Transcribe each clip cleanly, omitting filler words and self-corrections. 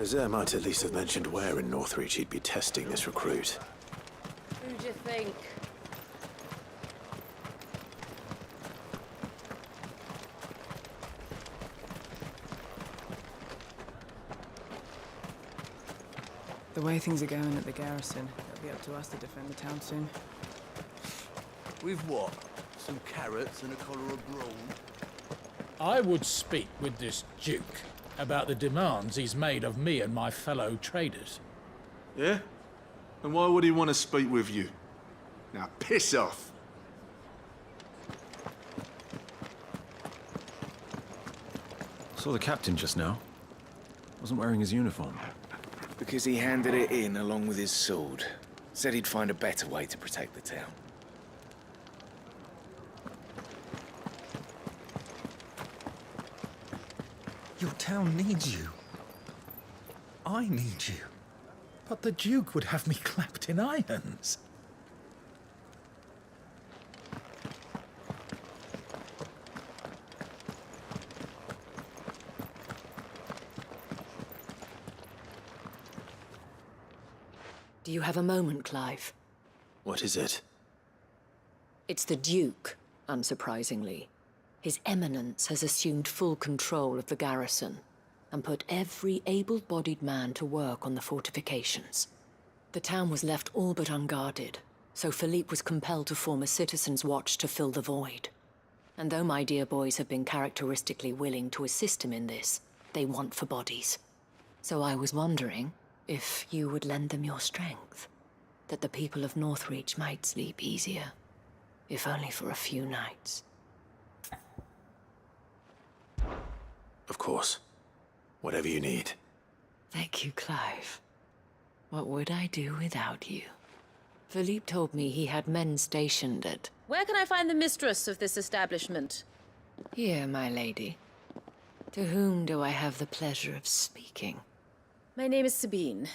Nazaire might at least have mentioned where in Northreach he'd be testing this recruit. Who do you think? The way things are going at the garrison, it'll be up to us to defend the town soon. With what? Some carrots and a collar of brawn? I would speak with this Duke about the demands he's made of me and my fellow traders. Yeah? And why would he want to speak with you? Now piss off! Saw the captain just now. Wasn't wearing his uniform. Because he handed it in along with his sword. Said he'd find a better way to protect the town. Your town needs you. I need you. But the Duke would have me clapped in irons. Do you have a moment, Clive? What is it? It's the Duke, unsurprisingly. His Eminence has assumed full control of the garrison and put every able-bodied man to work on the fortifications. The town was left all but unguarded, so Philippe was compelled to form a citizens' watch to fill the void. And though my dear boys have been characteristically willing to assist him in this, they want for bodies. So I was wondering if you would lend them your strength, that the people of Northreach might sleep easier, if only for a few nights. Of course. Whatever you need. Thank you, Clive. What would I do without you? Philippe told me he had men stationed at... Where can I find the mistress of this establishment? Here, my lady. To whom do I have the pleasure of speaking? My name is Sabine,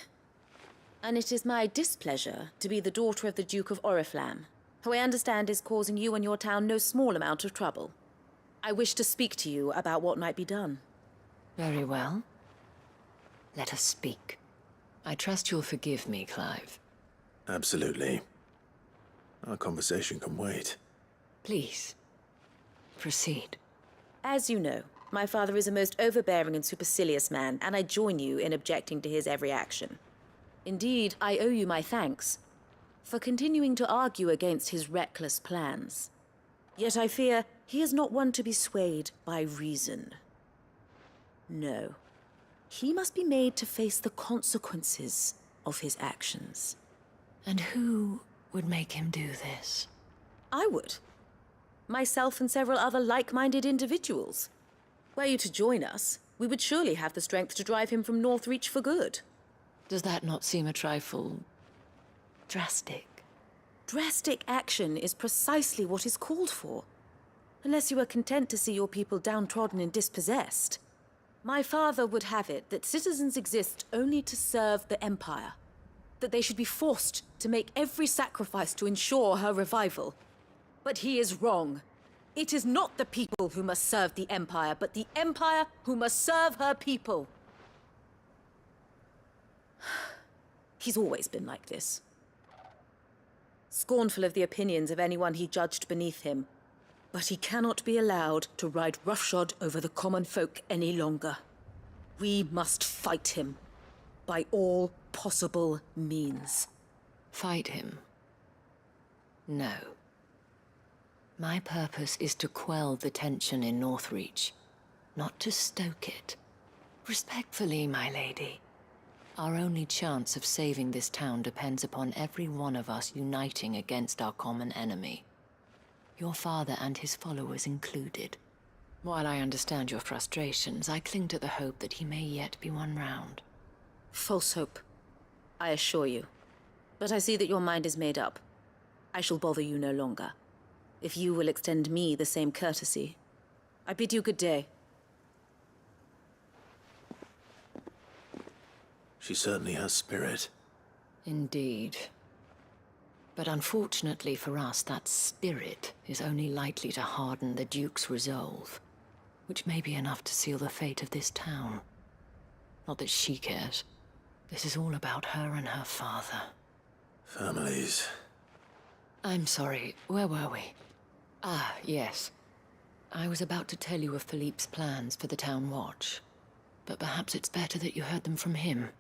and it is my displeasure to be the daughter of the Duke of Oriflamme, who I understand is causing you and your town no small amount of trouble. I wish to speak to you about what might be done. Very well. Let us speak. I trust you'll forgive me, Clive. Absolutely. Our conversation can wait. Please, proceed. As you know, my father is a most overbearing and supercilious man, and I join you in objecting to his every action. Indeed, I owe you my thanks for continuing to argue against his reckless plans. Yet I fear he is not one to be swayed by reason. No. He must be made to face the consequences of his actions. And who would make him do this? I would. Myself and several other like-minded individuals. Were you to join us, we would surely have the strength to drive him from Northreach for good. Does that not seem a trifle... drastic? Drastic action is precisely what is called for. Unless you are content to see your people downtrodden and dispossessed. My father would have it that citizens exist only to serve the Empire. That they should be forced to make every sacrifice to ensure her revival. But he is wrong. It is not the people who must serve the Empire, but the Empire who must serve her people. He's always been like this. Scornful of the opinions of anyone he judged beneath him. But he cannot be allowed to ride roughshod over the common folk any longer. We must fight him. By all possible means. Fight him? No. My purpose is to quell the tension in Northreach, not to stoke it. Respectfully, my lady. Our only chance of saving this town depends upon every one of us uniting against our common enemy. Your father and his followers included. While I understand your frustrations, I cling to the hope that he may yet be won round. False hope, I assure you. But I see that your mind is made up. I shall bother you no longer. If you will extend me the same courtesy, I bid you good day. She certainly has spirit. Indeed. But unfortunately for us, that spirit is only likely to harden the Duke's resolve, which may be enough to seal the fate of this town. Not that she cares. This is all about her and her father. Families. I'm sorry, where were we? Ah, yes. I was about to tell you of Philippe's plans for the town watch. But perhaps it's better that you heard them from him.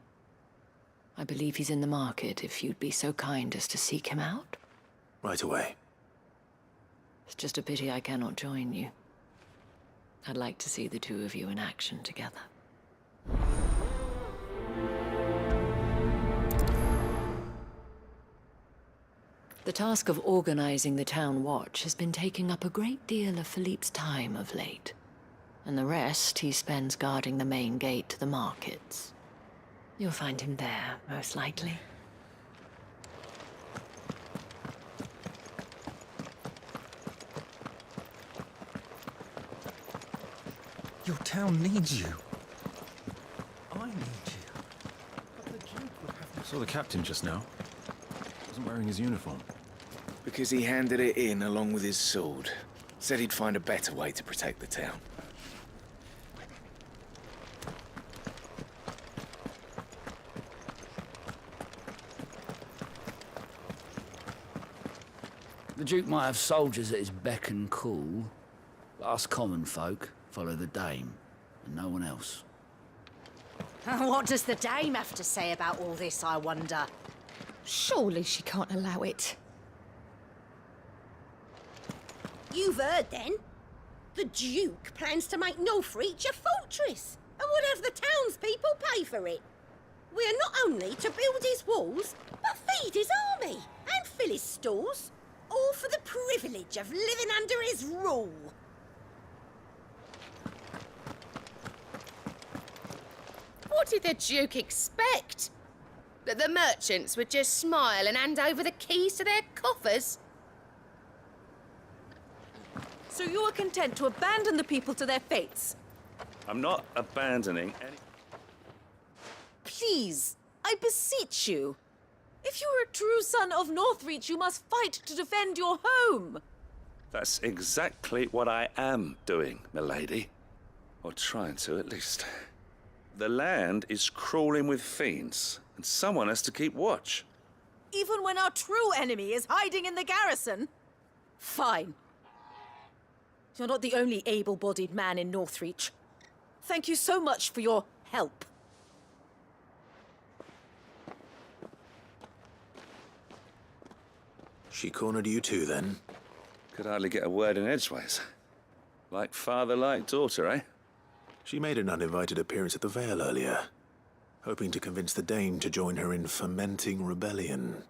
I believe he's in the market, if you'd be so kind as to seek him out. Right away. It's just a pity I cannot join you. I'd like to see the two of you in action together. The task of organizing the town watch has been taking up a great deal of Philippe's time of late. And the rest he spends guarding the main gate to the markets. You'll find him there, most likely. Your town needs you. I need you. But the Duke would have... I saw the captain just now. Wasn't wearing his uniform. Because he handed it in along with his sword. Said he'd find a better way to protect the town. The Duke might have soldiers at his beck and call, but us common folk follow the Dame, and no one else. What does the Dame have to say about all this, I wonder? Surely she can't allow it. You've heard, then? The Duke plans to make Northreach a fortress, and would have the townspeople pay for it. We are not only to build his walls, but feed his army, and fill his stores, all for the privilege of living under his rule. What did the Duke expect? That the merchants would just smile and hand over the keys to their coffers? So you are content to abandon the people to their fates? I'm not abandoning any... Please, I beseech you. If you are a true son of Northreach, you must fight to defend your home. That's exactly what I am doing, milady. Or trying to, at least. The land is crawling with fiends, and someone has to keep watch. Even when our true enemy is hiding in the garrison? Fine. You're not the only able-bodied man in Northreach. Thank you so much for your help. She cornered you too, then? Could hardly get a word in edgeways. Like father, like daughter, eh? She made an uninvited appearance at the Vale earlier, hoping to convince the Dame to join her in fomenting rebellion.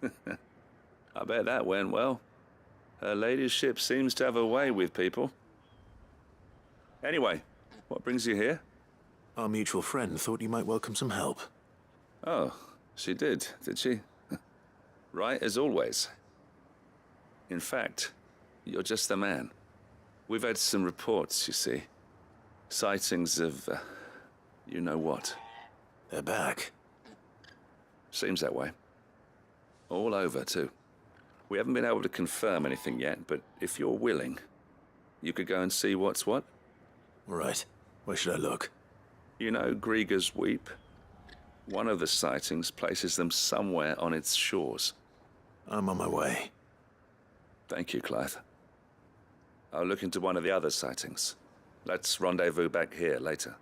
I bet that went well. Her ladyship seems to have a way with people. Anyway, what brings you here? Our mutual friend thought you might welcome some help. Oh, she did she? Right as always. In fact, you're just the man. We've had some reports, you see. Sightings of, you know what. They're back. Seems that way. All over, too. We haven't been able to confirm anything yet, but if you're willing, you could go and see what's what. Right. Where should I look? You know Grieger's Weep? One of the sightings places them somewhere on its shores. I'm on my way. Thank you, Clive. I'll look into one of the other sightings. Let's rendezvous back here later.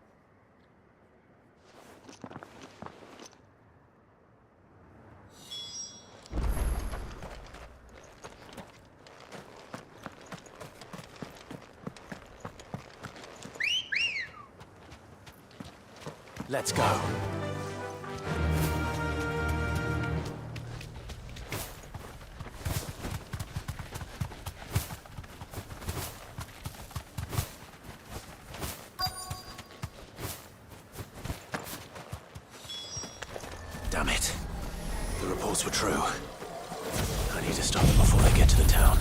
Let's go. Damn it. The reports were true. I need to stop them before they get to the town.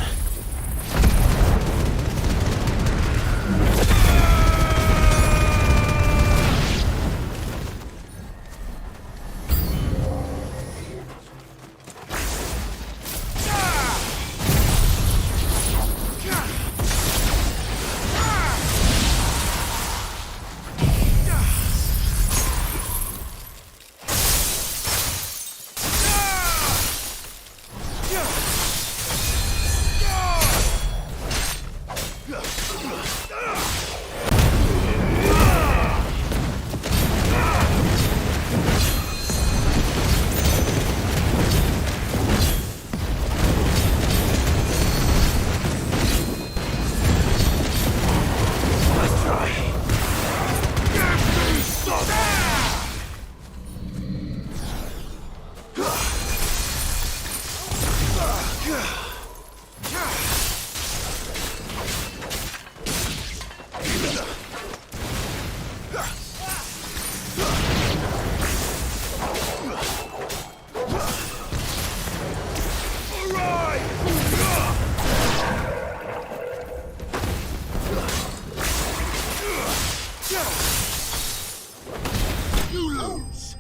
You lose.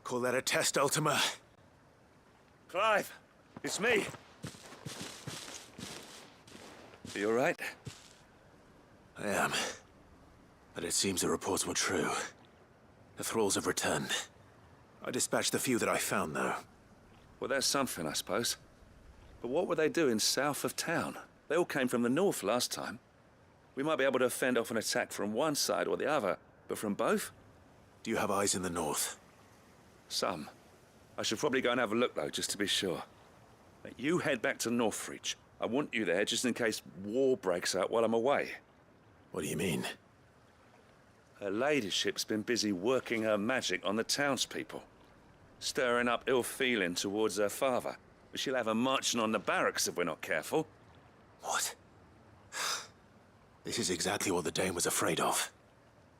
Call that a test, Ultima? Clive, it's me. Are you all right? I am. But it seems the reports were true. The thralls have returned. I dispatched the few that I found, though. Well, that's something, I suppose. But what were they doing south of town? They all came from the north last time. We might be able to fend off an attack from one side or the other, but from both? Do you have eyes in the north? Some. I should probably go and have a look, though, just to be sure. You head back to Northreach. I want you there just in case war breaks out while I'm away. What do you mean? Her ladyship's been busy working her magic on the townspeople, stirring up ill feeling towards her father. But she'll have her marching on the barracks if we're not careful. What? This is exactly what the Dane was afraid of.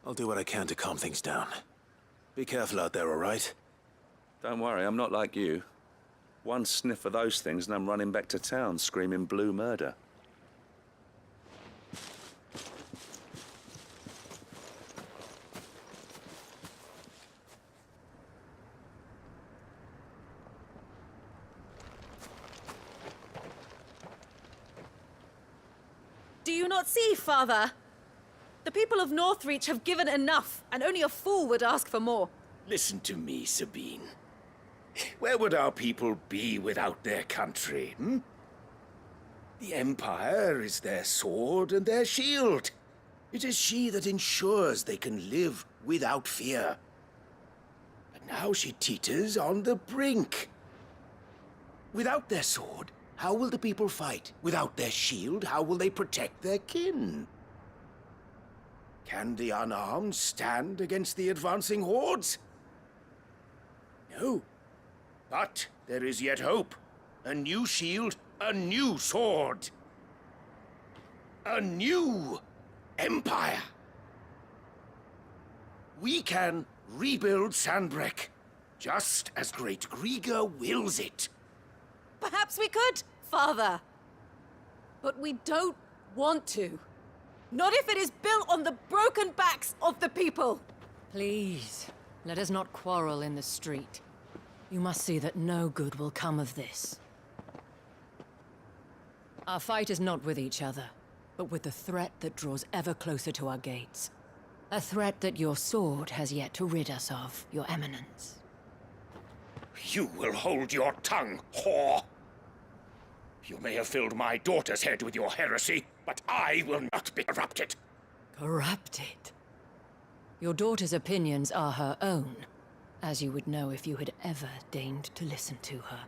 I'll do what I can to calm things down. Be careful out there, all right? Don't worry, I'm not like you. One sniff of those things and I'm running back to town screaming blue murder. Do you not see, Father? The people of Northreach have given enough, and only a fool would ask for more. Listen to me, Sabine. Where would our people be without their country, hmm? The Empire is their sword and their shield. It is she that ensures they can live without fear. But now she teeters on the brink. Without their sword, how will the people fight? Without their shield, how will they protect their kin? Can the unarmed stand against the advancing hordes? No. But there is yet hope. A new shield, a new sword. A new empire. We can rebuild Sandbreck, just as Great Griga wills it. Perhaps we could, Father. But we don't want to. Not if it is built on the broken backs of the people. Please, let us not quarrel in the street. You must see that no good will come of this. Our fight is not with each other, but with the threat that draws ever closer to our gates. A threat that your sword has yet to rid us of, Your Eminence. You will hold your tongue, whore! You may have filled my daughter's head with your heresy, but I will not be corrupted. Corrupted? Your daughter's opinions are her own, as you would know if you had ever deigned to listen to her.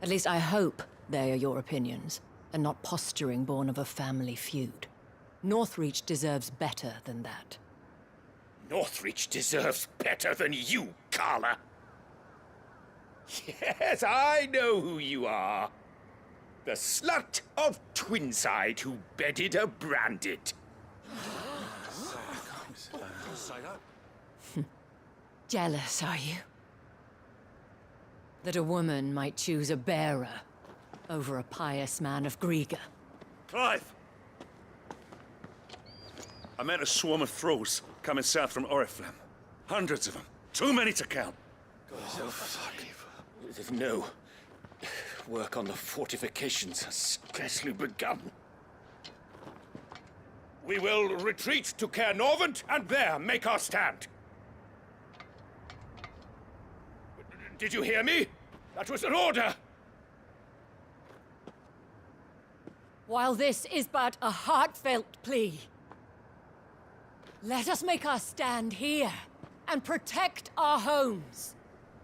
At least I hope they are your opinions, and not posturing born of a family feud. Northreach deserves better than that. Northreach deserves better than you, Carla. Yes, I know who you are. The slut of Twinside who bedded a branded. Jealous, are you? That a woman might choose a bearer over a pious man of Griga. Clive! I met a swarm of thralls coming south from Oriflamme. Hundreds of them. Too many to count. Oh, fuck. No. Work on the fortifications has scarcely begun. We will retreat to Caer Norvent and there make our stand. Did you hear me? That was an order! While this is but a heartfelt plea, let us make our stand here and protect our homes.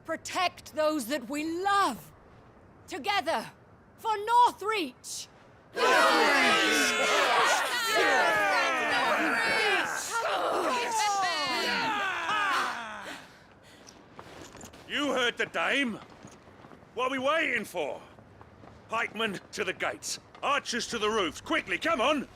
Protect those that we love. Together, for Northreach! Northreach! dame. What are we waiting for? Pikemen to the gates. Archers to the roofs. Quickly, come on!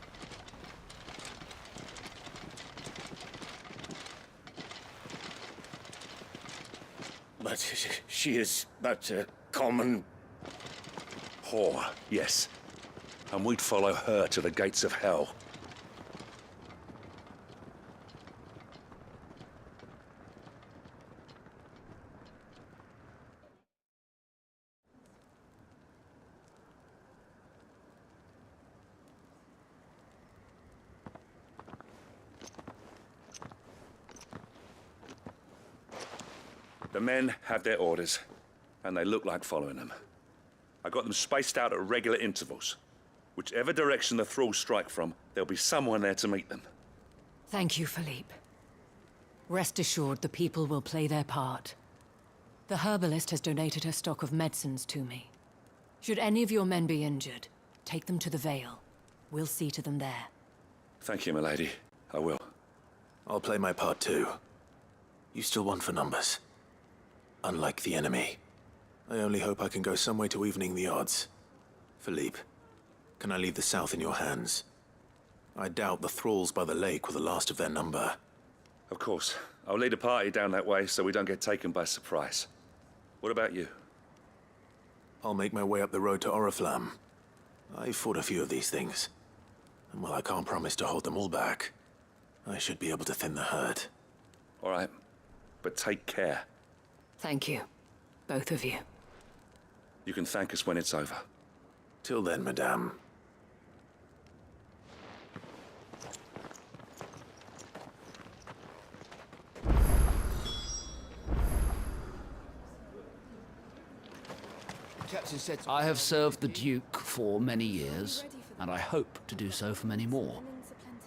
But she is but a common... whore, yes. And we'd follow her to the gates of hell. The men have their orders, and they look like following them. I got them spaced out at regular intervals. Whichever direction the thralls strike from, there'll be someone there to meet them. Thank you, Philippe. Rest assured the people will play their part. The herbalist has donated her stock of medicines to me. Should any of your men be injured, take them to the Vale. We'll see to them there. Thank you, milady. I will. I'll play my part too. You still won for numbers. Unlike the enemy. I only hope I can go some way to evening the odds. Philippe, can I leave the south in your hands? I doubt the thralls by the lake were the last of their number. Of course. I'll lead a party down that way so we don't get taken by surprise. What about you? I'll make my way up the road to Oriflamme. I fought a few of these things. And while I can't promise to hold them all back, I should be able to thin the herd. All right. But take care. Thank you. Both of you. You can thank us when it's over. Till then, madame. I have served the Duke for many years, and I hope to do so for many more.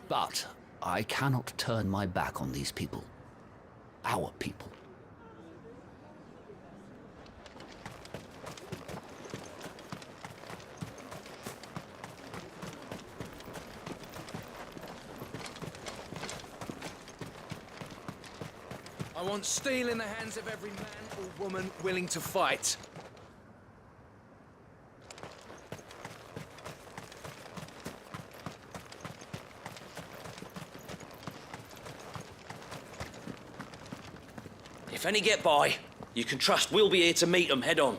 But I cannot turn my back on these people. Our people. I want steel in the hands of every man or woman willing to fight. If any get by, you can trust we'll be here to meet them head on.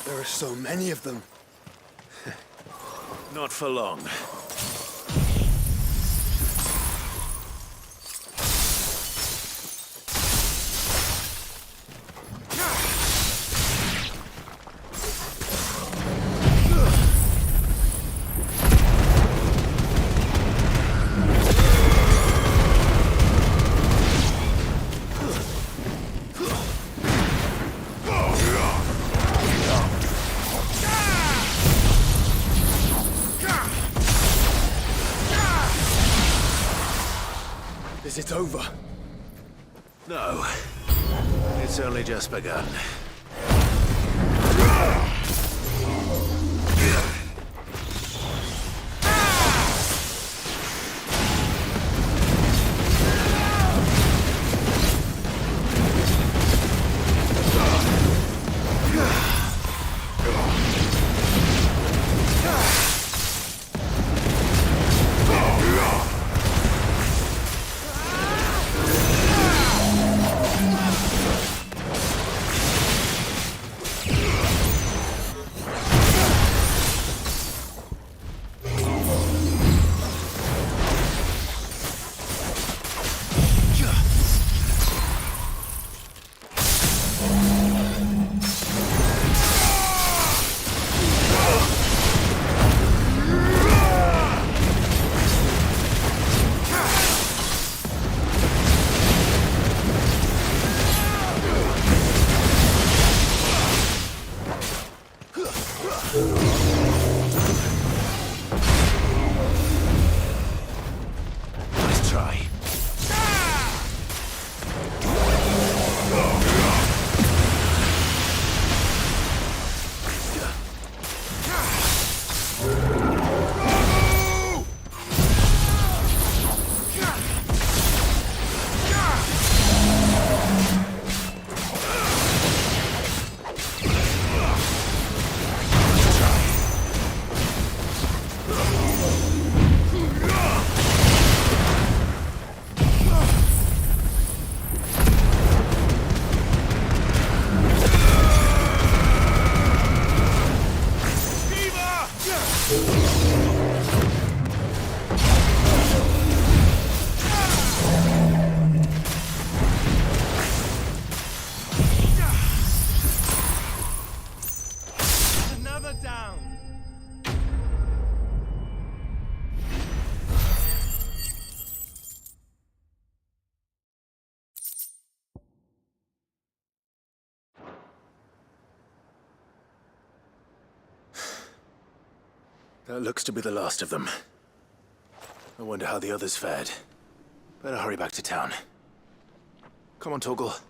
There are so many of them. Not for long. Is it over? No. It's only just begun. That looks to be the last of them. I wonder how the others fared. Better hurry back to town. Come on, Torgal.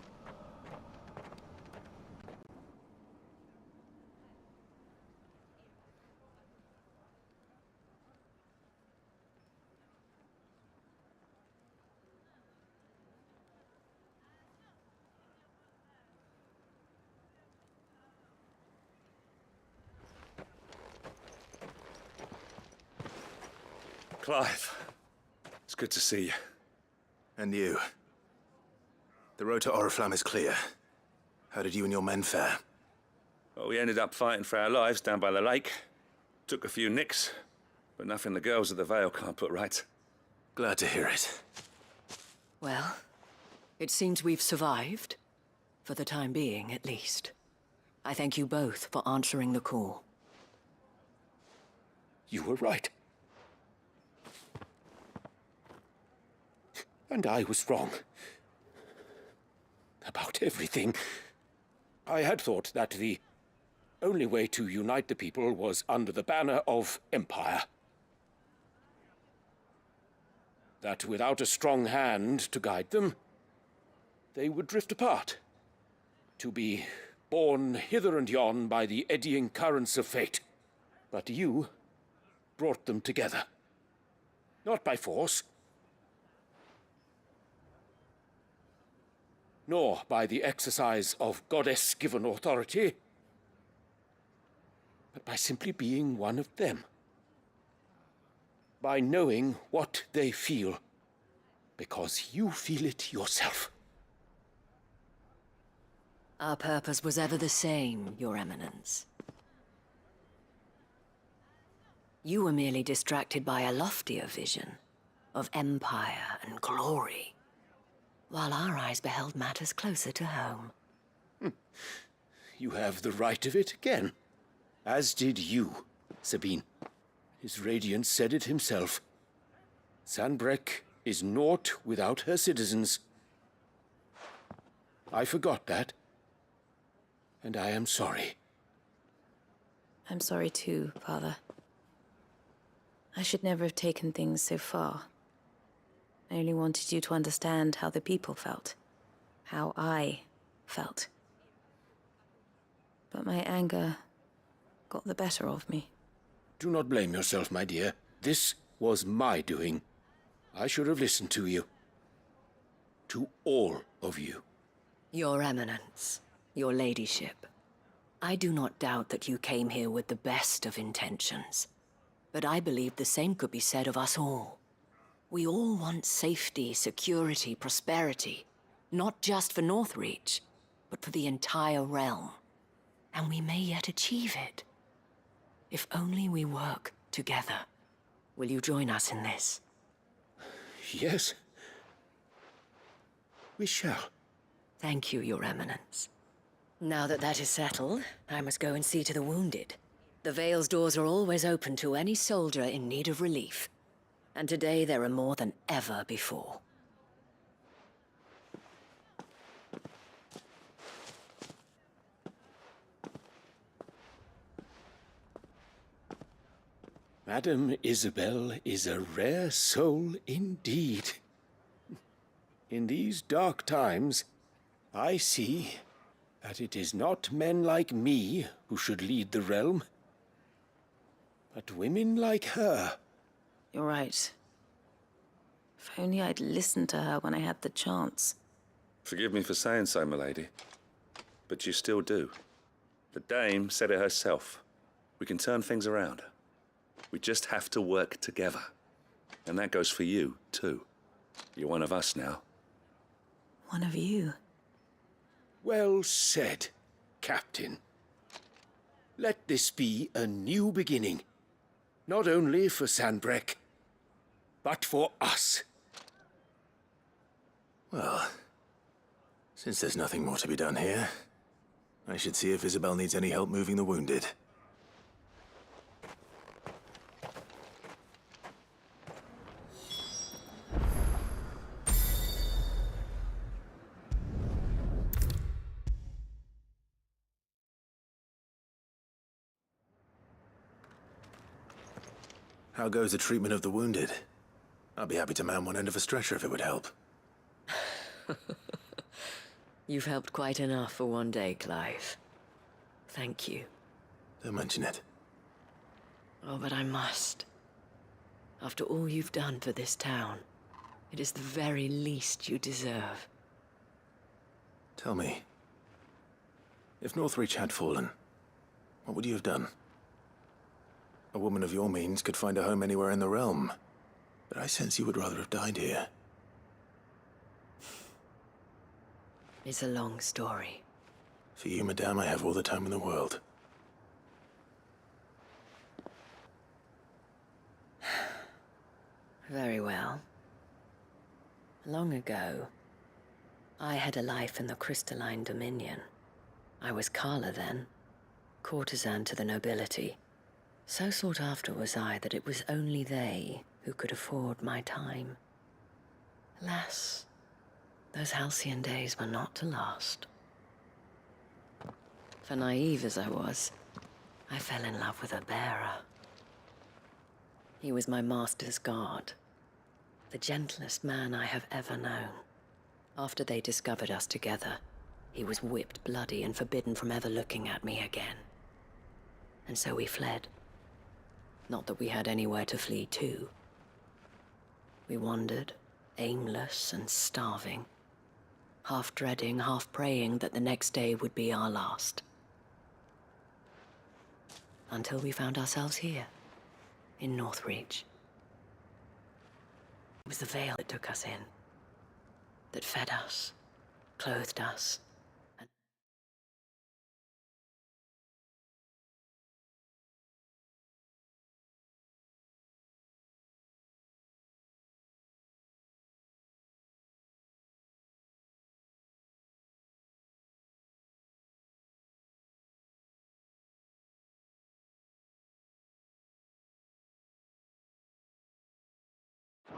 Clive, it's good to see you. And you. The road to Oriflamme is clear. How did you and your men fare? Well, we ended up fighting for our lives down by the lake. Took a few nicks, but nothing the girls at the Vale can't put right. Glad to hear it. Well, it seems we've survived. For the time being, at least. I thank you both for answering the call. You were right. And I was wrong. About everything. I had thought that the only way to unite the people was under the banner of Empire. That without a strong hand to guide them, they would drift apart. To be borne hither and yon by the eddying currents of fate. But you brought them together. Not by force, nor by the exercise of goddess-given authority, but by simply being one of them. By knowing what they feel, because you feel it yourself. Our purpose was ever the same, Your Eminence. You were merely distracted by a loftier vision of empire and glory, while our eyes beheld matters closer to home. You have the right of it again. As did you, Sabine. His radiance said it himself. Sanbreque is naught without her citizens. I forgot that. And I am sorry. I'm sorry too, Father. I should never have taken things so far. I only wanted you to understand how the people felt. How I felt. But my anger got the better of me. Do not blame yourself, my dear. This was my doing. I should have listened to you. To all of you. Your Eminence, your ladyship, I do not doubt that you came here with the best of intentions. But I believe the same could be said of us all. We all want safety, security, prosperity. Not just for Northreach, but for the entire realm. And we may yet achieve it. If only we work together. Will you join us in this? Yes. We shall. Thank you, Your Eminence. Now that that is settled, I must go and see to the wounded. The Vale's doors are always open to any soldier in need of relief. And today there are more than ever before. Madame Isabel is a rare soul indeed. In these dark times, I see that it is not men like me who should lead the realm, but women like her. You're right. If only I'd listened to her when I had the chance. Forgive me for saying so, milady, but you still do. The dame said it herself. We can turn things around. We just have to work together. And that goes for you, too. You're one of us now. One of you. Well said, Captain. Let this be a new beginning. Not only for Sanbreque, but for us. Well, since there's nothing more to be done here, I should see if Isabel needs any help moving the wounded. How goes the treatment of the wounded? I'd be happy to man one end of a stretcher if it would help. You've helped quite enough for one day, Clive. Thank you. Don't mention it. Oh, but I must. After all you've done for this town, it is the very least you deserve. Tell me, if Northreach had fallen, what would you have done? A woman of your means could find a home anywhere in the realm, but I sense you would rather have died here. It's a long story. For you, madame, I have all the time in the world. Very well. Long ago, I had a life in the Crystalline Dominion. I was Carla then, courtesan to the nobility. So sought after was I that it was only they who could afford my time. Alas, those halcyon days were not to last. For naive as I was, I fell in love with a bearer. He was my master's guard, the gentlest man I have ever known. After they discovered us together, he was whipped bloody and forbidden from ever looking at me again. And so we fled. Not that we had anywhere to flee to. We wandered, aimless and starving, half dreading, half praying that the next day would be our last. Until we found ourselves here, in Northreach. It was the veil that took us in, that fed us, clothed us, and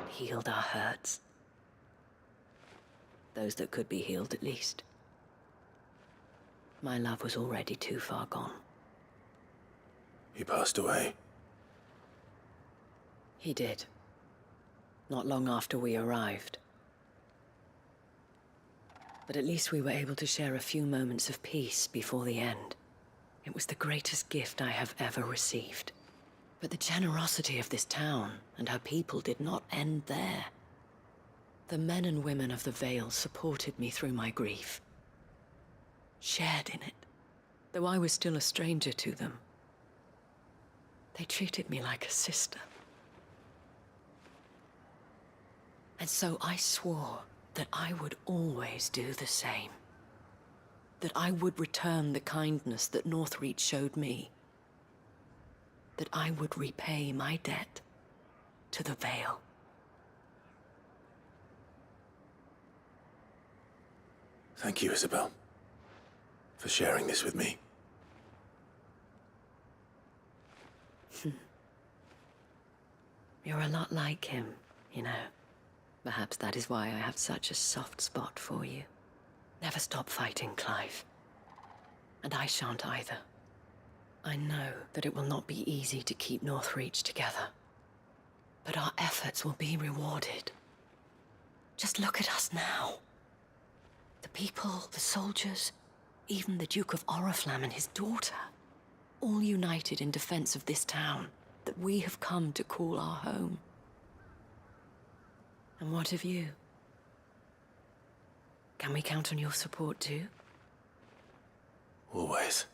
healed our hurts. Those that could be healed, at least. My love was already too far gone. He passed away. He did. Not long after we arrived. But at least we were able to share a few moments of peace before the end. It was the greatest gift I have ever received. But the generosity of this town and her people did not end there. The men and women of the Vale supported me through my grief. Shared in it, though I was still a stranger to them. They treated me like a sister. And so I swore that I would always do the same. That I would return the kindness that Northreach showed me. That I would repay my debt to the Vale. Thank you, Isabel, for sharing this with me. You're a lot like him, you know. Perhaps that is why I have such a soft spot for you. Never stop fighting, Clive. And I shan't either. I know that it will not be easy to keep Northreach together. But our efforts will be rewarded. Just look at us now. The people, the soldiers, even the Duke of Oriflamme and his daughter, all united in defense of this town that we have come to call our home. And what of you? Can we count on your support too? Always.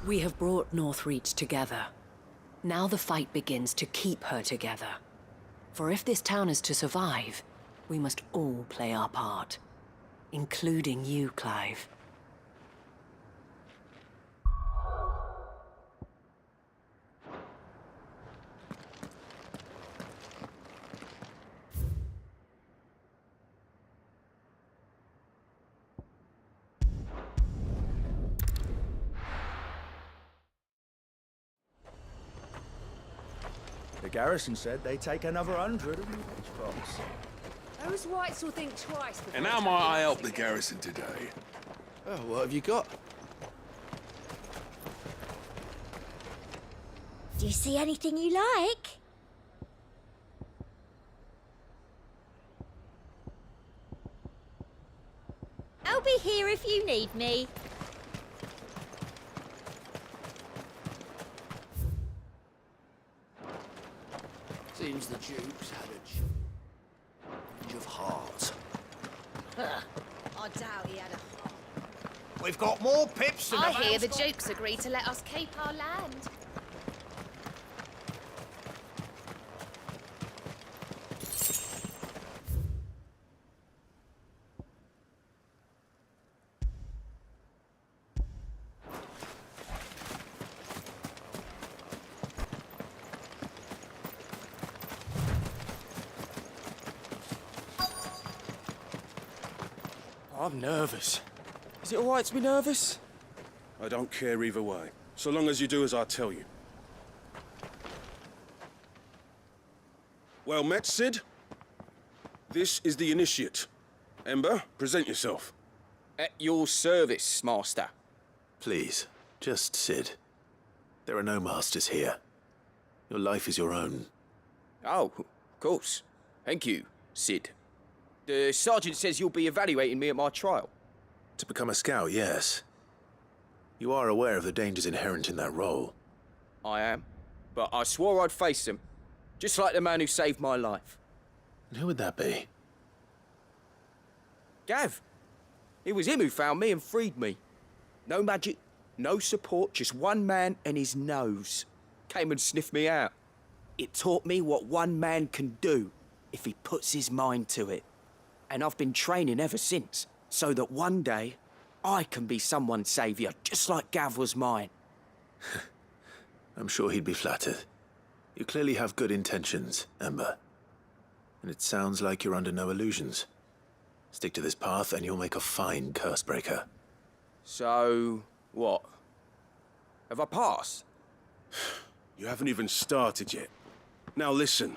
We have brought Northreach together. Now the fight begins to keep her together. For if this town is to survive, we must all play our part. Including you, Clive. garrison said they take another 100 of each box. Those whites will think twice before... And how might I help the garrison today? Oh, what have you got? Do you see anything you like? I'll be here if you need me. Seems the Duke's had a change of heart. I doubt he had a heart. We've got more pips than I hear the Duke's agreed to let us keep our land. I'm nervous. Is it all right to be nervous? I don't care either way, so long as you do as I tell you. Well met, Sid. This is the initiate. Ember, present yourself. At your service, Master. Please, just Sid. There are no masters here. Your life is your own. Oh, of course. Thank you, Sid. The sergeant says you'll be evaluating me at my trial. To become a scout, yes. You are aware of the dangers inherent in that role. I am. But I swore I'd face them. Just like the man who saved my life. And who would that be? Gav. It was him who found me and freed me. No magic, no support, just one man and his nose. Came and sniffed me out. It taught me what one man can do if he puts his mind to it. And I've been training ever since, so that one day I can be someone's saviour, just like Gav was mine. I'm sure he'd be flattered. You clearly have good intentions, Ember. And it sounds like you're under no illusions. Stick to this path and you'll make a fine cursebreaker. So, what? Have I passed? You haven't even started yet. Now listen.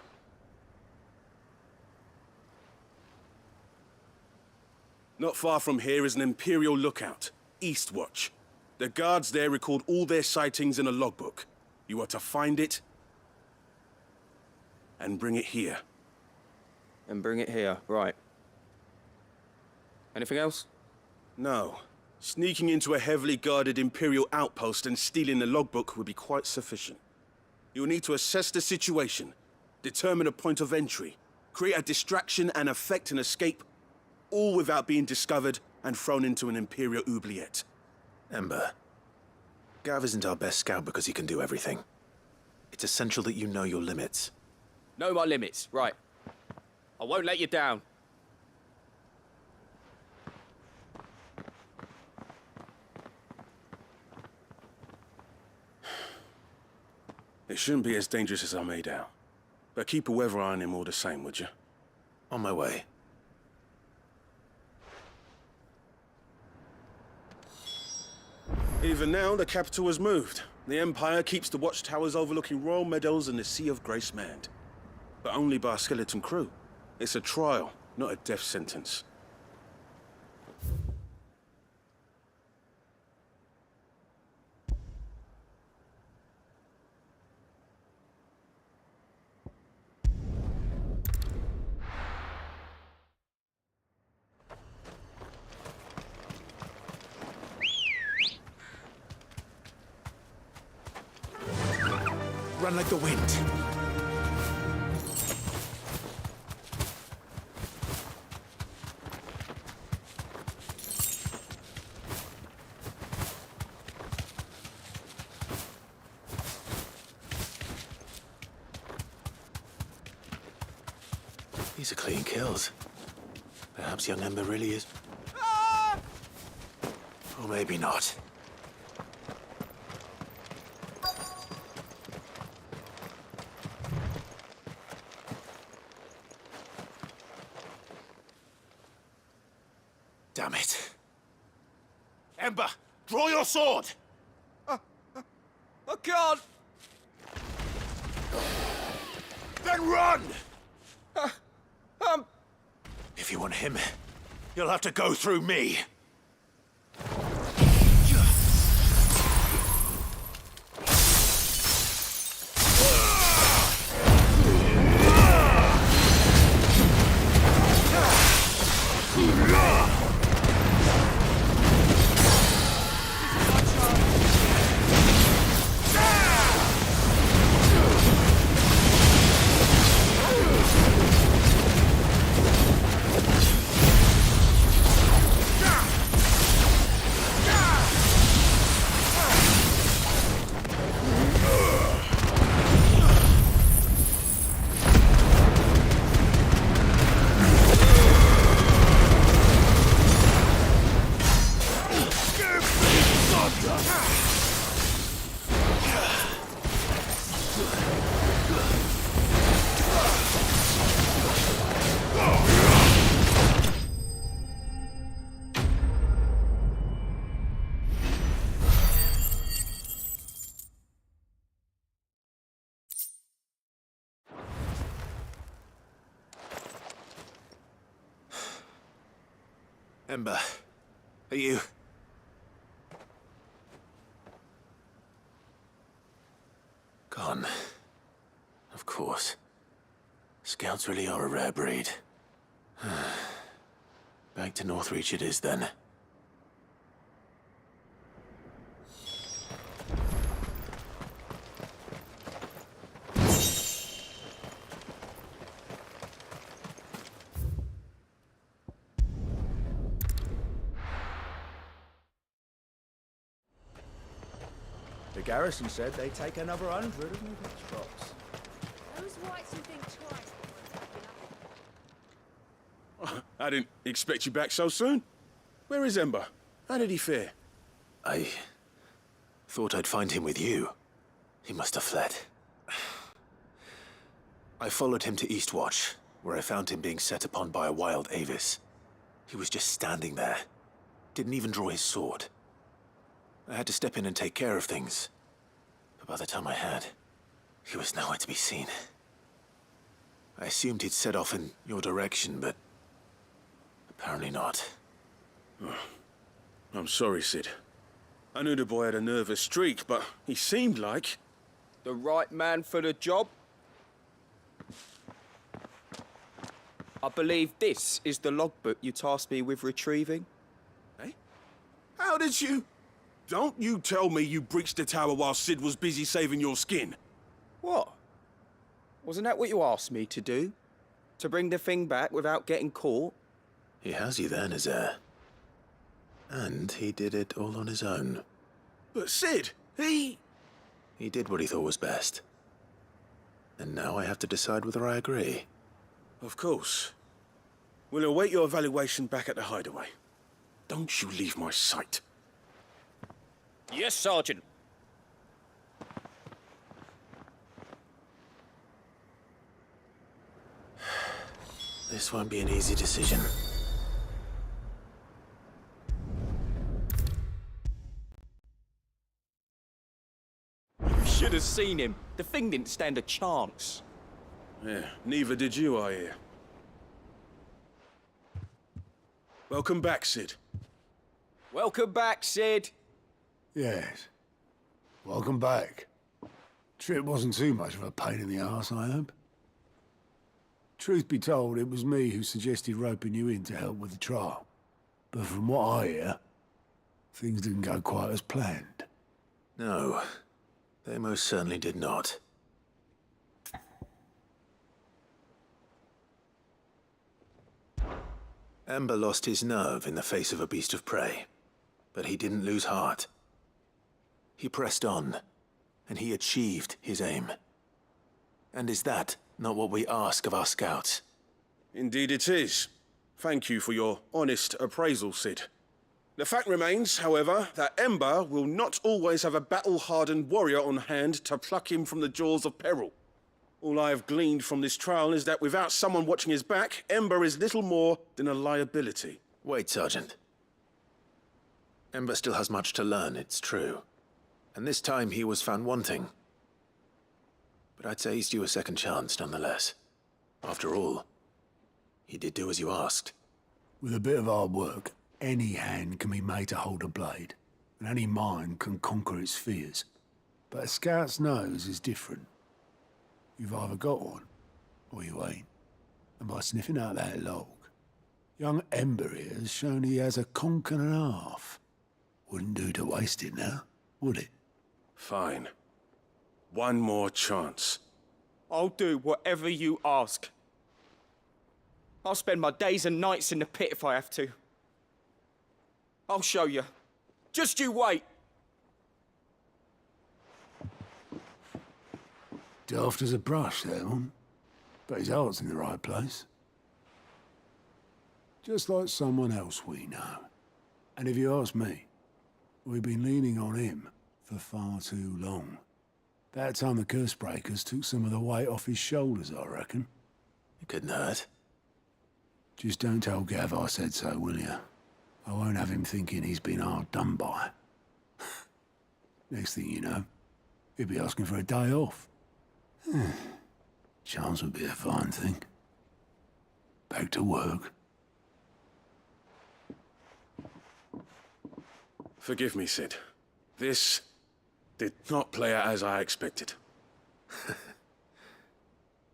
Not far from here is an Imperial lookout, Eastwatch. The guards there record all their sightings in a logbook. You are to find it and bring it here. And bring it here, right. Anything else? No. Sneaking into a heavily guarded Imperial outpost and stealing the logbook would be quite sufficient. You'll need to assess the situation, determine a point of entry, create a distraction and effect an escape, all without being discovered and thrown into an Imperial oubliette. Ember, Gav isn't our best scout because he can do everything. It's essential that you know your limits. Know my limits, right. I won't let you down. It shouldn't be as dangerous as I made out. But keep a weather eye on him all the same, would you? On my way. Even now, the capital has moved. The Empire keeps the watchtowers overlooking royal meadows and the Sea of Grace manned. But only by a skeleton crew. It's a trial, not a death sentence. Run like the wind. These are clean kills. Perhaps young Ember really is... Or maybe not. Damn it. Ember, draw your sword! I can't! Then run! If you want him, you'll have to go through me. Ember, are you... Gone. Of course. Scouts really are a rare breed. Back to Northreach it is, then. The garrison said they'd take another 100 of me crops. Those whites who think twice. I didn't expect you back so soon. Where is Ember? How did he fare? I thought I'd find him with you. He must have fled. I followed him to Eastwatch, where I found him being set upon by a wild Avis. He was just standing there. Didn't even draw his sword. I had to step in and take care of things. But by the time I had, he was nowhere to be seen. I assumed he'd set off in your direction, but apparently not. Oh, I'm sorry, Sid. I knew the boy had a nervous streak, but he seemed like... The right man for the job? I believe this is the logbook you tasked me with retrieving. Eh? How did you... Don't you tell me you breached the tower while Sid was busy saving your skin. What? Wasn't that what you asked me to do? To bring the thing back without getting caught? He has you there, Nazaire. And he did it all on his own. But Sid, he did what he thought was best. And now I have to decide whether I agree. Of course. We'll await your evaluation back at the hideaway. Don't you leave my sight. Yes, Sergeant. This won't be an easy decision. You should have seen him. The thing didn't stand a chance. Yeah, neither did you, I hear. Welcome back, Sid. Welcome back, Sid. Yes. Welcome back. Trip wasn't too much of a pain in the arse, I hope. Truth be told, it was me who suggested roping you in to help with the trial. But from what I hear, things didn't go quite as planned. No, they most certainly did not. Ember lost his nerve in the face of a beast of prey, but he didn't lose heart. He pressed on, and he achieved his aim. And is that not what we ask of our scouts? Indeed it is. Thank you for your honest appraisal, Sid. The fact remains, however, that Ember will not always have a battle-hardened warrior on hand to pluck him from the jaws of peril. All I have gleaned from this trial is that without someone watching his back, Ember is little more than a liability. Wait, Sergeant. Ember still has much to learn, it's true. And this time he was found wanting. But I'd say he's due a second chance, nonetheless. After all, he did do as you asked. With a bit of hard work, any hand can be made to hold a blade, and any mind can conquer its fears. But a scout's nose is different. You've either got one, or you ain't. And by sniffing out that log, young Ember here has shown he has a conch and a half. Wouldn't do to waste it now, would it? Fine. One more chance. I'll do whatever you ask. I'll spend my days and nights in the pit if I have to. I'll show you. Just you wait. Daft as a brush, that one. But his heart's in the right place. Just like someone else we know. And if you ask me, we've been leaning on him for far too long. That time the curse breakers took some of the weight off his shoulders, I reckon. It couldn't hurt. Just don't tell Gav I said so, will you? I won't have him thinking he's been hard done by. Next thing you know, he'll be asking for a day off. Chance would be a fine thing. Back to work. Forgive me, Sid. This did not play out as I expected.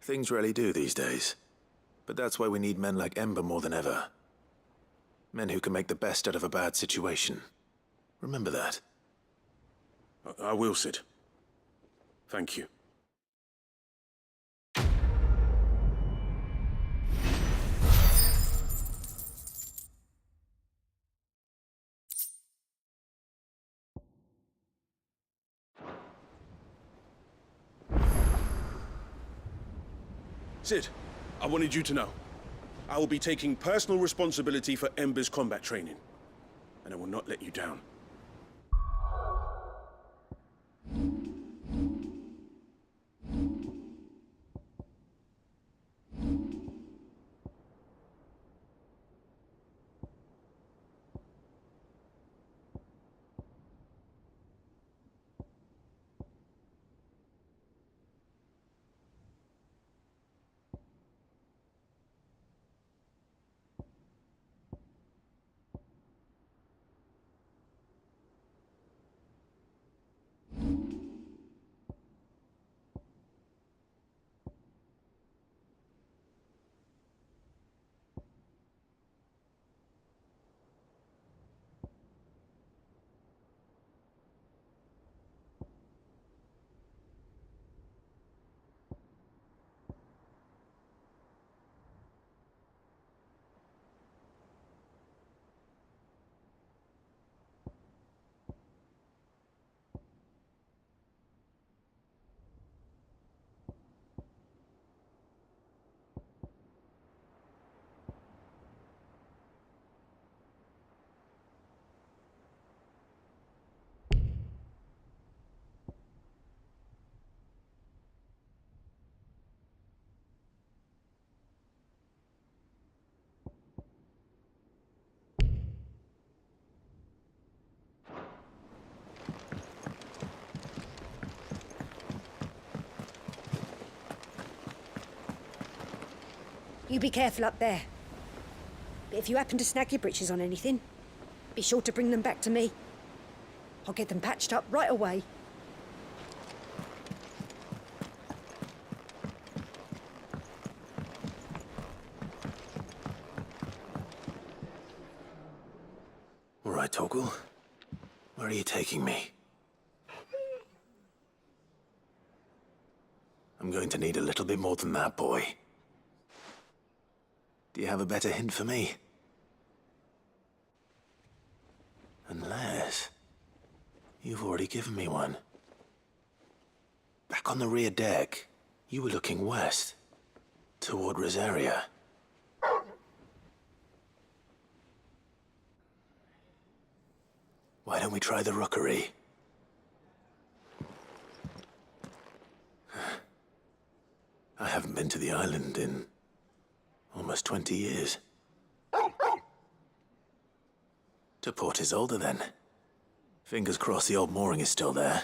Things really do these days. But that's why we need men like Ember more than ever. Men who can make the best out of a bad situation. Remember that. I will, Sid. Thank you. Sid, I wanted you to know. I will be taking personal responsibility for Ember's combat training. And I will not let you down. You be careful up there. But if you happen to snag your britches on anything, be sure to bring them back to me. I'll get them patched up right away. All right, Torgal. Where are you taking me? I'm going to need a little bit more than that, boy. Do you have a better hint for me? Unless you've already given me one. Back on the rear deck, you were looking west, toward Rosaria. Why don't we try the rookery? I haven't been to the island in almost 20 years. To Port Isolde, then. Fingers crossed the old mooring is still there.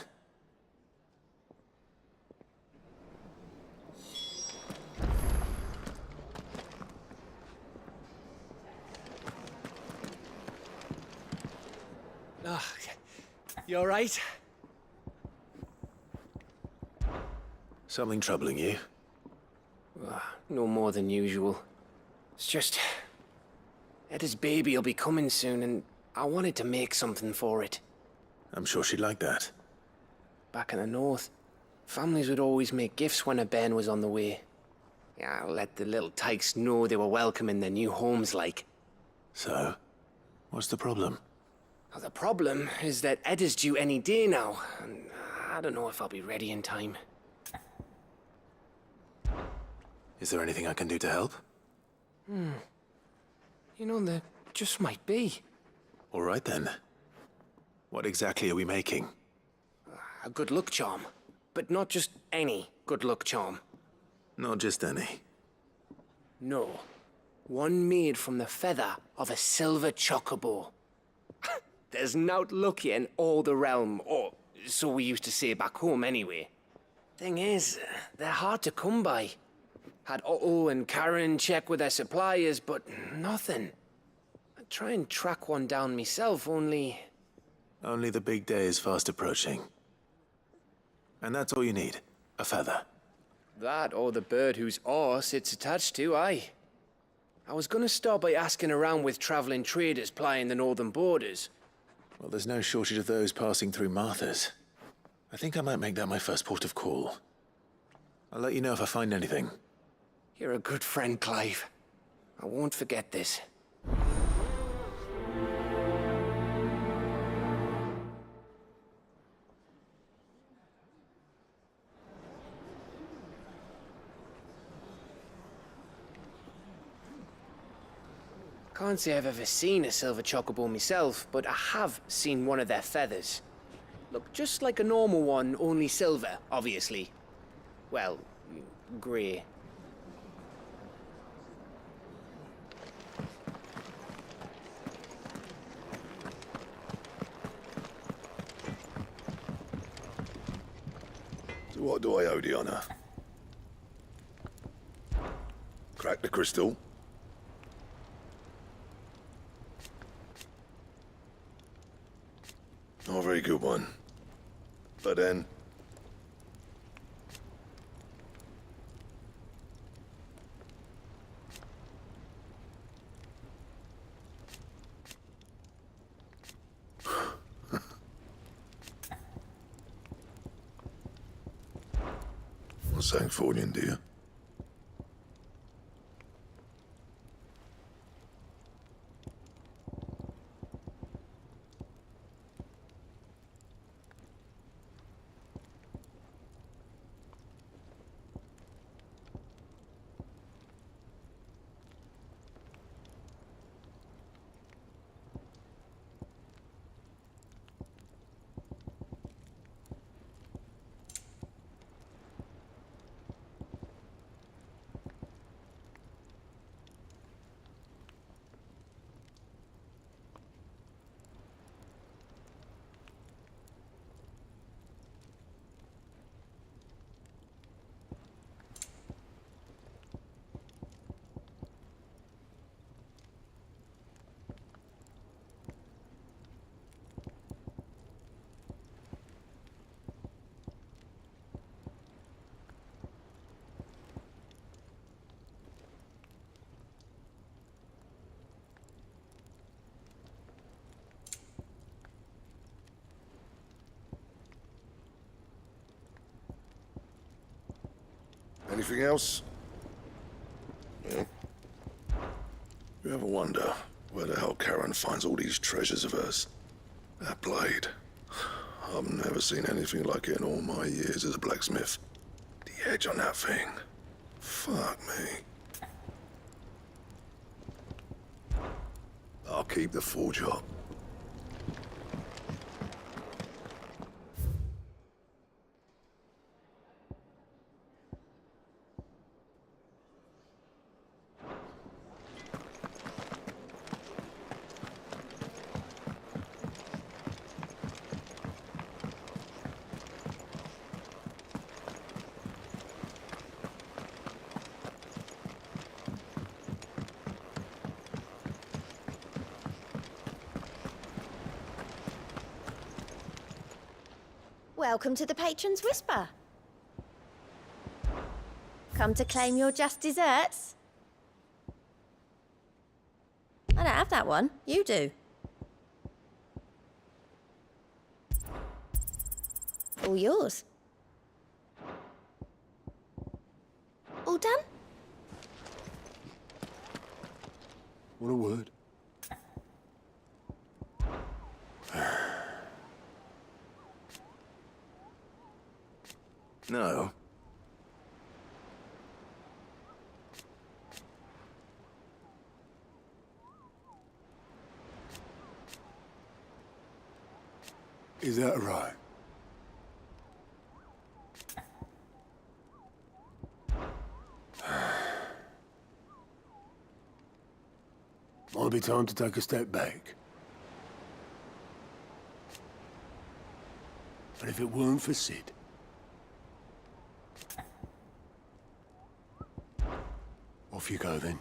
You all right? Something troubling you? No more than usual. It's just... Etta's baby will be coming soon, and I wanted to make something for it. I'm sure she'd like that. Back in the north, families would always make gifts when a bairn was on the way. Yeah, let the little tykes know they were welcome in their new homes, like. So, what's the problem? Well, the problem is that Etta's due any day now, and I don't know if I'll be ready in time. Is there anything I can do to help? You know, there just might be. All right then. What exactly are we making? A good luck charm. But not just any good luck charm. Not just any. No. One made from the feather of a silver chocobo. There's nowt luckier in all the realm, or so we used to say back home anyway. Thing is, they're hard to come by. Had Otto and Karen check with their suppliers, but nothing. I'd try and track one down myself, only... Only the big day is fast approaching. And that's all you need, a feather. That or the bird whose horse it's attached to, aye. I was gonna start by asking around with traveling traders plying the northern borders. Well, there's no shortage of those passing through Martha's. I think I might make that my first port of call. I'll let you know if I find anything. You're a good friend, Clive. I won't forget this. Can't say I've ever seen a silver chocobo myself, but I have seen one of their feathers. Look just like a normal one, only silver, obviously. Well, grey. So what do I owe the honor? Crack the crystal. Not a very good one. But then... What's that for you, dear? Anything else? Yeah. You ever wonder where the hell Karen finds all these treasures of hers? That blade. I've never seen anything like it in all my years as a blacksmith. The edge on that thing. Fuck me. I'll keep the forge up. Welcome to the Patron's Whisper. Come to claim your just desserts? I don't have that one. You do. All yours. All done? What a word. No. Is that right? Might be time to take a step back. And if it weren't for Sid... Off you go, then.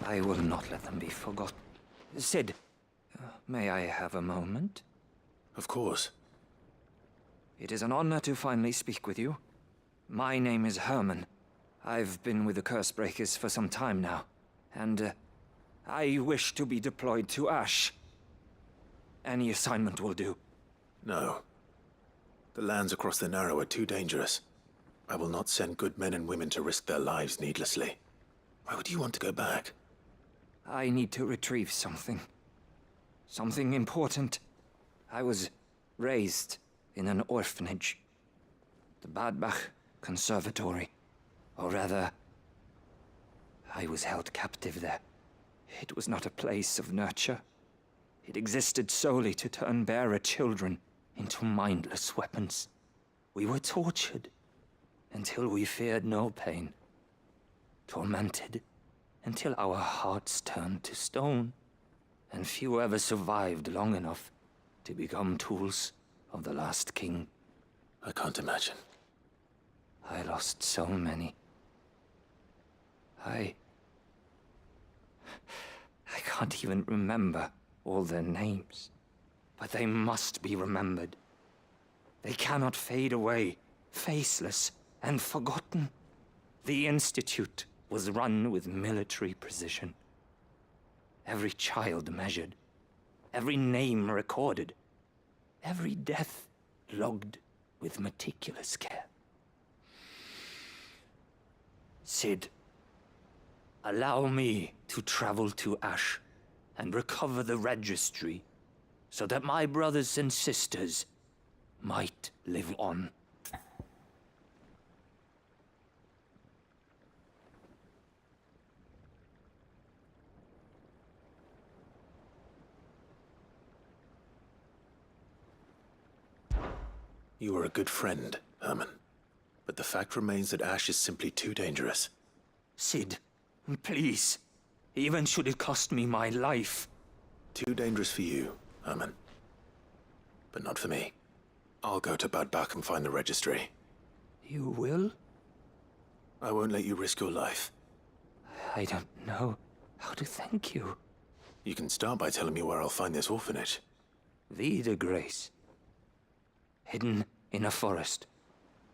I will not let them be forgotten. Sid, may I have a moment? Of course. It is an honor to finally speak with you. My name is Herman. I've been with the Cursebreakers for some time now, and I wish to be deployed to Ash. Any assignment will do. No. The lands across the Narrow are too dangerous. I will not send good men and women to risk their lives needlessly. Why would you want to go back? I need to retrieve something. Something important. I was raised in an orphanage. The Badbach Conservatory. Or rather, I was held captive there. It was not a place of nurture. It existed solely to turn bearer children into mindless weapons. We were tortured until we feared no pain. Tormented until our hearts turned to stone, and few ever survived long enough to become tools of the last king. I can't imagine. I lost so many. I can't even remember all their names, but they must be remembered. They cannot fade away, faceless and forgotten. The Institute was run with military precision. Every child measured, every name recorded, every death logged with meticulous care. Sid, allow me to travel to Ash and recover the registry so that my brothers and sisters might live on. You are a good friend, Herman. But the fact remains that Ash is simply too dangerous. Sid, please. Even should it cost me my life. Too dangerous for you, Herman. But not for me. I'll go to Bad Bach and find the registry. You will? I won't let you risk your life. I don't know how to thank you. You can start by telling me where I'll find this orphanage. Vida Grace. Hidden in a forest,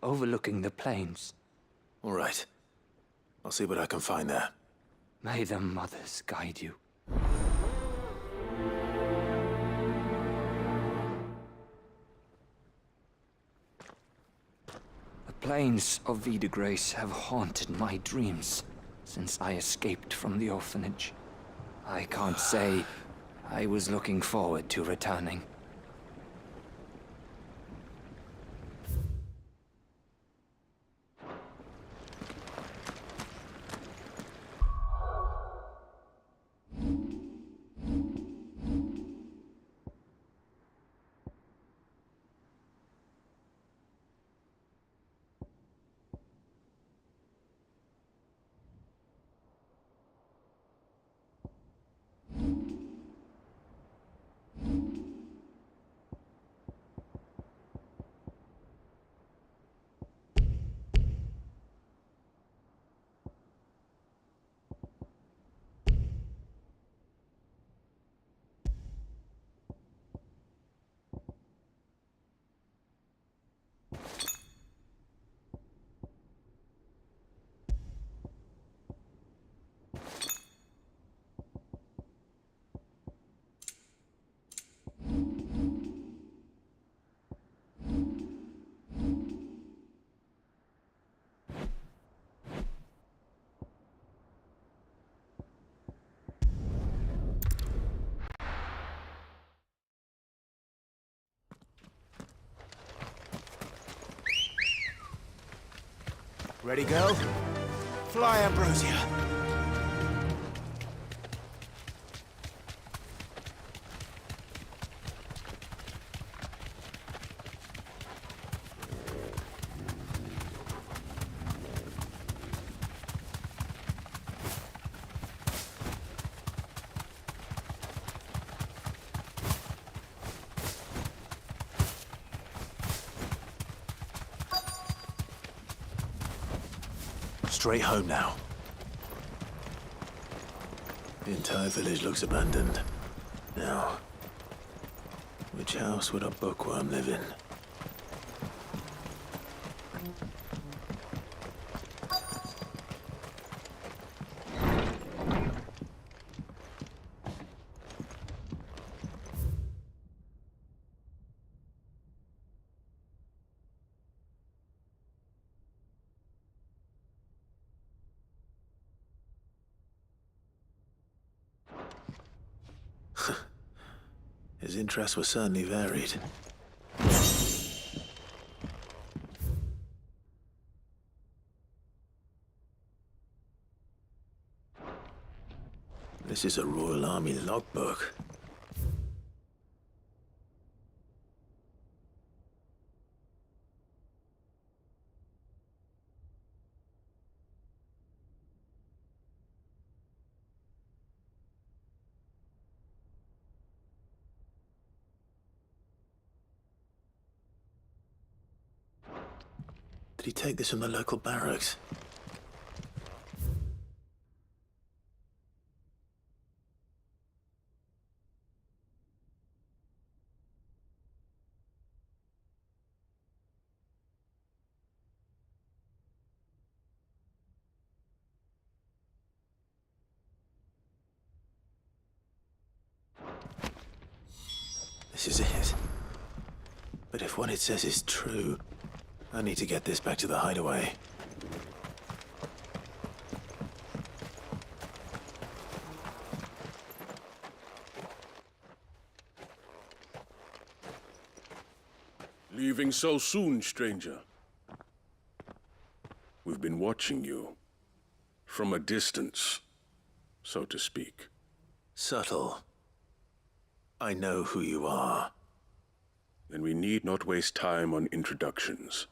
overlooking the plains. All right. I'll see what I can find there. May the mothers guide you. The plains of Vida Grace have haunted my dreams since I escaped from the orphanage. I can't say I was looking forward to returning. Ready, girl? Fly, Ambrosia. Straight home now. The entire village looks abandoned. Now, which house would a bookworm live in? His interests were certainly varied. This is a Royal Army logbook. Did he take this from the local barracks? This is it. But if what it says is true, I need to get this back to the hideaway. Leaving so soon, stranger? We've been watching you. From a distance, so to speak. Subtle. I know who you are. Then we need not waste time on introductions.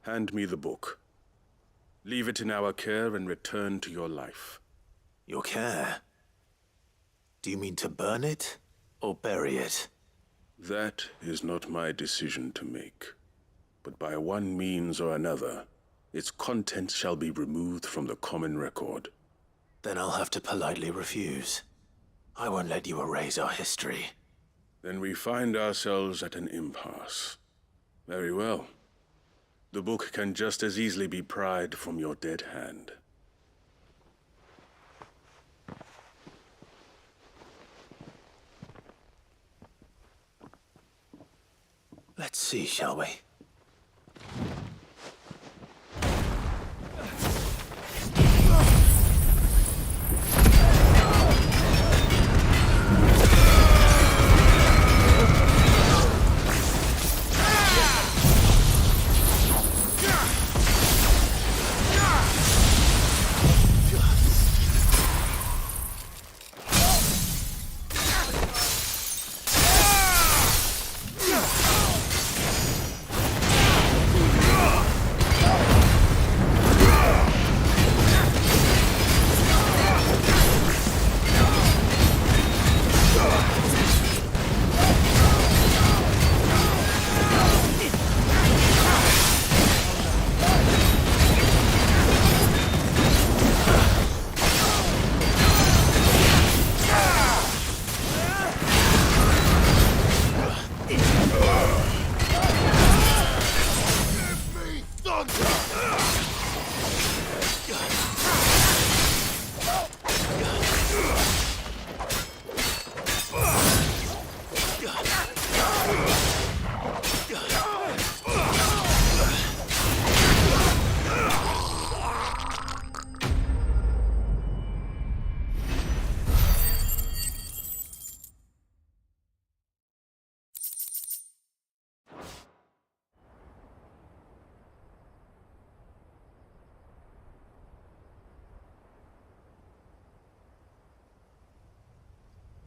Hand me the book. Leave it in our care and return to your life. Your care? Do you mean to burn it or bury it? That is not my decision to make. But by one means or another, its contents shall be removed from the common record. Then I'll have to politely refuse. I won't let you erase our history. Then we find ourselves at an impasse. Very well. The book can just as easily be pried from your dead hand. Let's see, shall we?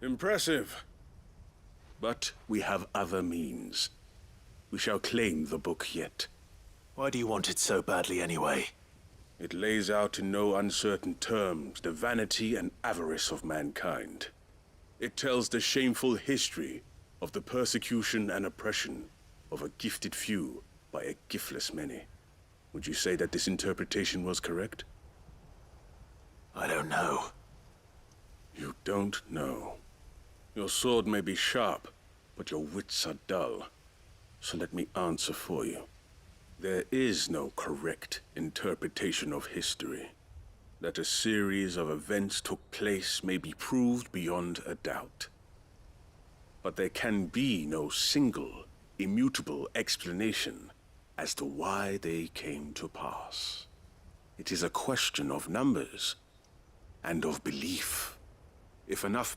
Impressive. But we have other means. We shall claim the book yet. Why do you want it so badly anyway? It lays out in no uncertain terms the vanity and avarice of mankind. It tells the shameful history of the persecution and oppression of a gifted few by a giftless many. Would you say that this interpretation was correct? I don't know. You don't know. Your sword may be sharp, but your wits are dull. So let me answer for you. There is no correct interpretation of history. That a series of events took place may be proved beyond a doubt. But there can be no single, immutable explanation as to why they came to pass. It is a question of numbers and of belief. If enough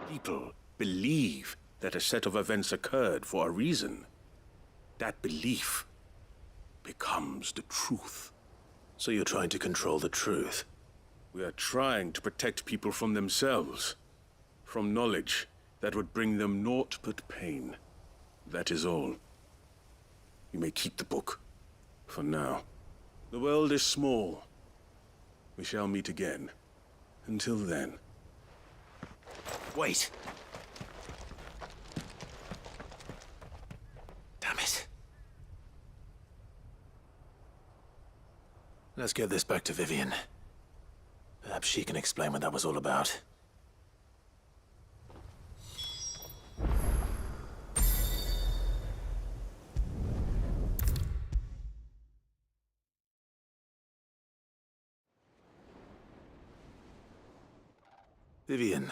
people believe that a set of events occurred for a reason, that belief becomes the truth. So you're trying to control the truth? We are trying to protect people from themselves, from knowledge that would bring them naught but pain. That is all. You may keep the book, for now. The world is small. We shall meet again. Until then. Wait! Damn it. Let's get this back to Vivian. Perhaps she can explain what that was all about. Vivian.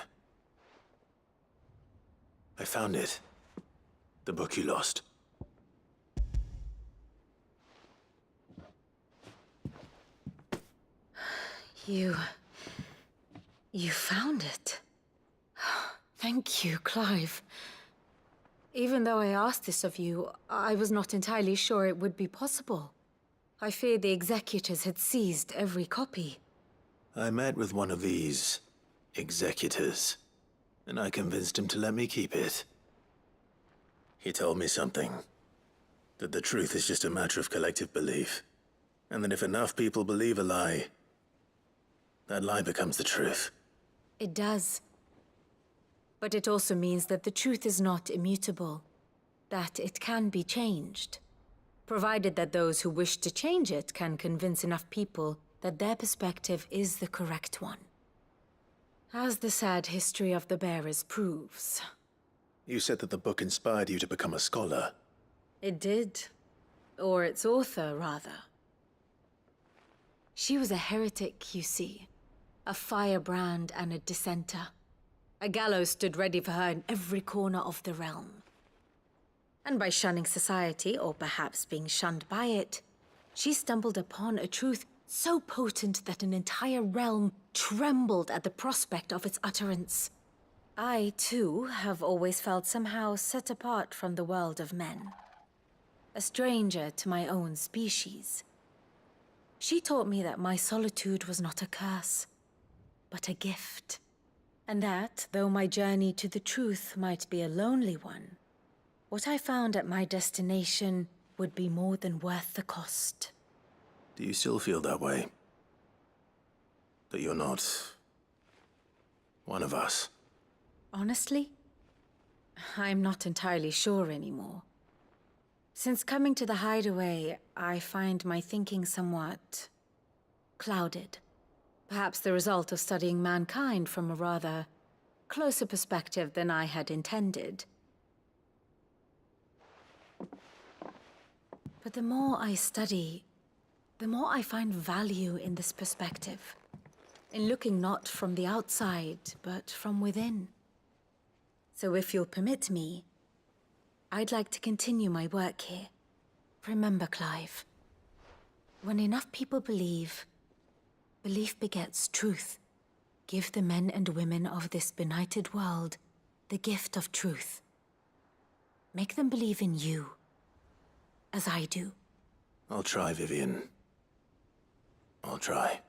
I found it. The book you lost. You found it. Thank you, Clive. Even though I asked this of you, I was not entirely sure it would be possible. I feared the executors had seized every copy. I met with one of these executors, and I convinced him to let me keep it. He told me something. That the truth is just a matter of collective belief. And that if enough people believe a lie, that lie becomes the truth. It does. But it also means that the truth is not immutable. That it can be changed. Provided that those who wish to change it can convince enough people that their perspective is the correct one. As the sad history of the bearers proves. You said that the book inspired you to become a scholar. It did. Or its author, rather. She was a heretic, you see. A firebrand and a dissenter. A gallows stood ready for her in every corner of the realm. And by shunning society, or perhaps being shunned by it, she stumbled upon a truth so potent that an entire realm trembled at the prospect of its utterance. I, too, have always felt somehow set apart from the world of men. a stranger to my own species. She taught me that my solitude was not a curse, but a gift. And that, though my journey to the truth might be a lonely one, what I found at my destination would be more than worth the cost. Do you still feel that way? That you're not one of us? Honestly, I'm not entirely sure anymore. Since coming to the hideaway, I find my thinking somewhat clouded. Perhaps the result of studying mankind from a rather closer perspective than I had intended. But the more I study, the more I find value in this perspective. In looking not from the outside, but from within. So if you'll permit me, I'd like to continue my work here. Remember, Clive, when enough people believe, belief begets truth. Give the men and women of this benighted world the gift of truth. Make them believe in you, as I do. I'll try, Vivian. I'll try.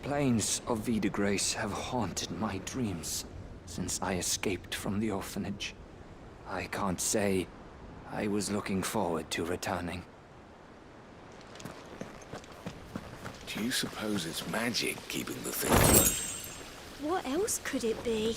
Plains of Vida Grace have haunted my dreams since I escaped from the orphanage. I can't say I was looking forward to returning. Do you suppose it's magic keeping the thing afloat? What else could it be?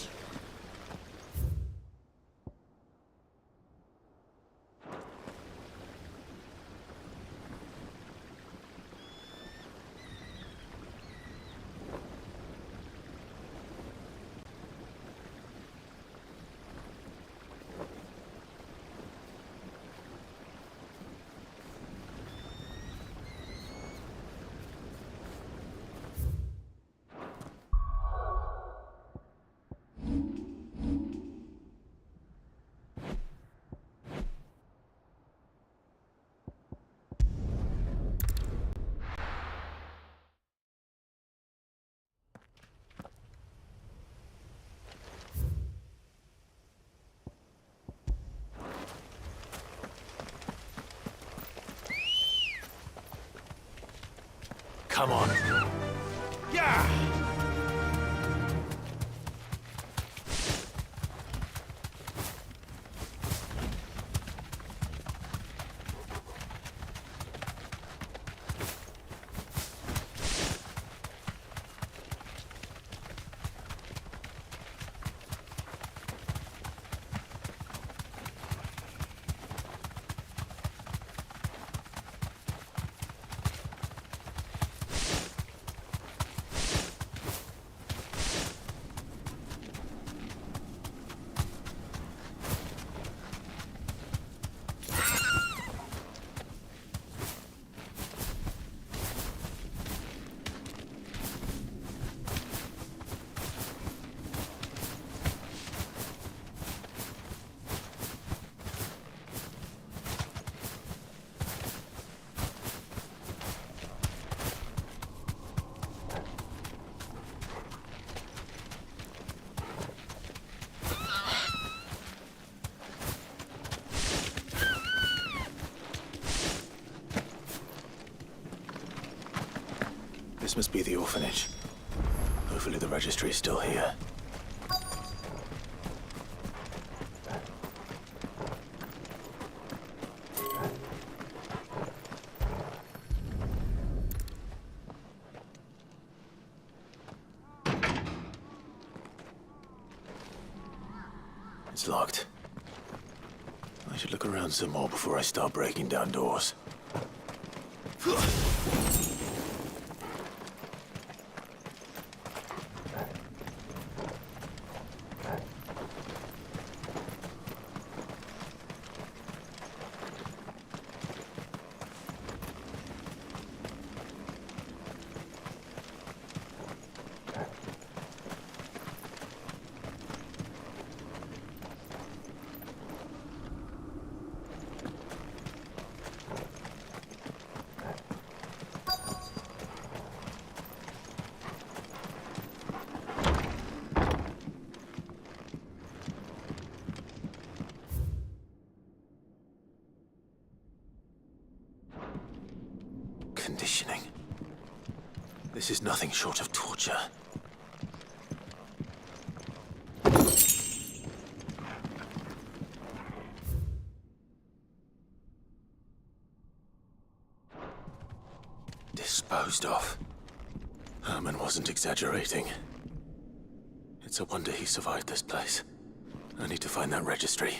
Come on. Yeah! This must be the orphanage. Hopefully the registry is still here. It's locked. I should look around some more before I start breaking down doors. Conditioning. This is nothing short of torture. Disposed of. Herman wasn't exaggerating. It's a wonder he survived this place. I need to find that registry.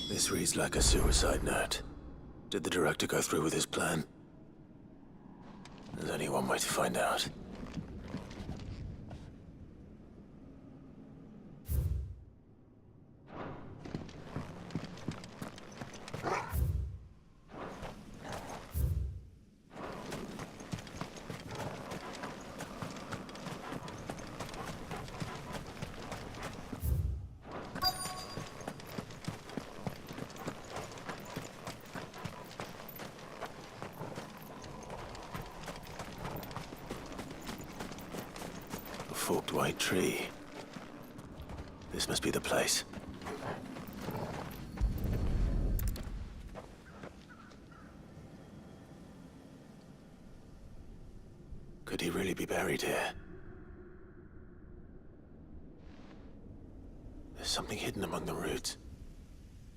This reads like a suicide note. Did the director go through with his plan? There's only one way to find out. forked white tree. This must be the place. Could he really be buried here? There's something hidden among the roots.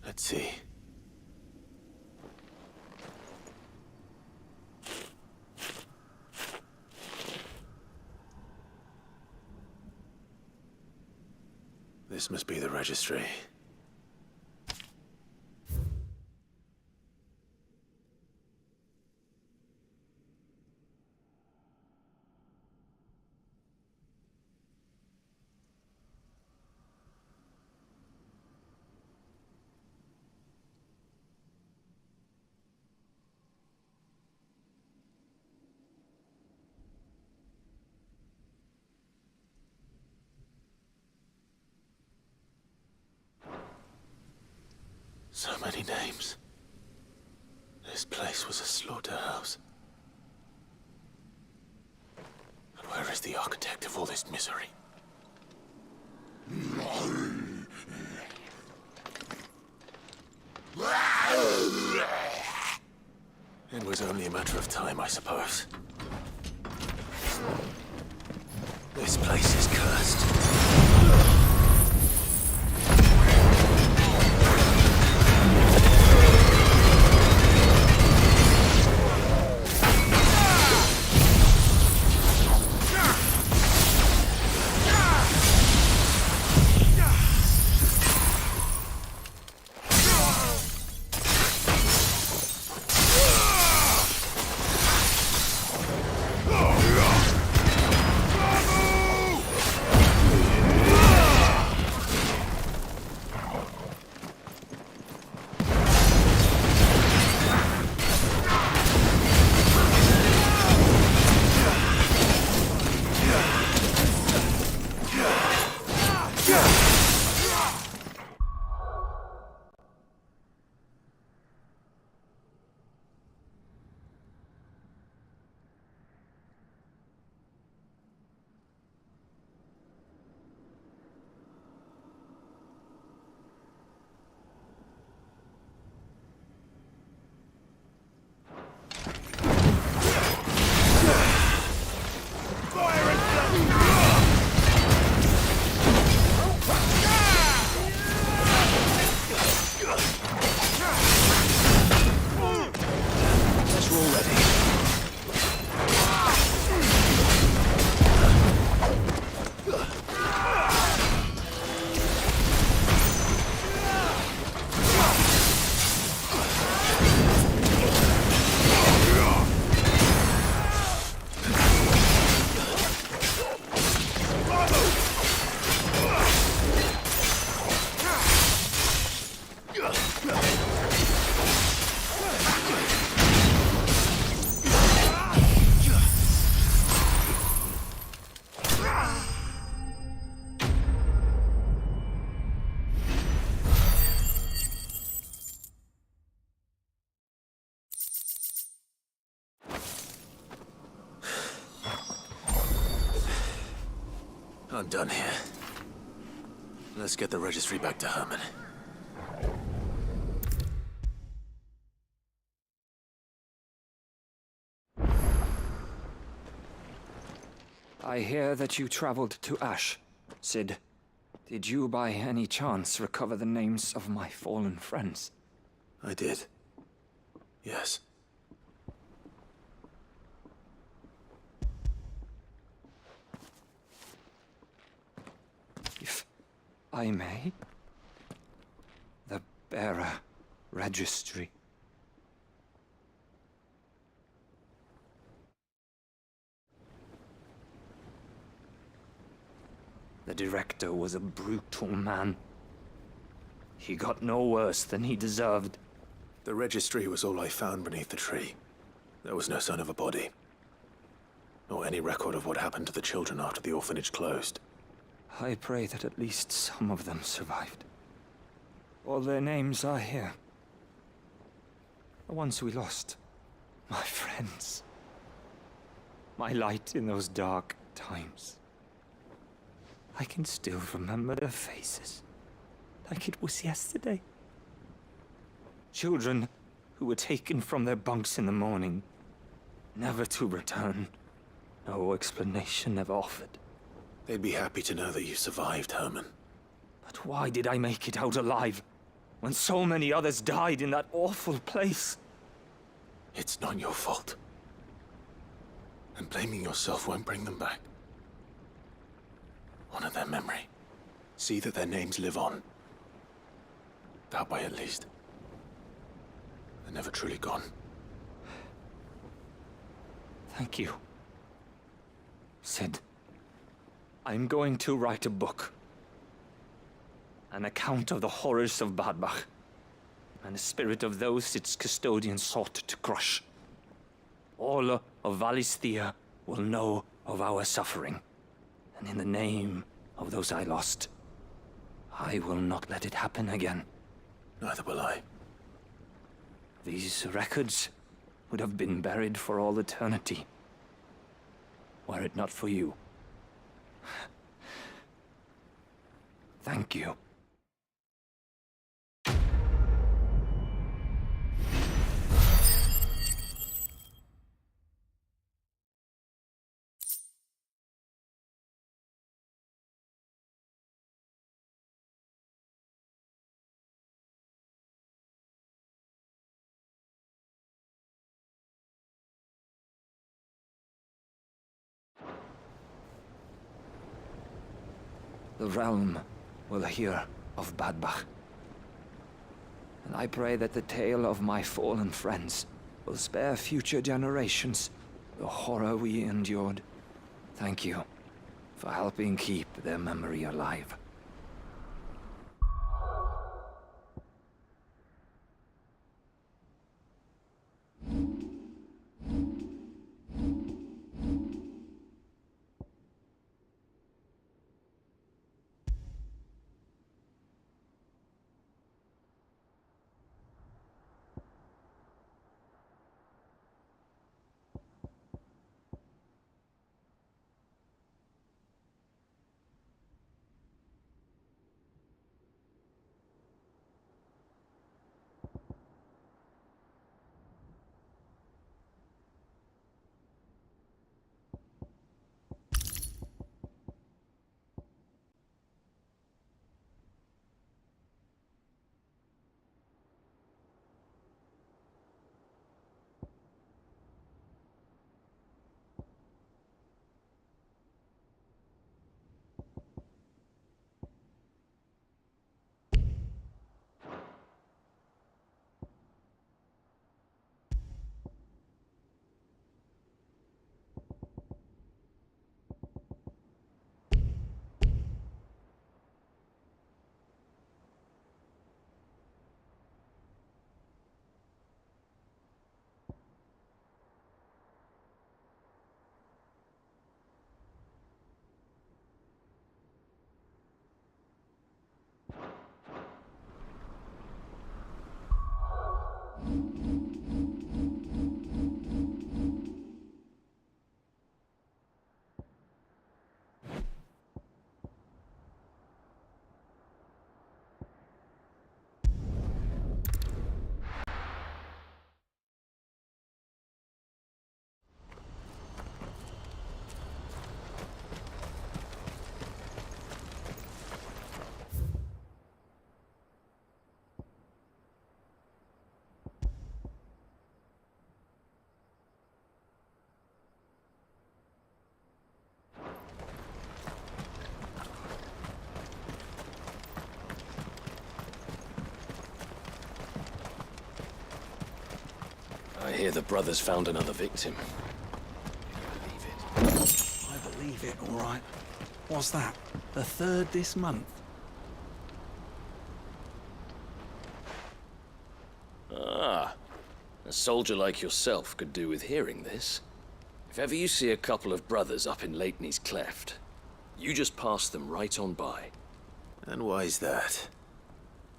Let's see. This must be the registry. So many names. This place was a slaughterhouse. And where is the architect of all this misery? It was only a matter of time, I suppose. This place is cursed. I'm done here. Let's get the registry back to Herman. I hear that you traveled to Ash, Sid. Did you by any chance recover the names of my fallen friends? I did. Yes. If I may? The bearer registry. The director was a brutal man. He got no worse than he deserved. The registry was all I found beneath the tree. There was no sign of a body. Nor any record of what happened to the children after the orphanage closed. I pray that at least some of them survived. All their names are here. The ones we lost. My friends. My light in those dark times. I can still remember their faces, like it was yesterday. Children who were taken from their bunks in the morning, never to return. No explanation ever offered. They'd be happy to know that you survived, Herman. But why did I make it out alive, when so many others died in that awful place? It's not your fault. And blaming yourself won't bring them back. Honor their memory. See that their names live on. That way, at least. They're never truly gone. Thank you. Sid, I'm going to write a book. An account of the horrors of Badbach, and the spirit of those its custodians sought to crush. All of Valisthea will know of our suffering, and in the name of those I lost, I will not let it happen again. Neither will I. These records would have been buried for all eternity, were it not for you. Thank you. The realm will hear of Badbach. And I pray that the tale of my fallen friends will spare future generations the horror we endured. Thank you for helping keep their memory alive. I hear the brothers found another victim. I believe it, all right. What's that? The third this month? Ah, a soldier like yourself could do with hearing this. If ever you see a couple of brothers up in Leitney's Cleft, you just pass them right on by. And why's that?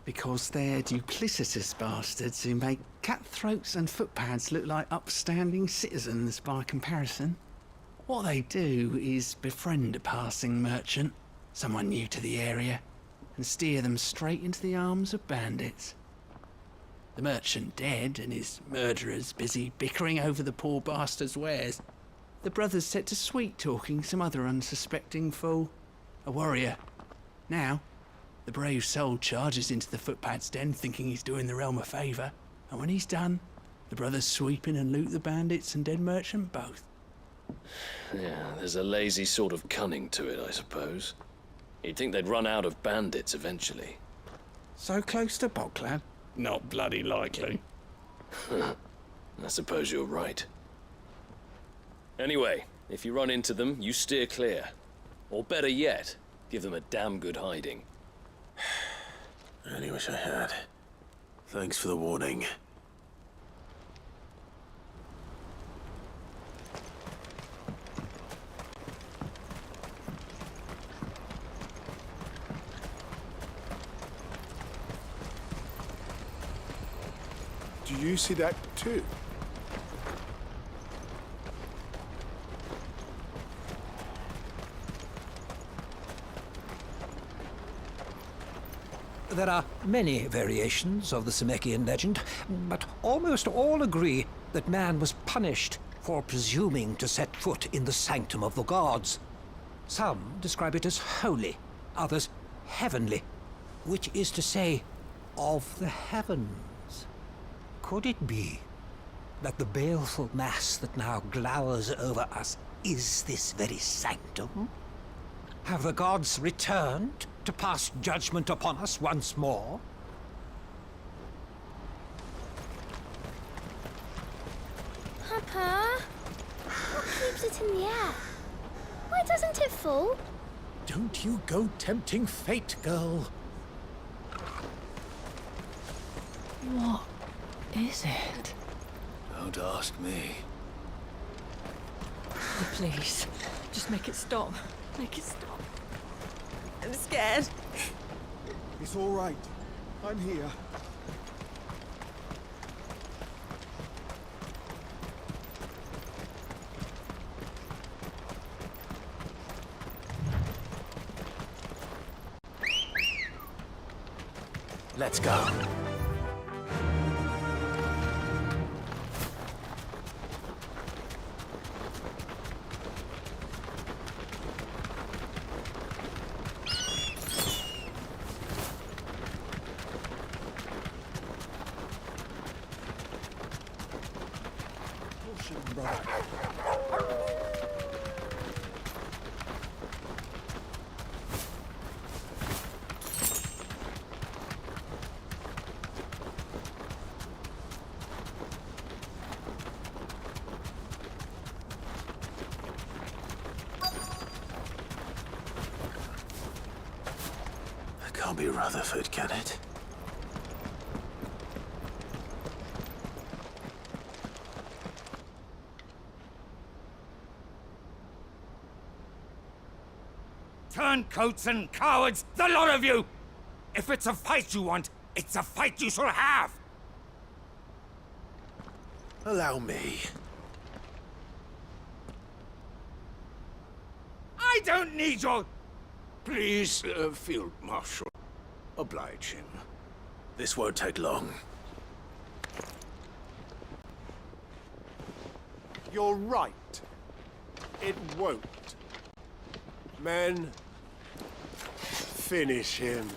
Because they're duplicitous bastards who make cutthroats and footpads look like upstanding citizens by comparison. What they do is befriend a passing merchant, someone new to the area, and steer them straight into the arms of bandits. The merchant dead and his murderers busy bickering over the poor bastard's wares. The brothers set to sweet-talking some other unsuspecting fool, a warrior. Now, the brave soul charges into the footpad's den thinking he's doing the realm a favour, and when he's done, the brothers sweep in and loot the bandits and dead merchant both. Yeah, there's a lazy sort of cunning to it, I suppose. You'd think they'd run out of bandits eventually. So close to Bogland? Not bloody likely. I suppose you're right. Anyway, if you run into them, you steer clear. Or better yet, give them a damn good hiding. I only wish I had. Thanks for the warning. Do you see that too? There are many variations of the Semekian legend, but almost all agree that man was punished for presuming to set foot in the sanctum of the gods. Some describe it as holy, others heavenly, which is to say, of the heavens. Could it be that the baleful mass that now glowers over us is this very sanctum? Have the gods returned to pass judgment upon us once more? Papa, what keeps it in the air? Why doesn't it fall? Don't you go tempting fate, girl. What is it? Don't ask me. Oh, please, just make it stop. Make it stop. I'm scared. It's all right. I'm here. Let's go. Can't be Rutherford, can it? Turncoats and cowards, the lot of you! If it's a fight you want, it's a fight you shall have! Allow me. I don't need your... Please, Field Marshal, oblige him. This won't take long. You're right. It won't. Men, finish him.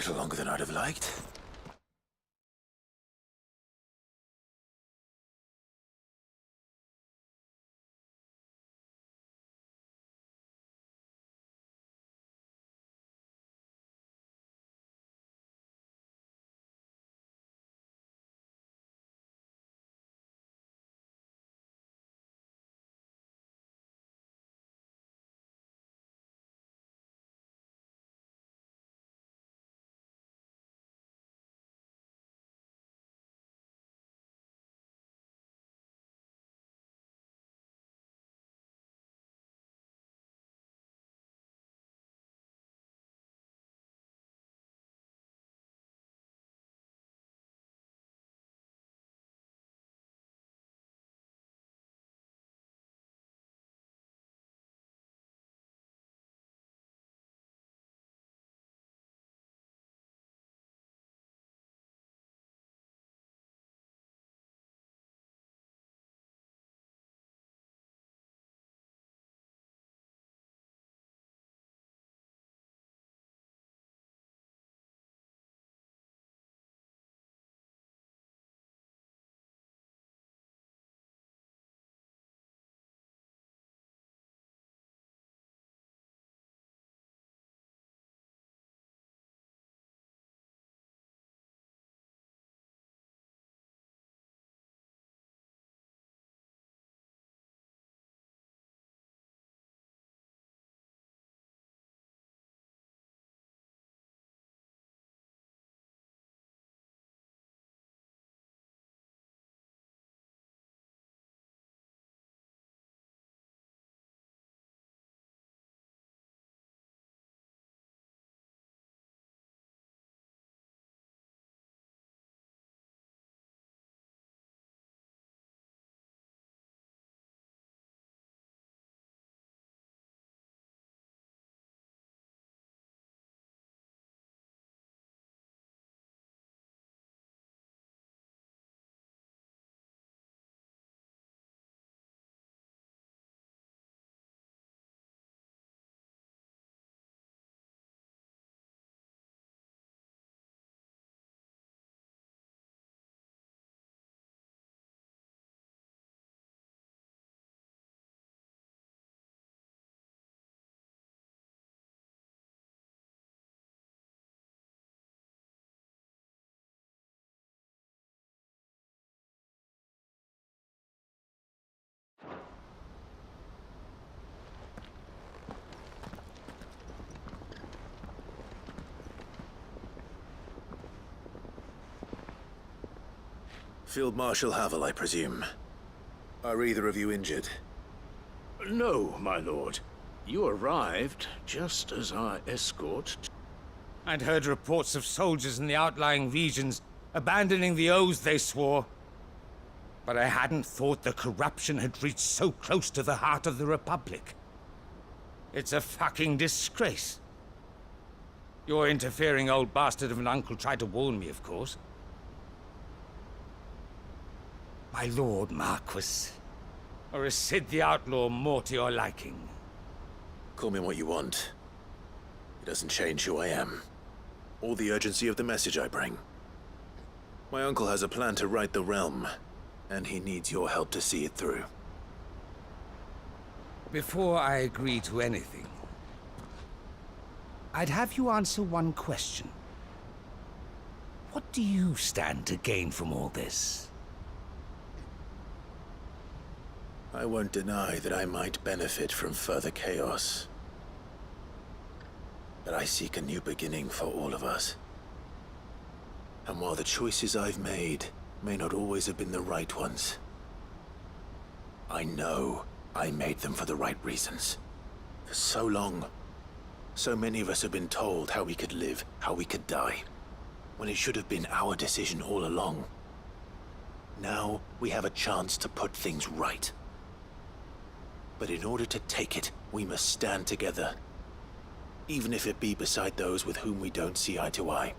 little longer than I'd have liked. Field Marshal Havel, I presume. Are either of you injured? No, my lord. You arrived just as our escort... I'd heard reports of soldiers in the outlying regions abandoning the oaths they swore. But I hadn't thought the corruption had reached so close to the heart of the Republic. It's a fucking disgrace. Your interfering old bastard of an uncle tried to warn me, of course. My lord Marquis, or is Sid the Outlaw more to your liking? Call me what you want. It doesn't change who I am, or the urgency of the message I bring. My uncle has a plan to right the realm, and he needs your help to see it through. Before I agree to anything, I'd have you answer one question. What do you stand to gain from all this? I won't deny that I might benefit from further chaos. But I seek a new beginning for all of us. And while the choices I've made may not always have been the right ones, I know I made them for the right reasons. For so long, so many of us have been told how we could live, how we could die, when it should have been our decision all along. Now we have a chance to put things right. But in order to take it, we must stand together, even if it be beside those with whom we don't see eye to eye.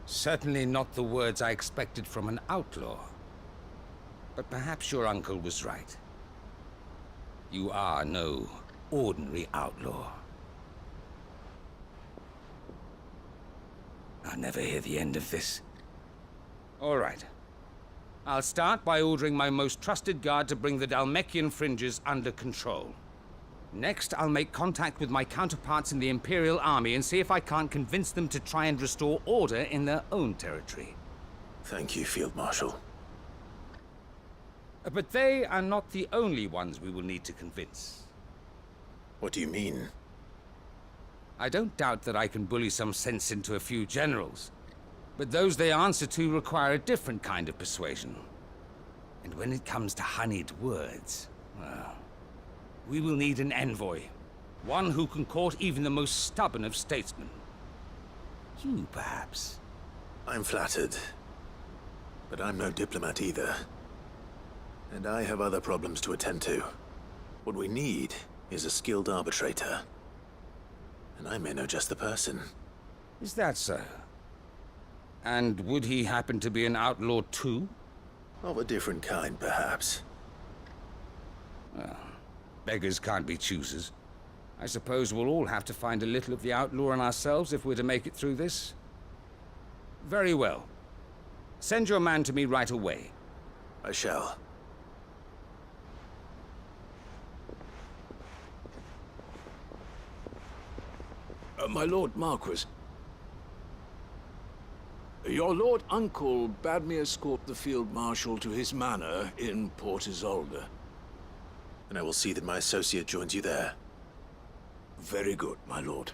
Certainly not the words I expected from an outlaw. But perhaps your uncle was right. You are no ordinary outlaw. I'll never hear the end of this. All right. I'll start by ordering my most trusted guard to bring the Dhalmekian fringes under control. Next, I'll make contact with my counterparts in the Imperial Army and see if I can't convince them to try and restore order in their own territory. Thank you, Field Marshal. But they are not the only ones we will need to convince. What do you mean? I don't doubt that I can bully some sense into a few generals, but those they answer to require a different kind of persuasion. And when it comes to honeyed words, well, we will need an envoy. One who can court even the most stubborn of statesmen. You, perhaps? I'm flattered. But I'm no diplomat either. And I have other problems to attend to. What we need is a skilled arbitrator. And I may know just the person. Is that so? And would he happen to be an outlaw too? Of a different kind, perhaps. Well, beggars can't be choosers. I suppose we'll all have to find a little of the outlaw in ourselves if we're to make it through this. Very well. Send your man to me right away. I shall. My Lord Marquis. Your Lord Uncle bade me escort the Field Marshal to his manor in Port Isolde. And I will see that my associate joins you there. Very good, my lord.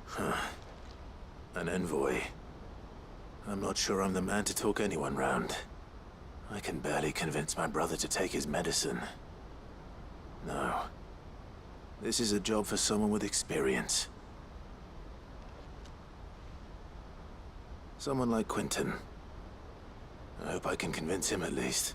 Huh. An envoy. I'm not sure I'm the man to talk anyone round. I can barely convince my brother to take his medicine. No. This is a job for someone with experience. Someone like Quentin. I hope I can convince him at least.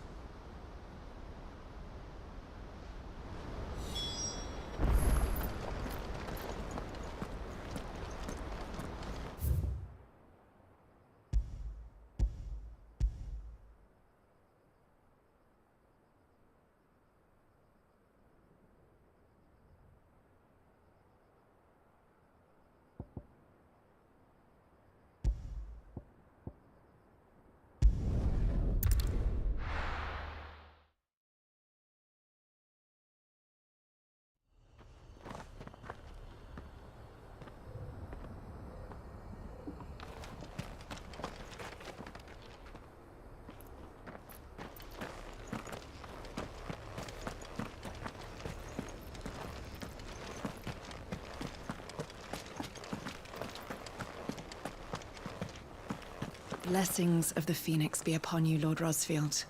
Blessings of the Phoenix be upon you, Lord Rosfield.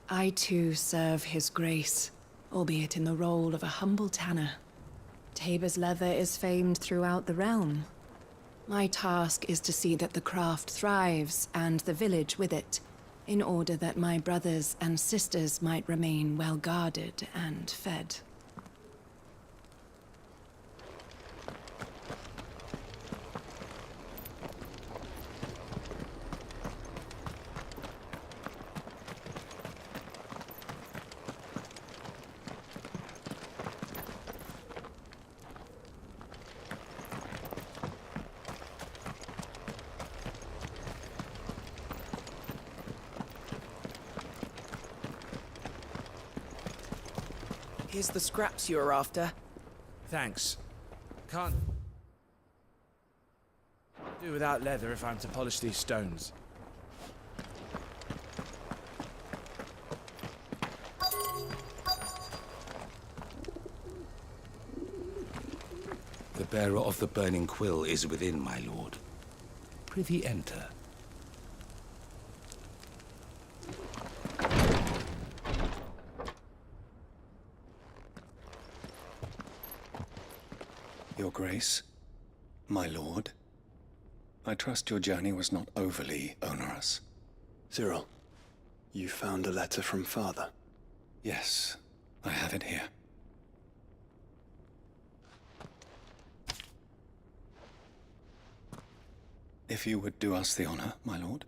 I too serve his grace, albeit in the role of a humble tanner. Tabor's leather is famed throughout the realm. My task is to see that the craft thrives, and the village with it, in order that my brothers and sisters might remain well guarded and fed. Here's the scraps you were after. Thanks. Can't do without leather if I'm to polish these stones. The bearer of the burning quill is within, my lord. Prithee enter. Your Grace, my lord, I trust your journey was not overly onerous. Cyril, you found a letter from Father? Yes, I have it here. If you would do us the honor, my lord.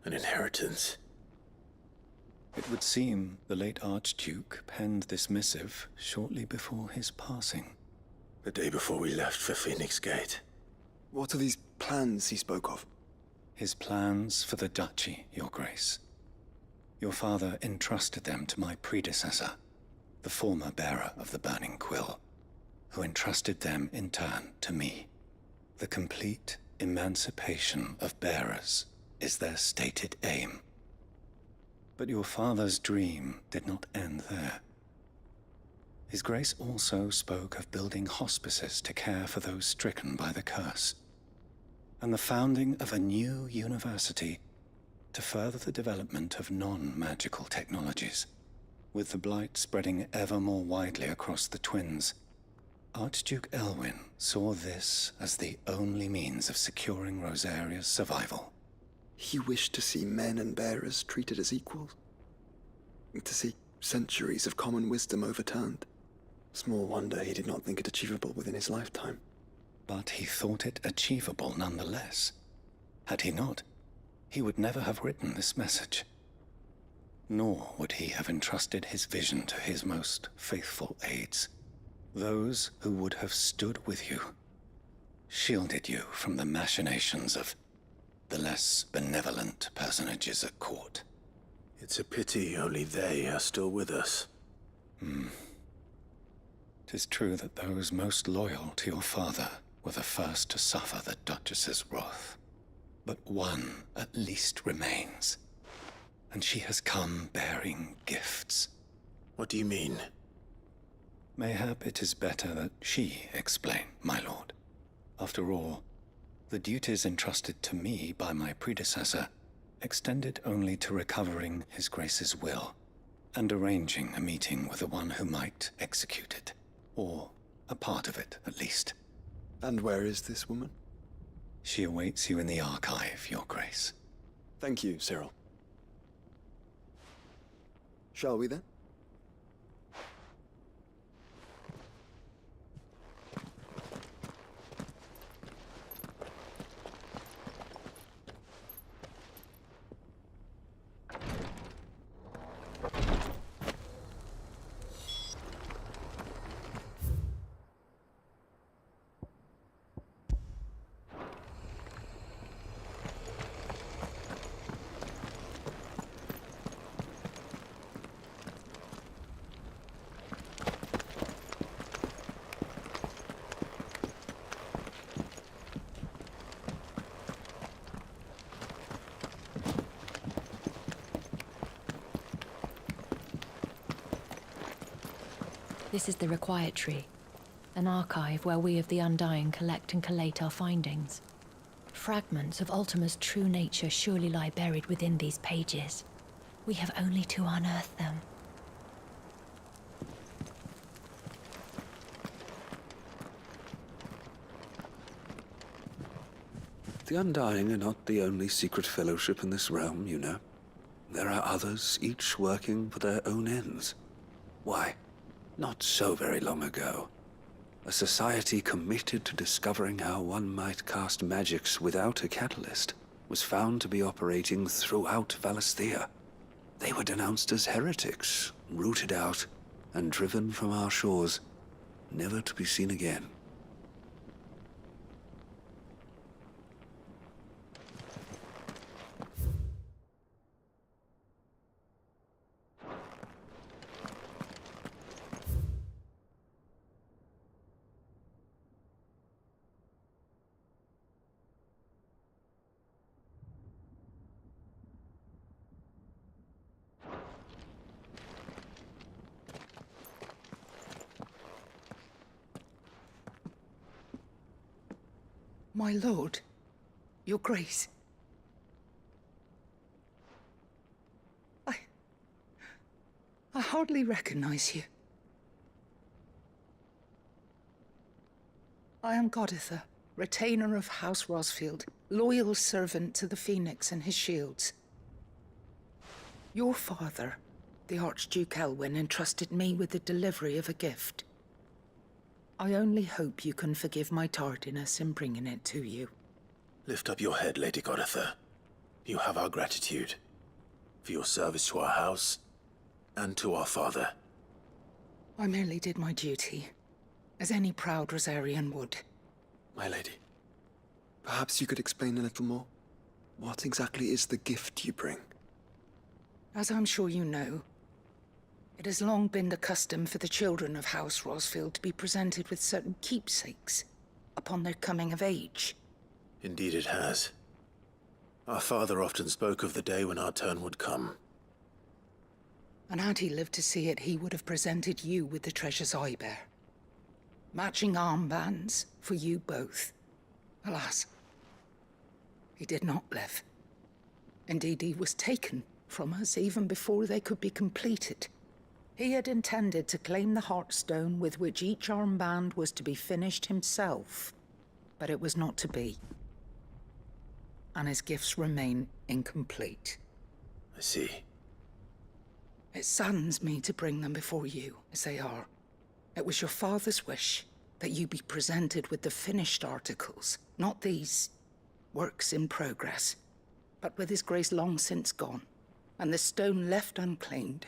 An inheritance. It would seem the late Archduke penned this missive shortly before his passing. The day before we left for Phoenix Gate. What are these plans he spoke of? His plans for the duchy, Your Grace. Your father entrusted them to my predecessor, the former bearer of the Burning Quill, who entrusted them in turn to me. The complete emancipation of bearers is their stated aim. But your father's dream did not end there. His Grace also spoke of building hospices to care for those stricken by the curse, and the founding of a new university to further the development of non-magical technologies. With the blight spreading ever more widely across the twins, Archduke Elwyn saw this as the only means of securing Rosaria's survival. He wished to see men and bearers treated as equals? To see centuries of common wisdom overturned? Small wonder he did not think it achievable within his lifetime. But he thought it achievable nonetheless. Had he not, he would never have written this message. Nor would he have entrusted his vision to his most faithful aides, those who would have stood with you, shielded you from the machinations of the less benevolent personages at court. It's a pity only they are still with us. 'Tis true that those most loyal to your father were the first to suffer the Duchess's wrath. But one at least remains, and she has come bearing gifts. What do you mean? Mayhap it is better that she explain, my lord. After all, the duties entrusted to me by my predecessor extended only to recovering His Grace's will and arranging a meeting with the one who might execute it, or a part of it at least. And where is this woman? She awaits you in the archive, Your Grace. Thank you, Cyril. Shall we then? This is the Requietry, an archive where we of the Undying collect and collate our findings. Fragments of Ultima's true nature surely lie buried within these pages. We have only to unearth them. The Undying are not the only secret fellowship in this realm, you know. There are others, each working for their own ends. Why, not so very long ago, a society committed to discovering how one might cast magics without a catalyst was found to be operating throughout Valisthea. They were denounced as heretics, rooted out, and driven from our shores, never to be seen again. My lord, your grace. I hardly recognize you. I am Goditha, retainer of House Rosfield, loyal servant to the Phoenix and his shields. Your father, the Archduke Elwyn, entrusted me with the delivery of a gift. I only hope you can forgive my tardiness in bringing it to you. Lift up your head, Lady Goditha. You have our gratitude for your service to our house and to our father. I merely did my duty, as any proud Rosarian would. My lady, perhaps you could explain a little more? What exactly is the gift you bring? As I'm sure you know, it has long been the custom for the children of House Rosfield to be presented with certain keepsakes upon their coming of age. Indeed it has. Our father often spoke of the day when our turn would come. And had he lived to see it, he would have presented you with the treasures I bear. Matching armbands for you both. Alas, he did not live. Indeed, he was taken from us even before they could be completed. He had intended to claim the Heartstone with which each armband was to be finished himself, but it was not to be. And his gifts remain incomplete. I see. It saddens me to bring them before you, as they are. It was your father's wish that you be presented with the finished articles, not these works in progress. But with his grace long since gone, and the stone left unclaimed,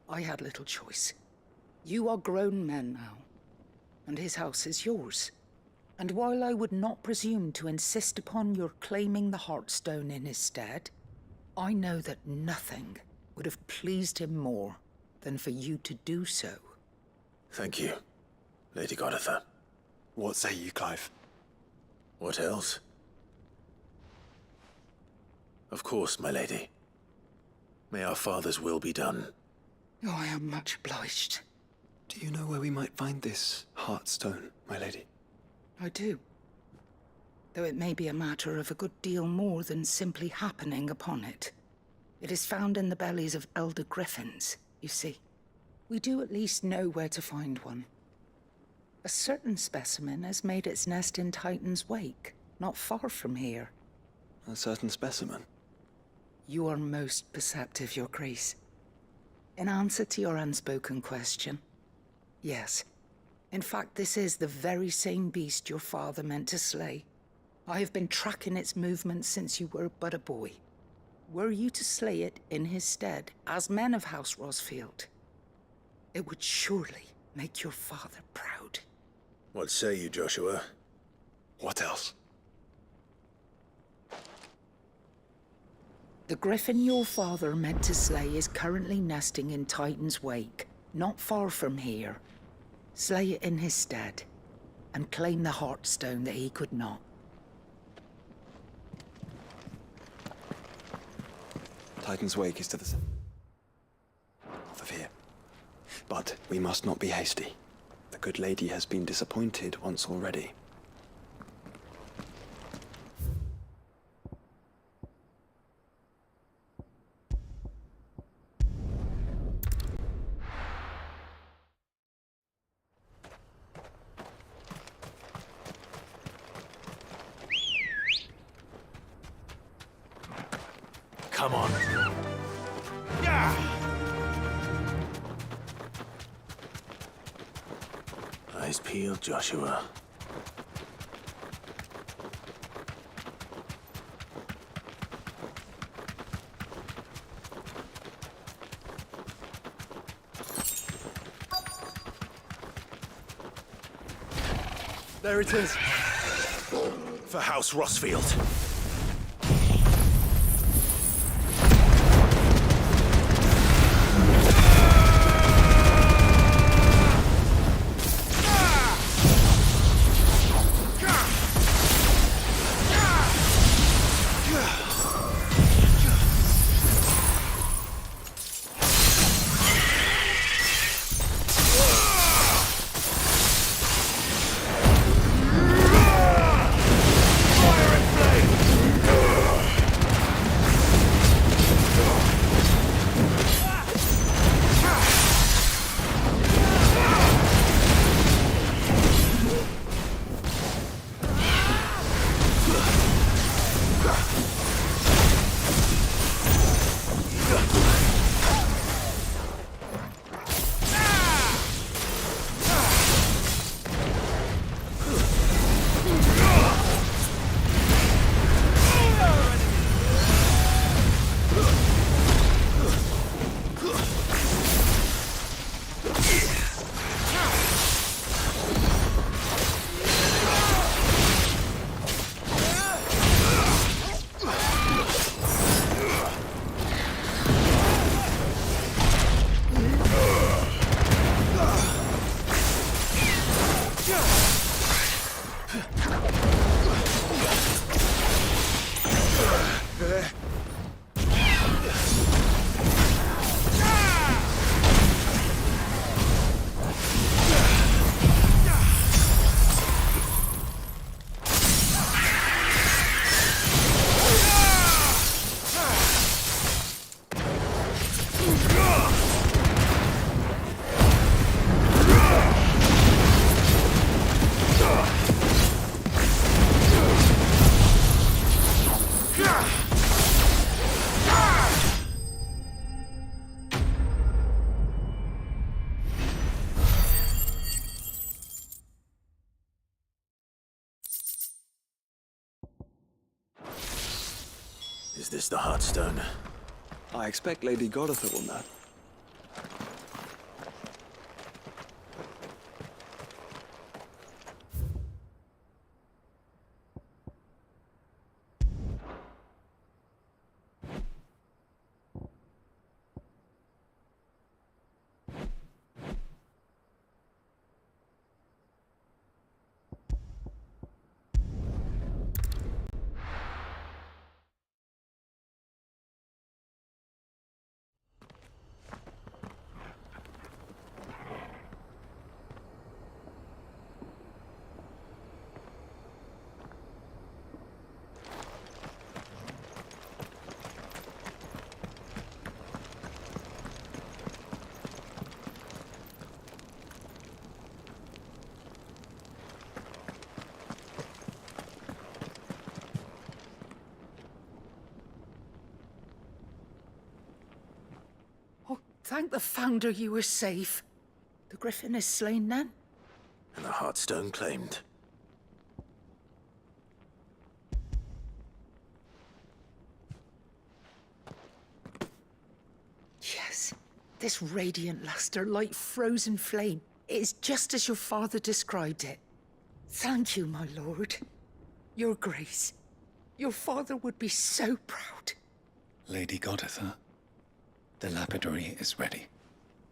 I had little choice. You are grown men now, and his house is yours. And while I would not presume to insist upon your claiming the Heartstone in his stead, I know that nothing would have pleased him more than for you to do so. Thank you, Lady Goditha. What say you, Clive? What else? Of course, my lady. May our father's will be done. Oh, I am much obliged. Do you know where we might find this Heartstone, my lady? I do. Though it may be a matter of a good deal more than simply happening upon it. It is found in the bellies of elder griffins, you see. We do at least know where to find one. A certain specimen has made its nest in Titan's Wake, not far from here. A certain specimen? You are most perceptive, Your Grace. In answer to your unspoken question, yes. In fact, this is the very same beast your father meant to slay. I have been tracking its movements since you were but a boy. Were you to slay it in his stead, as men of House Rosfield, it would surely make your father proud. What say you, Joshua? What else? The griffin your father meant to slay is currently nesting in Titan's Wake, not far from here. Slay it in his stead, and claim the Heartstone that he could not. Titan's Wake is to the south of here. But we must not be hasty. The good lady has been disappointed once already. Come on. Eyes peeled, Joshua. There it is. For House Rosfield. Fire and flame! Is this the Heartstone? I expect Lady Goditha will know. Thank the Founder you were safe. The Griffin is slain then? And the Heartstone claimed. Yes. This radiant luster, like frozen flame, it is just as your father described it. Thank you, my lord. Your grace. Your father would be so proud. Lady Goditha, the lapidary is ready.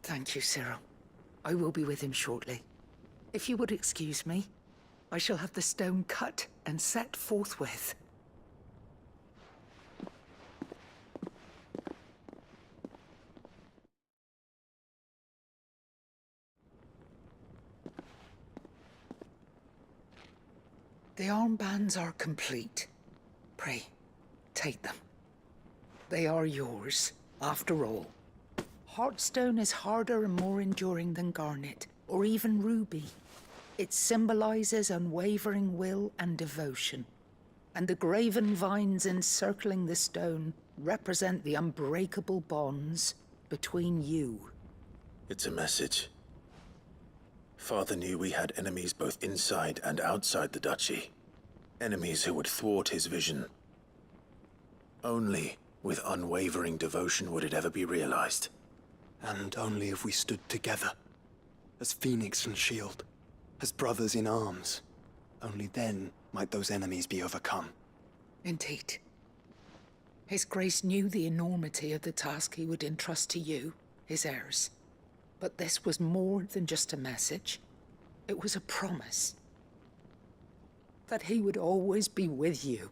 Thank you, Cyril. I will be with him shortly. If you would excuse me, I shall have the stone cut and set forthwith. The armbands are complete. Pray, take them. They are yours, after all. Heartstone is harder and more enduring than garnet, or even ruby. It symbolizes unwavering will and devotion. And the graven vines encircling the stone represent the unbreakable bonds between you. It's a message. Father knew we had enemies both inside and outside the duchy. Enemies who would thwart his vision. Only with unwavering devotion would it ever be realized. And only if we stood together, as Phoenix and Shield, as brothers in arms, only then might those enemies be overcome. Indeed. His Grace knew the enormity of the task he would entrust to you, his heirs. But this was more than just a message. It was a promise. That he would always be with you.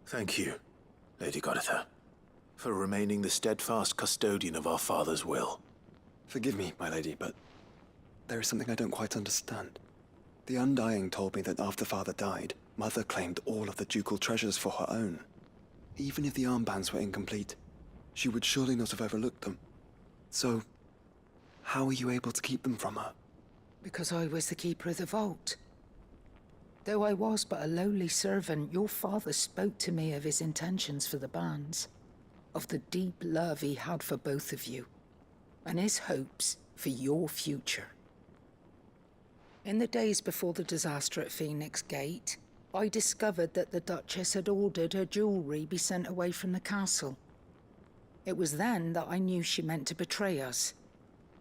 Thank you, Lady Goditha, for remaining the steadfast custodian of our father's will. Forgive me, my lady, but there is something I don't quite understand. The Undying told me that after Father died, Mother claimed all of the ducal treasures for her own. Even if the armbands were incomplete, she would surely not have overlooked them. So, how were you able to keep them from her? Because I was the keeper of the vault. Though I was but a lowly servant, your father spoke to me of his intentions for the bands, of the deep love he had for both of you, and his hopes for your future. In the days before the disaster at Phoenix Gate, I discovered that the Duchess had ordered her jewelry be sent away from the castle. It was then that I knew she meant to betray us.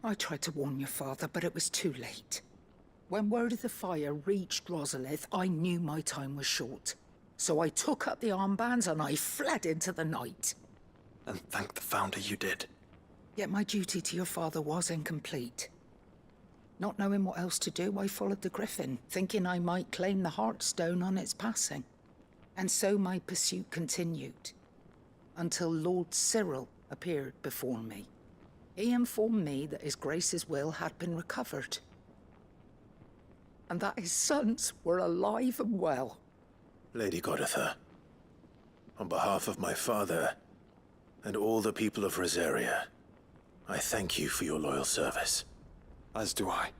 I tried to warn your father, but it was too late. When word of the fire reached Rosalith, I knew my time was short. So I took up the armbands and I fled into the night. And thank the Founder you did. Yet my duty to your father was incomplete. Not knowing what else to do, I followed the griffin, thinking I might claim the Heartstone on its passing. And so my pursuit continued, until Lord Cyril appeared before me. He informed me that His Grace's will had been recovered, and that his sons were alive and well. Lady Goditha, on behalf of my father and all the people of Rosaria, I thank you for your loyal service. As do I.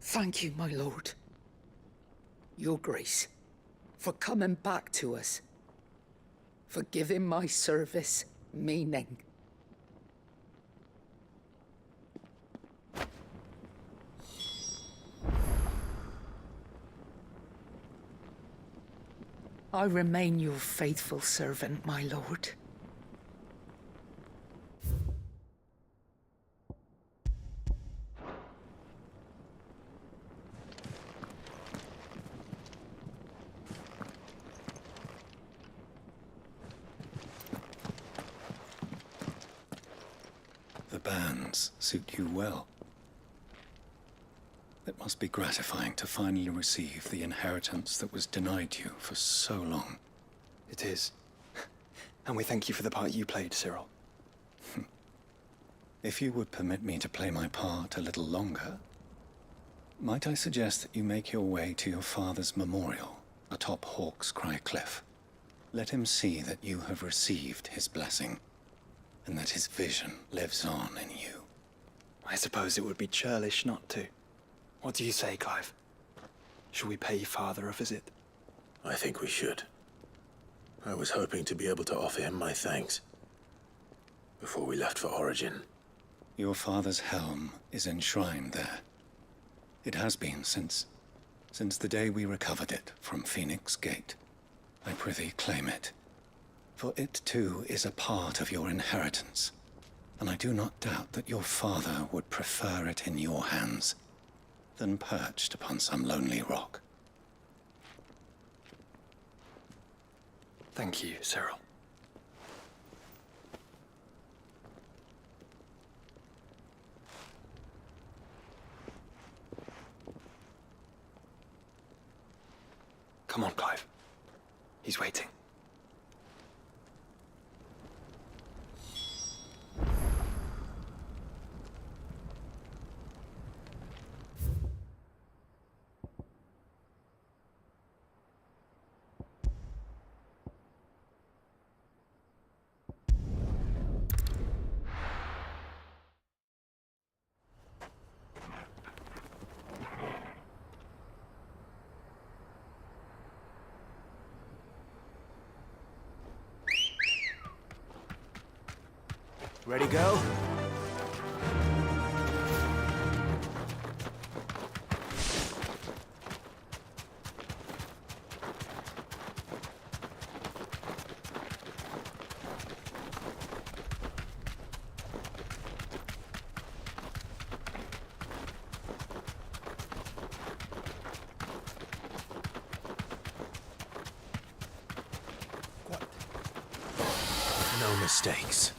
Thank you, my lord. Your Grace, for coming back to us, for giving my service meaning. I remain your faithful servant, my lord. The bands suit you well. It must be gratifying to finally receive the inheritance that was denied you for so long. It is. And we thank you for the part you played, Cyril. If you would permit me to play my part a little longer, might I suggest that you make your way to your father's memorial atop Hawk's Cry Cliff. Let him see that you have received his blessing, and that his vision lives on in you. I suppose it would be churlish not to. What do you say, Clive? Shall we pay Father a visit? I think we should. I was hoping to be able to offer him my thanks before we left for Origin. Your father's helm is enshrined there. It has been since the day we recovered it from Phoenix Gate. I prithee claim it, for it too is a part of your inheritance, and I do not doubt that your father would prefer it in your hands than perched upon some lonely rock. Thank you, Cyril. Come on, Clive. He's waiting. Ready, go? No mistakes.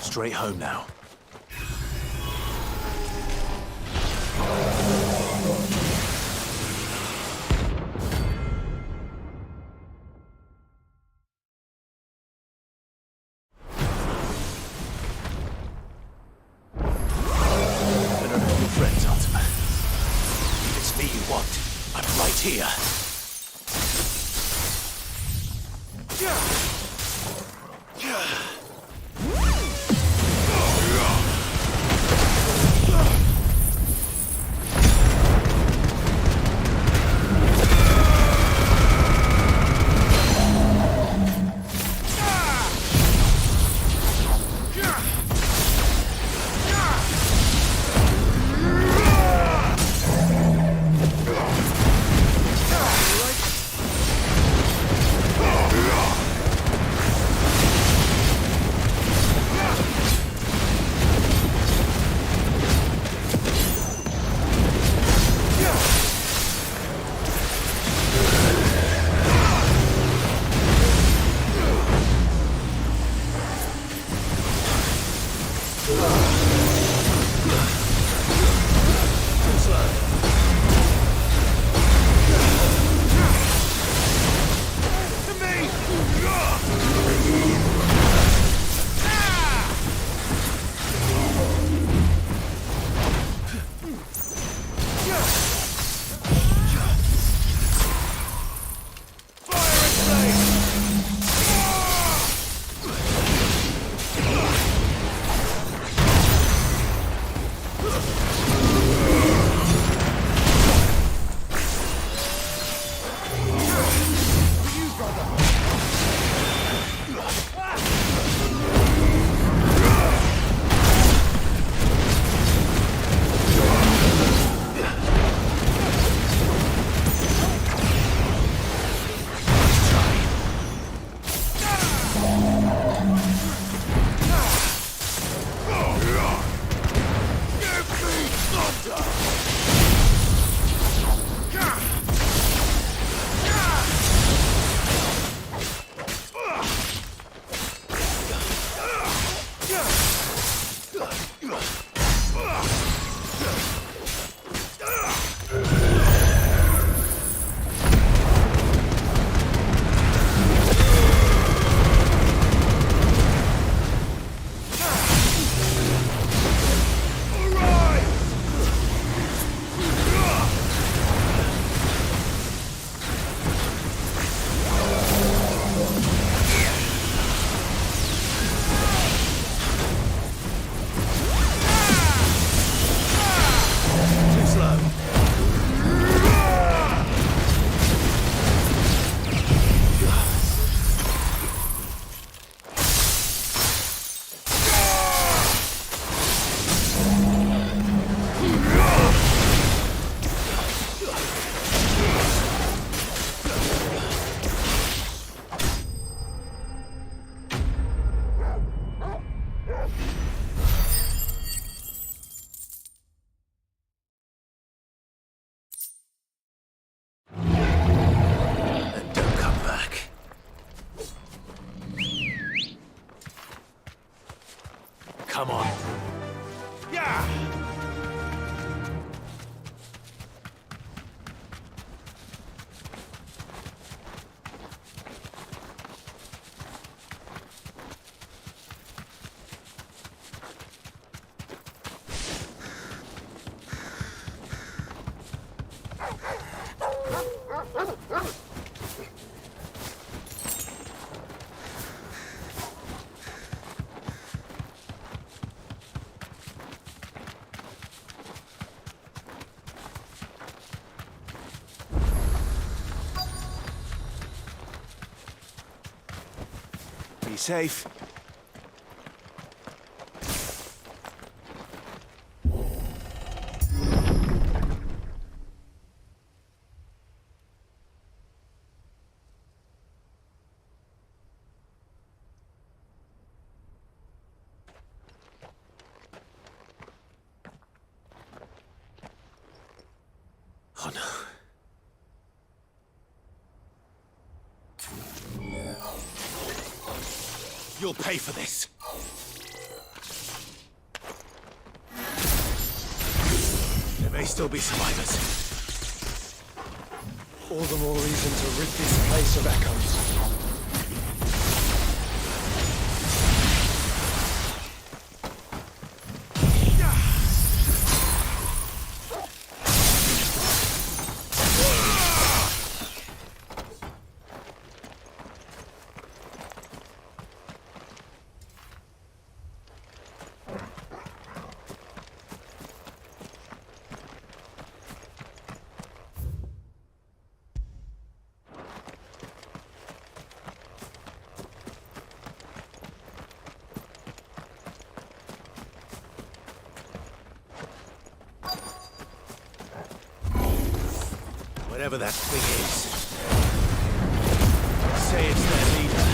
Straight home now. Friends, Ultima. If it's me you want, I'm right here. Be safe. Oh no. You'll pay for this. There may still be survivors. All the more reason to rid this place of echoes. Whatever that thing is, say it's their leader.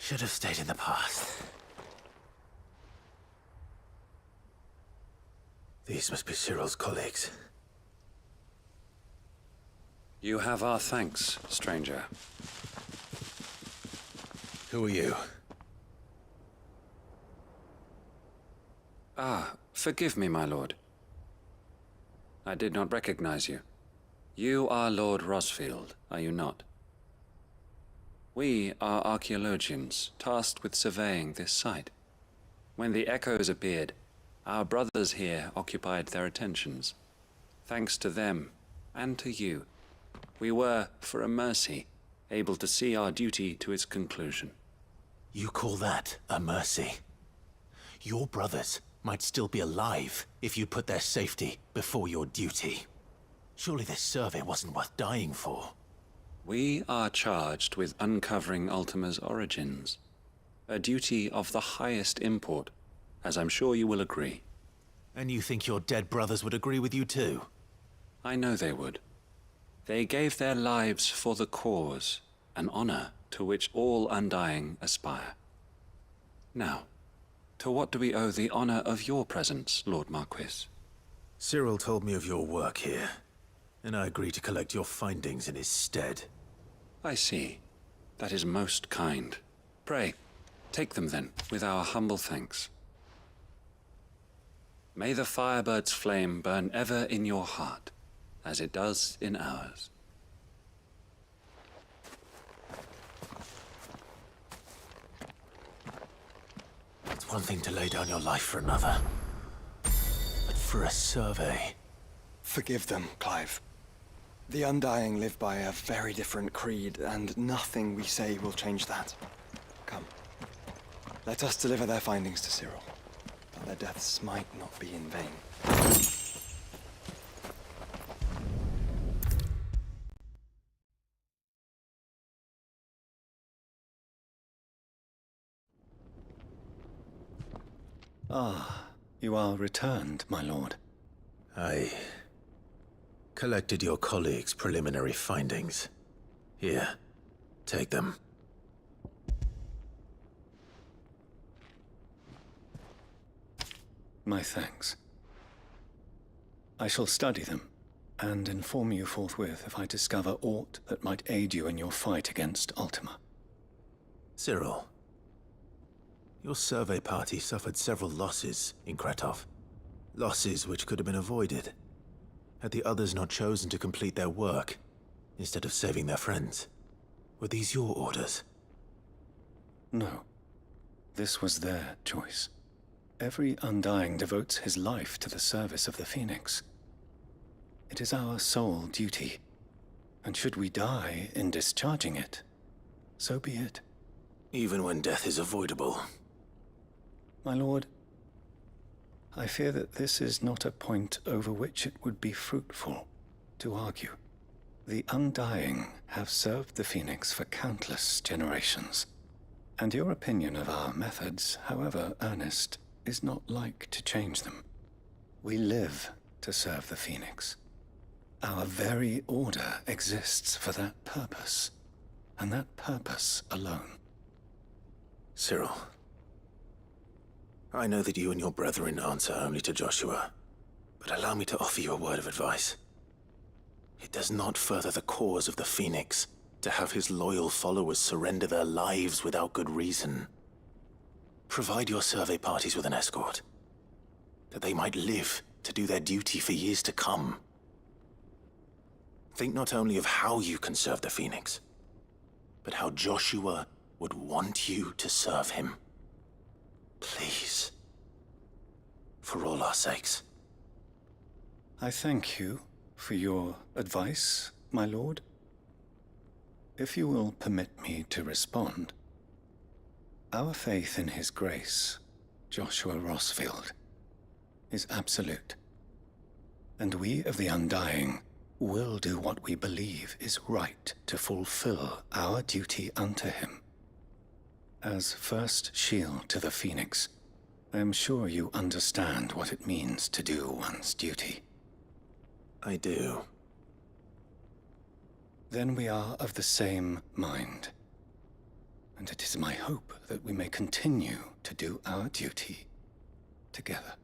Should have stayed in the past. These must be Cyril's colleagues. You have our thanks, stranger. Who are you? Ah, forgive me, my lord. I did not recognize you. You are Lord Rosfield, are you not? We are archaeologians, tasked with surveying this site. When the echoes appeared, our brothers here occupied their attentions. Thanks to them, and to you, we were, for a mercy, able to see our duty to its conclusion. You call that a mercy? Your brothers might still be alive if you put their safety before your duty. Surely this survey wasn't worth dying for. We are charged with uncovering Ultima's origins, a duty of the highest import, as I'm sure you will agree. And you think your dead brothers would agree with you too? I know they would. They gave their lives for the cause, an honor to which all Undying aspire. Now, to what do we owe the honor of your presence, Lord Marquis? Cyril told me of your work here, and I agreed to collect your findings in his stead. I see. That is most kind. Pray, take them then, with our humble thanks. May the Firebird's flame burn ever in your heart, as it does in ours. one thing to lay down your life for another. But for a survey... Forgive them, Clive. The Undying live by a very different creed, and nothing we say will change that. Come. Let us deliver their findings to Cyril, that their deaths might not be in vain. Ah, you are returned, my lord. I collected your colleagues' preliminary findings. Here, take them. My thanks. I shall study them, and inform you forthwith if I discover aught that might aid you in your fight against Ultima. Cyril, your survey party suffered several losses in Kretov. Losses which could have been avoided, had the others not chosen to complete their work, instead of saving their friends. Were these your orders? No. This was their choice. Every Undying devotes his life to the service of the Phoenix. It is our sole duty, and should we die in discharging it, so be it. Even when death is avoidable. My lord, I fear that this is not a point over which it would be fruitful to argue. The Undying have served the Phoenix for countless generations, and your opinion of our methods, however earnest, is not like to change them. We live to serve the Phoenix. Our very order exists for that purpose, and that purpose alone. Cyril, I know that you and your brethren answer only to Joshua, but allow me to offer you a word of advice. It does not further the cause of the Phoenix to have his loyal followers surrender their lives without good reason. Provide your survey parties with an escort, that they might live to do their duty for years to come. Think not only of how you can serve the Phoenix, but how Joshua would want you to serve him. Please. For all our sakes. I thank you for your advice, my lord. If you will permit me to respond, our faith in his grace, Joshua Rosfield, is absolute. And we of the Undying will do what we believe is right to fulfill our duty unto him. As first shield to the Phoenix, I am sure you understand what it means to do one's duty. I do. Then we are of the same mind. And it is my hope that we may continue to do our duty together.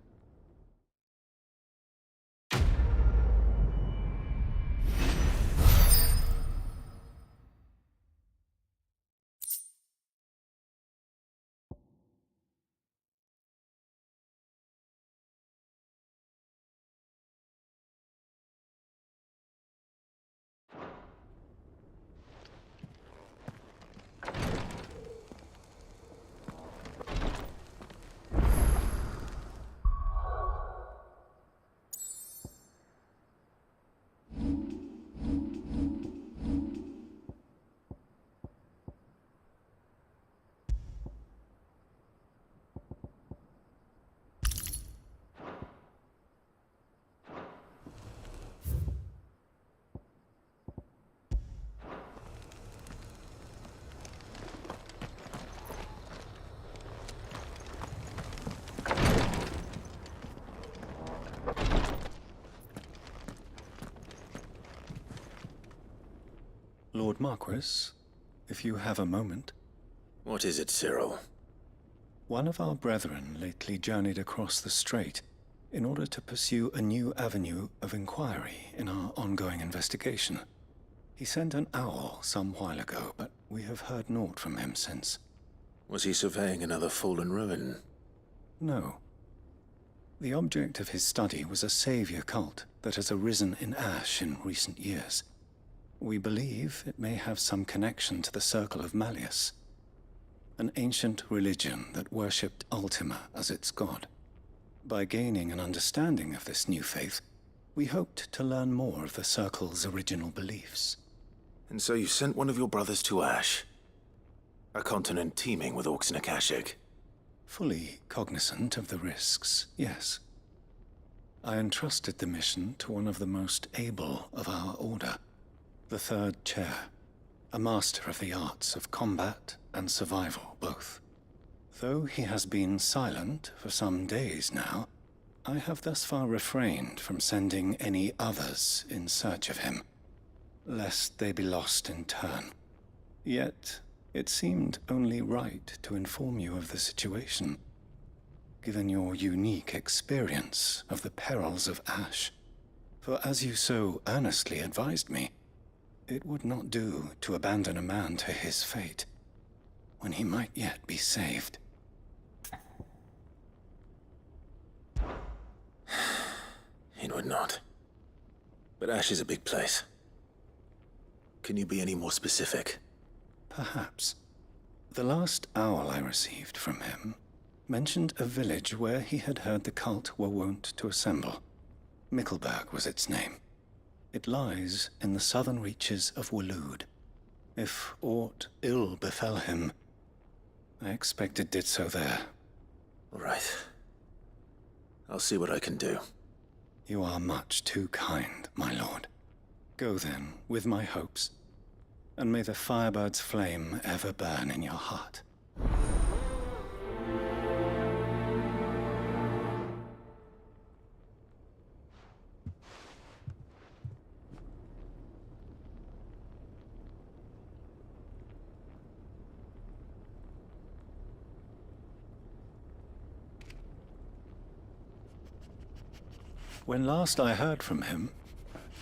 Lord Marquis, if you have a moment. What is it, Cyril? One of our brethren lately journeyed across the strait in order to pursue a new avenue of inquiry in our ongoing investigation. He sent an owl some while ago, but we have heard naught from him since. Was he surveying another fallen ruin? No. The object of his study was a savior cult that has arisen in Ash in recent years. We believe it may have some connection to the Circle of Malleus. an ancient religion that worshipped Ultima as its god. By gaining an understanding of this new faith, we hoped to learn more of the Circle's original beliefs. And so you sent one of your brothers to Ash, a continent teeming with orcs and Akashic. Fully cognizant of the risks, yes. I entrusted the mission to one of the most able of our order, the Third Chair, a master of the arts of combat and survival both. Though he has been silent for some days now, I have thus far refrained from sending any others in search of him, lest they be lost in turn. Yet, it seemed only right to inform you of the situation, given your unique experience of the perils of Ash. For as you so earnestly advised me, it would not do to abandon a man to his fate, when he might yet be saved. It would not. But Ash is a big place. Can you be any more specific? Perhaps. The last owl I received from him mentioned a village where he had heard the cult were wont to assemble. Mickleburg was its name. It lies in the southern reaches of Waloed. If aught ill befell him, I expect it did so there. Right. I'll see what I can do. You are much too kind, my lord. Go then, with my hopes, and may the Firebird's flame ever burn in your heart. When last I heard from him,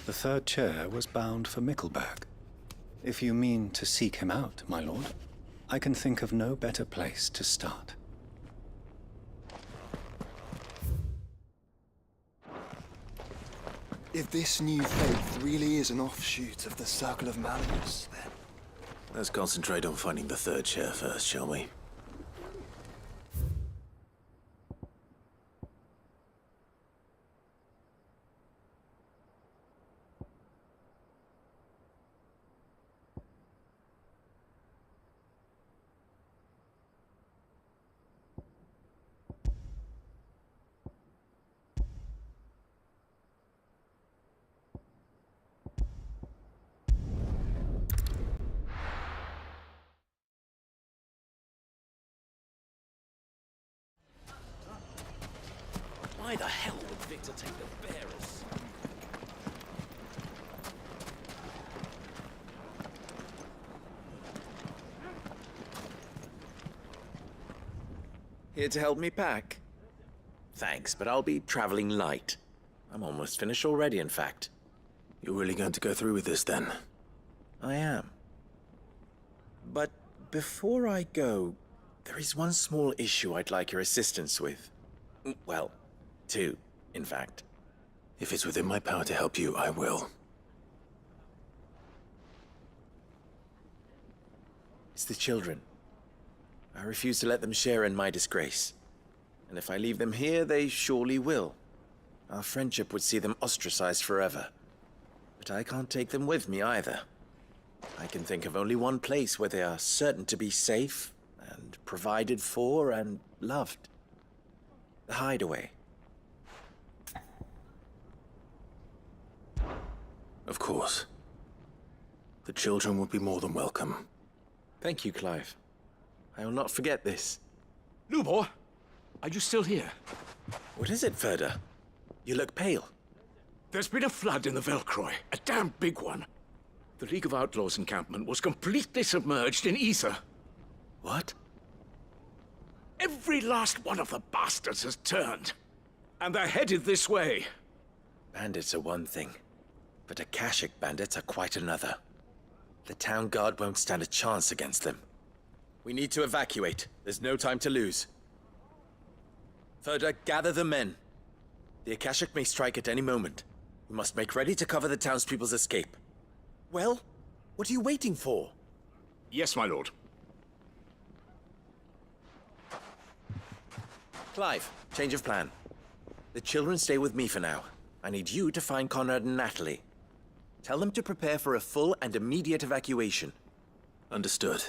the Third Chair was bound for Mickleburg. If you mean to seek him out, my lord, I can think of no better place to start. If this new faith really is an offshoot of the Circle of Malleus, then... Let's concentrate on finding the Third Chair first, shall we? Why the hell would Victor take the bearers? Here to help me pack? Thanks, but I'll be traveling light. I'm almost finished already, in fact. You're really going to go through with this, then? I am. But before I go, there is one small issue I'd like your assistance with. Well, two, in fact. If it's within my power to help you, I will. It's the children. I refuse to let them share in my disgrace. And if I leave them here, they surely will. Our friendship would see them ostracized forever. But I can't take them with me either. I can think of only one place where they are certain to be safe, and provided for, and loved. The Hideaway. Of course. The children would be more than welcome. Thank you, Clive. I will not forget this. Lubor, are you still here? What is it, Ferda? You look pale. There's been a flood in the Velcroy, a damn big one. The League of Outlaws encampment was completely submerged in ether. What? Every last one of the bastards has turned. And they're headed this way. Bandits are one thing, but Akashic bandits are quite another. The town guard won't stand a chance against them. We need to evacuate. There's no time to lose. Ferda, gather the men. The Akashic may strike at any moment. We must make ready to cover the townspeople's escape. Well, what are you waiting for? Yes, my lord. Clive, change of plan. The children stay with me for now. I need you to find Conrad and Natalie. Tell them to prepare for a full and immediate evacuation. Understood.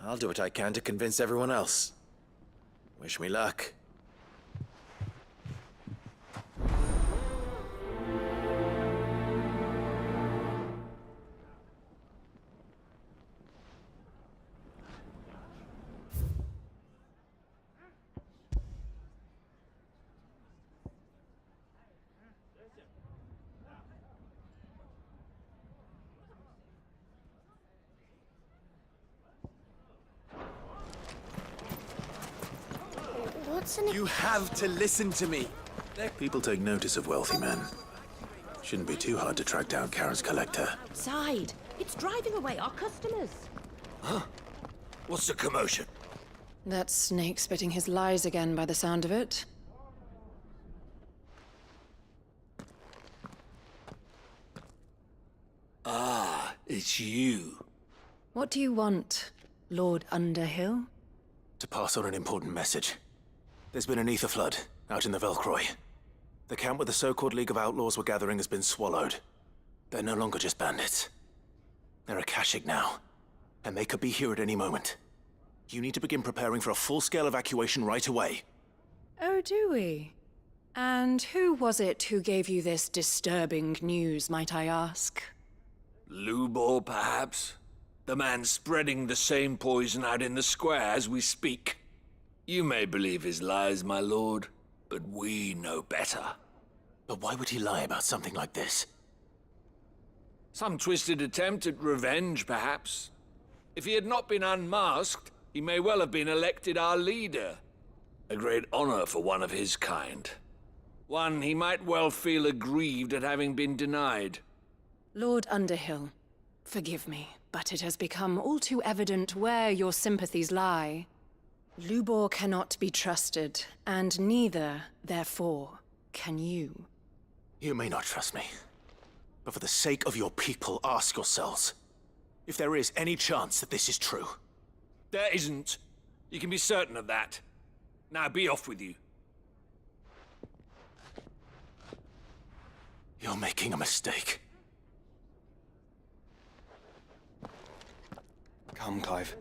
I'll do what I can to convince everyone else. Wish me luck. You have to listen to me. People take notice of wealthy men. Shouldn't be too hard to track down Karen's collector. Outside. It's driving away our customers. Huh? What's the commotion? That snake spitting his lies again by the sound of it. Ah, it's you. What do you want, Lord Underhill? To pass on an important message. There's been an ether flood out in the Velcroy. The camp where the so-called League of Outlaws were gathering has been swallowed. They're no longer just bandits. They're Akashic now, and they could be here at any moment. You need to begin preparing for a full-scale evacuation right away. Oh, do we? And who was it who gave you this disturbing news, might I ask? Lubor, perhaps? The man spreading the same poison out in the square as we speak. You may believe his lies, my lord, but we know better. But why would he lie about something like this? Some twisted attempt at revenge, perhaps. If he had not been unmasked, he may well have been elected our leader. A great honor for one of his kind. One he might well feel aggrieved at having been denied. Lord Underhill, forgive me, but it has become all too evident where your sympathies lie. Lubor cannot be trusted, and neither, therefore, can you. You may not trust me, but for the sake of your people, ask yourselves if there is any chance that this is true. There isn't. You can be certain of that. Now be off with you. You're making a mistake. Come, Clive.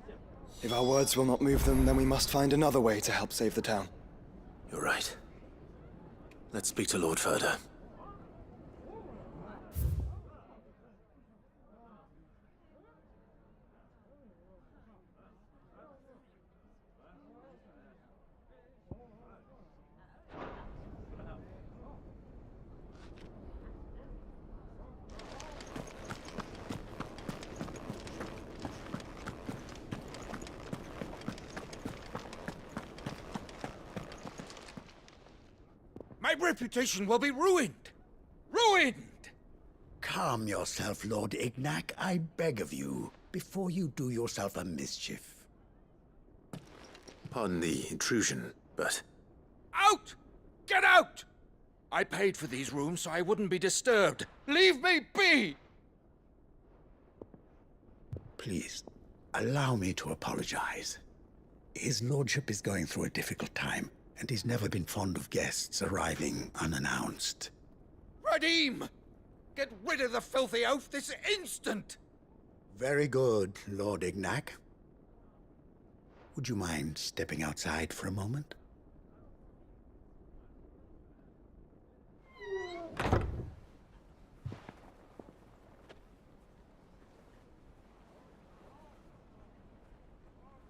If our words will not move them, then we must find another way to help save the town. You're right. Let's speak to Lord Ferda. My reputation will be ruined! Ruined! Calm yourself, Lord Ignac, I beg of you, before you do yourself a mischief. Pardon the intrusion, but... Out! Get out! I paid for these rooms so I wouldn't be disturbed. Leave me be! Please, allow me to apologize. His lordship is going through a difficult time, and he's never been fond of guests arriving unannounced. Radim! Get rid of the filthy oaf this instant! Very good, Lord Ignac. Would you mind stepping outside for a moment?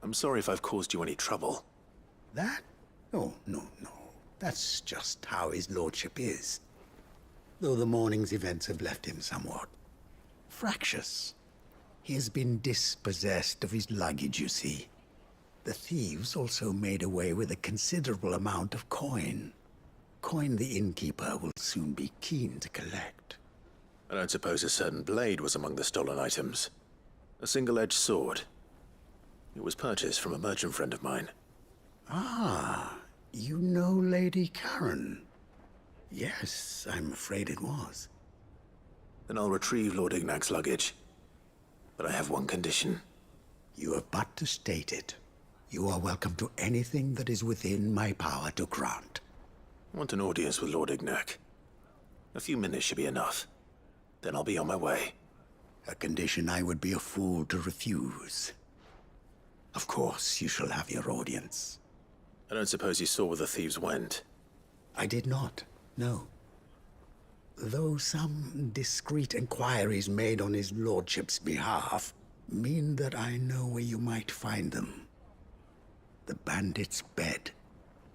I'm sorry if I've caused you any trouble. That? Oh, no. That's just how his lordship is. Though the morning's events have left him somewhat fractious. He has been dispossessed of his luggage, you see. The thieves also made away with a considerable amount of coin. Coin the innkeeper will soon be keen to collect. I don't suppose a certain blade was among the stolen items. A single-edged sword. It was purchased from a merchant friend of mine. Ah, you know Lady Karen? Yes, I'm afraid it was. Then I'll retrieve Lord Ignac's luggage. But I have one condition. You have but to state it. You are welcome to anything that is within my power to grant. I want an audience with Lord Ignac. A few minutes should be enough. Then I'll be on my way. A condition I would be a fool to refuse. Of course, you shall have your audience. I don't suppose you saw where the thieves went? I did not, no. Though some discreet inquiries made on his lordship's behalf mean that I know where you might find them. The bandit's bed.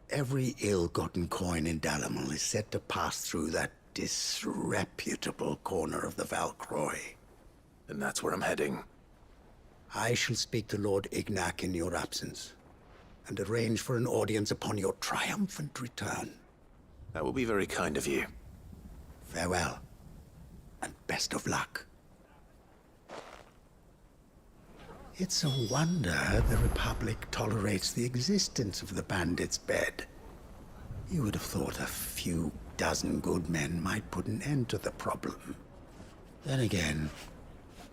Every ill-gotten coin in Dalamil is said to pass through that disreputable corner of the Valcroy. And that's where I'm heading. I shall speak to Lord Ignac in your absence, and arrange for an audience upon your triumphant return. That will be very kind of you. Farewell, and best of luck. It's a wonder the Republic tolerates the existence of the bandit's bed. You would have thought a few dozen good men might put an end to the problem. Then again,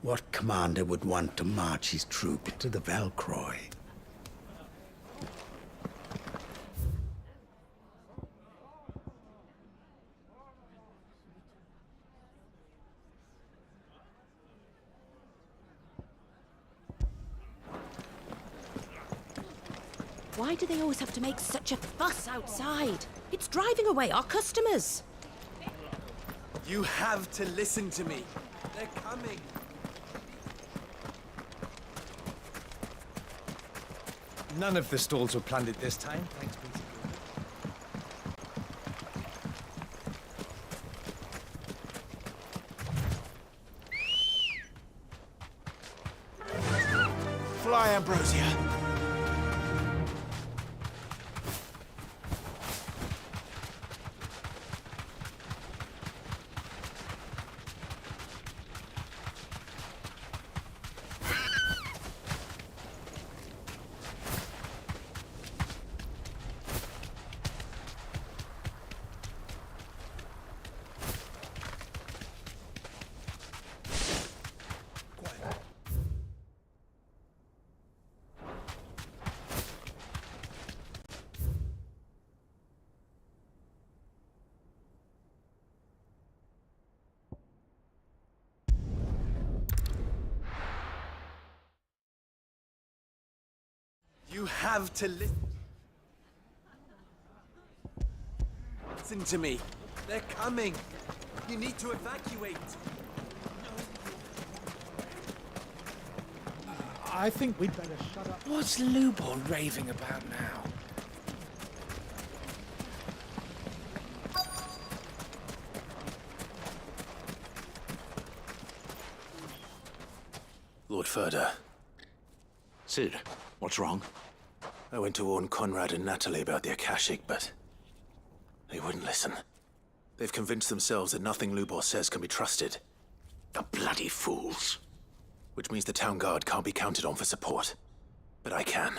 what commander would want to march his troop into the Valcroy? Why do they always have to make such a fuss outside? It's driving away our customers. You have to listen to me. They're coming. None of the stalls were plundered this time, thanks, Peter. Fly, Ambrosia. You have to listen to me. They're coming. You need to evacuate. I think we'd better shut up. What's Lubor raving about now? Lord Furder. Cid, what's wrong? I went to warn Conrad and Natalie about the Akashic, but they wouldn't listen. They've convinced themselves that nothing Lubor says can be trusted. The bloody fools. Which means the town guard can't be counted on for support. But I can.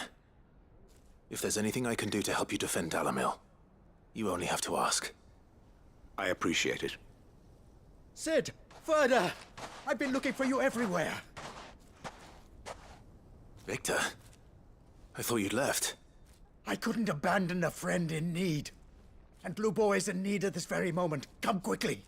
If there's anything I can do to help you defend Dalamil, you only have to ask. I appreciate it. Cid! Further! I've been looking for you everywhere. Victor? I thought you'd left. I couldn't abandon a friend in need. And Lubor is in need at this very moment. Come quickly.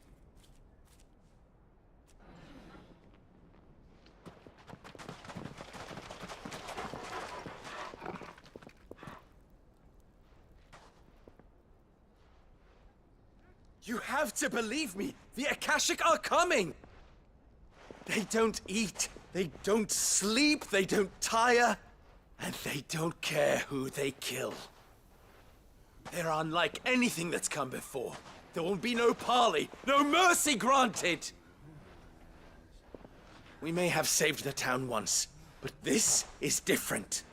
You have to believe me. The Akashic are coming. They don't eat. They don't sleep. They don't tire. And they don't care who they kill. They're unlike anything that's come before. There will be no parley, no mercy granted! We may have saved the town once, but this is different.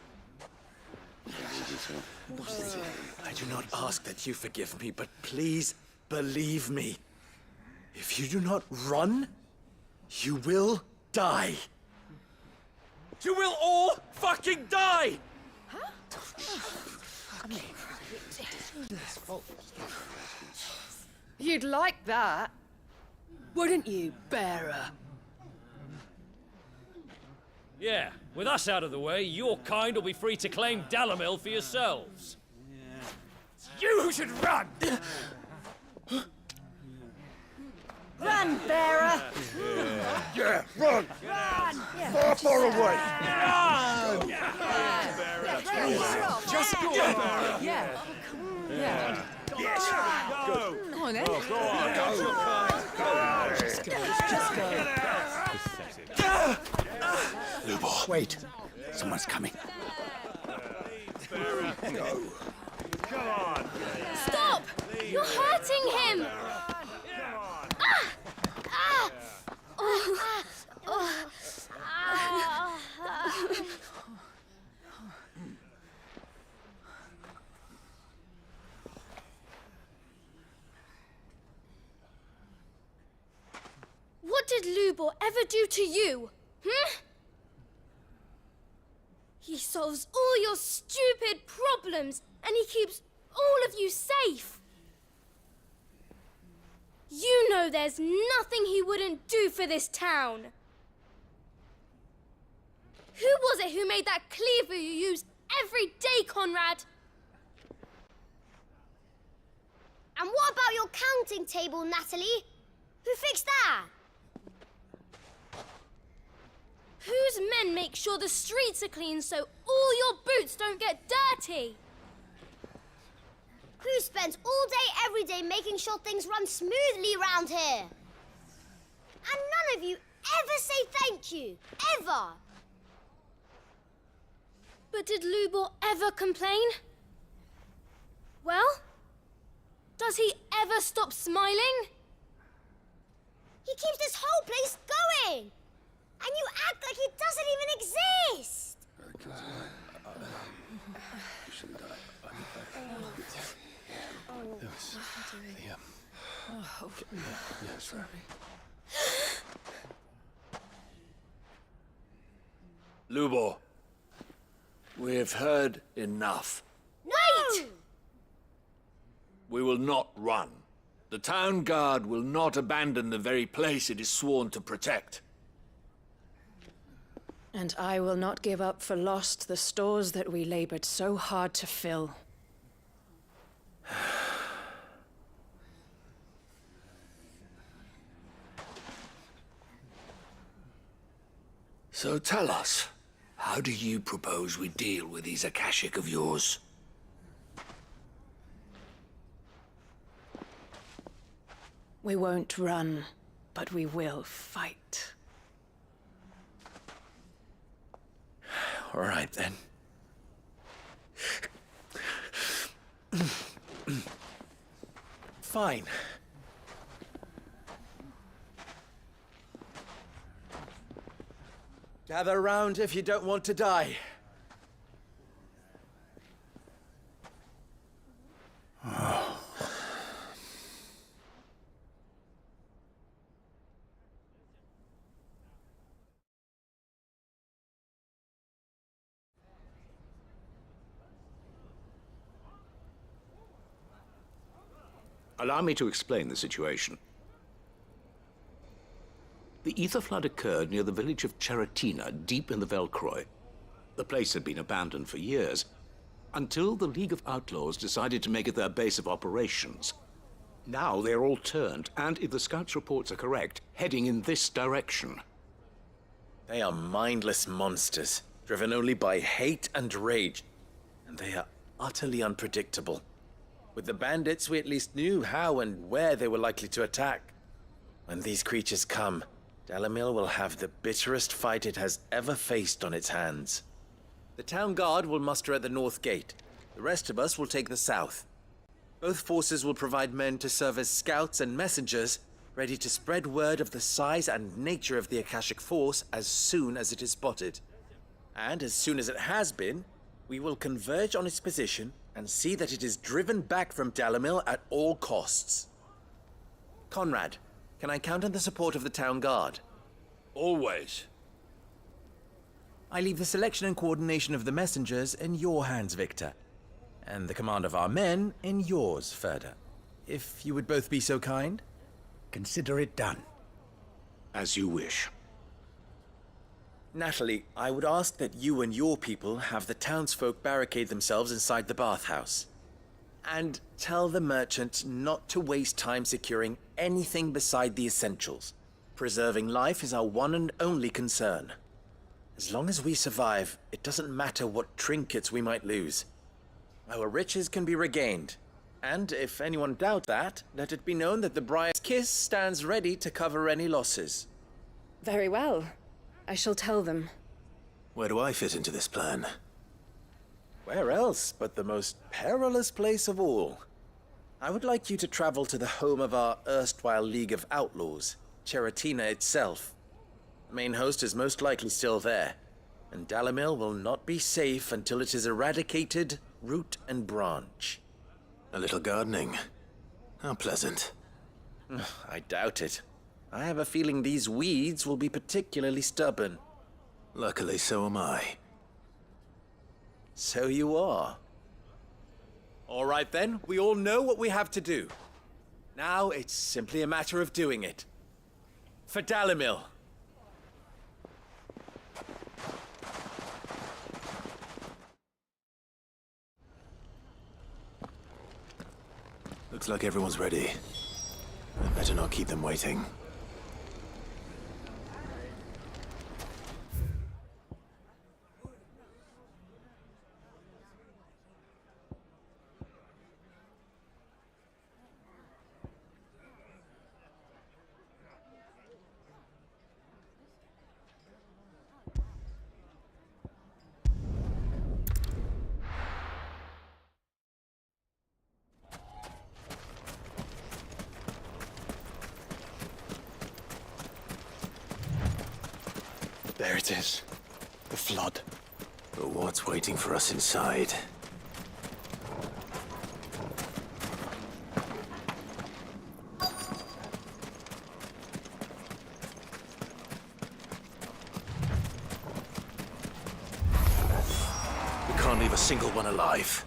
I do not ask that you forgive me, but please believe me. If you do not run, you will die. You will all fucking die! Huh? You'd like that, wouldn't you, bearer? Yeah, with us out of the way, your kind will be free to claim Dalamil for yourselves. It's you who should run! Run, bearer! Yeah, run! Run! Far, far away! Run! Just go! Yeah. Yeah. Yes! Go! Come on, then. Go on! Go! Just go. Lubor. Wait. Someone's coming. Go. Come on! Stop! You're hurting him! Ah! Ah! Oh. Oh. What did Lubor ever do to you? Hmm? He solves all your stupid problems, and he keeps all of you safe. You know there's nothing he wouldn't do for this town. Who was it who made that cleaver you use every day, Conrad? And what about your counting table, Natalie? Who fixed that? Whose men make sure the streets are clean so all your boots don't get dirty? Who spends all day, every day making sure things run smoothly round here? And none of you ever say thank you, ever. But did Lubor ever complain? Well, does he ever stop smiling? He keeps this whole place going. And you act like it doesn't even exist! Lubor, we've heard enough. Wait! We will not run. The town guard will not abandon the very place it is sworn to protect. And I will not give up for lost the stores that we labored so hard to fill. So tell us, how do you propose we deal with these Akashic of yours? We won't run, but we will fight. All right, then. Fine. Gather round if you don't want to die. Allow me to explain the situation. The ether flood occurred near the village of Cheratina, deep in the Velcroy. The place had been abandoned for years, until the League of Outlaws decided to make it their base of operations. Now they're all turned, and if the scouts' reports are correct, heading in this direction. They are mindless monsters, driven only by hate and rage. And they are utterly unpredictable. With the bandits, we at least knew how and where they were likely to attack. When these creatures come, Dalamil will have the bitterest fight it has ever faced on its hands. The town guard will muster at the north gate. The rest of us will take the south. Both forces will provide men to serve as scouts and messengers, ready to spread word of the size and nature of the Akashic force as soon as it is spotted. And as soon as it has been, we will converge on its position and see that it is driven back from Dalamil at all costs. Conrad, can I count on the support of the town guard? Always. I leave the selection and coordination of the messengers in your hands, Victor. And the command of our men in yours, Ferda. If you would both be so kind. Consider it done. As you wish. Natalie, I would ask that you and your people have the townsfolk barricade themselves inside the bathhouse. And tell the merchant not to waste time securing anything beside the essentials. Preserving life is our one and only concern. As long as we survive, it doesn't matter what trinkets we might lose. Our riches can be regained. And if anyone doubts that, let it be known that the Briar's Kiss stands ready to cover any losses. Very well. I shall tell them. Where do I fit into this plan? Where else but the most perilous place of all? I would like you to travel to the home of our erstwhile League of Outlaws, Cheratina itself. The main host is most likely still there, and Dalimil will not be safe until it is eradicated, root and branch. A little gardening. How pleasant. I doubt it. I have a feeling these weeds will be particularly stubborn. Luckily, so am I. So you are. All right then, we all know what we have to do. Now it's simply a matter of doing it. For Dalimil. Looks like everyone's ready. I better not keep them waiting. There it is. The flood. But what's waiting for us inside? We can't leave a single one alive.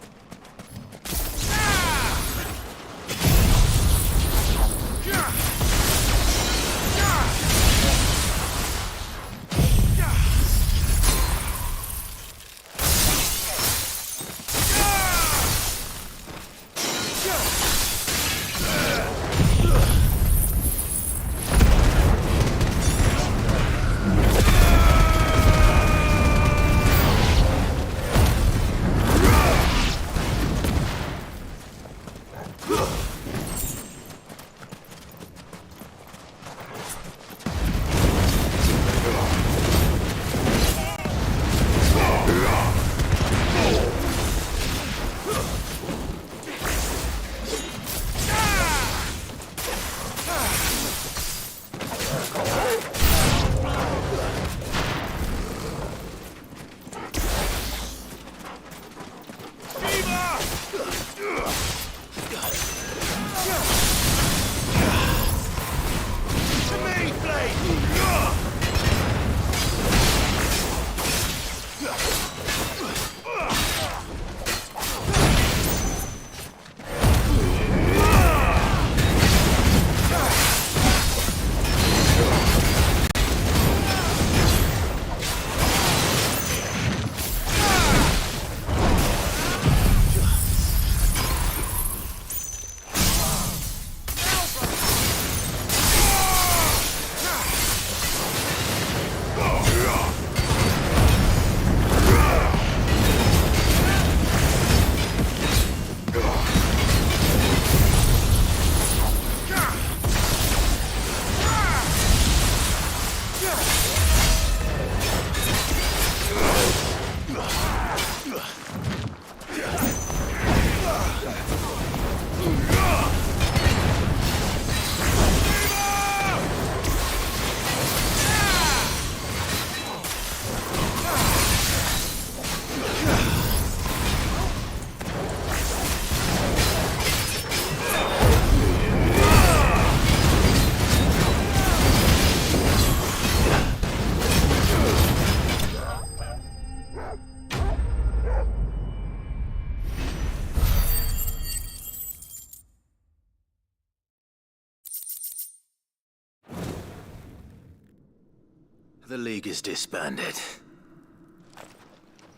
League is disbanded.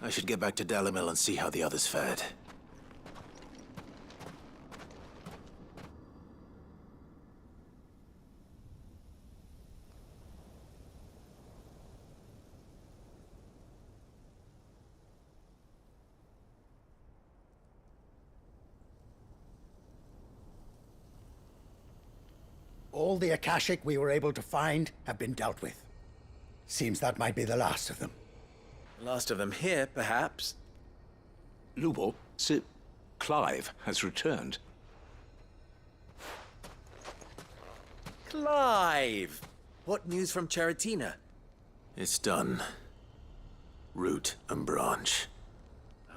I should get back to Dalimil and see how the others fared. All the Akashic we were able to find have been dealt with. Seems that might be the last of them. Last of them here, perhaps. Lubor, Clive has returned. Clive! What news from Charatina? It's done. Root and branch.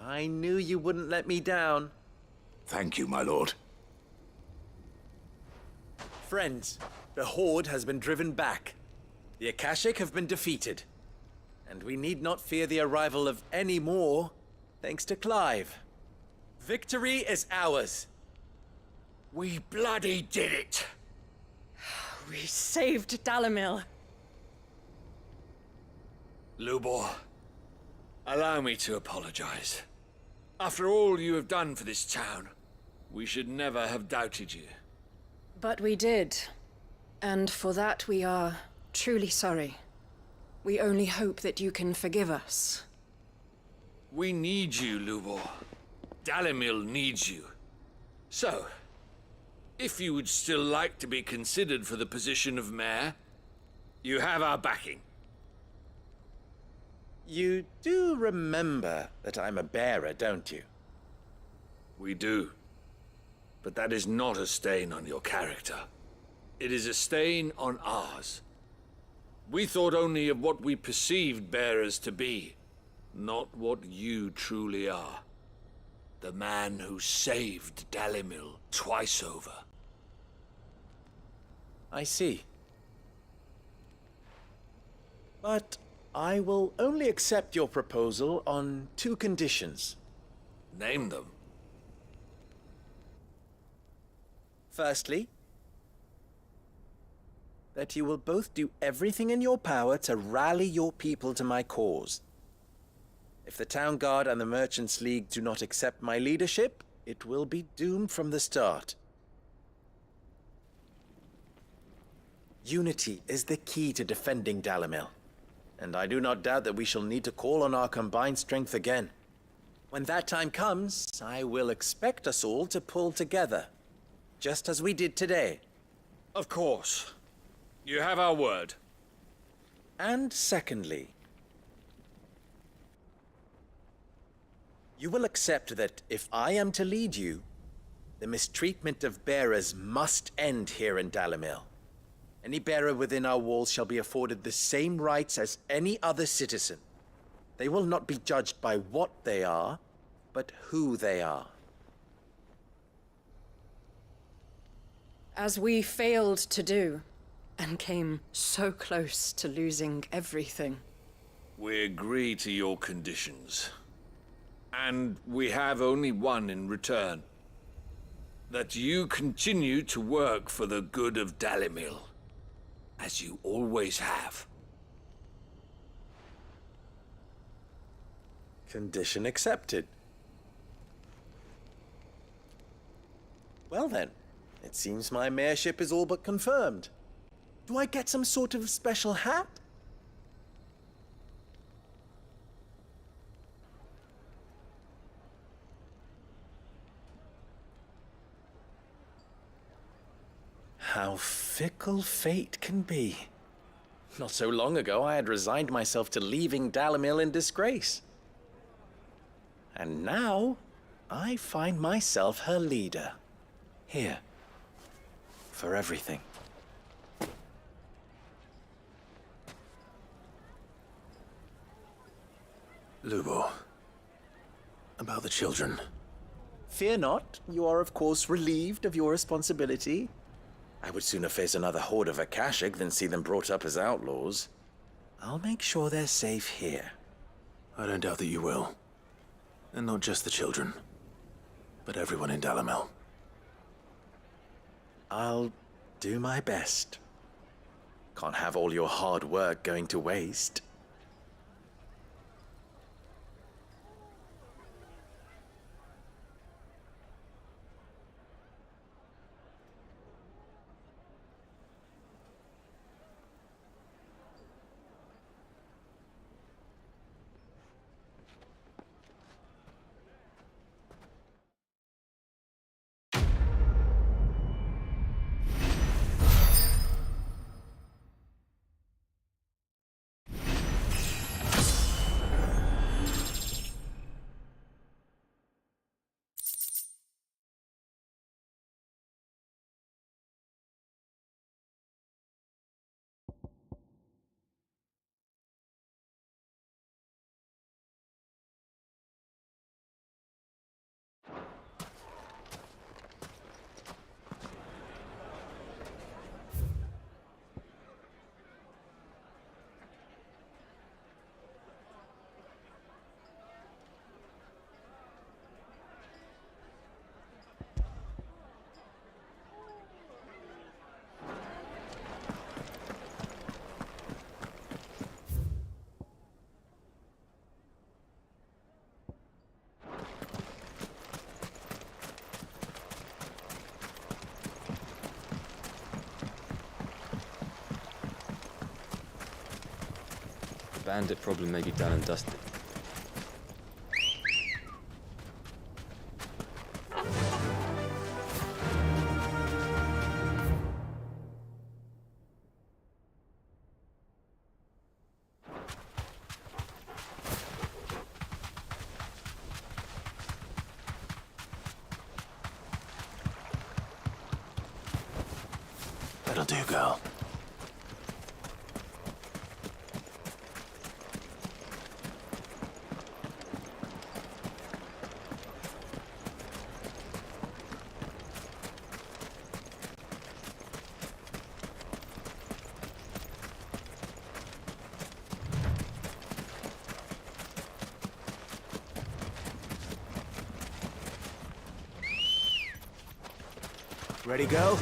I knew you wouldn't let me down. Thank you, my lord. Friends, the Horde has been driven back. The Akashic have been defeated. And we need not fear the arrival of any more, thanks to Clive. Victory is ours. We bloody did it! We saved Dalimil. Lubor, allow me to apologize. After all you have done for this town, we should never have doubted you. But we did. And for that we are truly sorry. We only hope that you can forgive us. We need you, Lubor. Dalimil needs you. So, if you would still like to be considered for the position of mayor, you have our backing. You do remember that I'm a bearer, don't you? We do. But that is not a stain on your character. It is a stain on ours. We thought only of what we perceived bearers to be, not what you truly are. The man who saved Dalimil twice over. I see. But I will only accept your proposal on 2 conditions. Name them. Firstly, that you will both do everything in your power to rally your people to my cause. If the Town Guard and the Merchants League do not accept my leadership, it will be doomed from the start. Unity is the key to defending Dalimil, and I do not doubt that we shall need to call on our combined strength again. When that time comes, I will expect us all to pull together, just as we did today. Of course. You have our word. And secondly, you will accept that if I am to lead you, the mistreatment of bearers must end here in Dalimil. Any bearer within our walls shall be afforded the same rights as any other citizen. They will not be judged by what they are, but who they are. As we failed to do, and came so close to losing everything. We agree to your conditions. And we have only one in return. That you continue to work for the good of Dalimil, as you always have. Condition accepted. Well then, it seems my mayorship is all but confirmed. Do I get some sort of special hat? How fickle fate can be. Not so long ago, I had resigned myself to leaving Dalimil in disgrace. And now, I find myself her leader. Here. For everything. Lubor. About the children. Fear not. You are, of course, relieved of your responsibility. I would sooner face another horde of Akashic than see them brought up as outlaws. I'll make sure they're safe here. I don't doubt that you will. And not just the children, but everyone in Dalimil. I'll do my best. Can't have all your hard work going to waste. bandit problem may be done and dusted. That'll do, girl. Ready, go?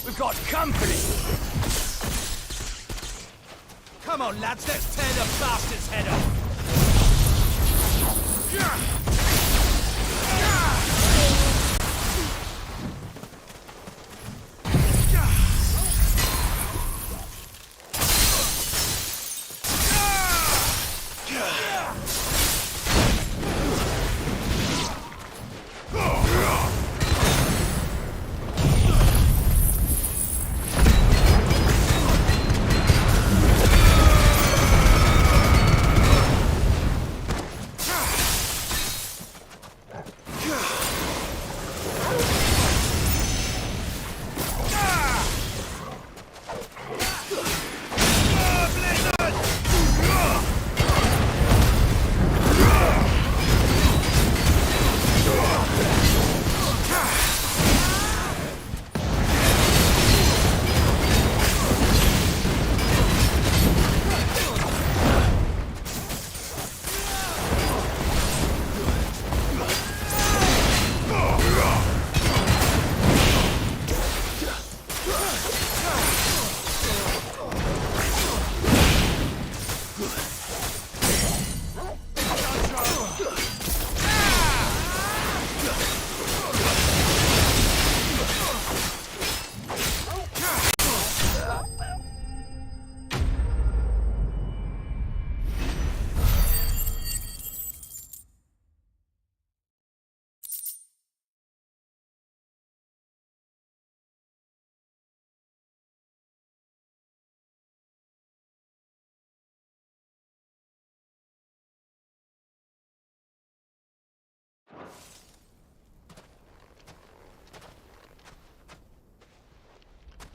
We've got company! Come on, lads, let's tear the bastard's head off!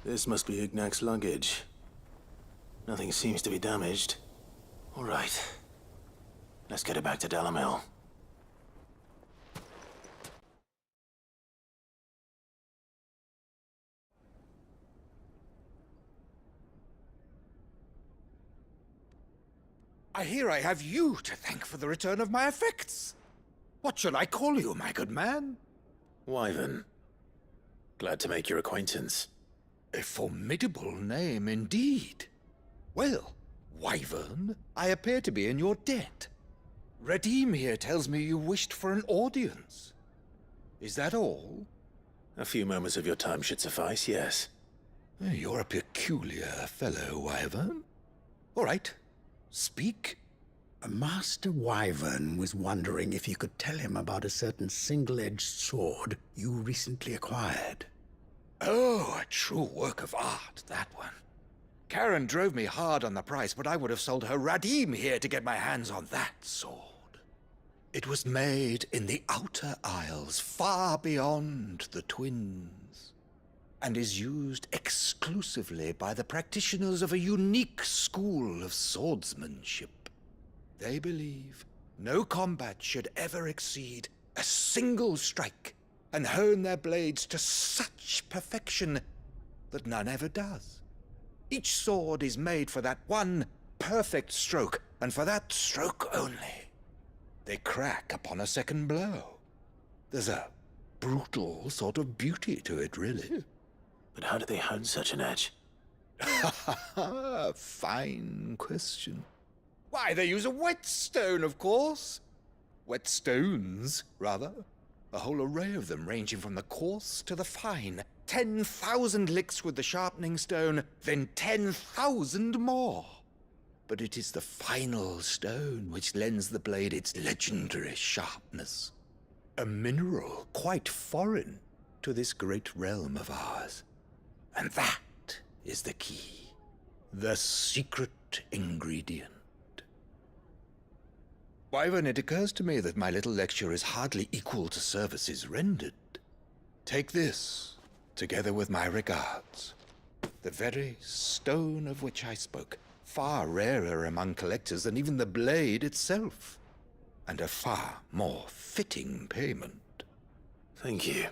This must be Ignac's luggage. Nothing seems to be damaged. All right. Let's get it back to Dalamil. I hear I have you to thank for the return of my effects. What shall I call you, my good man? Wyvern. Glad to make your acquaintance. A formidable name indeed. Well, Wyvern, I appear to be in your debt. Redeem here tells me you wished for an audience. Is that all? A few moments of your time should suffice, yes. You're a peculiar fellow, Wyvern. All right, speak. Master Wyvern was wondering if you could tell him about a certain single-edged sword you recently acquired. Oh, a true work of art, that one. Karen drove me hard on the price, but I would have sold her Radim here to get my hands on that sword. It was made in the Outer Isles, far beyond the Twins, and is used exclusively by the practitioners of a unique school of swordsmanship. They believe no combat should ever exceed a single strike, and hone their blades to such perfection that none ever does. Each sword is made for that one perfect stroke, and for that stroke only. They crack upon a second blow. There's a brutal sort of beauty to it, really. But how do they hone such an edge? Fine question. Why, they use a whetstone, of course. Whetstones, rather. A whole array of them, ranging from the coarse to the fine. 10,000 licks with the sharpening stone, then 10,000 more. But it is the final stone which lends the blade its legendary sharpness. A mineral quite foreign to this great realm of ours. And that is the key. The secret ingredient. Wyvern, it occurs to me that my little lecture is hardly equal to services rendered. Take this, together with my regards. The very stone of which I spoke, far rarer among collectors than even the blade itself, and a far more fitting payment. Thank you.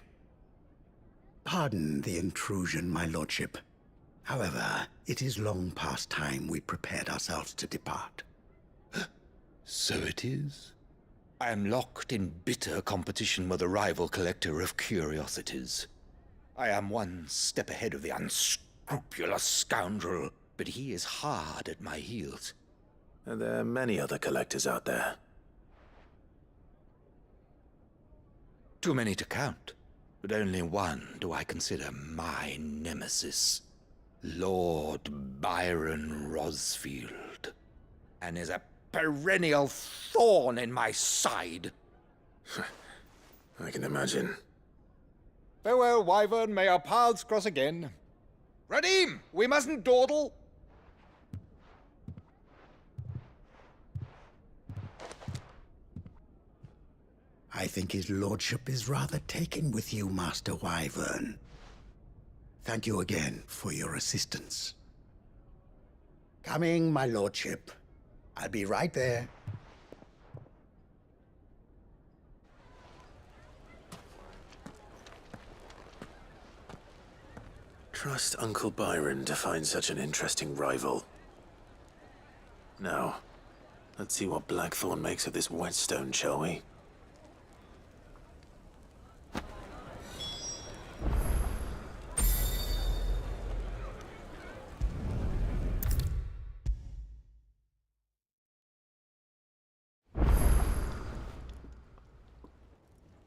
Pardon the intrusion, my lordship. However, it is long past time we prepared ourselves to depart. So it is. I am locked in bitter competition with a rival collector of curiosities. I am one step ahead of the unscrupulous scoundrel, but he is hard at my heels. And there are many other collectors out there. Too many to count, but only one do I consider my nemesis. Lord Byron Rosfield. And is a perennial thorn in my side. I can imagine. Farewell, Wyvern. May our paths cross again. Radim, we mustn't dawdle. I think his lordship is rather taken with you, Master Wyvern. Thank you again for your assistance. Coming, my lordship. I'll be right there. Trust Uncle Byron to find such an interesting rival. Now, let's see what Blackthorn makes of this whetstone, shall we?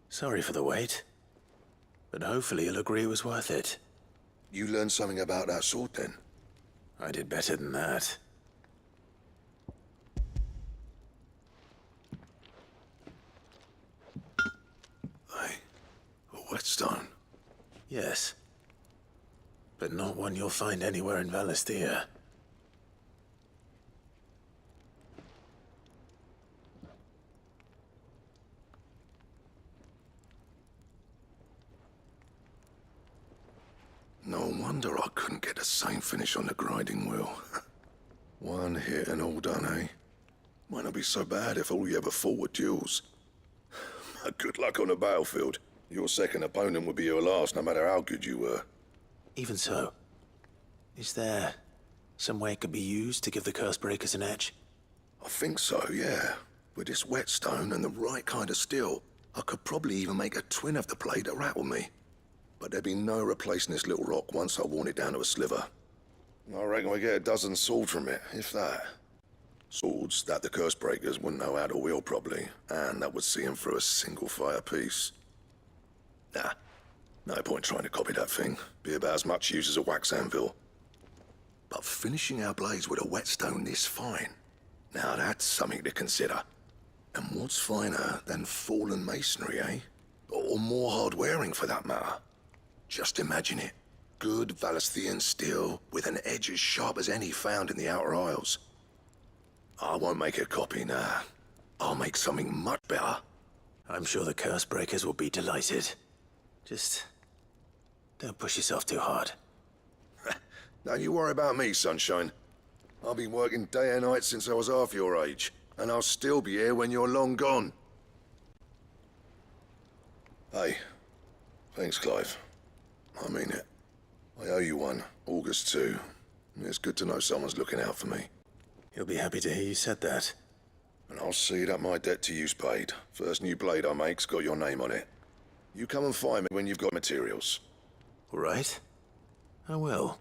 Sorry for the wait, but hopefully you'll agree it was worth it. You learned something about that sword, then? I did better than that. A whetstone? Yes. But not one you'll find anywhere in Valisthea. No wonder I couldn't get the same finish on the grinding wheel. One hit and all done, eh? Might not be so bad if all you ever fought were duels. Good luck on the battlefield. Your second opponent would be your last, no matter how good you were. Even so, is there some way it could be used to give the curse breakers an edge? I think so, yeah. With this whetstone and the right kind of steel, I could probably even make a twin of the blade that rattled me. But there'd be no replacing this little rock once I worn it down to a sliver. I reckon we get a dozen swords from it, if that. Swords that the curse breakers wouldn't know how to wield properly, and that would see them through a single fire piece. Nah, no point trying to copy that thing. Be about as much use as a wax anvil. But finishing our blades with a whetstone this fine, now that's something to consider. And what's finer than fallen masonry, eh? Or more hard-wearing, for that matter. Just imagine it. Good Valisthian steel with an edge as sharp as any found in the Outer Isles. I won't make a copy, nah. I'll make something much better. I'm sure the curse breakers will be delighted. Just don't push yourself too hard. Don't you worry about me, sunshine. I've been working day and night since I was half your age, and I'll still be here when you're long gone. Hey, thanks, Clive. I mean it. I owe you one, August too. It's good to know someone's looking out for me. He'll be happy to hear you said that. And I'll see that my debt to you's paid. First new blade I make's got your name on it. You come and find me when you've got materials. All right. I will.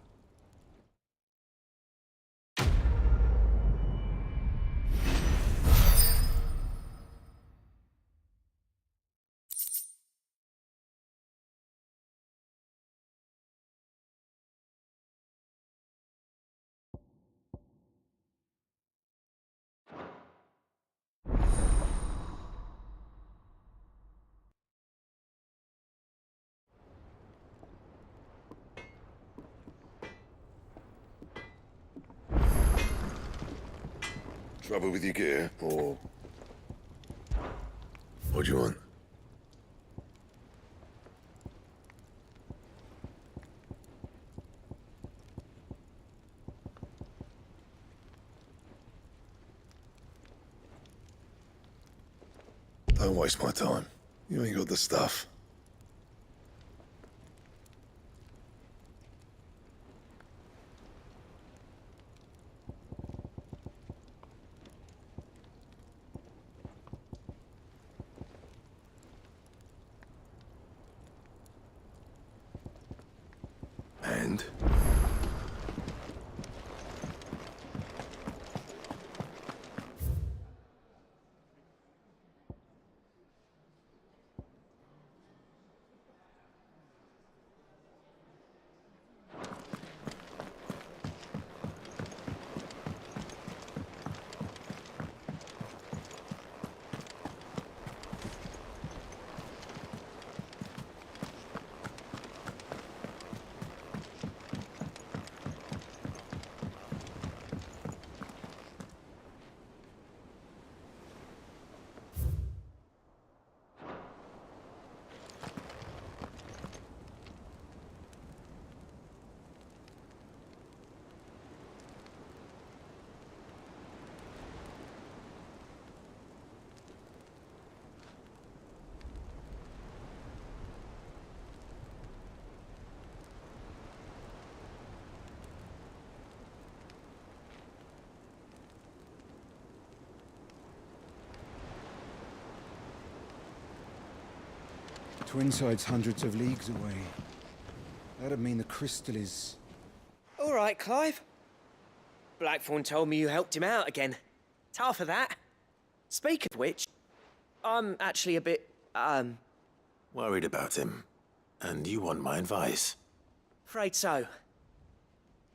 Trouble with your gear, or... What do you want? Don't waste my time. You ain't got the stuff. And? Twinside's hundreds of leagues away. That'd mean the crystal is... All right, Clive. Blackthorn told me you helped him out again. Tough for that. Speak of which, I'm actually a bit, Worried about him. And you want my advice. afraid so.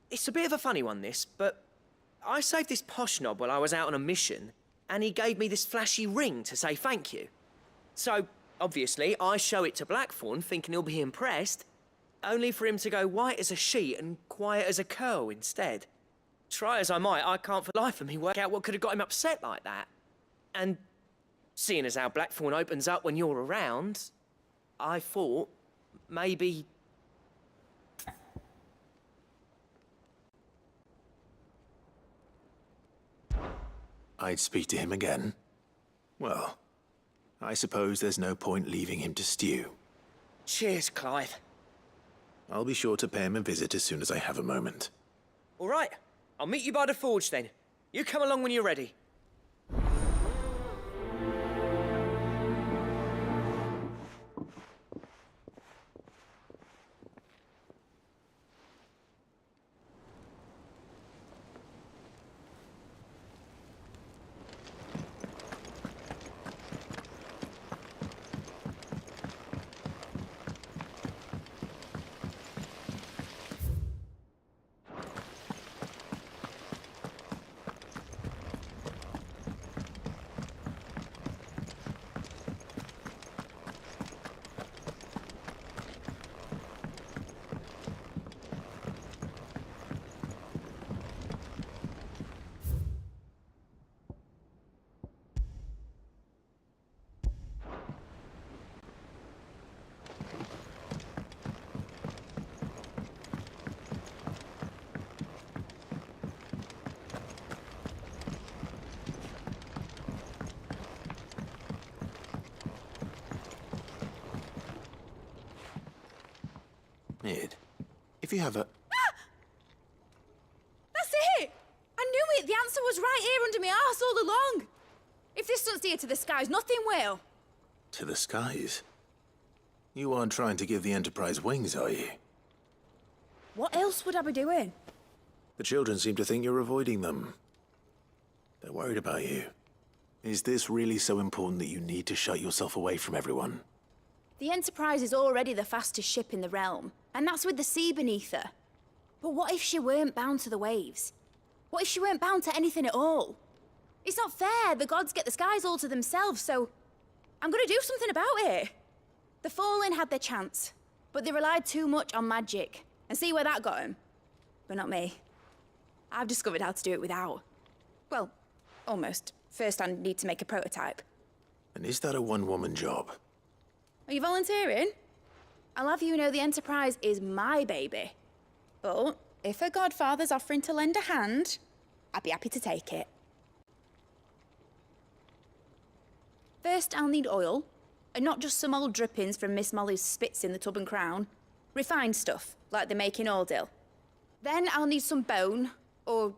It's a bit of a funny one, this, but I saved this posh knob while I was out on a mission, and he gave me this flashy ring to say thank you. So, obviously, I show it to Blackthorn, thinking he'll be impressed, only for him to go white as a sheet and quiet as a curl instead. Try as I might, I can't for the life of me work out what could have got him upset like that. And seeing as how Blackthorn opens up when you're around, I thought maybe... I'd speak to him again. Well, I suppose there's no point leaving him to stew. Cheers, Clive. I'll be sure to pay him a visit as soon as I have a moment. All right, I'll meet you by the forge then. You come along when you're ready. Id, if you have a... That's it! I knew it! The answer was right here under my arse all along! If this doesn't steer to the skies, nothing will! To the skies? You aren't trying to give the Enterprise wings, are you? What else would I be doing? The children seem to think you're avoiding them. They're worried about you. Is this really so important that you need to shut yourself away from everyone? The Enterprise is already the fastest ship in the realm, and that's with the sea beneath her. But what if she weren't bound to the waves? What if she weren't bound to anything at all? It's not fair. The gods get the skies all to themselves, so I'm gonna do something about it. The Fallen had their chance, but they relied too much on magic. And see where that got them? But not me. I've discovered how to do it without. Well, almost. First, I need to make a prototype. And is that a one-woman job? Are you volunteering? I'll have you know the Enterprise is my baby. But if a godfather's offering to lend a hand, I'd be happy to take it. First, I'll need oil, and not just some old drippings from Miss Molly's spits in the Tub and Crown. Refined stuff, like they make in Ordil. Then I'll need some bone, or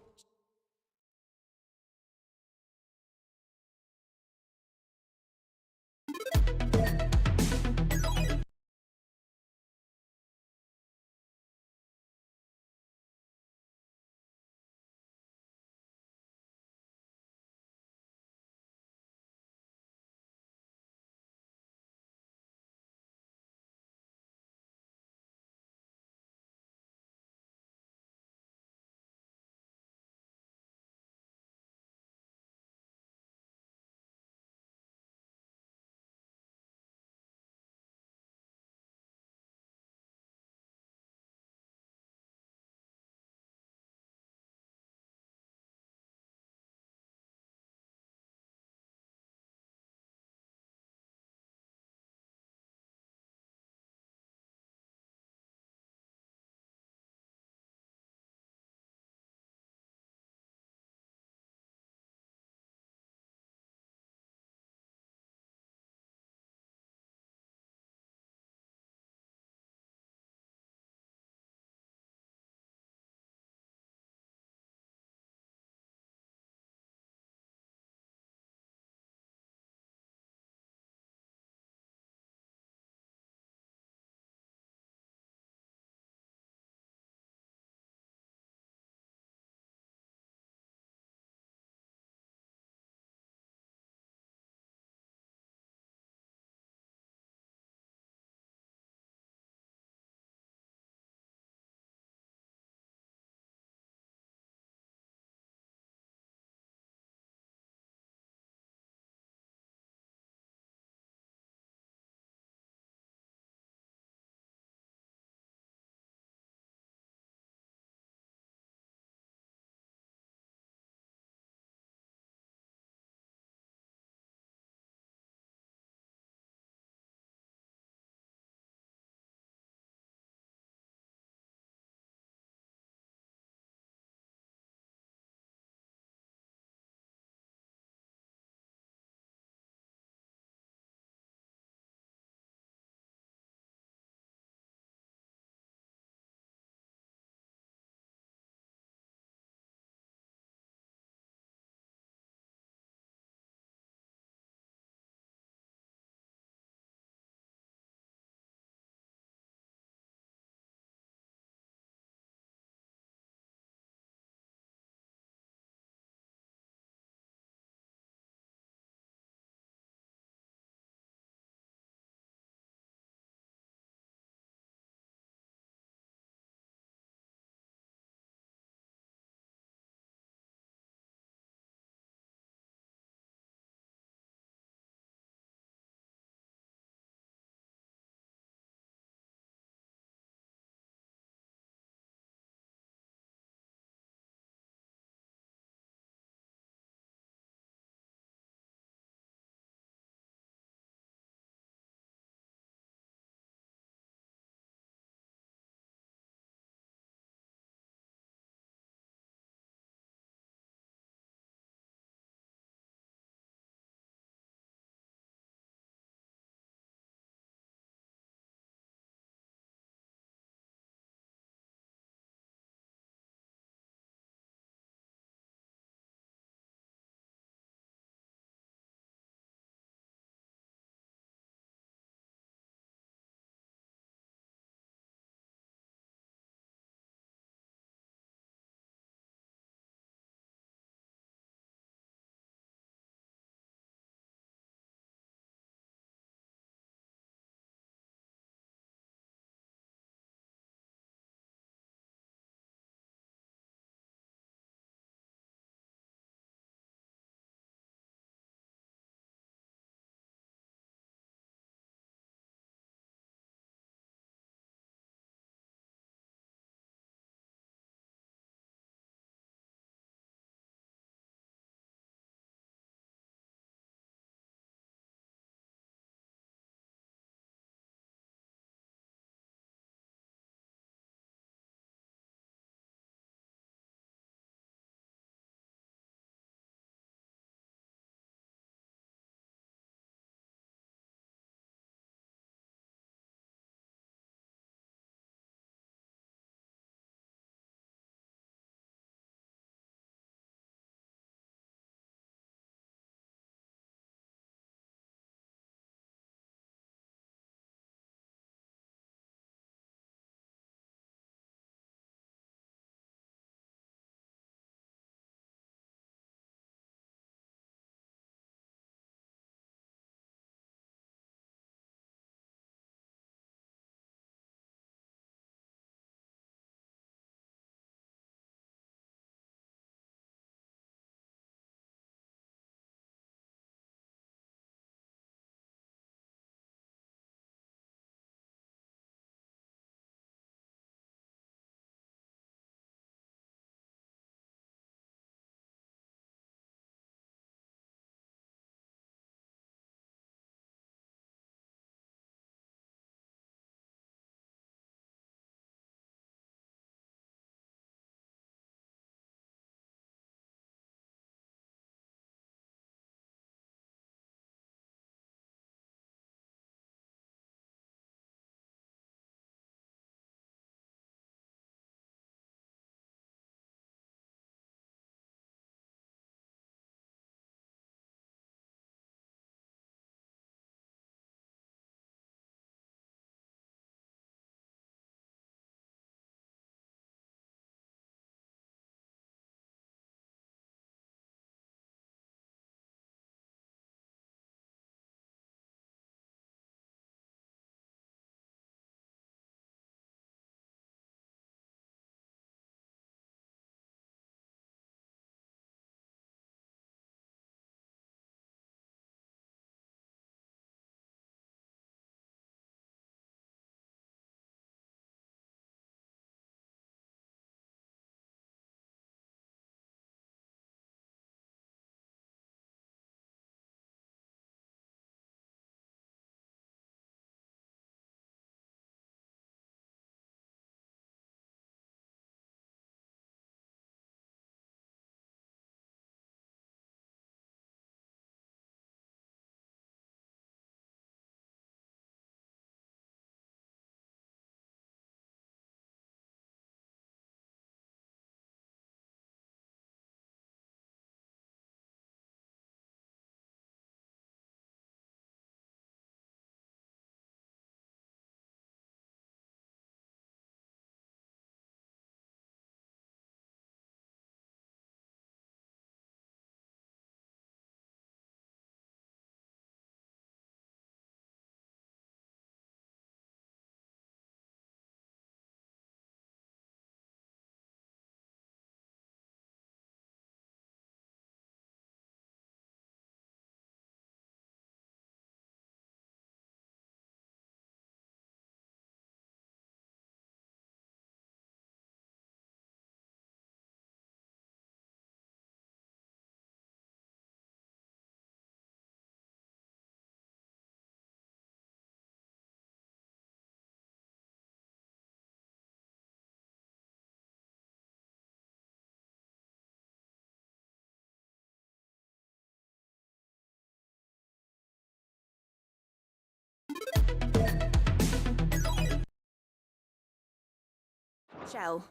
Shell.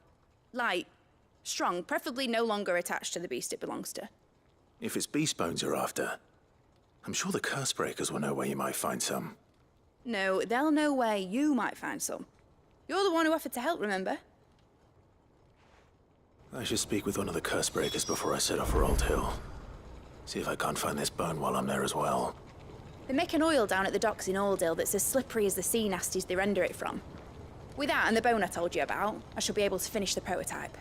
Light. Strong, preferably no longer attached to the beast it belongs to. If it's beast bones you're after, I'm sure the curse breakers will know where you might find some. No, they'll know where you might find some. You're the one who offered to help, remember? I should speak with one of the curse breakers before I set off for Old Hill. See if I can't find this bone while I'm there as well. They make an oil down at the docks in Oldhill that's as slippery as the sea nasties they render it from. With that and the bone I told you about, I shall be able to finish the prototype.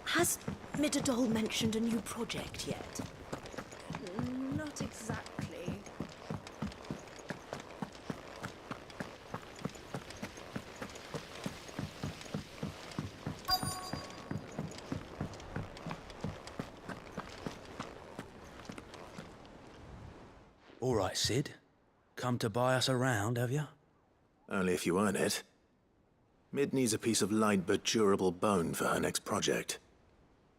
Has Midadol mentioned a new project yet? Not exactly. All right, Sid. Come to buy us around, have you? Only if you earn it. Mid needs a piece of light but durable bone for her next project.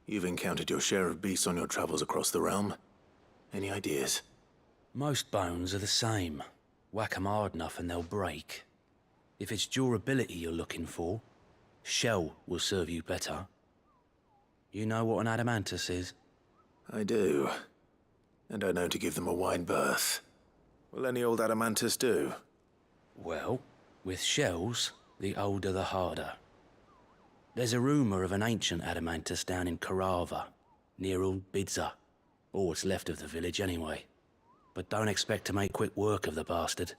You've encountered your share of beasts on your travels across the realm. Any ideas? Most bones are the same. Whack 'em hard enough and they'll break. If it's durability you're looking for, shell will serve you better. You know what an adamantus is? I do. And I know to give them a wide berth. Will any old adamantus do? Well, with shells, the older the harder. There's a rumour of an ancient adamantus down in Karava, near Old Bidza. Or what's left of the village anyway. But don't expect to make quick work of the bastard.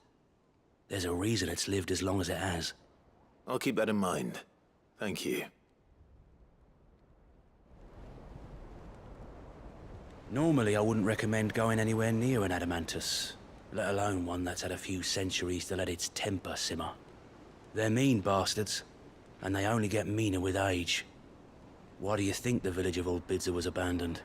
There's a reason it's lived as long as it has. I'll keep that in mind. Thank you. Normally I wouldn't recommend going anywhere near an adamantus, let alone one that's had a few centuries to let its temper simmer. They're mean bastards, and they only get meaner with age. Why do you think the village of Old Bidza was abandoned?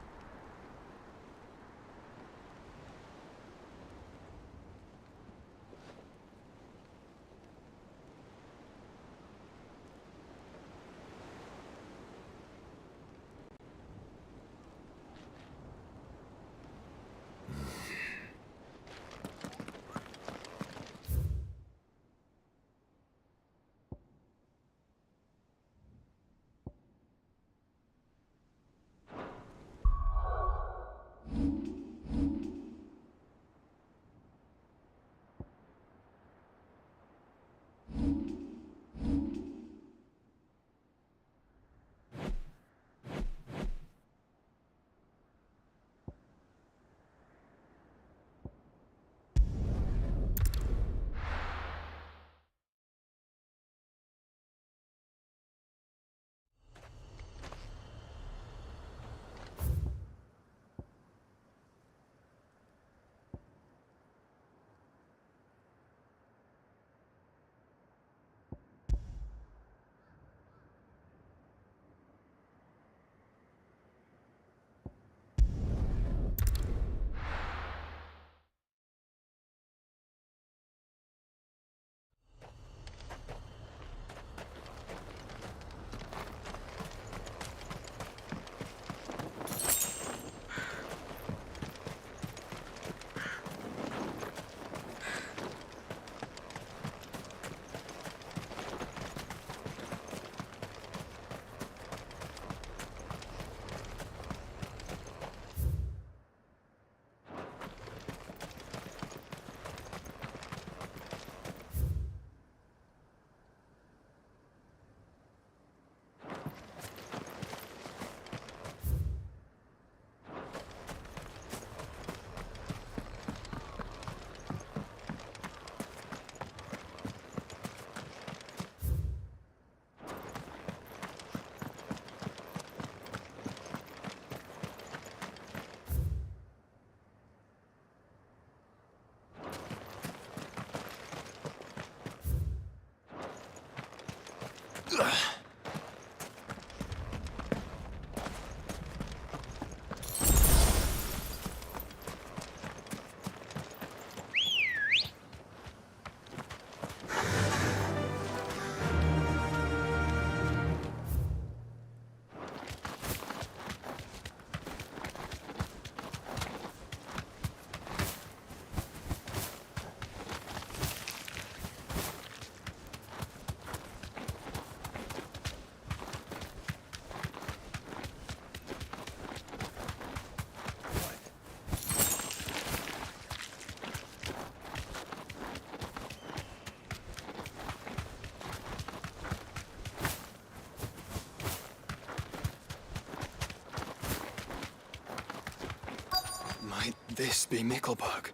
This be Mickelberg.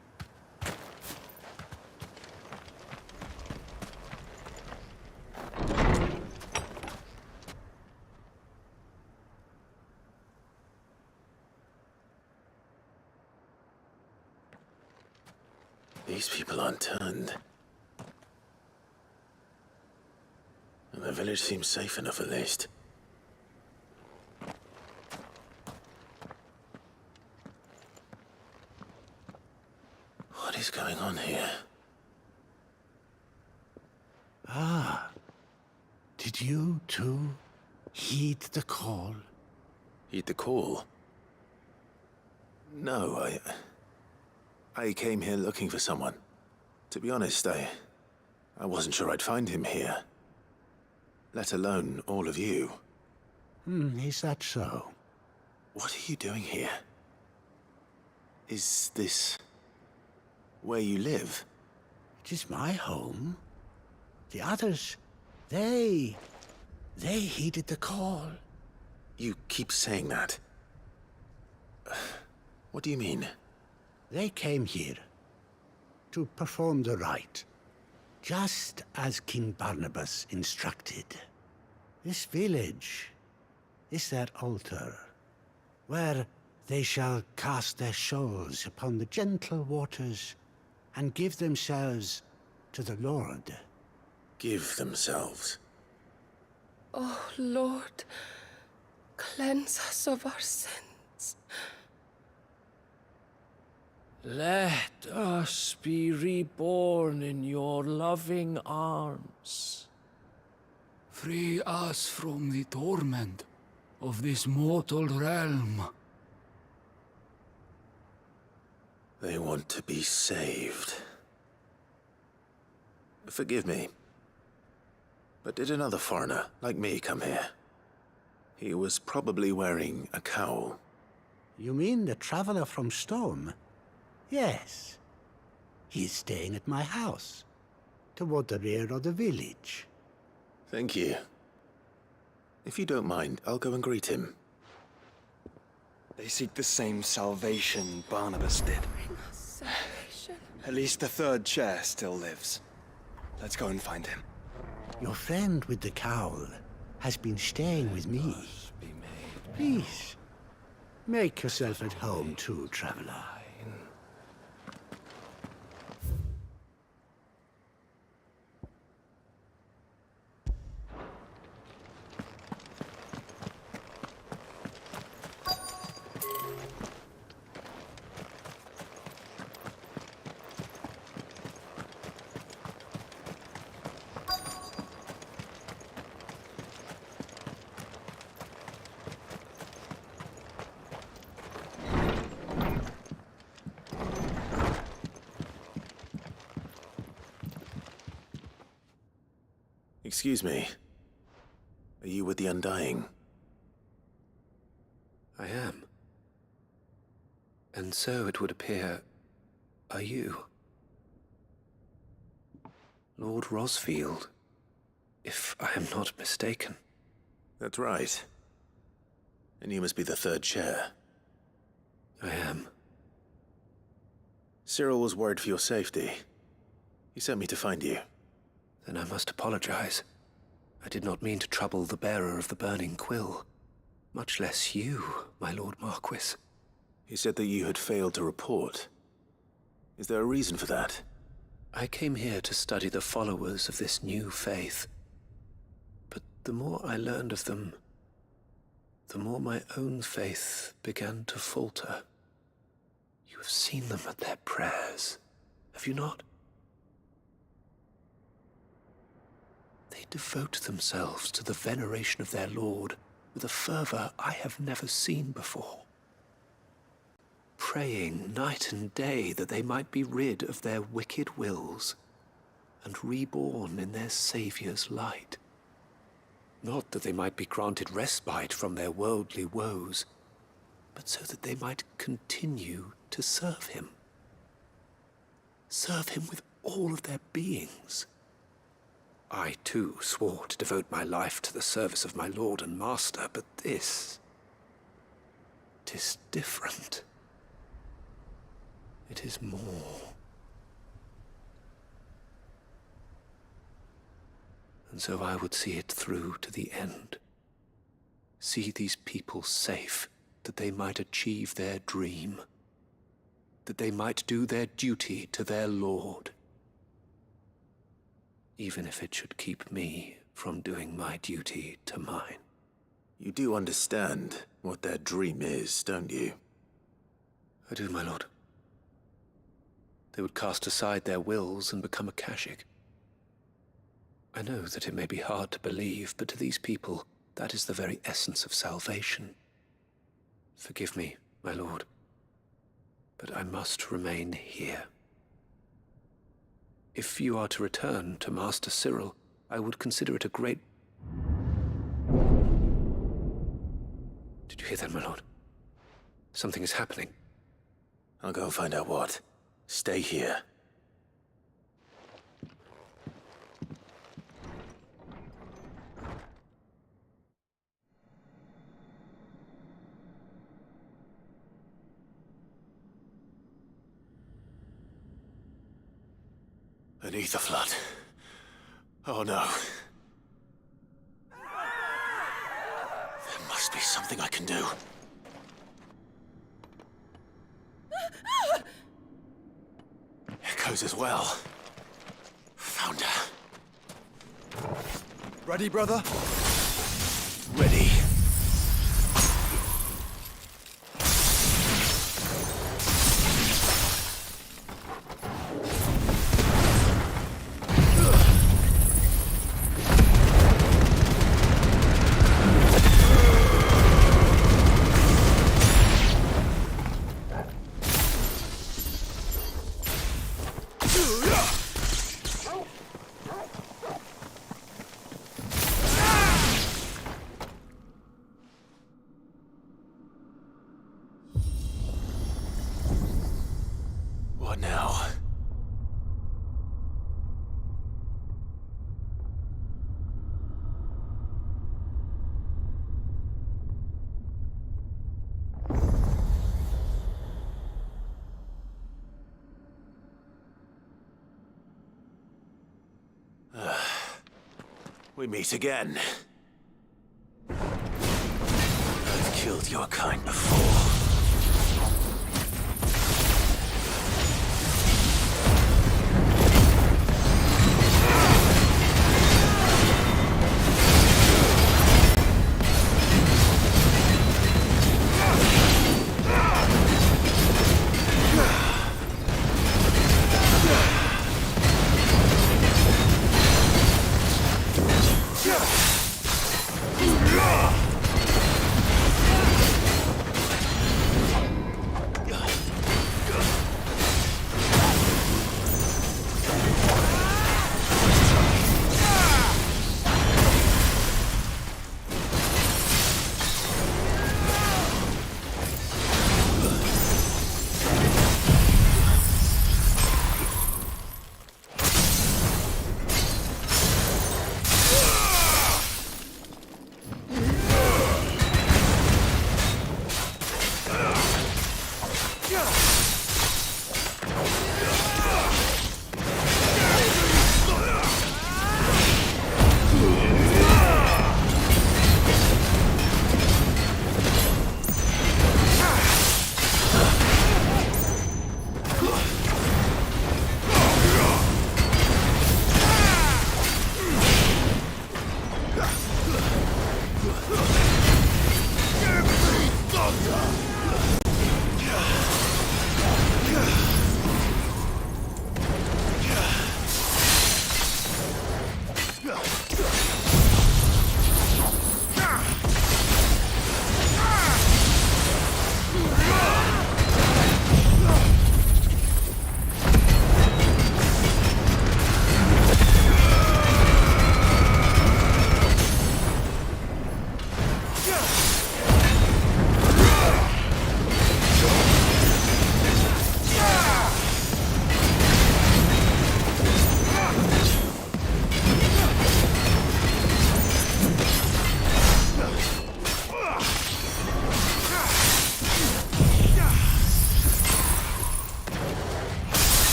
These people aren't turned. And the village seems safe enough, at least. What is going on here? Ah. Did you, too, heed the call? Heed the call? No, I came here looking for someone. To be honest, I wasn't sure I'd find him here. Let alone all of you. Is that so? What are you doing here? Is this where you live? It is my home. The others, they heeded the call. You keep saying that. What do you mean? They came here to perform the rite, just as King Barnabas instructed. This village is their altar, where they shall cast their souls upon the gentle waters and give themselves to the Lord. Give themselves? Oh, Lord, cleanse us of our sins. Let us be reborn in your loving arms. Free us from the torment of this mortal realm. They want to be saved. Forgive me, but did another foreigner like me come here? He was probably wearing a cowl. You mean the traveler from Storm? Yes. He's staying at my house, toward the rear of the village. Thank you. If you don't mind, I'll go and greet him. They seek the same salvation Barnabas did. At least the third chair still lives. Let's go and find him. Your friend with the cowl has been staying with me. Please, make yourself at home too, traveler. Excuse me. Are you with the Undying? I am. And so it would appear, are you? Lord Rosfield, if I am not mistaken. That's right. And you must be the third chair. I am. Cyril was worried for your safety. He sent me to find you. Then I must apologize. I did not mean to trouble the bearer of the burning quill. Much less you, my Lord Marquis. He said that you had failed to report. Is there a reason for that? I came here to study the followers of this new faith. But the more I learned of them, the more my own faith began to falter. You have seen them at their prayers, have you not? They devote themselves to the veneration of their Lord with a fervor I have never seen before. Praying night and day that they might be rid of their wicked wills and reborn in their Saviour's light. Not that they might be granted respite from their worldly woes, but so that they might continue to serve him. Serve him with all of their beings. I, too, swore to devote my life to the service of my Lord and Master, but this... 'tis different. It is more. And so I would see it through to the end. See these people safe, that they might achieve their dream. That they might do their duty to their lord. Even if it should keep me from doing my duty to mine. You do understand what their dream is, don't you? I do, my lord. They would cast aside their wills and become Akashic. I know that it may be hard to believe, but to these people, that is the very essence of salvation. Forgive me, my lord, but I must remain here. If you are to return to Master Cyril, I would consider it a great... Did you hear that, my lord? Something is happening. I'll go and find out what. Stay here. An ether flood. Oh no. There must be something I can do. Echoes as well. Found her. Ready, brother? Ready. What now? We meet again. I've killed your kind before.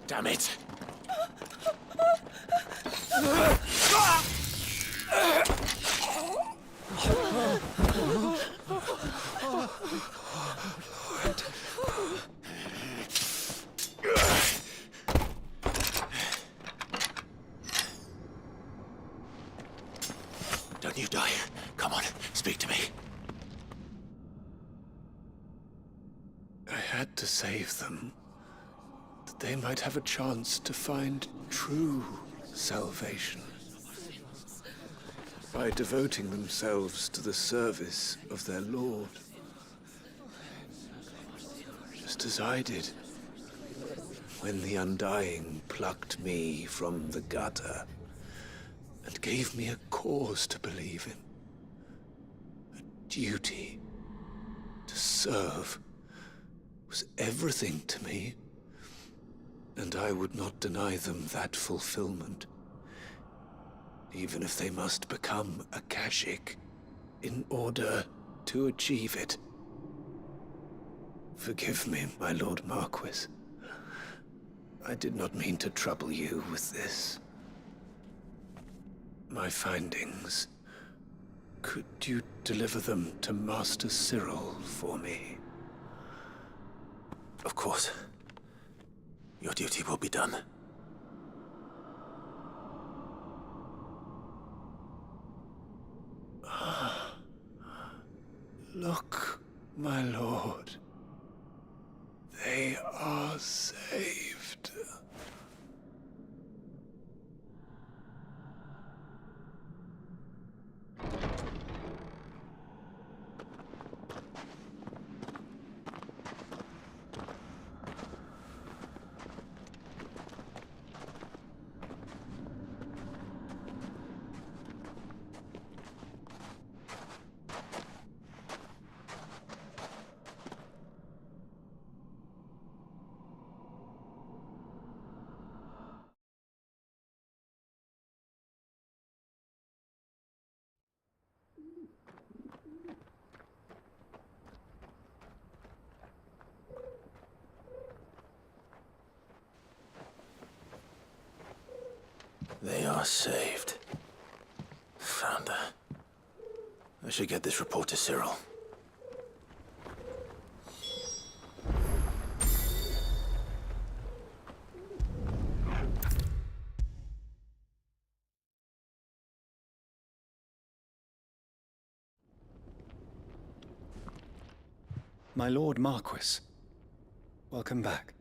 Damn it! Don't you die. Come on, speak to me. I had to save them, that they might have a chance to find true salvation. By devoting themselves to the service of their Lord. Just as I did, when the Undying plucked me from the gutter and gave me a cause to believe in. A duty to serve was everything to me, and I would not deny them that fulfillment, even if they must become Akashic in order to achieve it. Forgive me, my Lord Marquis. I did not mean to trouble you with this. My findings. Could you deliver them to Master Cyril for me? Of course. Your duty will be done. Look, my lord. They are saved. They are saved. Founder. I should get this report to Cyril. My Lord Marquis, welcome back.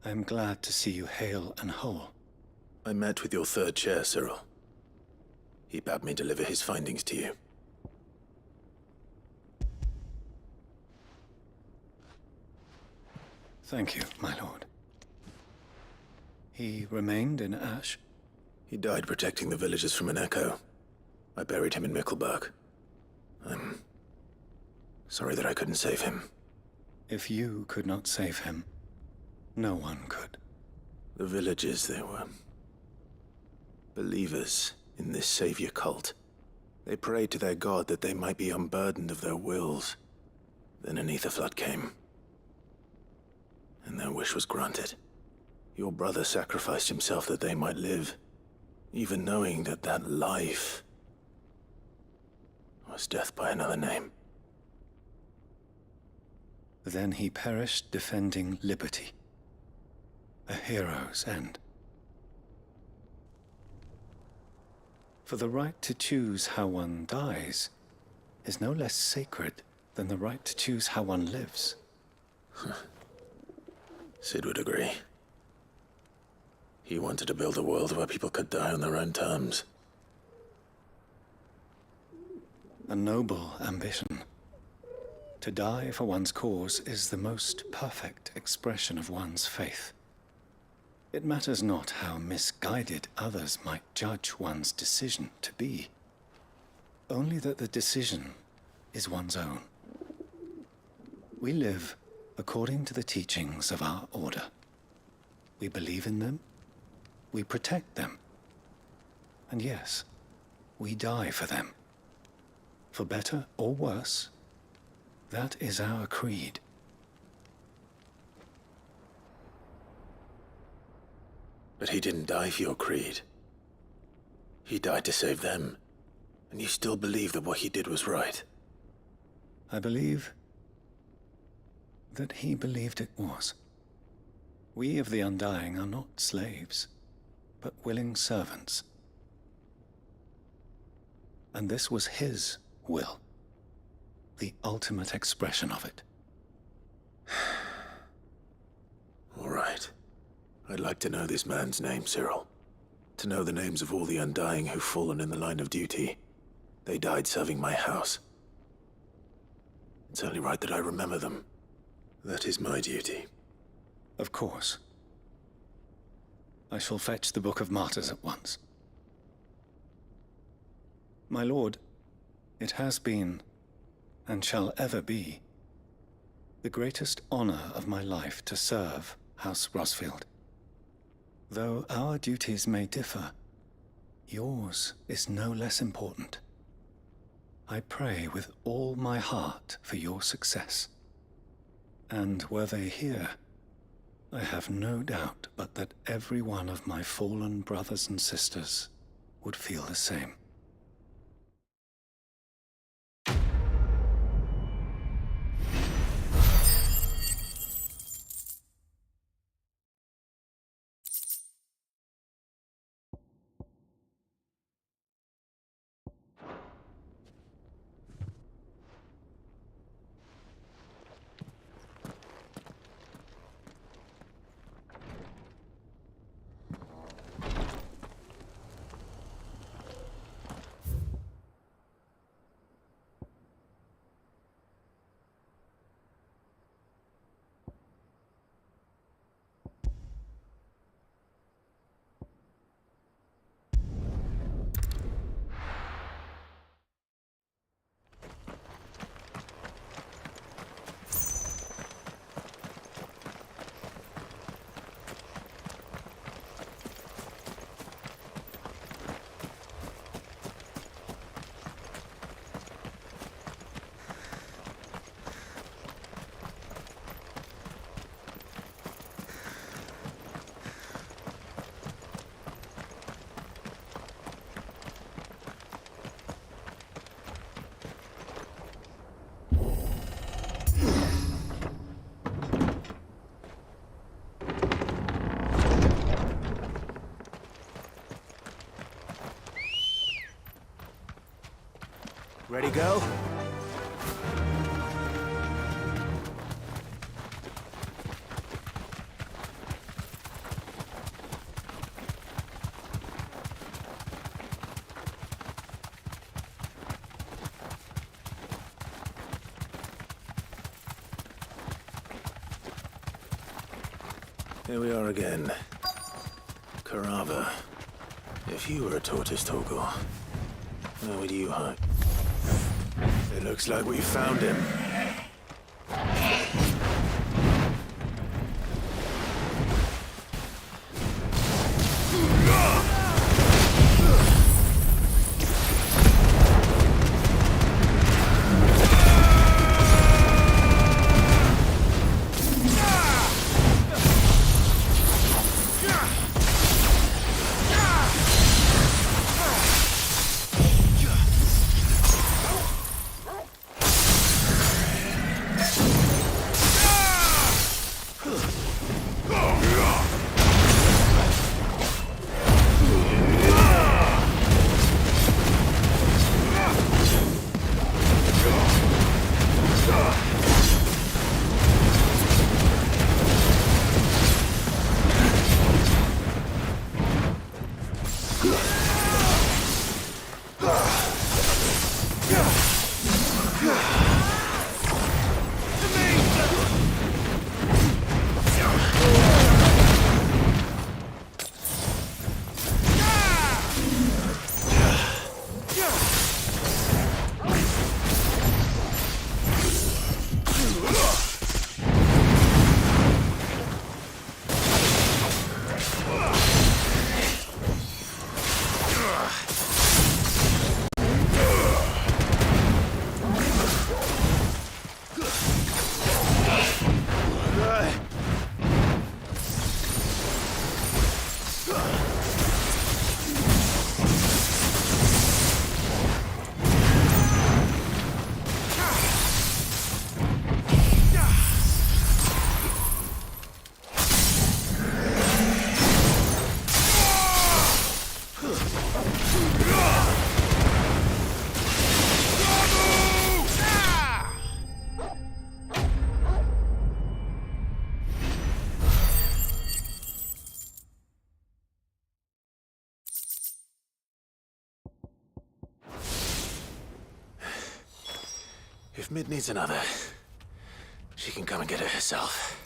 I am glad to see you hale and whole. I met with your third chair, Cyril. He bade me deliver his findings to you. Thank you, my lord. He remained in Ash? He died protecting the villagers from an echo. I buried him in Mickelberg. I'm sorry that I couldn't save him. If you could not save him, no one could. The villagers, they were believers in this savior cult. They prayed to their god that they might be unburdened of their wills. Then an ether flood came, and their wish was granted. Your brother sacrificed himself that they might live, even knowing that that life was death by another name. Then he perished defending liberty. A hero's end. For the right to choose how one dies is no less sacred than the right to choose how one lives. Sid would agree. He wanted to build a world where people could die on their own terms. A noble ambition. To die for one's cause is the most perfect expression of one's faith. It matters not how misguided others might judge one's decision to be, only that the decision is one's own. We live according to the teachings of our order. We believe in them, we protect them, and yes, we die for them. For better or worse, that is our creed. But he didn't die for your creed. He died to save them. And you still believe that what he did was right? I believe that he believed it was. We of the Undying are not slaves, but willing servants. And this was his will, the ultimate expression of it. All right. I'd like to know this man's name, Cyril. To know the names of all the Undying who've fallen in the line of duty. They died serving my house. It's only right that I remember them. That is my duty. Of course. I shall fetch the Book of Martyrs at once. My lord, it has been, and shall ever be, the greatest honor of my life to serve House Rosfield. Though our duties may differ, yours is no less important. I pray with all my heart for your success. And were they here, I have no doubt but that every one of my fallen brothers and sisters would feel the same. Ready, go? Here we are again. Carava. If you were a tortoise, Torgor, where would you hide? It looks like we found him. If Mid needs another, she can come and get it herself.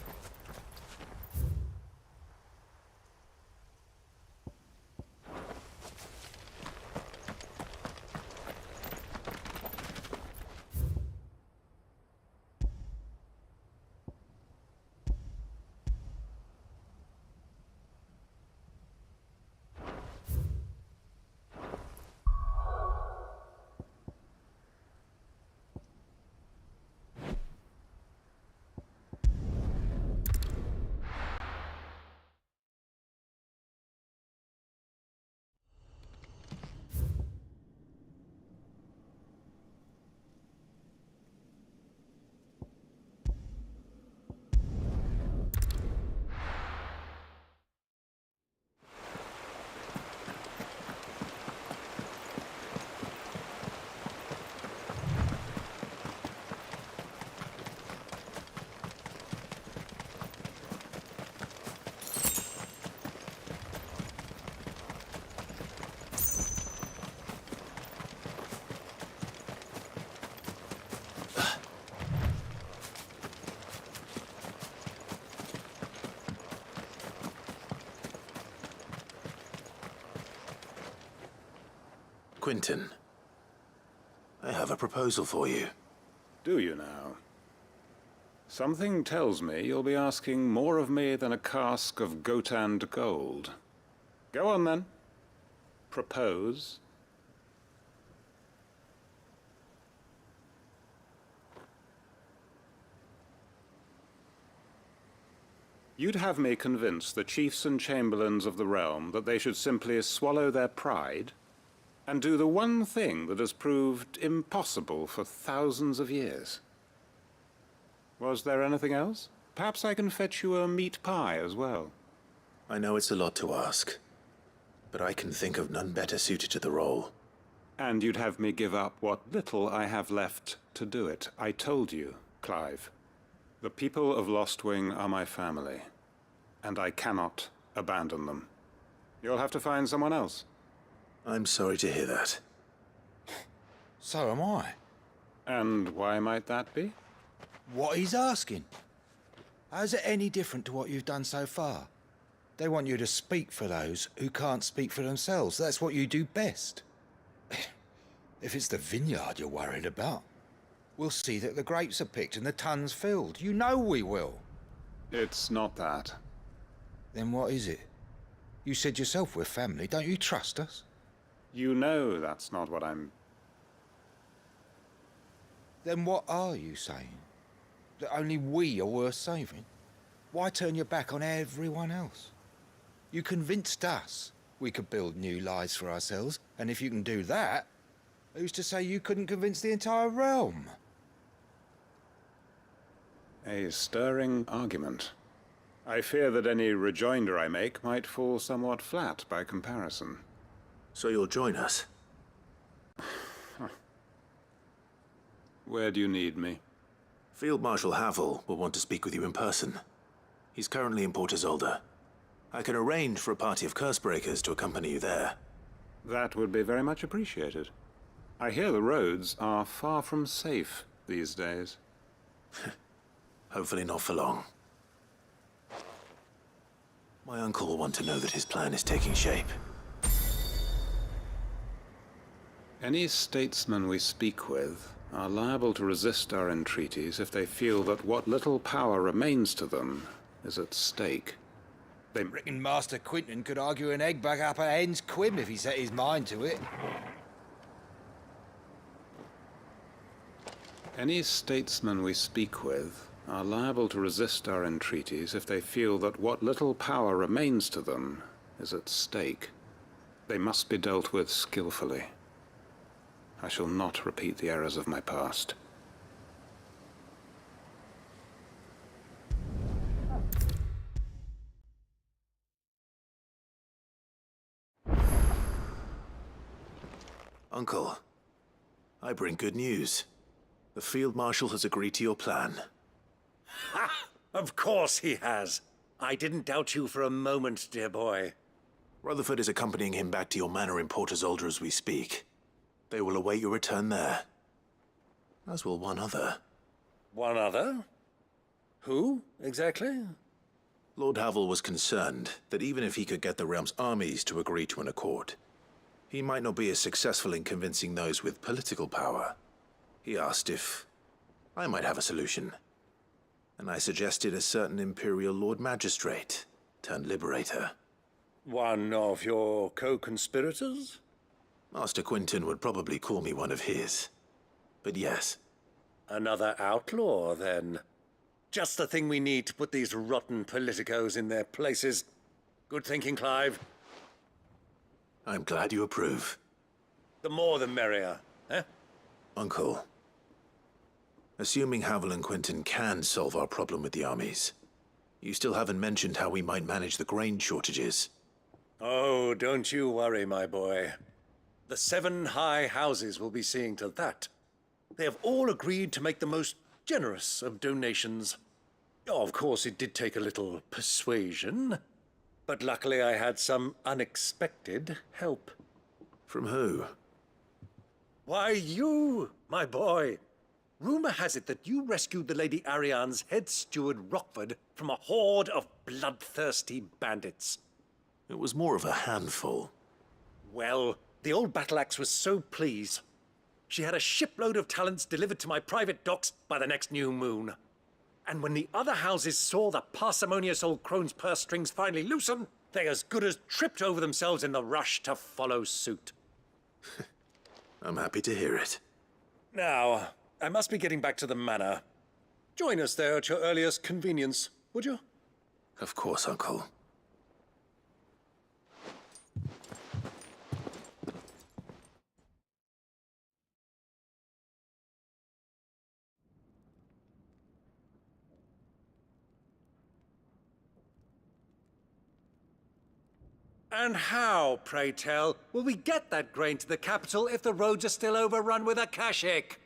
Quentin, I have a proposal for you. Do you now? Something tells me you'll be asking more of me than a cask of Gotand gold. Go on then. Propose. You'd have me convince the chiefs and chamberlains of the realm that they should simply swallow their pride and do the one thing that has proved impossible for thousands of years. Was there anything else? Perhaps I can fetch you a meat pie as well. I know it's a lot to ask, but I can think of none better suited to the role. And you'd have me give up what little I have left to do it. I told you, Clive. The people of Lostwing are my family, and I cannot abandon them. You'll have to find someone else. I'm sorry to hear that. So am I. And why might that be? What he's asking. How's it any different to what you've done so far? They want you to speak for those who can't speak for themselves. That's what you do best. If it's the vineyard you're worried about, we'll see that the grapes are picked and the tons filled. You know we will. It's not that. Then what is it? You said yourself we're family. Don't you trust us? You know that's not what I'm... Then what are you saying? That only we are worth saving? Why turn your back on everyone else? You convinced us we could build new lives for ourselves, and if you can do that, who's to say you couldn't convince the entire realm? A stirring argument. I fear that any rejoinder I make might fall somewhat flat by comparison. So you'll join us? Where do you need me? Field Marshal Havel will want to speak with you in person. He's currently in Port Isolde. I can arrange for a party of Cursebreakers to accompany you there. That would be very much appreciated. I hear the roads are far from safe these days. Hopefully not for long. My uncle will want to know that his plan is taking shape. Any statesmen we speak with are liable to resist our entreaties if they feel that what little power remains to them is at stake. They reckon Master Quentin could argue an egg back up a hen's quib if he set his mind to it. Any statesmen we speak with are liable to resist our entreaties if they feel that what little power remains to them is at stake. They must be dealt with skillfully. I shall not repeat the errors of my past. Uncle, I bring good news. The Field Marshal has agreed to your plan. Ha! Of course he has. I didn't doubt you for a moment, dear boy. Rutherford is accompanying him back to your manor in Port Isolde as we speak. They will await your return there. as will one other. One other? Who, exactly? Lord Havel was concerned that even if he could get the realm's armies to agree to an accord, he might not be as successful in convincing those with political power. He asked if I might have a solution, and I suggested a certain Imperial Lord Magistrate turned Liberator. One of your co-conspirators? Master Quinton would probably call me one of his, but yes. Another outlaw, then. Just the thing we need to put these rotten politicos in their places. Good thinking, Clive. I'm glad you approve. The more the merrier, eh? Uncle, assuming Havel and Quinton can solve our problem with the armies, you still haven't mentioned how we might manage the grain shortages. Oh, don't you worry, my boy. The 7 high houses will be seeing to that. They have all agreed to make the most generous of donations. Oh, of course, it did take a little persuasion, but luckily I had some unexpected help. From who? Why, you, my boy. Rumor has it that you rescued the Lady Ariane's head steward Rockford from a horde of bloodthirsty bandits. It was more of a handful. Well, the old battle axe was so pleased. She had a shipload of talents delivered to my private docks by the next new moon. And when the other houses saw the parsimonious old crone's purse strings finally loosen, they as good as tripped over themselves in the rush to follow suit. I'm happy to hear it. Now, I must be getting back to the manor. Join us there at your earliest convenience, would you? Of course, Uncle. And how, pray tell, will we get that grain to the capital if the roads are still overrun with Akashic?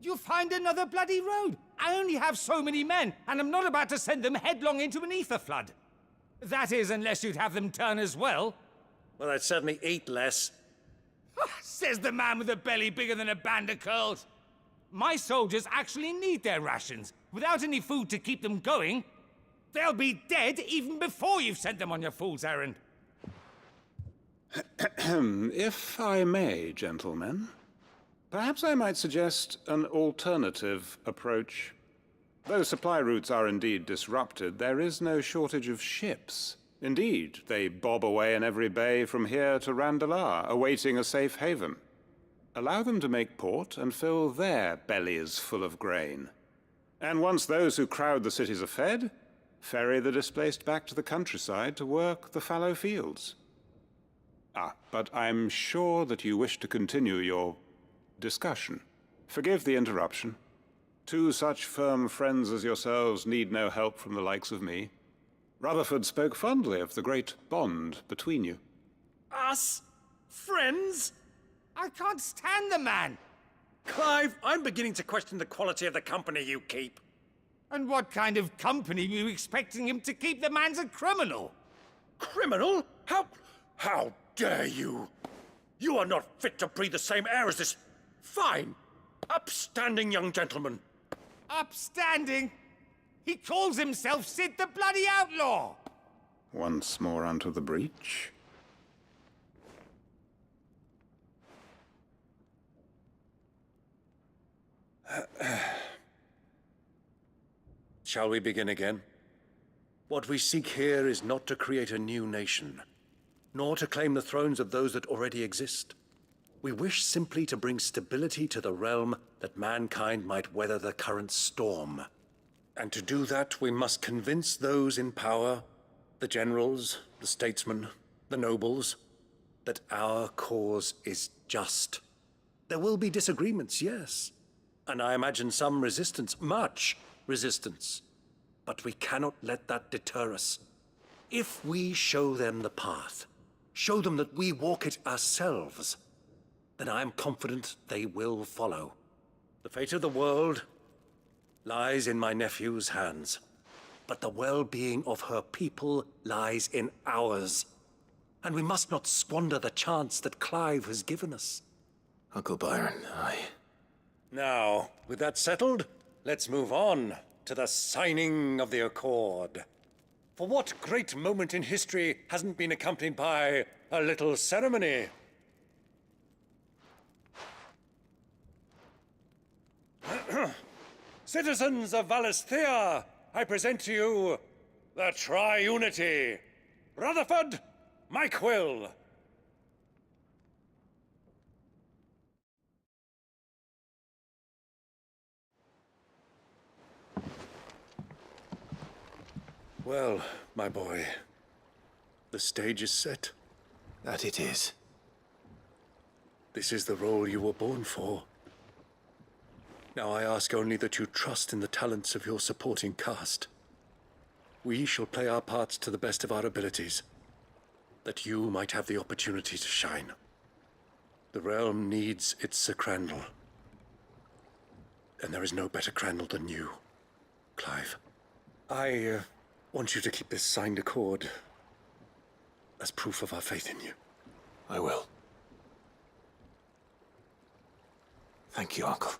You find another bloody road. I only have so many men, and I'm not about to send them headlong into an ether flood. That is, unless you'd have them turn as well. Well, I'd certainly eat less. Says the man with a belly bigger than a band of curls. My soldiers actually need their rations. Without any food to keep them going, they'll be dead even before you've sent them on your fool's errand. If I may, gentlemen, perhaps I might suggest an alternative approach. Though supply routes are indeed disrupted, there is no shortage of ships. Indeed, they bob away in every bay from here to Randalar, awaiting a safe haven. Allow them to make port and fill their bellies full of grain. And once those who crowd the cities are fed, ferry the displaced back to the countryside to work the fallow fields. But I'm sure that you wish to continue your discussion. Forgive the interruption. 2 such firm friends as yourselves need no help from the likes of me. Rutherford spoke fondly of the great bond between you. Us? Friends? I can't stand the man. Clive, I'm beginning to question the quality of the company you keep. And what kind of company were you expecting him to keep? The man's a criminal. Criminal? How dare you? You are not fit to breathe the same air as this fine, upstanding young gentleman. Upstanding? He calls himself Sid the Bloody Outlaw! Once more unto the breach. Shall we begin again? What we seek here is not to create a new nation, nor to claim the thrones of those that already exist. We wish simply to bring stability to the realm that mankind might weather the current storm. And to do that, we must convince those in power, the generals, the statesmen, the nobles, that our cause is just. There will be disagreements, yes, and I imagine some resistance, much resistance. But we cannot let that deter us. If we show them the path, show them that we walk it ourselves, then I am confident they will follow. The fate of the world lies in my nephew's hands, but the well-being of her people lies in ours. And we must not squander the chance that Clive has given us. Uncle Byron, Now, with that settled, let's move on to the signing of the Accord. For what great moment in history hasn't been accompanied by a little ceremony? Citizens of Valisthea, I present to you the Tri-Unity. Rutherford, Mike Will. Well, my boy, the stage is set. That it is. This is the role you were born for. Now I ask only that you trust in the talents of your supporting cast. We shall play our parts to the best of our abilities, that you might have the opportunity to shine. The realm needs its Sir Crandall. And there is no better Crandall than you, Clive. I want you to keep this signed accord as proof of our faith in you. I will. Thank you, Uncle.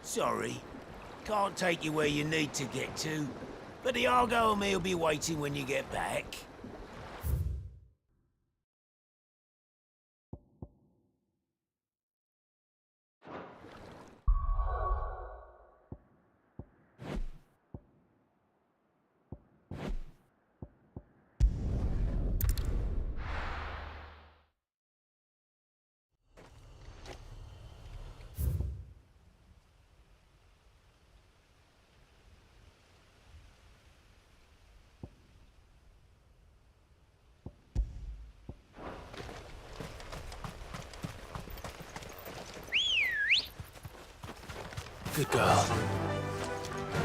Sorry, can't take you where you need to get to, but the Argo and me will be waiting when you get back. Good girl.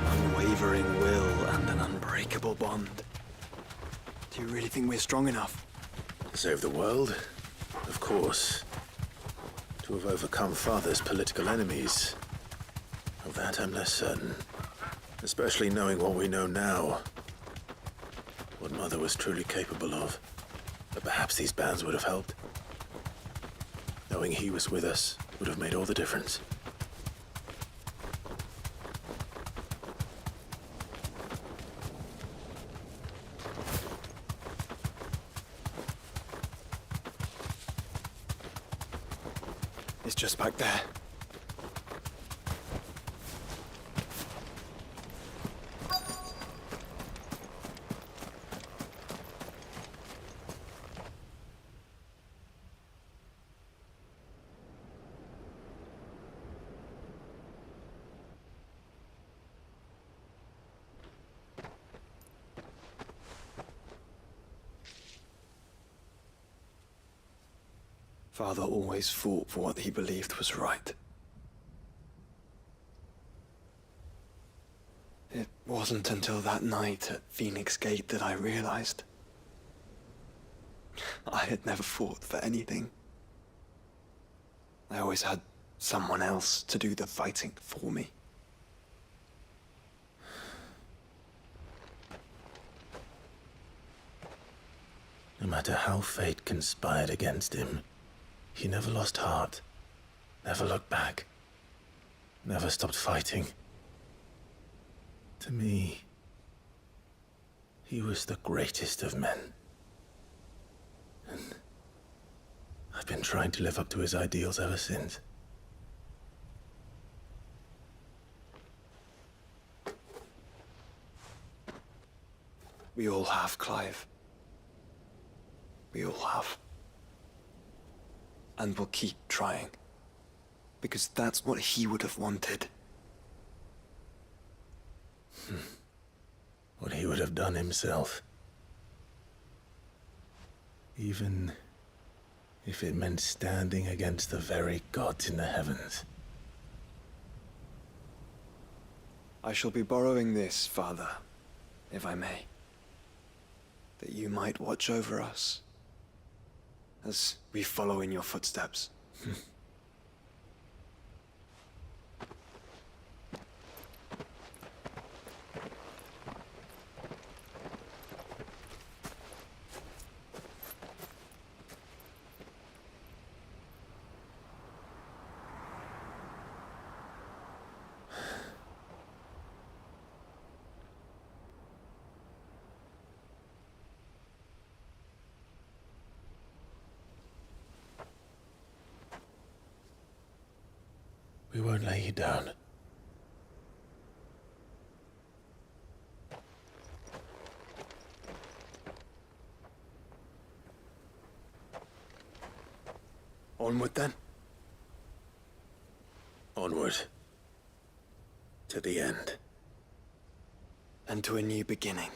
Unwavering will and an unbreakable bond. Do you really think we're strong enough? To save the world? Of course. To have overcome Father's political enemies? Of that I'm less certain. Especially knowing what we know now. What Mother was truly capable of. But perhaps these bands would have helped. Knowing he was with us would have made all the difference. It's just back there. Father always fought for what he believed was right. It wasn't until that night at Phoenix Gate that I realized I had never fought for anything. I always had someone else to do the fighting for me. No matter how fate conspired against him, he never lost heart, never looked back, never stopped fighting. To me, he was the greatest of men. And I've been trying to live up to his ideals ever since. We all have, Clive. We all have. And we'll keep trying. Because that's what he would have wanted. What he would have done himself. Even if it meant standing against the very gods in the heavens. I shall be borrowing this, Father, if I may. That you might watch over us as we follow in your footsteps. We won't lay you down. Onward, then? Onward. To the end. And to a new beginning.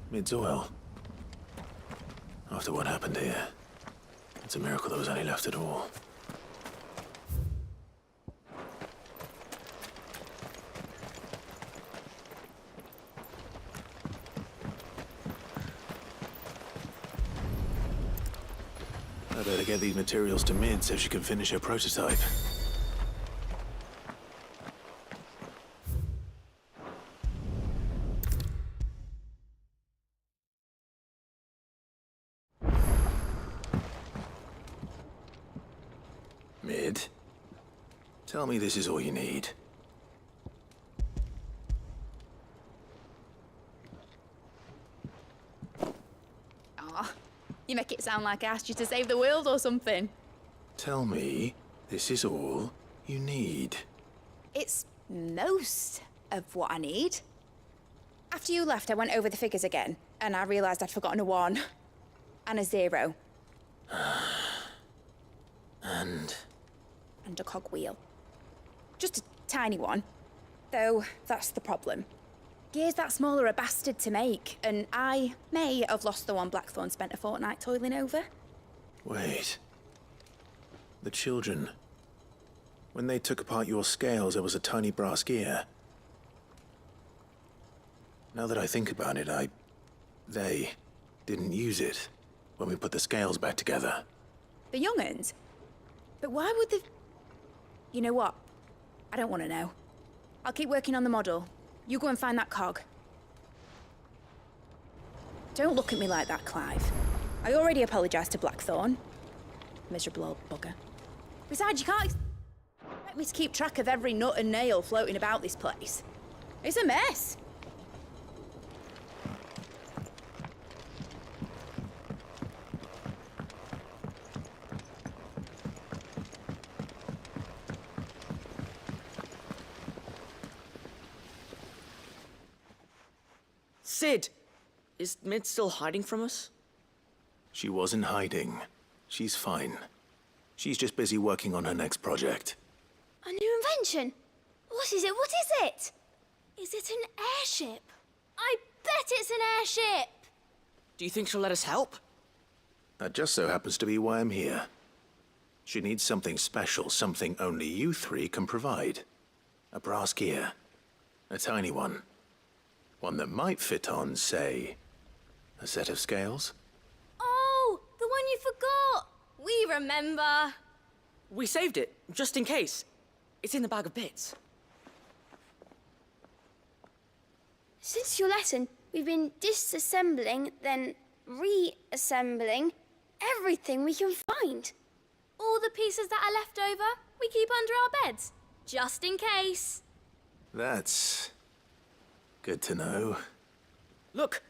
Mid's oil. After what happened here, it's a miracle there was any left at all. I better get these materials to Mid so she can finish her prototype. Mid, tell me this is all you need. Aw, you make it sound like I asked you to save the world or something. Tell me this is all you need. It's most of what I need. After you left, I went over the figures again, and I realised I'd forgotten a 1 and a 0. And a cogwheel. Just a tiny one. Though, that's the problem. Gears that small are a bastard to make, and I may have lost the one Blackthorn spent a fortnight toiling over. Wait. The children. When they took apart your scales, there was a tiny brass gear. Now that I think about it, they didn't use it when we put the scales back together. The young'uns? But why would the... You know what? I don't want to know. I'll keep working on the model. You go and find that cog. Don't look at me like that, Clive. I already apologised to Blackthorn. Miserable old bugger. Besides, you can't expect me to keep track of every nut and nail floating about this place. It's a mess. Sid! Is Mid still hiding from us? She wasn't hiding. She's fine. She's just busy working on her next project. A new invention? What is it? What is it? Is it an airship? I bet it's an airship! Do you think she'll let us help? That just so happens to be why I'm here. She needs something special, something only you three can provide. A brass gear. A tiny one. One that might fit on, say, a set of scales? Oh, the one you forgot! We remember. We saved it, just in case. It's in the bag of bits. Since your lesson, we've been disassembling, then reassembling everything we can find. All the pieces that are left over, we keep under our beds, just in case. That's good to know. Look!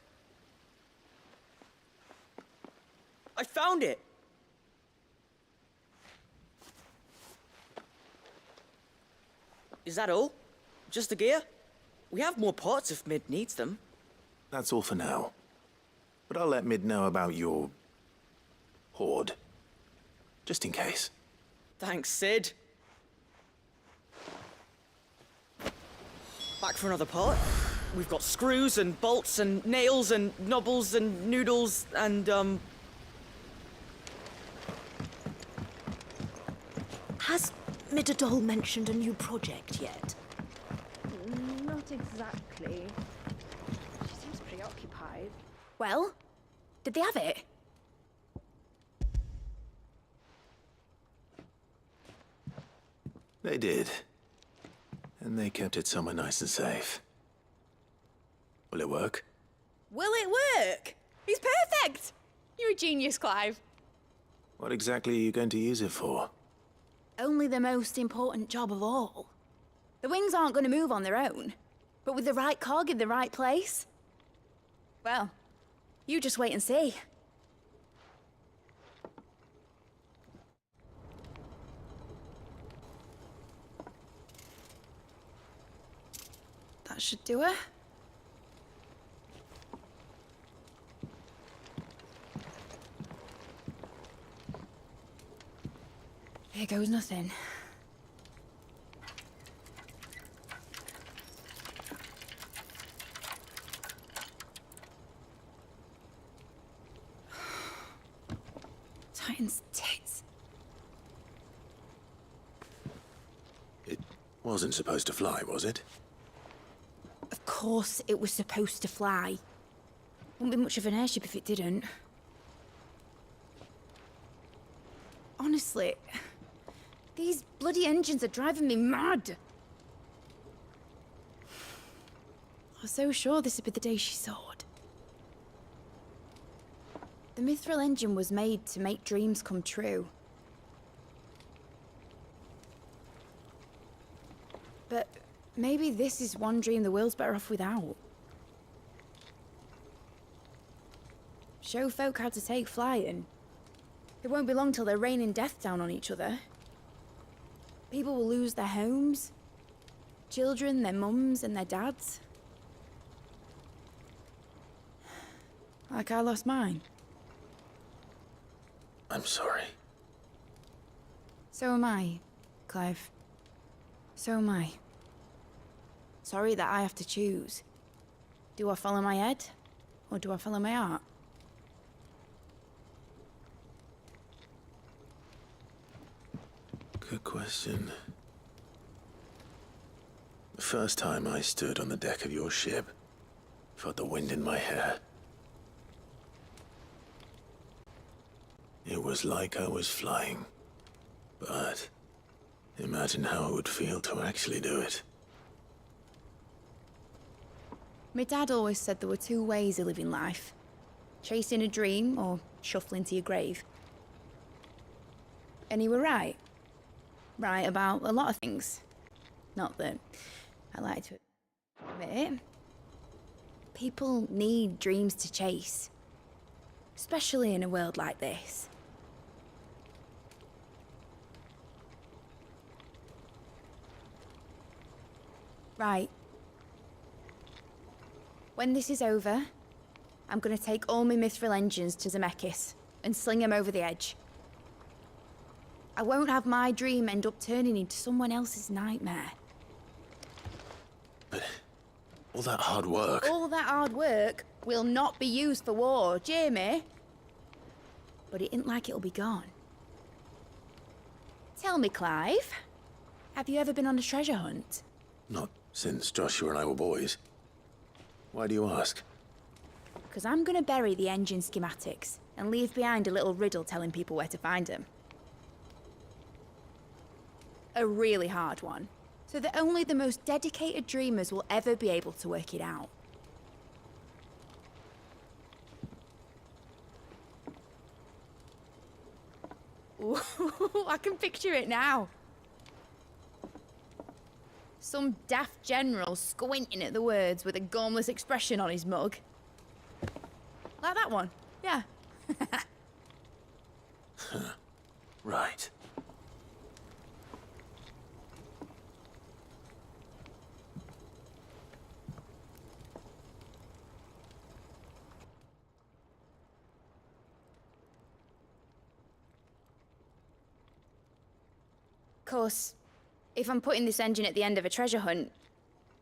I found it! Is that all? Just the gear? We have more parts if Mid needs them. That's all for now. But I'll let Mid know about your hoard. Just in case. Thanks, Sid. Back for another part. We've got screws and bolts and nails and knobbles and noodles and, Has Midadol mentioned a new project yet? Not exactly. She seems preoccupied. Well, did they have it? They did. And they kept it somewhere nice and safe. Will it work? Will it work? He's perfect! You're a genius, Clive. What exactly are you going to use it for? Only the most important job of all. The wings aren't going to move on their own. But with the right cog in the right place... well, you just wait and see. That should do it. Here goes nothing. Titan's tits. It wasn't supposed to fly, was it? Of course it was supposed to fly. Wouldn't be much of an airship if it didn't. Honestly, these bloody engines are driving me mad. I was so sure this would be the day she soared. The Mithril engine was made to make dreams come true. But maybe this is one dream the world's better off without. Show folk how to take flying. It won't be long till they're raining death down on each other. People will lose their homes. Children, their mums and their dads. Like I lost mine. I'm sorry. So am I, Clive. So am I. Sorry that I have to choose. Do I follow my head, or do I follow my heart? Good question. The first time I stood on the deck of your ship, felt the wind in my hair. It was like I was flying. But imagine how it would feel to actually do it. My dad always said there were two ways of living life. Chasing a dream or shuffling to your grave. And he were right. Right about a lot of things. Not that I like to admit it. People need dreams to chase. Especially in a world like this. Right. When this is over, I'm gonna take all my Mithril engines to Zemeckis and sling them over the edge. I won't have my dream end up turning into someone else's nightmare. But all that hard work... All that hard work will not be used for war, Jamie. but it ain't like it'll be gone. Tell me, Clive, have you ever been on a treasure hunt? Not since Joshua and I were boys. Why do you ask? Because I'm gonna bury the engine schematics and leave behind a little riddle telling people where to find them. A really hard one, so that only the most dedicated dreamers will ever be able to work it out. Ooh, I can picture it now. Some daft general squinting at the words with a gormless expression on his mug. Like that one, yeah. Right. Of course, if I'm putting this engine at the end of a treasure hunt,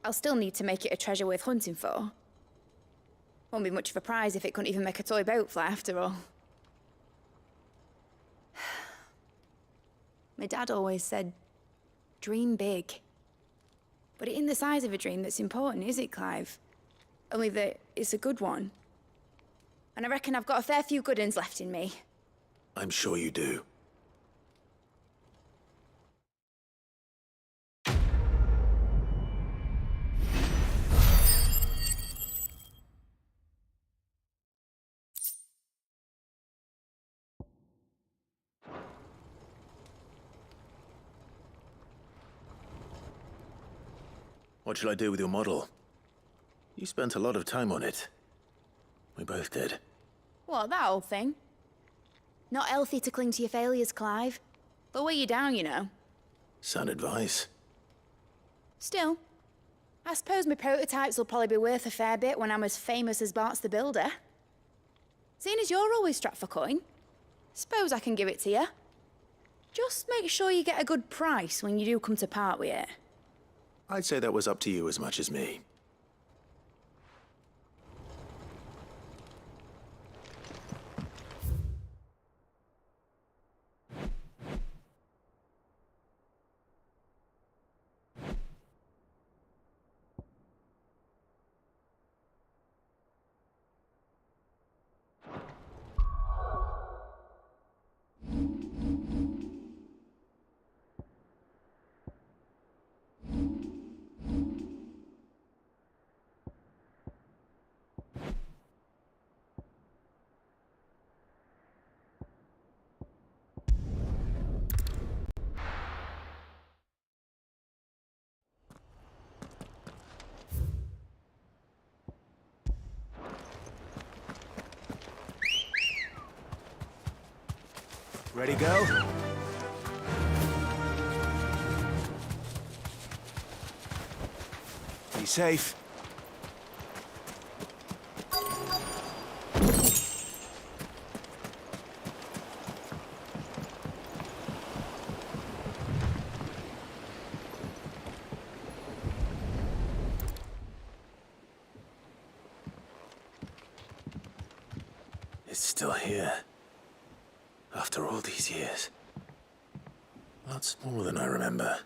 I'll still need to make it a treasure worth hunting for. Won't be much of a prize if it couldn't even make a toy boat fly after all. My dad always said, dream big. But it ain't the size of a dream that's important, is it, Clive? Only that it's a good one. And I reckon I've got a fair few good uns left in me. I'm sure you do. What shall I do with your model? You spent a lot of time on it. We both did. What, that old thing? Not healthy to cling to your failures, Clive. They'll weigh you down, you know. Sound advice. Still, I suppose my prototypes will probably be worth a fair bit when I'm as famous as Bart's the Builder. Seeing as you're always strapped for coin, suppose I can give it to you. Just make sure you get a good price when you do come to part with it. I'd say that was up to you as much as me. Ready, go? Be safe. It's still here. After all these years. A lot smaller than I remember.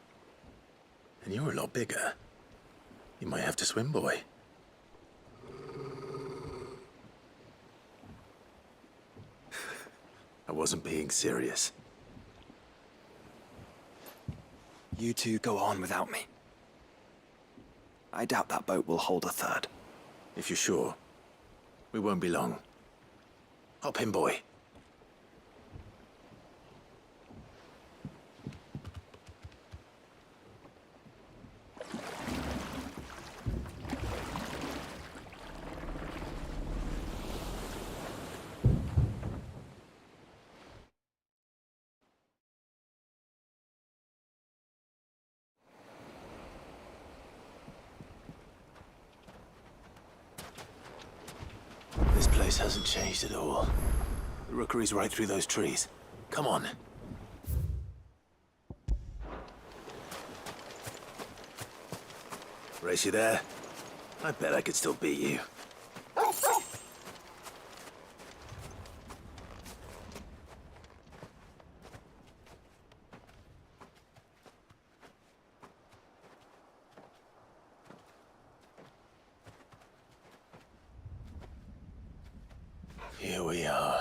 And you're a lot bigger. You might have to swim, boy. I wasn't being serious. You two go on without me. I doubt that boat will hold a third. If you're sure, we won't be long. Hop in, boy. This place hasn't changed at all. The rookery's right through those trees. Come on. Race you there? I bet I could still beat you. Here we are.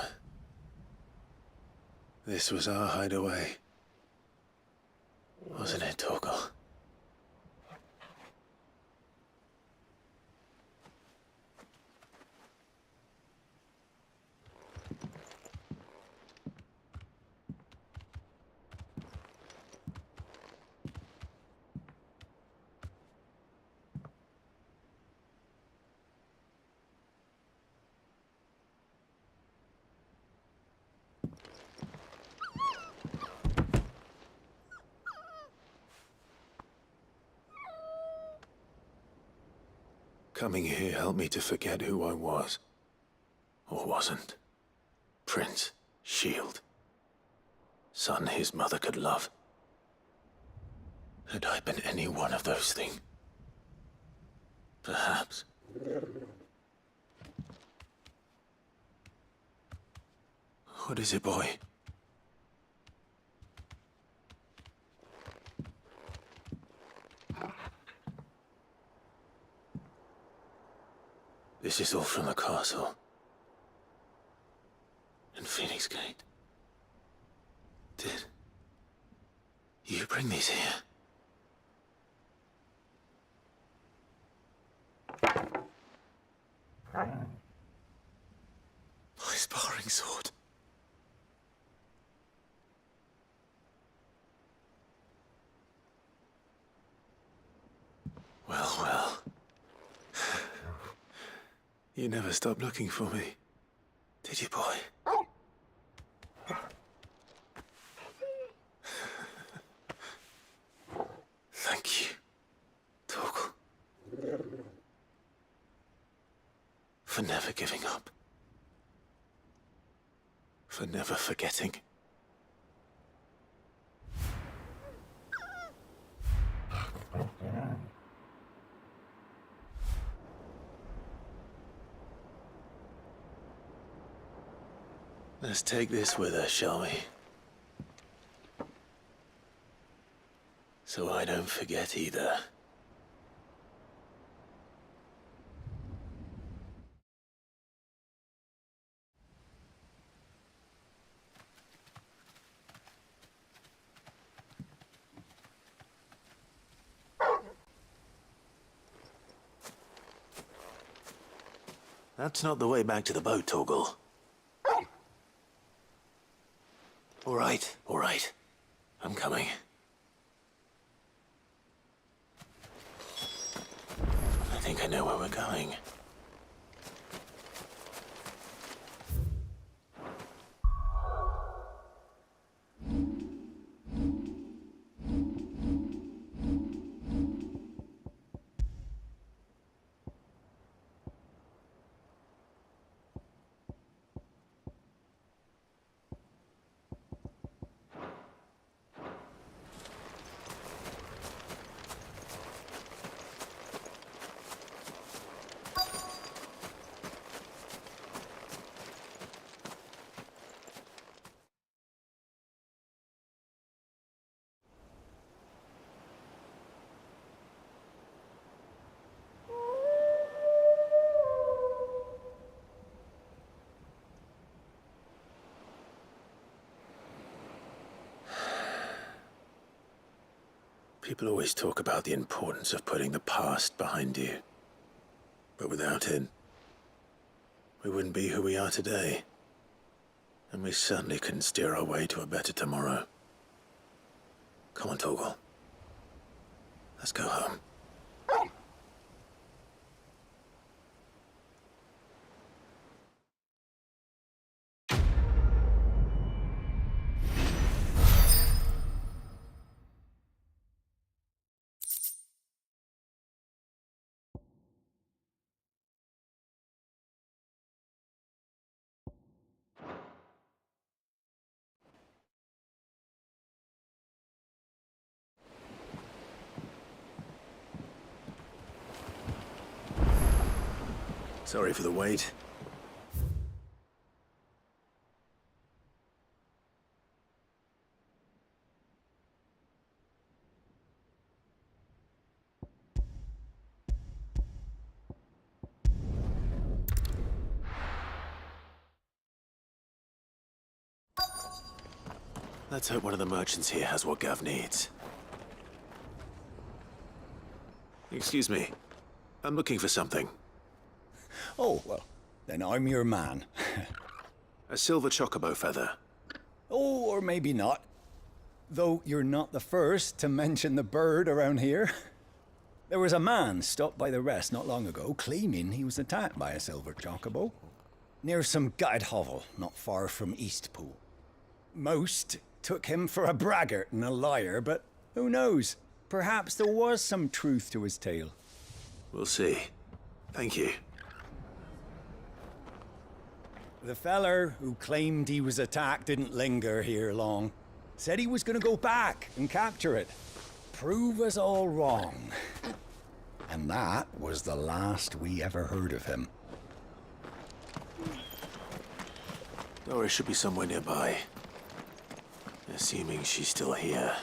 This was our hideaway. Wasn't it, Torgal? Coming here helped me to forget who I was. Or wasn't. Prince, shield. Son his mother could love. Had I been any one of those things? Perhaps. What is it, boy? This is all from the castle. And Phoenix Gate. Did you bring these here? My sparring sword. Well, well. You never stopped looking for me, did you, boy? Thank you, Torgal. For never giving up. For never forgetting. Let's take this with us, shall we? So I don't forget either. That's not the way back to the boat, Torgal. All right. I'm coming. I think I know where we're going. People always talk about the importance of putting the past behind you. But without it, we wouldn't be who we are today. And we certainly couldn't steer our way to a better tomorrow. Come on, Torgal. Let's go home. Sorry for the wait. Let's hope one of the merchants here has what Gav needs. Excuse me. I'm looking for something. Oh, well, then I'm your man. A silver chocobo feather. Oh, or maybe not. Though you're not the first to mention the bird around here. There was a man stopped by the rest not long ago claiming he was attacked by a silver chocobo near some gutted hovel not far from Eastpool. Most took him for a braggart and a liar, but who knows? Perhaps there was some truth to his tale. We'll see. Thank you. The feller who claimed he was attacked didn't linger here long. Said he was gonna go back and capture it. Prove us all wrong. And that was the last we ever heard of him. Doris should be somewhere nearby. Assuming she's still here.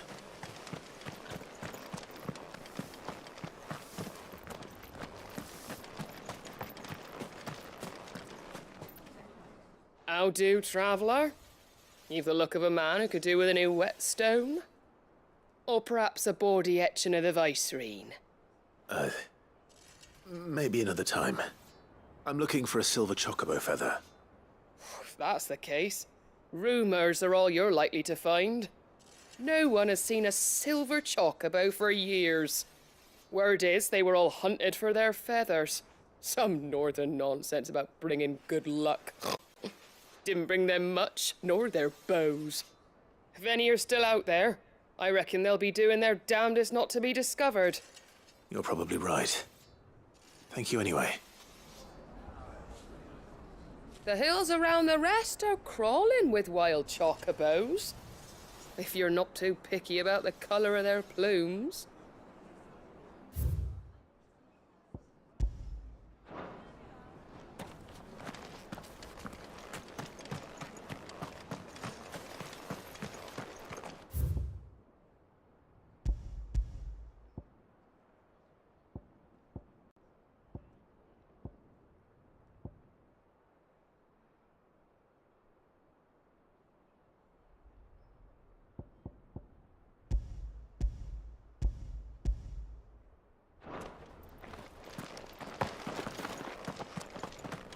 How do, traveller? You've the look of a man who could do with a new whetstone. Or perhaps a bawdy etching of the Vicerine. Maybe another time. I'm looking for a silver chocobo feather. If that's the case, rumours are all you're likely to find. No one has seen a silver chocobo for years. Word is they were all hunted for their feathers. Some northern nonsense about bringing good luck. Didn't bring them much, nor their bows. If any are still out there, I reckon they'll be doing their damnedest not to be discovered. You're probably right. Thank you anyway. The hills around the rest are crawling with wild chocobos. If you're not too picky about the colour of their plumes.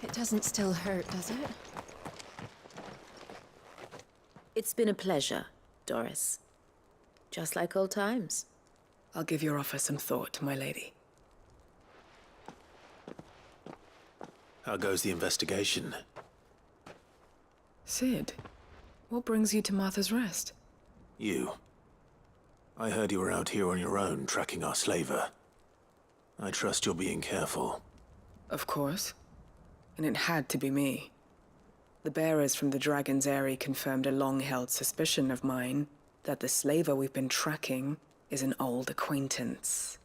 It doesn't still hurt, does it? It's been a pleasure, Doris. Just like old times. I'll give your offer some thought, my lady. How goes the investigation? Sid, what brings you to Martha's Rest? You. I heard you were out here on your own, tracking our slaver. I trust you're being careful. Of course. And it had to be me. The bearers from the Dragon's Eyrie confirmed a long-held suspicion of mine that the slaver we've been tracking is an old acquaintance.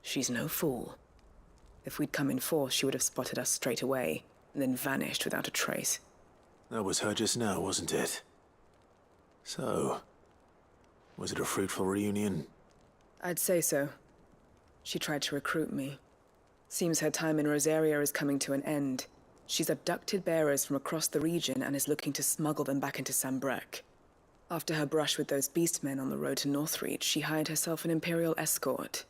She's no fool. If we'd come in force, she would have spotted us straight away, and then vanished without a trace. That was her just now, wasn't it? So, was it a fruitful reunion? I'd say so. She tried to recruit me. Seems her time in Rosaria is coming to an end. She's abducted bearers from across the region and is looking to smuggle them back into Sambrec. After her brush with those beastmen on the road to Northreach, she hired herself an Imperial escort,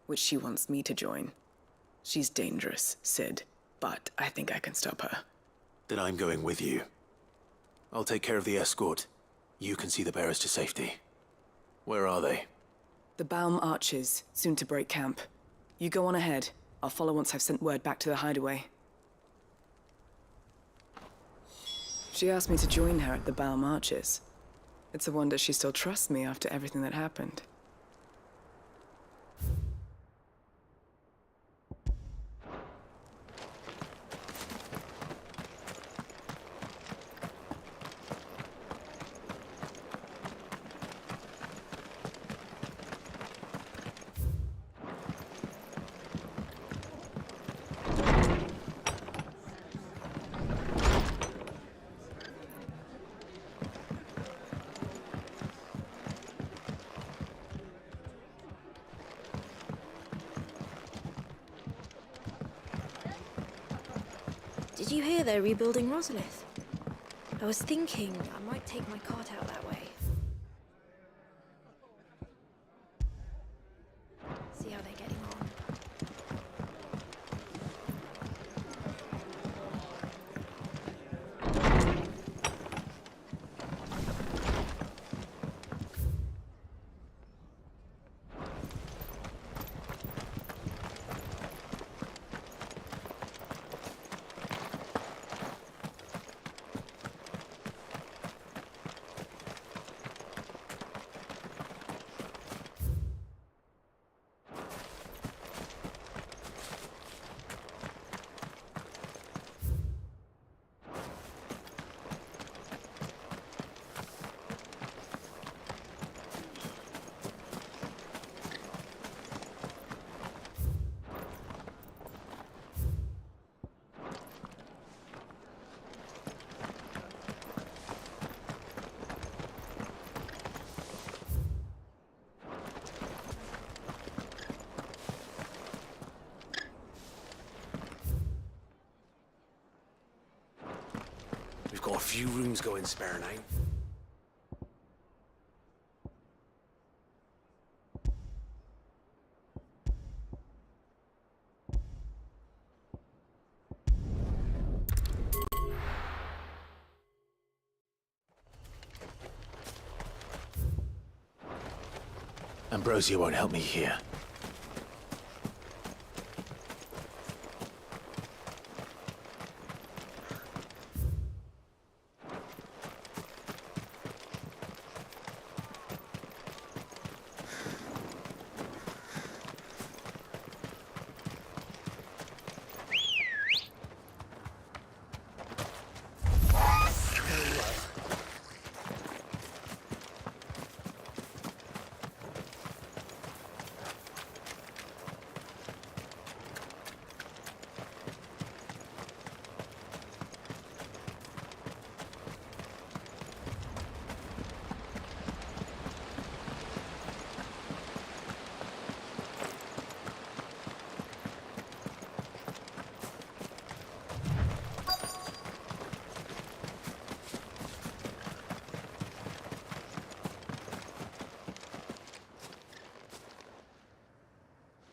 which she wants me to join. She's dangerous, Sid, but I think I can stop her. Then I'm going with you. I'll take care of the escort. You can see the bearers to safety. Where are they? The Baum Archers, soon to break camp. You go on ahead. I'll follow once I've sent word back to the hideaway. She asked me to join her at the Baum Archers. It's a wonder she still trusts me after everything that happened. Did you hear they're rebuilding Rosalith? I was thinking I might take my cart out that way. few rooms going spare now. Ambrosia won't help me here.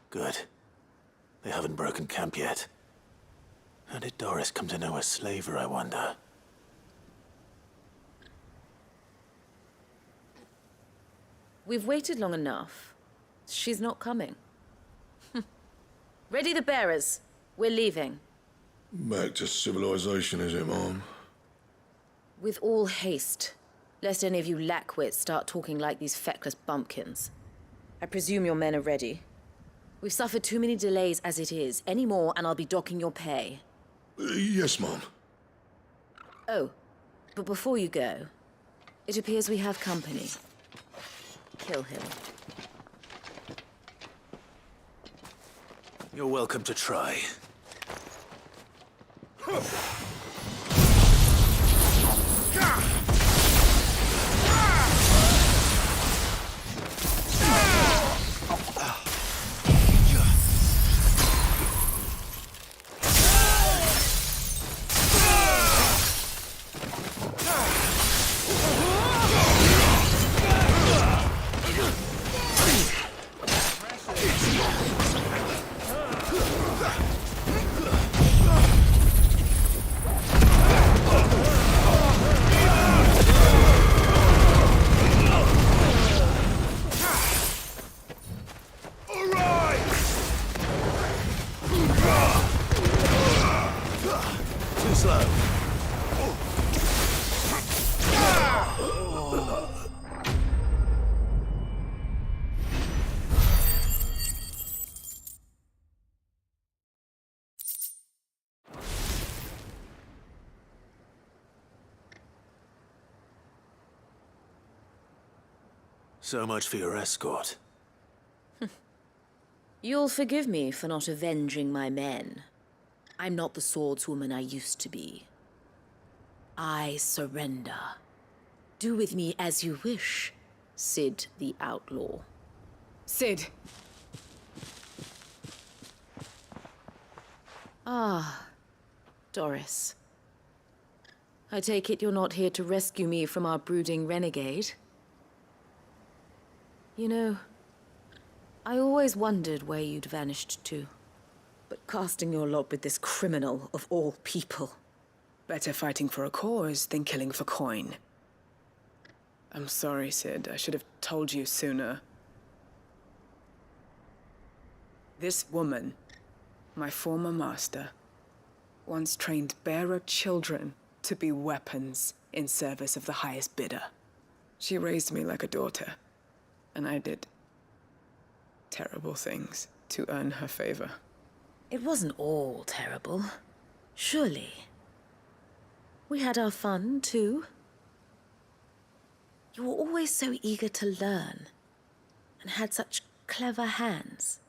Good. They haven't broken camp yet. How did Doris come to know a slaver, I wonder? We've waited long enough. She's not coming. Ready the bearers. We're leaving. Back to civilization, is it, Mom? With all haste, lest any of you lackwits start talking like these feckless bumpkins. I presume your men are ready. We've suffered too many delays as it is. Any more, and I'll be docking your pay. Yes, Mom. Oh, but before you go, it appears we have company. Kill him. You're welcome to try. So much for your escort. You'll forgive me for not avenging my men. I'm not the swordswoman I used to be. I surrender. Do with me as you wish, Sid the Outlaw. Sid. Ah, Doris. I take it you're not here to rescue me from our brooding renegade? You know, I always wondered where you'd vanished to. But casting your lot with this criminal of all people. Better fighting for a cause than killing for coin. I'm sorry, Sid. I should have told you sooner. This woman, my former master, once trained bearer children to be weapons in service of the highest bidder. She raised me like a daughter, and I did terrible things to earn her favor. It wasn't all terrible, surely. We had our fun, too. You were always so eager to learn, and had such clever hands.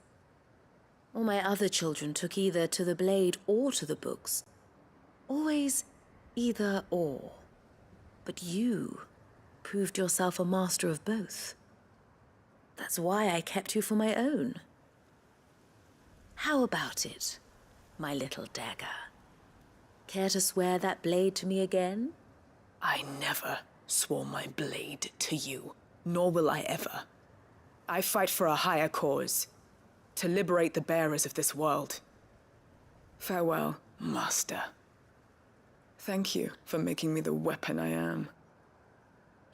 All my other children took either to the blade or to the books. Always either or. But you proved yourself a master of both. That's why I kept you for my own. How about it, my little dagger? Care to swear that blade to me again? I never swore my blade to you, nor will I ever. I fight for a higher cause, to liberate the bearers of this world. Farewell, Master. Thank you for making me the weapon I am.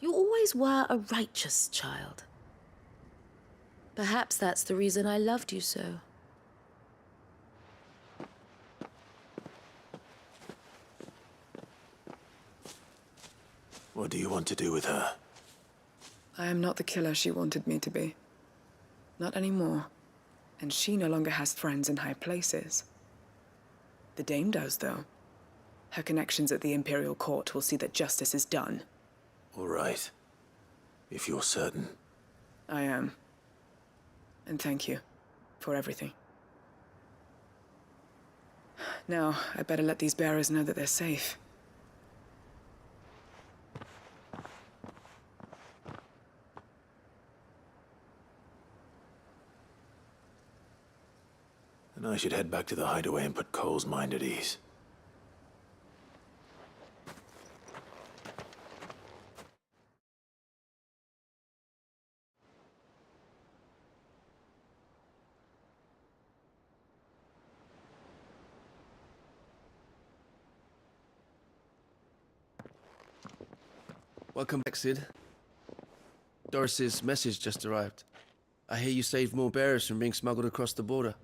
You always were a righteous child. Perhaps that's the reason I loved you so. What do you want to do with her? I am not the killer she wanted me to be. Not anymore. And she no longer has friends in high places. The Dame does, though. Her connections at the Imperial Court will see that justice is done. All right. If you're certain. I am. And thank you for everything. Now, I better let these bearers know that they're safe. And I should head back to the hideaway and put Cole's mind at ease. Welcome back, Sid. Doris's message just arrived. I hear you saved more bearers from being smuggled across the border.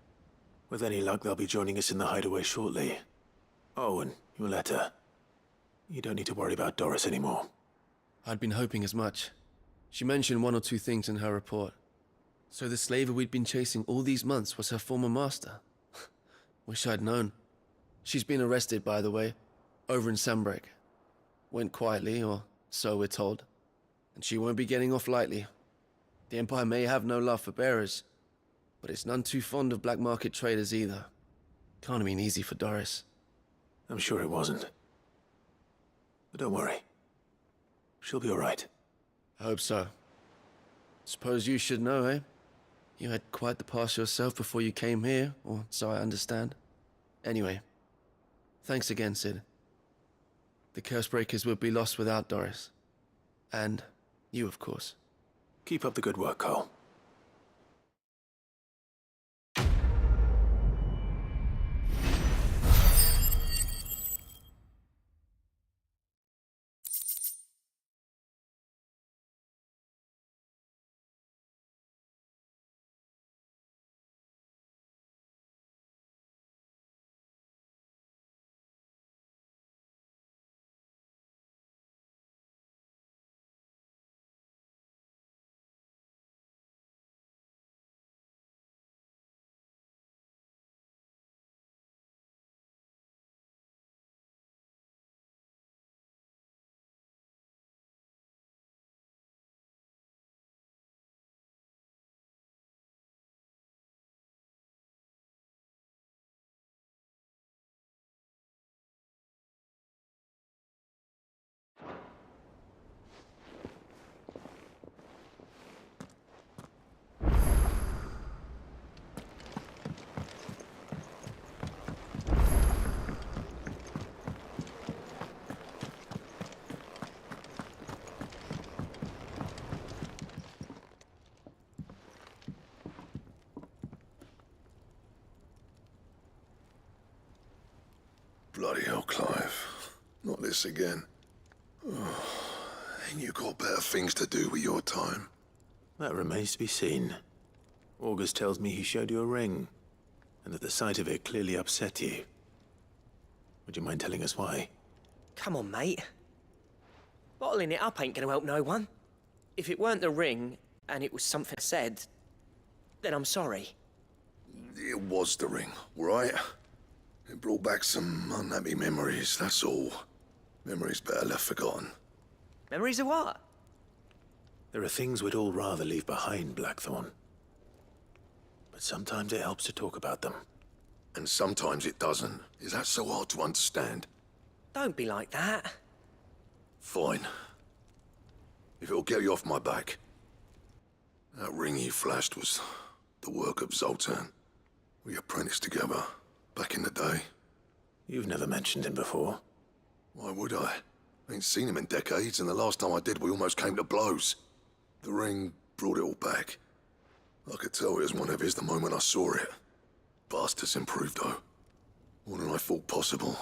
With any luck, they'll be joining us in the hideaway shortly. Oh, and your letter. You don't need to worry about Doris anymore. I'd been hoping as much. She mentioned one or two things in her report. So the slaver we'd been chasing all these months was her former master. Wish I'd known. She's been arrested, by the way, over in Sandbreak. Went quietly, or so we're told. And she won't be getting off lightly. The Empire may have no love for bearers, but it's none too fond of black market traders either. Can't have been easy for Doris. I'm sure it wasn't. But don't worry. She'll be all right. I hope so. Suppose you should know, eh? You had quite the past yourself before you came here, or so I understand. Anyway, thanks again, Sid. The Cursebreakers would be lost without Doris. And you, of course. Keep up the good work, Cole. Bloody hell, Clive. Not this again. Oh, ain't you got better things to do with your time? That remains to be seen. August tells me he showed you a ring, and that the sight of it clearly upset you. Would you mind telling us why? Come on, mate. Bottling it up ain't gonna help no one. If it weren't the ring, and it was something I said, then I'm sorry. It was the ring, right? It brought back some unhappy memories, that's all. Memories better left forgotten. Memories of what? There are things we'd all rather leave behind, Blackthorn. But sometimes it helps to talk about them. And sometimes it doesn't. Is that so hard to understand? Don't be like that. Fine. If it'll get you off my back. That ring you flashed was the work of Zoltan. We apprenticed together. Back in the day. You've never mentioned him before. Why would I? Ain't seen him in decades, and the last time I did, we almost came to blows. The ring brought it all back. I could tell it was one of his the moment I saw it. Bastard's improved, though. More than I thought possible.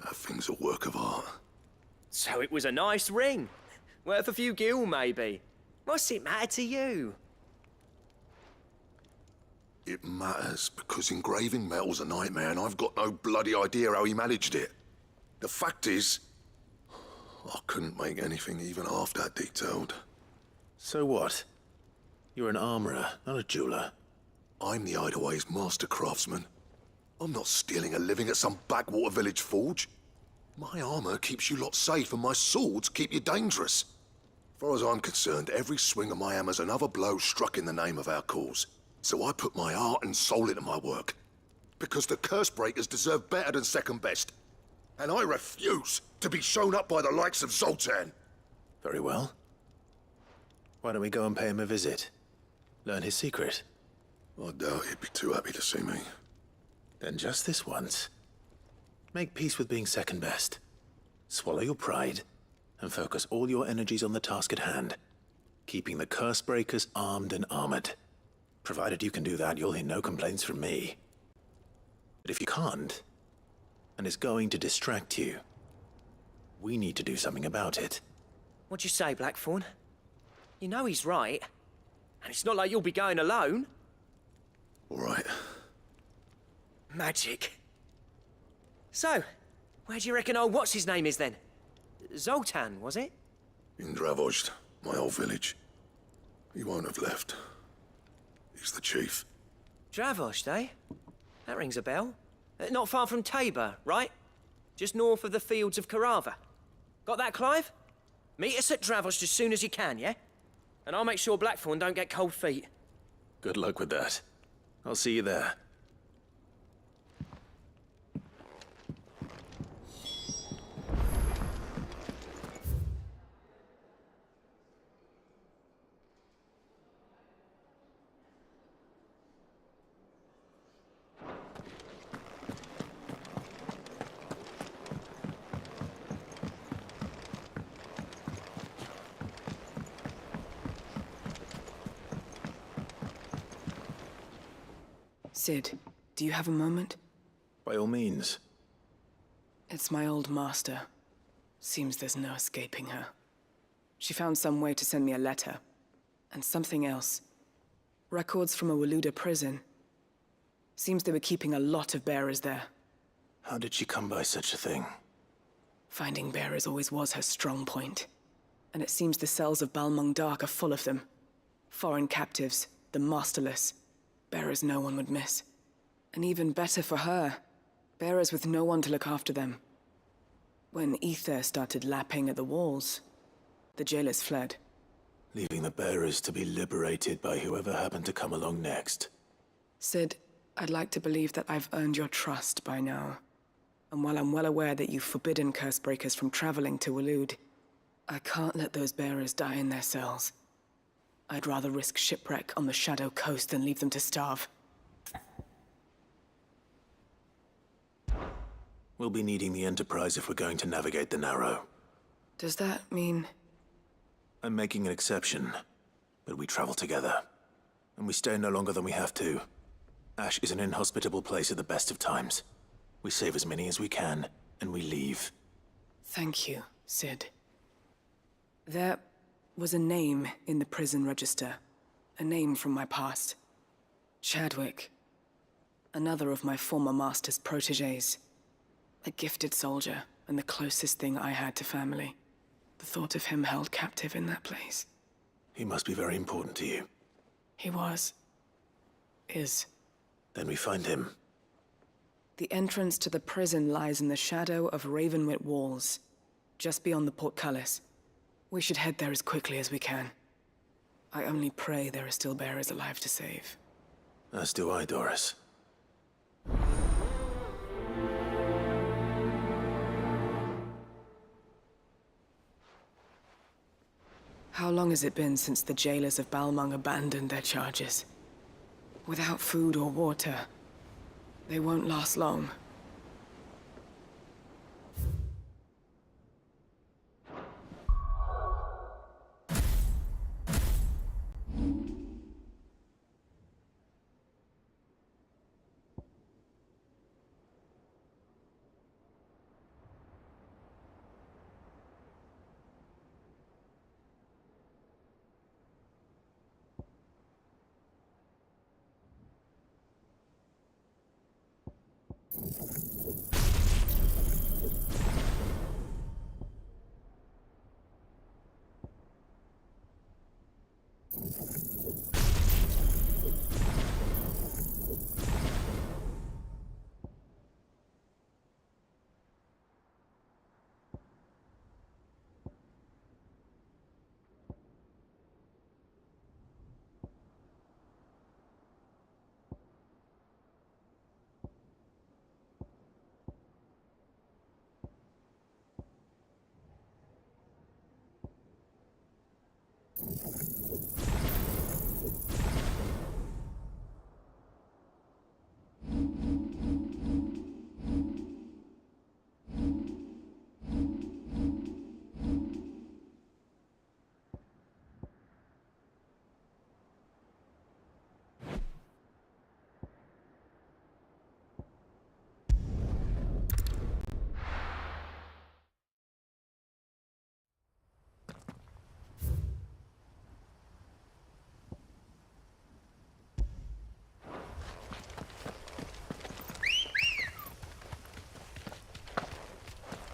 That thing's a work of art. So it was a nice ring. Worth a few gil, maybe. What's it matter to you? It matters because engraving metal's a nightmare, and I've got no bloody idea how he managed it. The fact is, I couldn't make anything even half that detailed. So what? You're an armorer, not a jeweler. I'm the Hideaway's master craftsman. I'm not stealing a living at some backwater village forge. My armor keeps you lot safe, and my swords keep you dangerous. As far as I'm concerned, every swing of my hammer's another blow struck in the name of our cause. So I put my heart and soul into my work. Because the curse breakers deserve better than second best. And I refuse to be shown up by the likes of Zoltan. Very well. Why don't we go and pay him a visit? Learn his secret. I doubt he'd be too happy to see me. Then just this once. Make peace with being second best. Swallow your pride, and focus all your energies on the task at hand. Keeping the curse breakers armed and armored. Provided you can do that, you'll hear no complaints from me. But if you can't, and it's going to distract you, we need to do something about it. What'd you say, Blackthorn? You know he's right. And it's not like you'll be going alone. All right. Magic. So, where do you reckon old what's-his-name is then? Zoltan, was it? In Dravozd, my old village. He won't have left. He's the chief. Dravozd, eh? That rings a bell. Not far from Tabor, right? Just north of the fields of Carava. Got that, Clive? Meet us at Dravozd as soon as you can, yeah? And I'll make sure Blackthorn don't get cold feet. Good luck with that. I'll see you there. Sid, do you have a moment? By all means. It's my old master. Seems there's no escaping her. She found some way to send me a letter. And something else. Records from a Waluda prison. Seems they were keeping a lot of bearers there. How did she come by such a thing? Finding bearers always was her strong point. And it seems the cells of Balmung Dark are full of them. Foreign captives, the masterless. Bearers no one would miss. And even better for her, bearers with no one to look after them. When ether started lapping at the walls, the jailers fled. Leaving the bearers to be liberated by whoever happened to come along next. Sid, I'd like to believe that I've earned your trust by now. And while I'm well aware that you've forbidden Cursebreakers from traveling to Walud, I can't let those bearers die in their cells. I'd rather risk shipwreck on the Shadow Coast than leave them to starve. We'll be needing the Enterprise if we're going to navigate the Narrow. Does that mean... I'm making an exception, but we travel together. And we stay no longer than we have to. Ash is an inhospitable place at the best of times. We save as many as we can, and we leave. Thank you, Sid. There was a name in the prison register. A name from my past. Chadwick. Another of my former master's protégés. A gifted soldier, and the closest thing I had to family. The thought of him held captive in that place. He must be very important to you. He was. Is. Then we find him. The entrance to the prison lies in the shadow of Ravenwit Walls, just beyond the portcullis. We should head there as quickly as we can. I only pray there are still bearers alive to save. As do I, Doris. How long has it been since the jailers of Balmung abandoned their charges? Without food or water, they won't last long.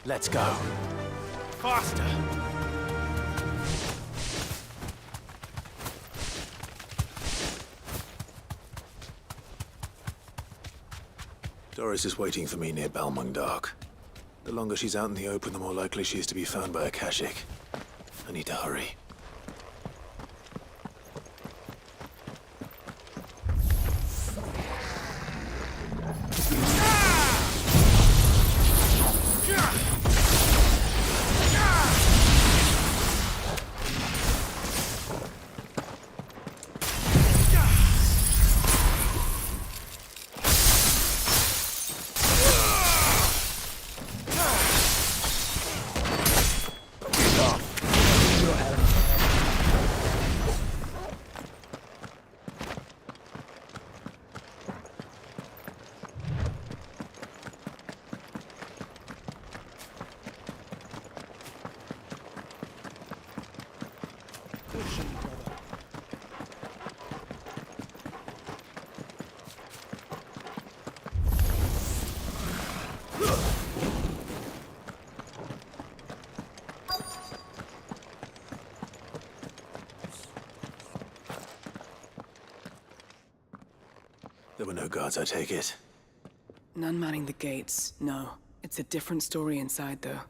Let's go. Faster! Doris is waiting for me near Balmung Dark. The longer she's out in the open, the more likely she is to be found by Akashic. I need to hurry. There were no guards, I take it. None manning the gates, no. It's a different story inside, though.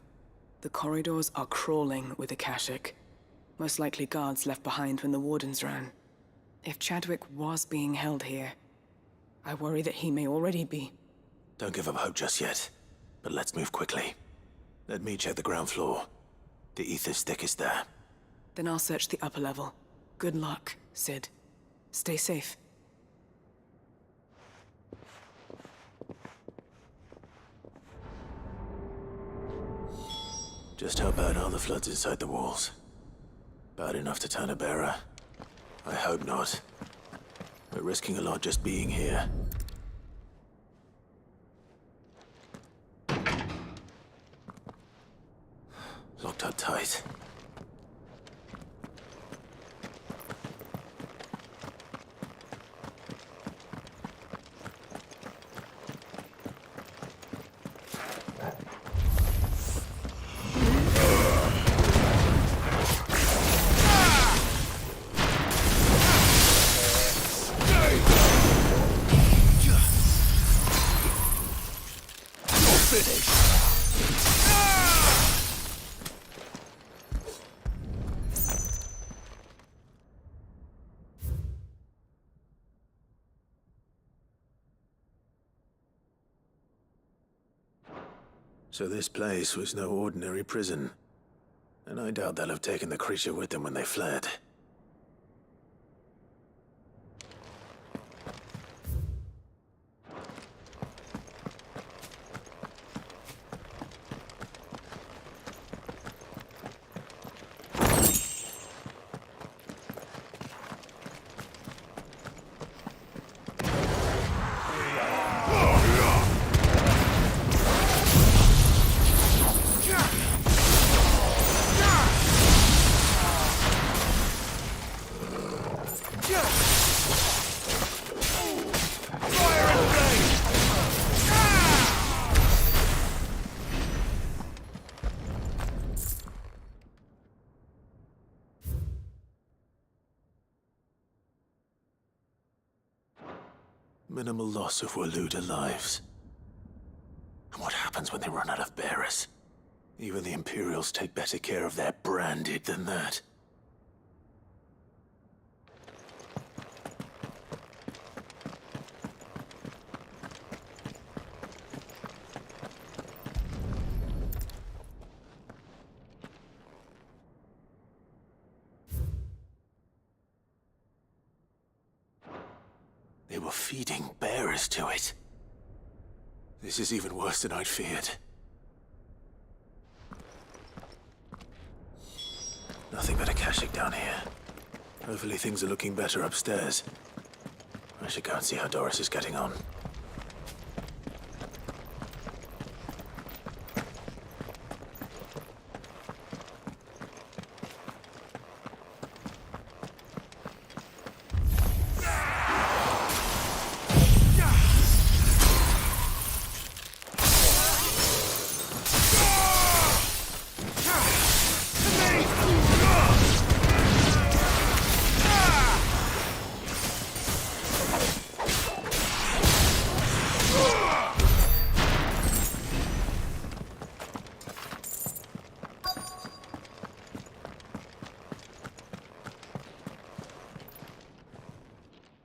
The corridors are crawling with Akashic. Most likely guards left behind when the wardens ran. If Chadwick was being held here, I worry that he may already be. Don't give up hope just yet, but let's move quickly. Let me check the ground floor. The ether stick is there. Then I'll search the upper level. Good luck, Sid. Stay safe. Just how bad are the floods inside the walls? Bad enough to turn a bearer? I hope not. We're risking a lot just being here. Locked up tight. So this place was no ordinary prison. And I doubt they'll have taken the creature with them when they fled. Minimal loss of Waluda lives. And what happens when they run out of bearers? Even the Imperials take better care of their branded than that. They were feeding bearers to it. This is even worse than I'd feared. Nothing but Akashic down here. Hopefully things are looking better upstairs. I should go and see how Doris is getting on.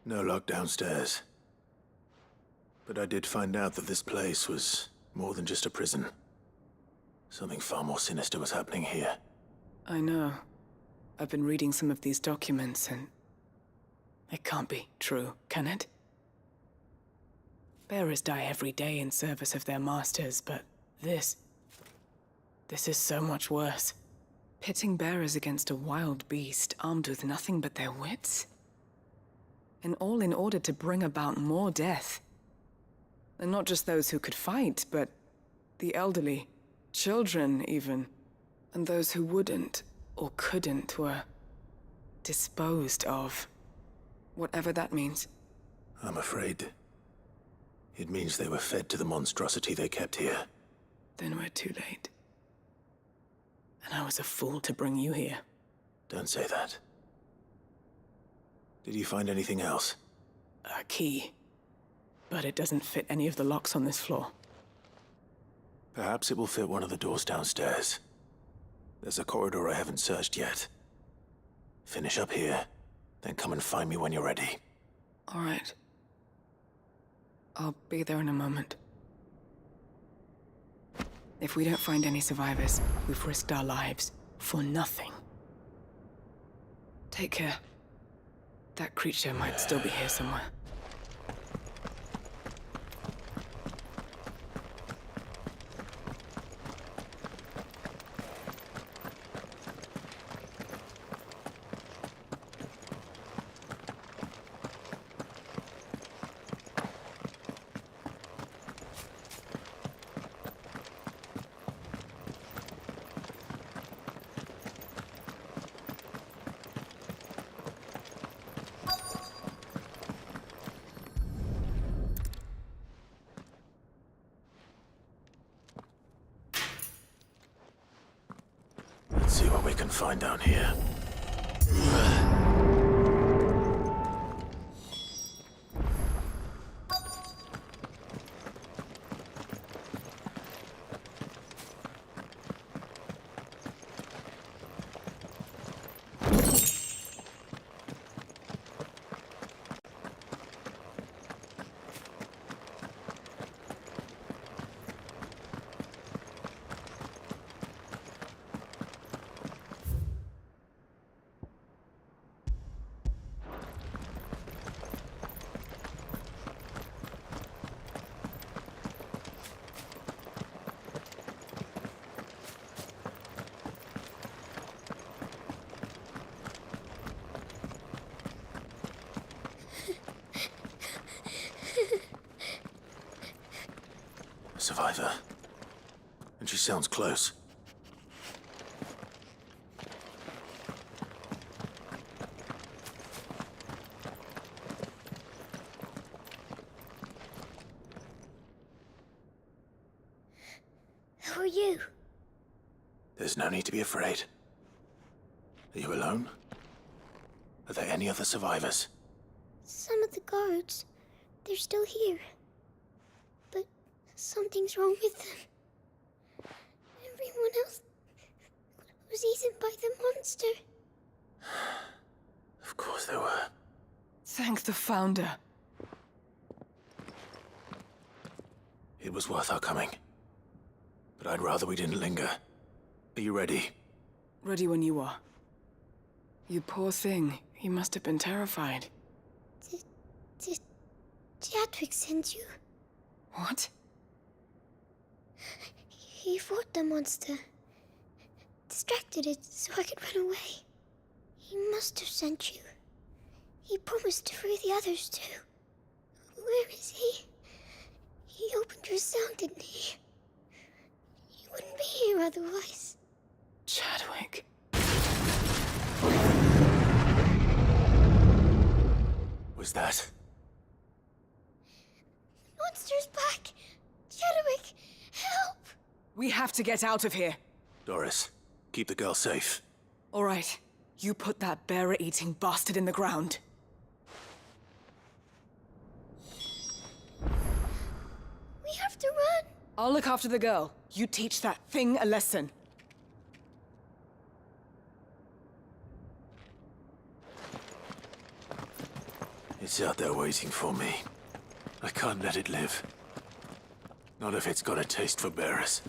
No lock downstairs. But I did find out that this place was more than just a prison. Something far more sinister was happening here. I know. I've been reading some of these documents and... it can't be true, can it? Bearers die every day in service of their masters, but this is so much worse. Pitting bearers against a wild beast armed with nothing but their wits? And all in order to bring about more death. And not just those who could fight, but the elderly, children even. And those who wouldn't or couldn't were disposed of. Whatever that means. I'm afraid it means they were fed to the monstrosity they kept here. Then we're too late. And I was a fool to bring you here. Don't say that. Did you find anything else? A key. But it doesn't fit any of the locks on this floor. Perhaps it will fit one of the doors downstairs. There's a corridor I haven't searched yet. Finish up here, then come and find me when you're ready. All right. I'll be there in a moment. If we don't find any survivors, we've risked our lives for nothing. Take care. That creature might still be here somewhere. Let's see what we can find down here. Survivor. And she sounds close. Who are you? There's no need to be afraid. Are you alone? Are there any other survivors? Some of the guards. They're still here. But something's wrong with them. Everyone else was eaten by the monster. Of course they were. Thank the Founder. It was worth our coming. But I'd rather we didn't linger. Are you ready? Ready when you are. You poor thing. You must have been terrified. Did Chadwick send you? What? He fought the monster. Distracted it so I could run away. He must have sent you. He promised to free the others too. Where is he? He opened your cell, didn't he? He wouldn't be here otherwise. Chadwick. Was that? Monster's back! Chadwick, help! We have to get out of here. Doris, keep the girl safe. All right. You put that bearer-eating bastard in the ground. We have to run! I'll look after the girl. You teach that thing a lesson. It's out there waiting for me. I can't let it live. Not if it's got a taste for bearers.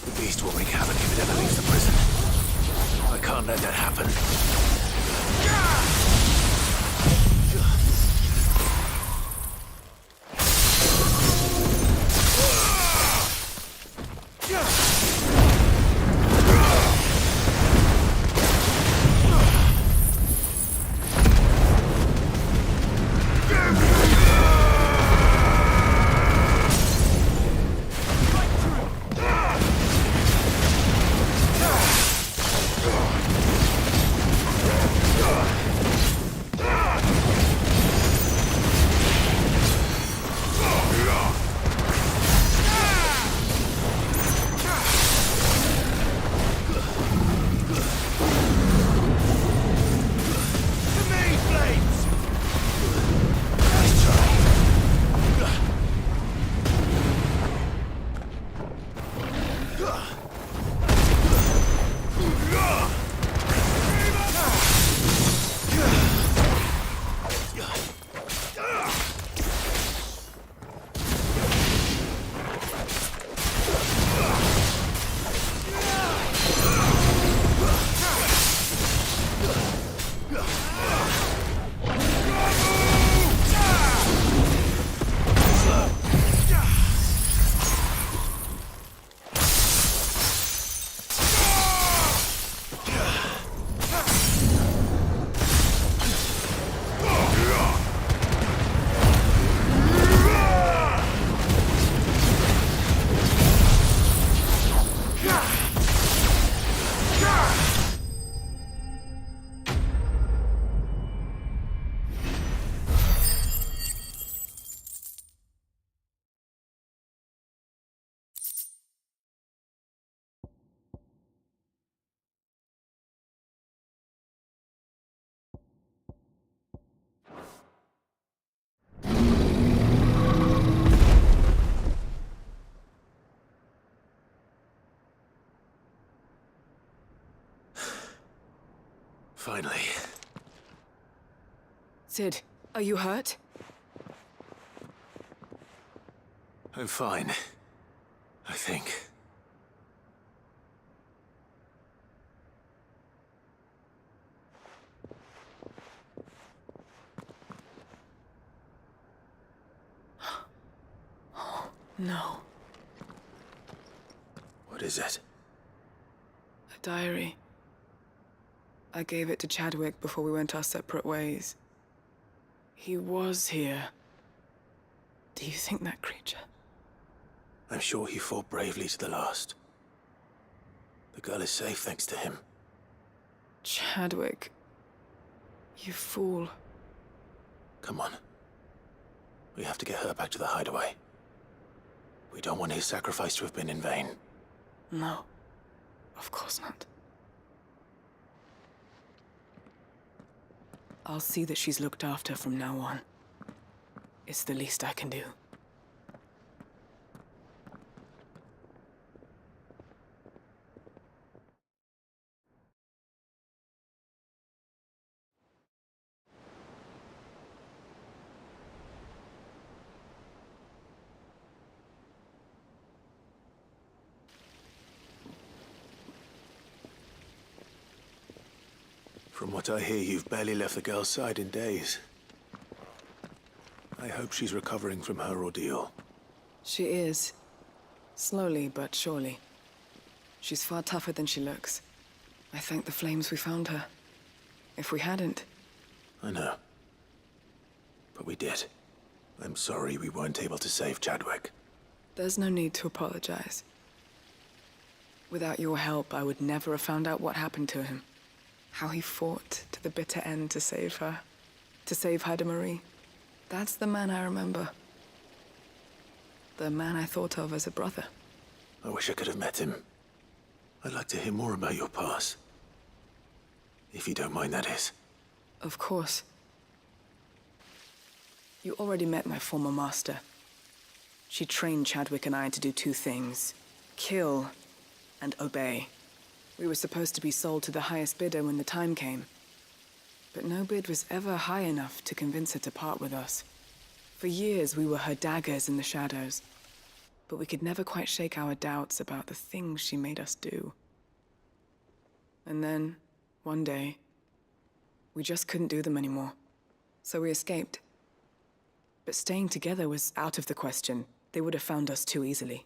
The beast will wreak havoc if it ever leaves the prison. I can't let that happen. Finally. Sid, are you hurt? I'm fine. I think. No. What is it? A diary. I gave it to Chadwick before we went our separate ways. He was here. Do you think that creature? I'm sure he fought bravely to the last. The girl is safe thanks to him. Chadwick. You fool. Come on. We have to get her back to the hideaway. We don't want his sacrifice to have been in vain. No. Of course not. I'll see that she's looked after from now on. It's the least I can do. From what I hear, you've barely left the girl's side in days. I hope she's recovering from her ordeal. She is. Slowly but surely. She's far tougher than she looks. I thank the flames we found her. If we hadn't... I know. But we did. I'm sorry we weren't able to save Chadwick. There's no need to apologize. Without your help, I would never have found out what happened to him. How he fought to the bitter end to save her. To save Haida Marie. That's the man I remember. The man I thought of as a brother. I wish I could have met him. I'd like to hear more about your past. If you don't mind, that is. Of course. You already met my former master. She trained Chadwick and I to do two things. Kill and obey. We were supposed to be sold to the highest bidder when the time came. But no bid was ever high enough to convince her to part with us. For years, we were her daggers in the shadows. But we could never quite shake our doubts about the things she made us do. And then, one day, we just couldn't do them anymore. So we escaped. But staying together was out of the question. They would have found us too easily.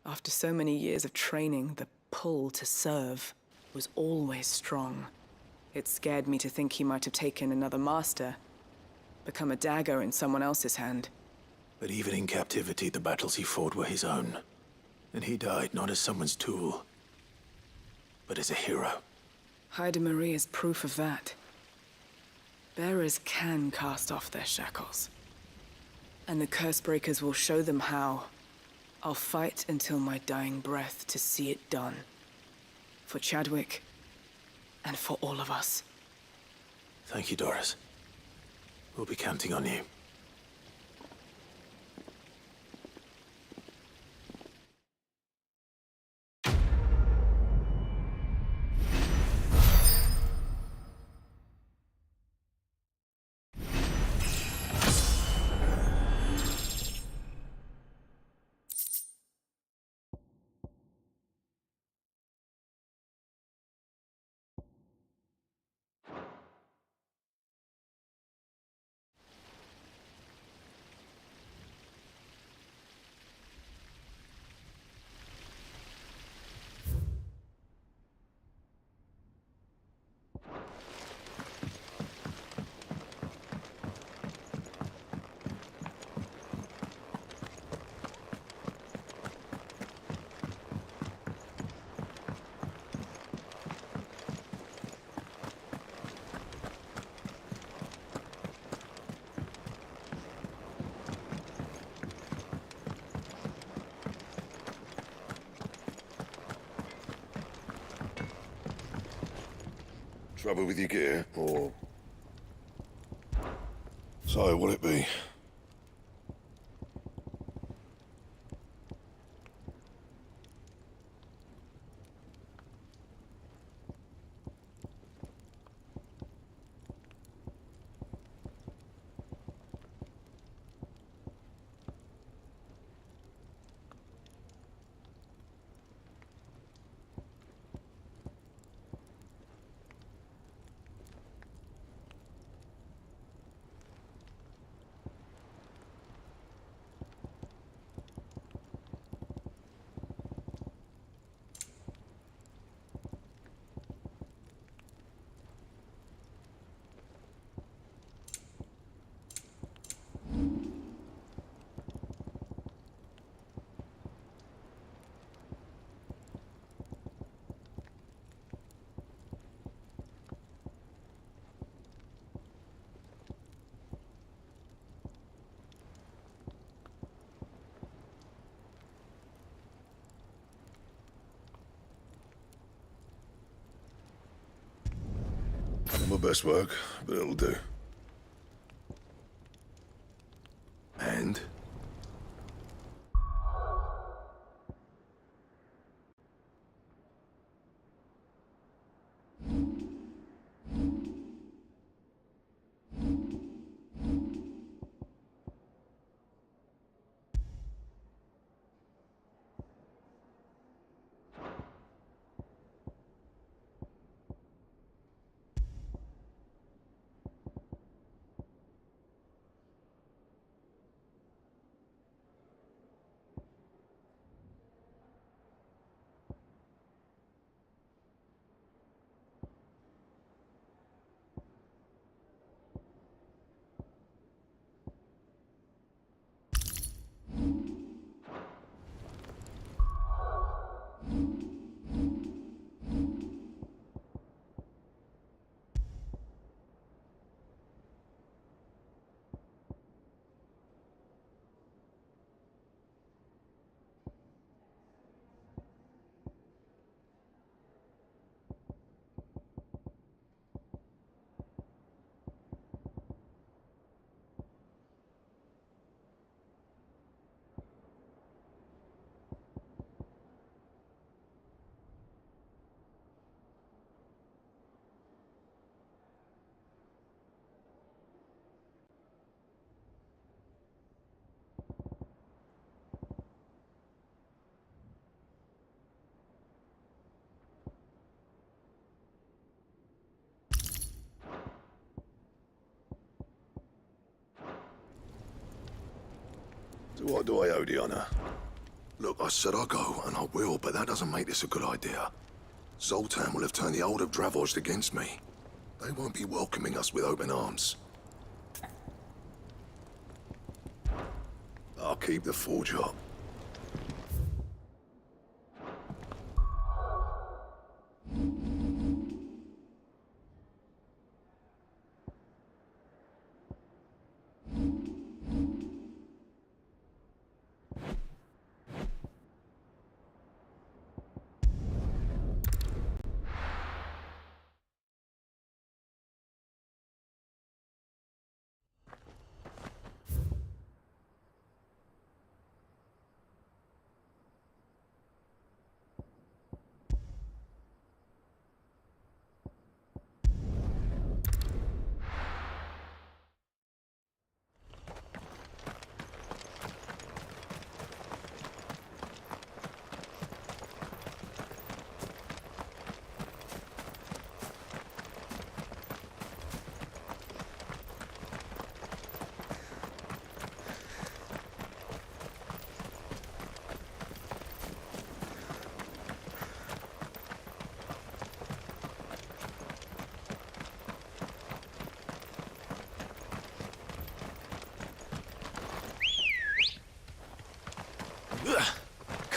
After so many years of training, the pull to serve was always strong. It scared me to think he might have taken another master, become a dagger in someone else's hand. But even in captivity, the battles he fought were his own. And he died not as someone's tool, but as a hero. Haida Marie is proof of that. Bearers can cast off their shackles. And the Cursebreakers will show them how. I'll fight until my dying breath to see it done. For Chadwick, and for all of us. Thank you, Doris. We'll be counting on you. Trouble with your gear, or... So, what'll it be? my best work, but it'll do. And? So what do I owe the honor? Look, I said I'll go, and I will, but that doesn't make this a good idea. Zoltan will have turned the old of Dravost against me. They won't be welcoming us with open arms. I'll keep the forge up.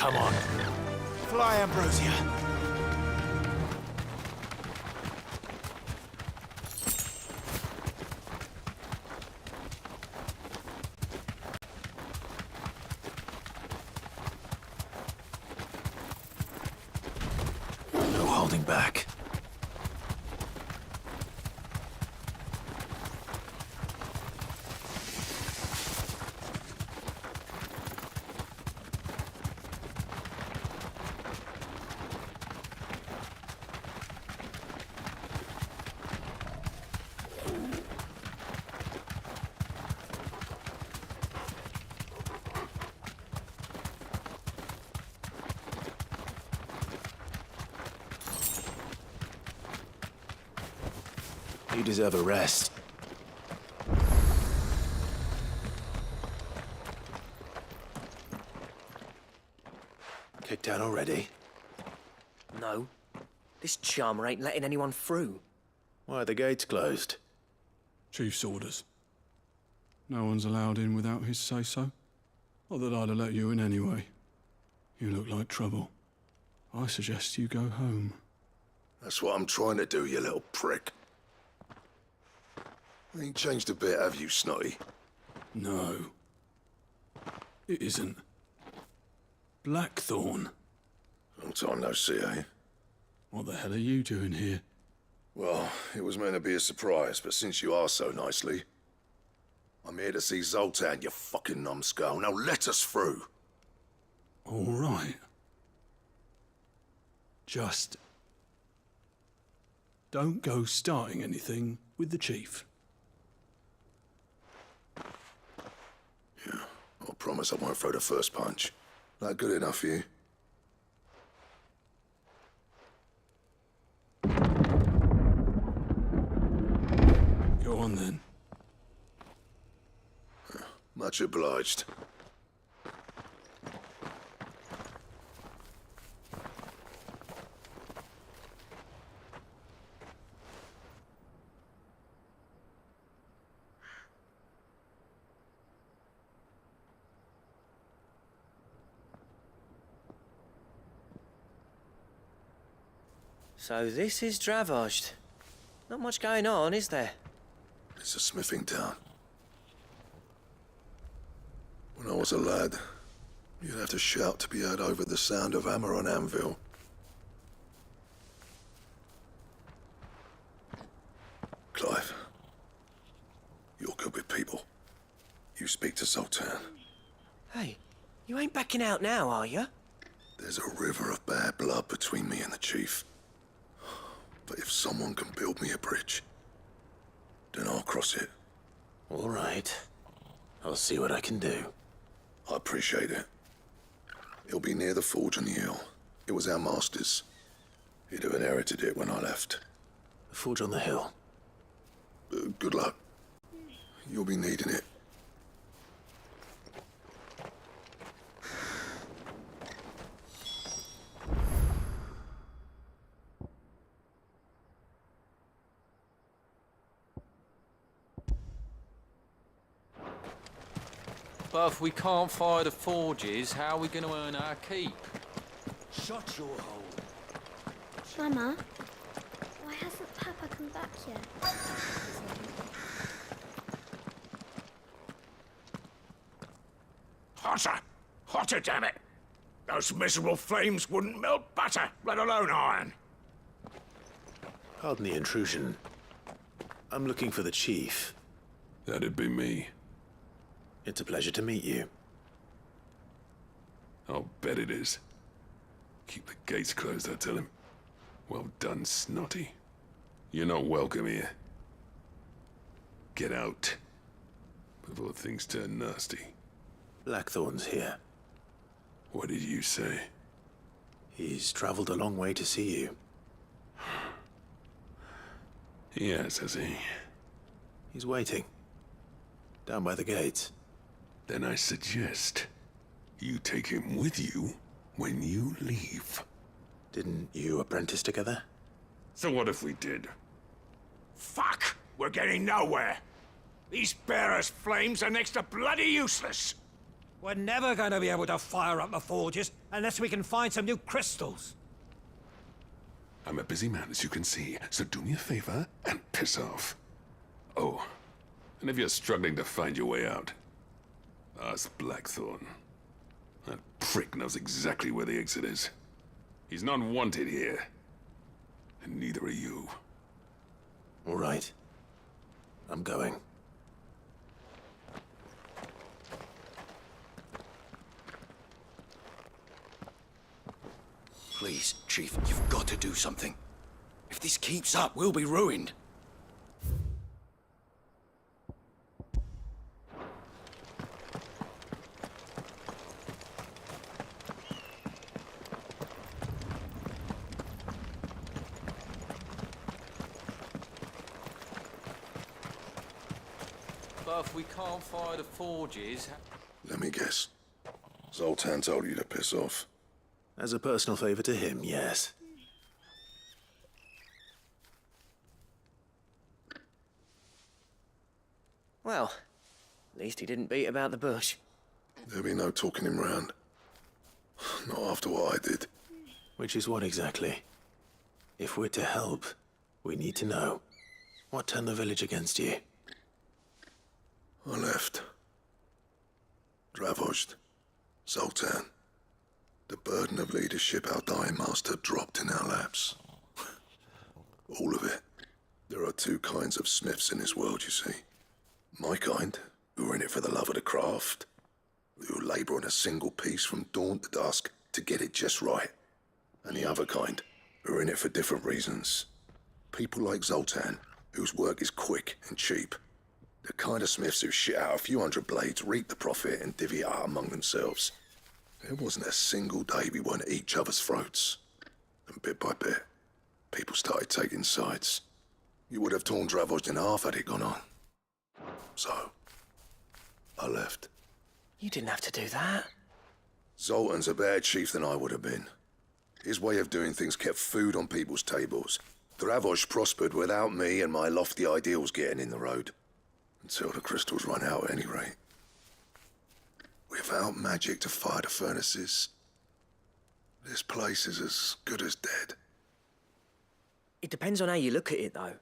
Come on. Fly, Ambrosia. No holding back. You deserve a rest. Kicked out already? No. This charmer ain't letting anyone through. Why are the gates closed? Chief's orders. No one's allowed in without his say-so. Not that I'd have let you in anyway. You look like trouble. I suggest you go home. That's what I'm trying to do, you little prick. Ain't changed a bit, have you, Snotty? No. It isn't. Blackthorn. Long time no see, eh? What the hell are you doing here? Well, it was meant to be a surprise, but since you are so nicely, I'm here to see Zoltan, you fucking numbskull. Now let us through. All right. Just don't go starting anything with the chief. Yeah, I promise I won't throw the first punch. That good enough for you? Go on then. Much obliged. So this is Dravoged. Not much going on, is there? It's a smithing town. When I was a lad, you'd have to shout to be heard over the sound of hammer on anvil. Clive, you're good with people. You speak to Zoltan. Hey, you ain't backing out now, are you? There's a river of bad blood between me and the chief. But if someone can build me a bridge, then I'll cross it. All right. I'll see what I can do. I appreciate it. It'll be near the forge on the hill. It was our master's. He'd have inherited it when I left. The forge on the hill? Good luck. You'll be needing it. But if we can't fire the forges, how are we going to earn our keep? Shut your hole. Mama, why hasn't Papa come back yet? Hotter! Hotter, damn it! Those miserable flames wouldn't melt butter, let alone iron. Pardon the intrusion. I'm looking for the chief. That'd be me. It's a pleasure to meet you. I'll bet it is. Keep the gates closed, I tell him. Well done, Snotty. You're not welcome here. Get out. Before things turn nasty. Blackthorn's here. What did you say? He's traveled a long way to see you. Yes, has he? He's waiting. Down by the gates. Then I suggest you take him with you when you leave. Didn't you apprentice together? So what if we did? Fuck! We're getting nowhere. These bearers' flames are next to bloody useless. We're never going to be able to fire up the forges unless we can find some new crystals. I'm a busy man, as you can see, so do me a favor and piss off. Oh, and if you're struggling to find your way out, ask Blackthorn. That prick knows exactly where the exit is. He's not wanted here. And neither are you. All right. I'm going. Please, Chief, you've got to do something. If this keeps up, we'll be ruined. But if we can't fire the forges... Let me guess. Zoltan told you to piss off. As a personal favor to him, yes. Well, at least he didn't beat about the bush. There'll be no talking him round. Not after what I did. Which is what exactly? If we're to help, we need to know. What turned the village against you? I left. Dravoged. Zoltan. The burden of leadership our dying master dropped in our laps. All of it. two kinds of smiths in this world, you see. My kind, who are in it for the love of the craft, who labour on a single piece from dawn to dusk to get it just right. And the other kind, who are in it for different reasons. People like Zoltan, whose work is quick and cheap. The kind of smiths who shit out a few hundred blades, reap the profit, and divvy it out among themselves. There wasn't a single day we weren't at each other's throats. And bit by bit, people started taking sides. You would have torn Dravoj in half had it gone on. So, I left. You didn't have to do that. Zoltan's a better chief than I would have been. His way of doing things kept food on people's tables. Dravoj prospered without me and my lofty ideals getting in the road. Until the crystals run out at any rate. Without magic to fire the furnaces, this place is as good as dead. It depends on how you look at it, though.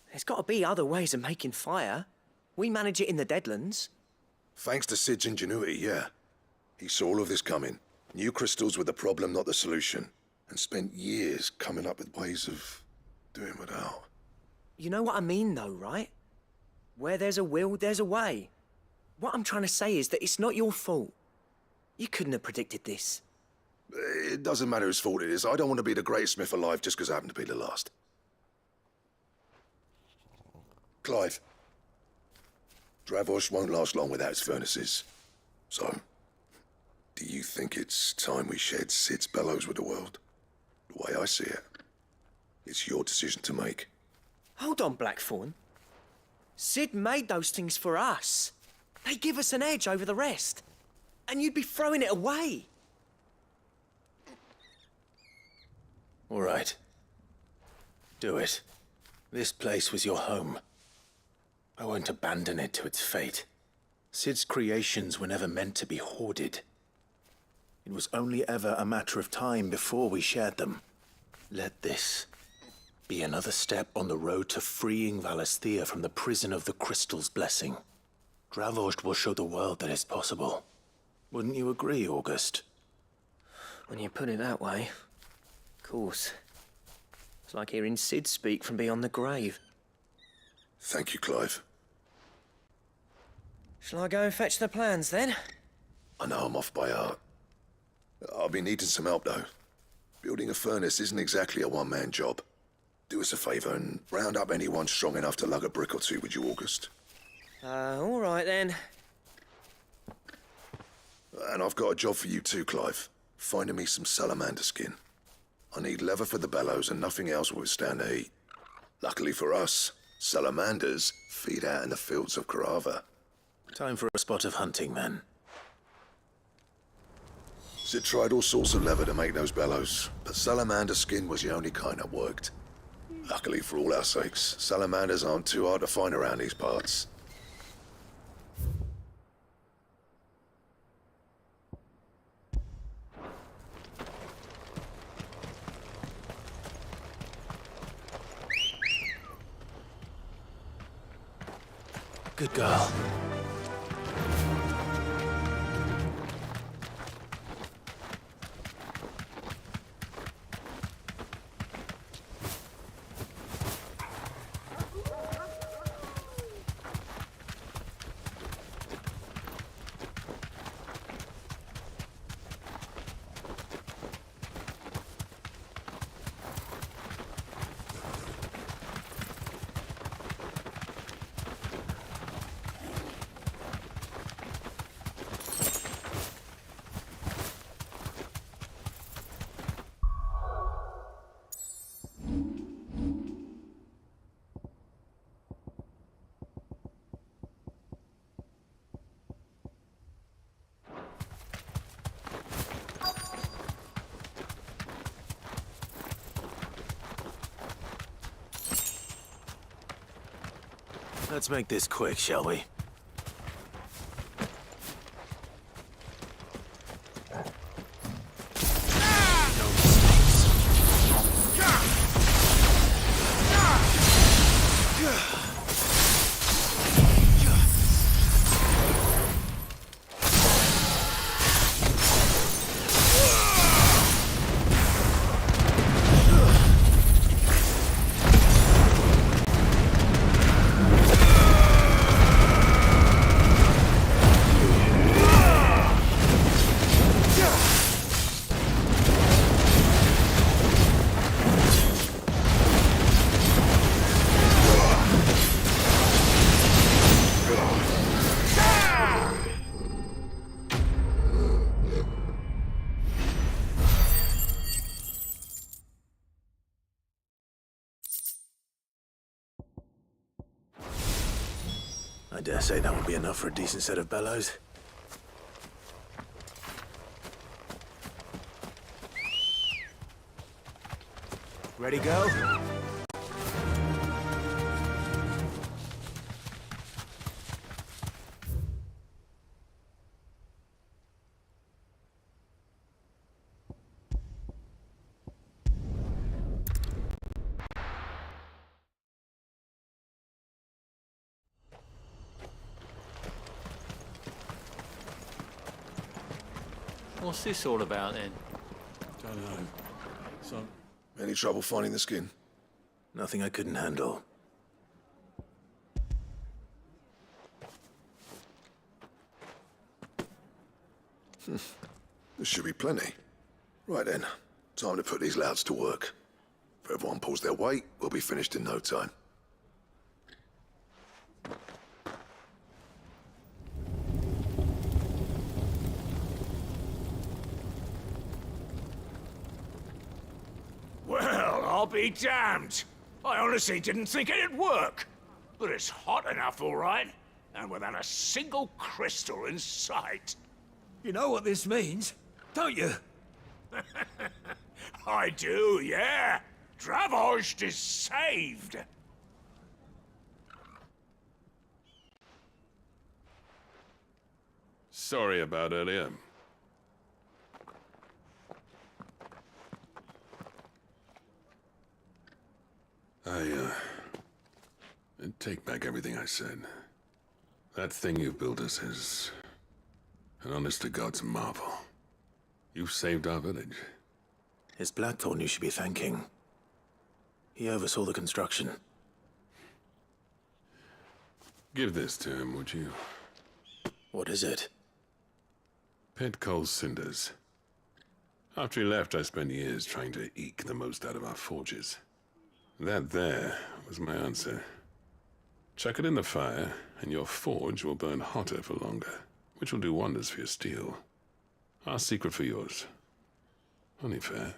There's got to be other ways of making fire. We manage it in the Deadlands. Thanks to Sid's ingenuity, yeah. He saw all of this coming. Knew crystals were the problem, not the solution. And spent years coming up with ways of doing without. You know what I mean, though, right? Where there's a will, there's a way. What I'm trying to say is that it's not your fault. You couldn't have predicted this. It doesn't matter whose fault it is. I don't want to be the greatest smith alive just because I happen to be the last. Clive. Dravoj won't last long without its furnaces. So, do you think it's time we shared Sid's bellows with the world? The way I see it, it's your decision to make. Hold on, Blackthorn. Sid made those things for us. They give us an edge over the rest. And you'd be throwing it away. All right. Do it. This place was your home. I won't abandon it to its fate. Sid's creations were never meant to be hoarded. It was only ever a matter of time before we shared them. Let this be another step on the road to freeing Valisthea from the prison of the Crystal's blessing. Dravoj will show the world that it's possible. Wouldn't you agree, August? When you put it that way, of course. It's like hearing Sid speak from beyond the grave. Thank you, Clive. Shall I go and fetch the plans, then? I know I'm off by heart. I'll be needing some help, though. Building a furnace isn't exactly a one-man job. Do us a favour and round up anyone strong enough to lug a brick or two, would you, August? All right, then. And I've got a job for you too, Clive. Finding me some salamander skin. I need leather for the bellows and nothing else will withstand the heat. Luckily for us, salamanders feed out in the fields of Karava. Time for a spot of hunting, then. Sid tried all sorts of leather to make those bellows, but salamander skin was the only kind that worked. Luckily for all our sakes, salamanders aren't too hard to find around these parts. Good girl. Let's make this quick, shall we? I dare say that would be enough for a decent set of bellows. Ready, go? What's this all about then? Don't know. Any trouble finding the skin? Nothing I couldn't handle. There should be plenty. Right then, time to put these louds to work. If everyone pulls their weight, we'll be finished in no time. Well, I'll be damned. I honestly didn't think it'd work. But it's hot enough, all right. And without a single crystal in sight. You know what this means, don't you? I do, yeah. Dravost is saved. Sorry about earlier. I take back everything I said. That thing you built us is an honest-to-God's marvel. You saved our village. It's Blackthorn you should be thanking. He oversaw the construction. Give this to him, would you? What is it? Pet Cole's cinders. After he left, I spent years trying to eke the most out of our forges. That there was my answer. Chuck it in the fire, and your forge will burn hotter for longer, which will do wonders for your steel. Our secret for yours. Only fair.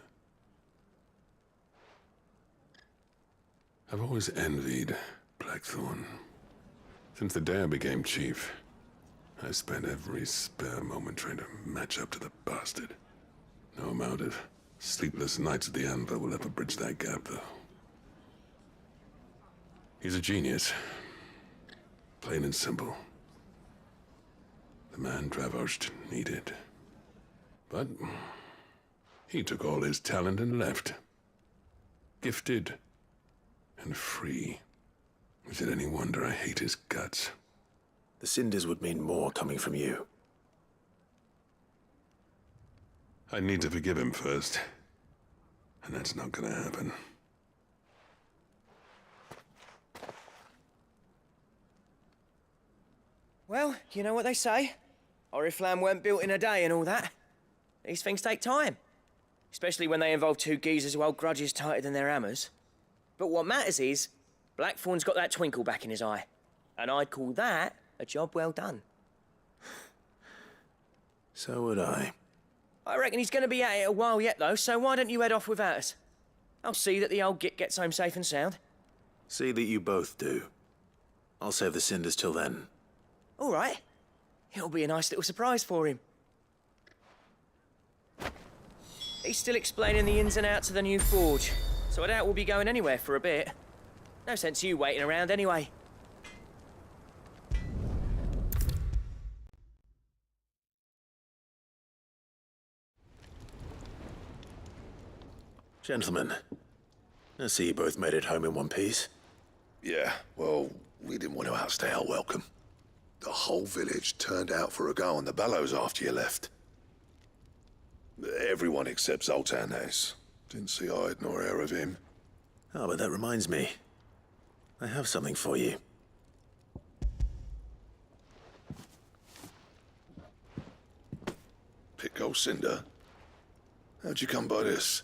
I've always envied Blackthorn. Since the day I became chief, I spent every spare moment trying to match up to the bastard. No amount of sleepless nights at the anvil will ever bridge that gap, though. He's a genius. Plain and simple. The man Dravost needed. But he took all his talent and left. Gifted and free. Is it any wonder I hate his guts? The cinders would mean more coming from you. I need to forgive him first. And that's not gonna happen. Well, you know what they say. Oriflamme weren't built in a day and all that. These things take time. Especially when they involve two geezers who hold grudges tighter than their hammers. But what matters is, Blackthorn's got that twinkle back in his eye. And I'd call that a job well done. So would I. I reckon he's going to be at it a while yet, though, so why don't you head off without us? I'll see that the old git gets home safe and sound. See that you both do. I'll save the cinders till then. All right. It'll be a nice little surprise for him. He's still explaining the ins and outs of the new forge, so I doubt we'll be going anywhere for a bit. No sense you waiting around anyway. Gentlemen, I see you both made it home in one piece. Yeah, well, we didn't want to outstay our welcome. The whole village turned out for a go on the bellows after you left. Everyone except Zoltan has. Didn't see hide nor hair of him. Oh, but that reminds me. I have something for you. Pick cinder? How'd you come by this?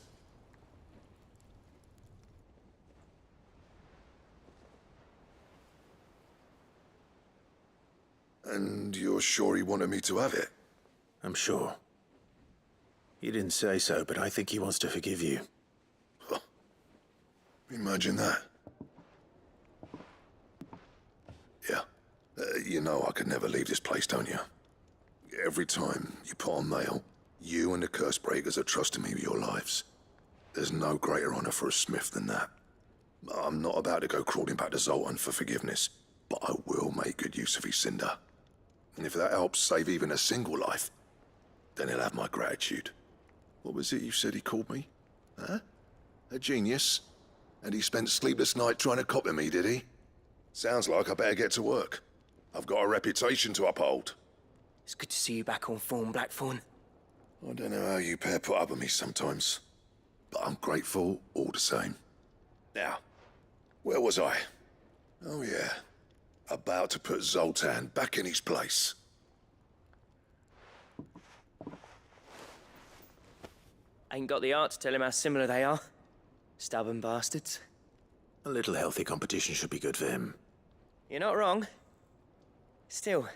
And you're sure he wanted me to have it? I'm sure. He didn't say so, but I think he wants to forgive you. Huh. Imagine that. Yeah. You know I could never leave this place, don't you? Every time you put on mail, you and the Cursebreakers are trusting me with your lives. There's no greater honor for a smith than that. I'm not about to go crawling back to Zoltan for forgiveness, but I will make good use of his cinder. And if that helps save even a single life, then he'll have my gratitude. What was it you said he called me? Huh? A genius? And he spent sleepless night trying to copy me, did he? Sounds like I better get to work. I've got a reputation to uphold. It's good to see you back on form, Blackthorn. I don't know how you pair put up with me sometimes, but I'm grateful all the same. Now, where was I? Oh yeah, about to put Zoltan back in his place. Ain't got the art to tell him how similar they are. Stubborn bastards. A little healthy competition should be good for him. You're not wrong. Still,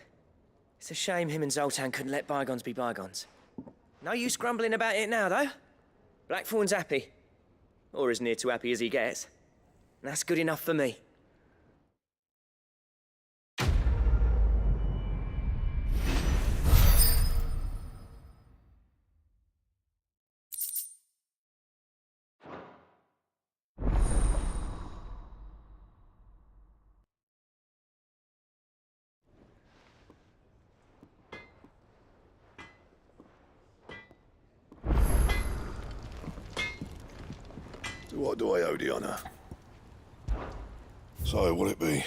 it's a shame him and Zoltan couldn't let bygones be bygones. No use grumbling about it now, though. Blackthorn's happy. Or as near to happy as he gets. And that's good enough for me. To what do I owe the honor? So, what'll it be?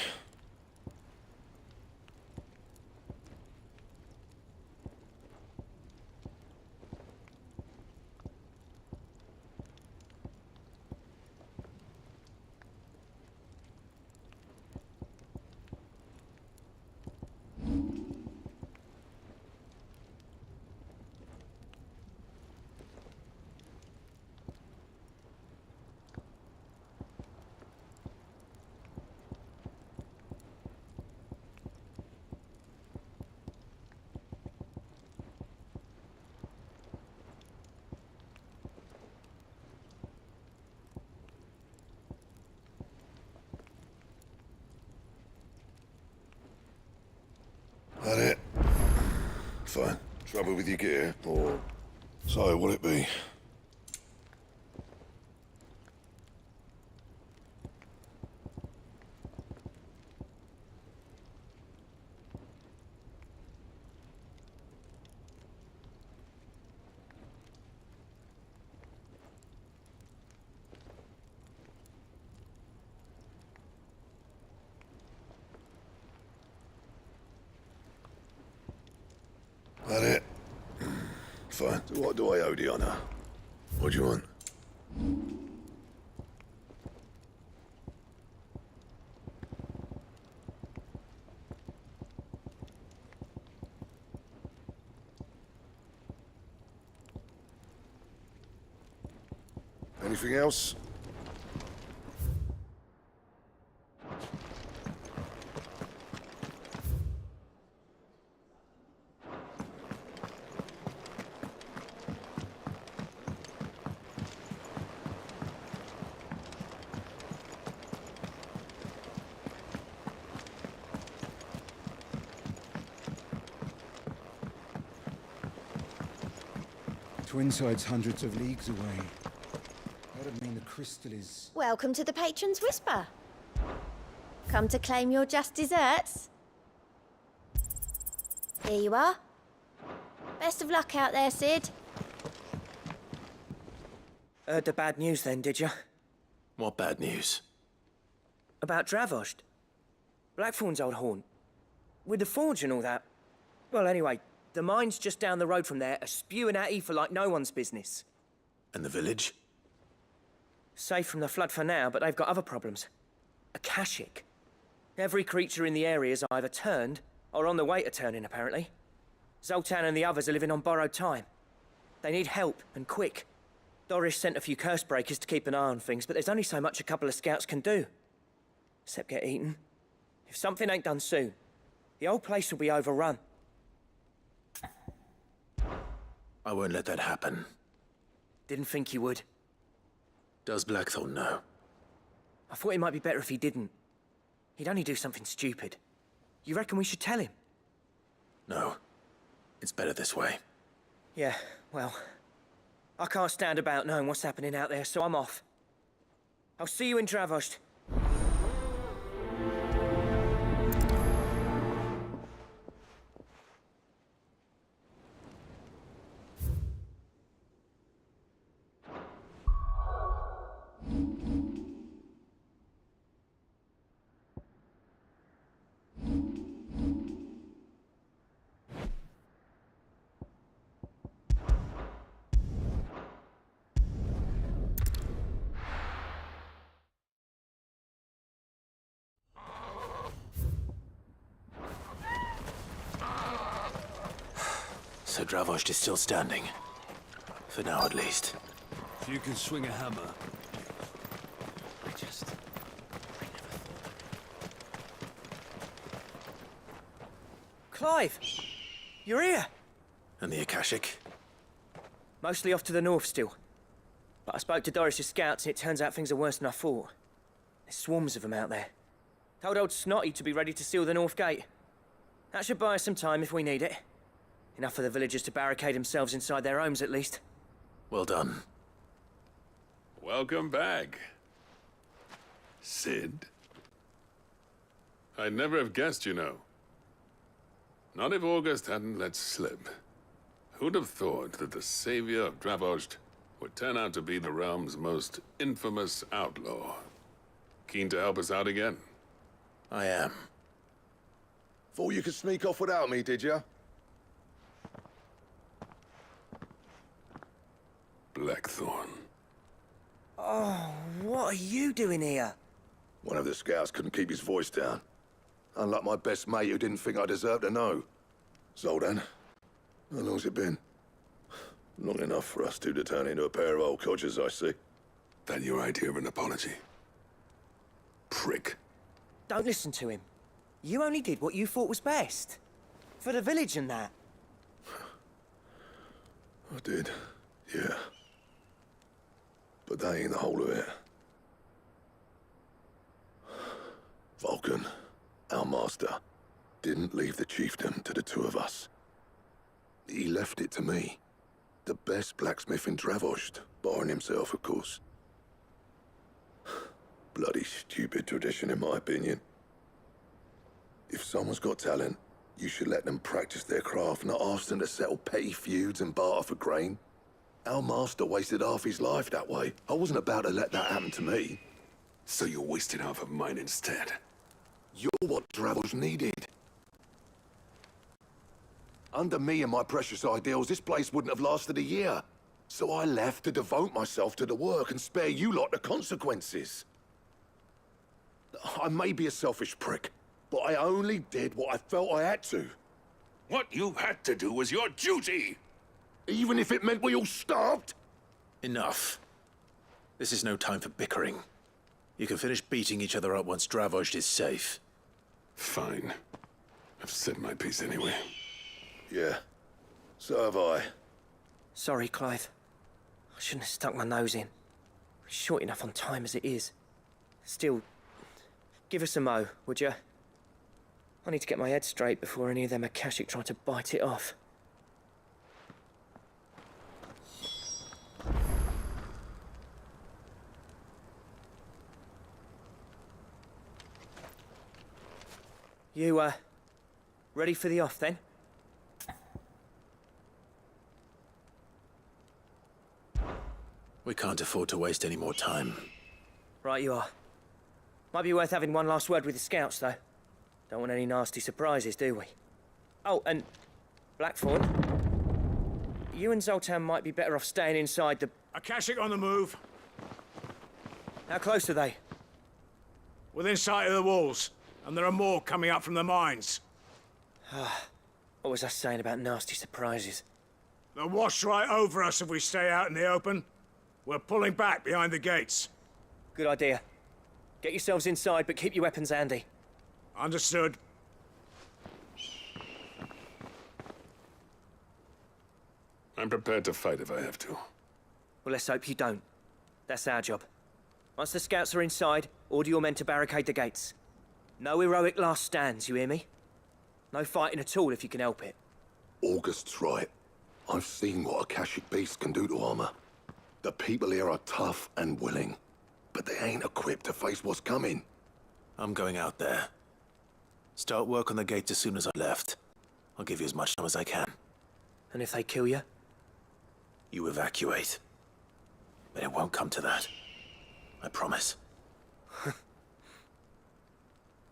That it? Fine. Trouble with your gear, or... So, what'll it be? That it? Fine. So what do I owe the honor? What do you want? Anything else? Twinside's hundreds of leagues away. That'd mean the crystal is... Welcome to the Patron's Whisper. Come to claim your just desserts? Here you are. Best of luck out there, Sid. Heard the bad news then, did you? What bad news? About Dravost. Blackthorn's old haunt. With the forge and all that. Well, anyway, the mines just down the road from there are spewing out ether like no one's business. And the village? Safe from the flood for now, but they've got other problems. Akashic. Every creature in the area is either turned or on the way to turning, apparently. Zoltan and the others are living on borrowed time. They need help, and quick. Doris sent a few curse breakers to keep an eye on things, but there's only so much a couple of scouts can do. Except get eaten. If something ain't done soon, the whole place will be overrun. I won't let that happen. Didn't think you would. Does Blackthorn know? I thought it might be better if he didn't. He'd only do something stupid. You reckon we should tell him? No. It's better this way. Yeah, well, I can't stand about knowing what's happening out there, so I'm off. I'll see you in Dravost. So Dravost is still standing. For now, at least. If you can swing a hammer. Clive! You're here! And the Akashic? Mostly off to the north still. But I spoke to Doris's scouts and it turns out things are worse than I thought. There's swarms of them out there. Told old Snotty to be ready to seal the north gate. That should buy us some time if we need it. Enough for the villagers to barricade themselves inside their homes, at least. Well done. Welcome back, Sid. I'd never have guessed, you know. Not if August hadn't let slip. Who'd have thought that the savior of Dravost would turn out to be the realm's most infamous outlaw? Keen to help us out again? I am. Thought you could sneak off without me, did ya? Blackthorn. Oh, what are you doing here? One of the scouts couldn't keep his voice down. Unlike my best mate who didn't think I deserved to know. Zoldan, how long's it been? Long enough for us two to turn into a pair of old codgers, I see. That your idea of an apology? Prick. Don't listen to him. You only did what you thought was best. For the village and that. I did, yeah. But that ain't the whole of it. Vulcan, our master, didn't leave the chiefdom to the two of us. He left it to me. The best blacksmith in Dravost, barring himself, of course. Bloody stupid tradition, in my opinion. If someone's got talent, you should let them practice their craft, not ask them to settle petty feuds and barter for grain. Our master wasted half his life that way. I wasn't about to let that happen to me. So you wasted half of mine instead? You're what Dravost needed. Under me and my precious ideals, this place wouldn't have lasted a year. So I left to devote myself to the work and spare you lot the consequences. I may be a selfish prick, but I only did what I felt I had to. What you had to do was your duty! Even if it meant we all starved? Enough. This is no time for bickering. You can finish beating each other up once Dravost is safe. Fine. I've said my piece anyway. Yeah. So have I. Sorry, Clive. I shouldn't have stuck my nose in. We're short enough on time as it is. Still, give us a mo, would you? I need to get my head straight before any of them Akashic try to bite it off. You, ready for the off, then? We can't afford to waste any more time. Right you are. Might be worth having one last word with the scouts, though. Don't want any nasty surprises, do we? Oh, and Blackthorn, you and Zoltan might be better off staying inside the... Akashic on the move. How close are they? Within sight of the walls, and there are more coming up from the mines. What was I saying about nasty surprises? They'll wash right over us if we stay out in the open. We're pulling back behind the gates. Good idea. Get yourselves inside, but keep your weapons handy. Understood. I'm prepared to fight if I have to. Well, let's hope you don't. That's our job. Once the scouts are inside, order your men to barricade the gates. No heroic last stands, you hear me? No fighting at all if you can help it. August's right. I've seen what Akashic beasts can do to armor. The people here are tough and willing, but they ain't equipped to face what's coming. I'm going out there. Start work on the gate as soon as I left. I'll give you as much time as I can. And if they kill you? You evacuate. But it won't come to that. I promise.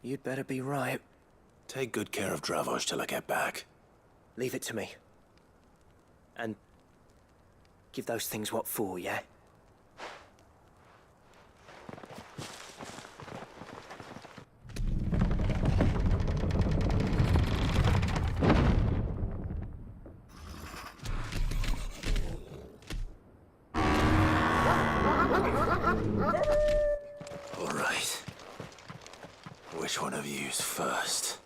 You'd better be right. Take good care of Dravoj till I get back. Leave it to me. And give those things what for, yeah? All right. Which one of you's first?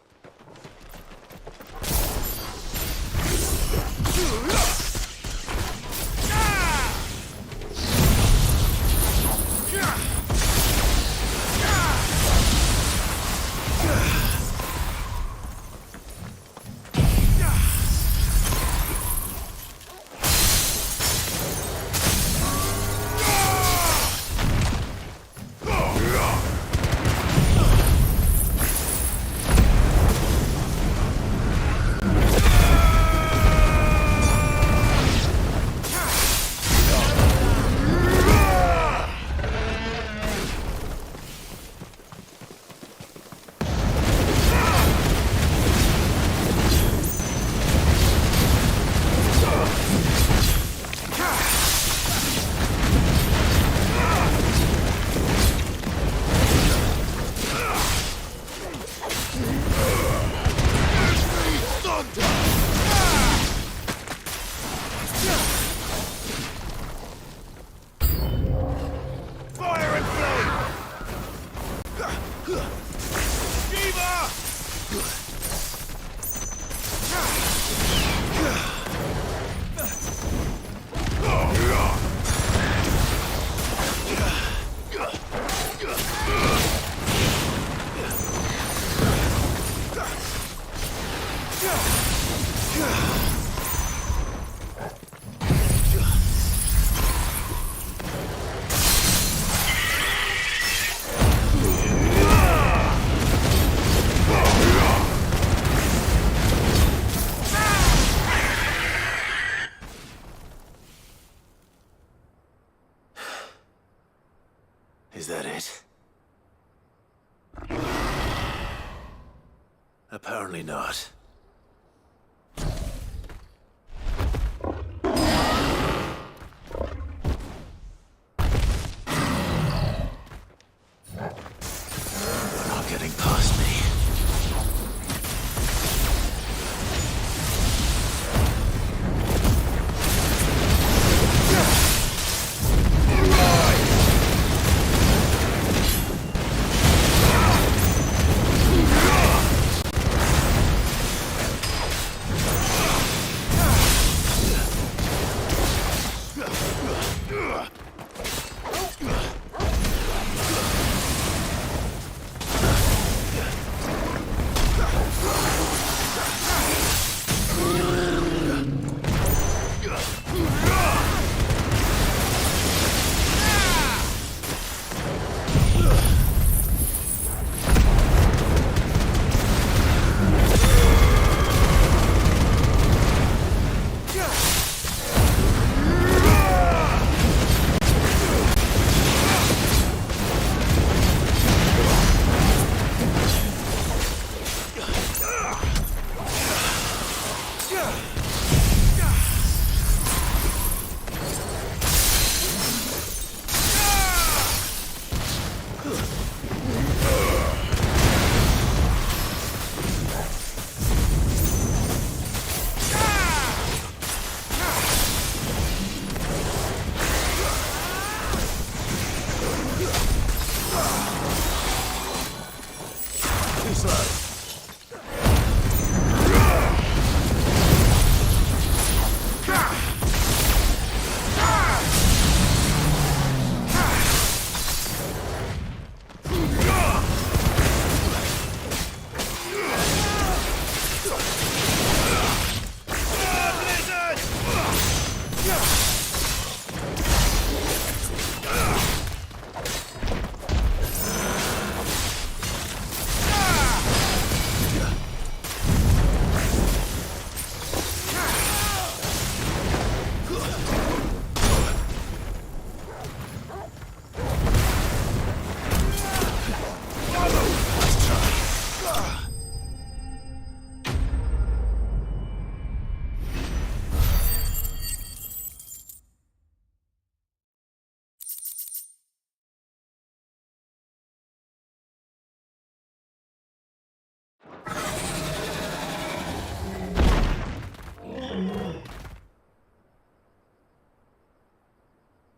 Is that it? Apparently not. You're not getting past me.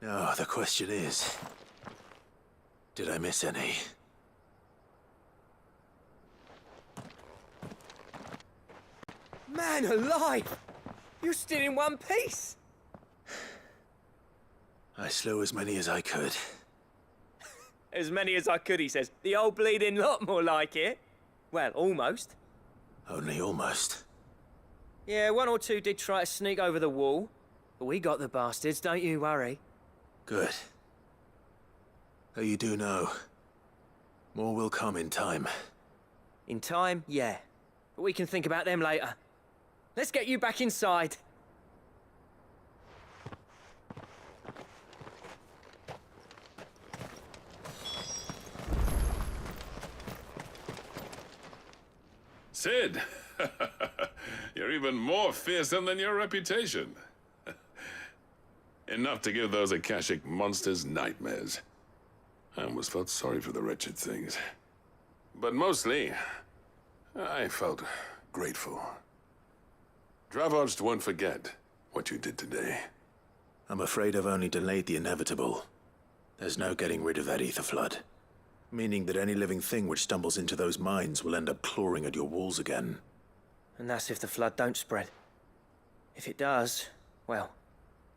Oh, the question is, did I miss any? Man alive! You're still in one piece! I slew as many as I could. As many as I could, he says. The old bleeding lot, more like it. Well, almost. Only almost. Yeah, one or two did try to sneak over the wall. But we got the bastards, don't you worry. Good. Though you do know, more will come in time. In time, yeah. But we can think about them later. Let's get you back inside. Sid! You're even more fearsome than your reputation. Enough to give those Akashic monsters nightmares. I almost felt sorry for the wretched things. But mostly, I felt grateful. Dravoged won't forget what you did today. I'm afraid I've only delayed the inevitable. There's no getting rid of that ether flood. Meaning that any living thing which stumbles into those mines will end up clawing at your walls again. And that's if the flood don't spread. If it does, well,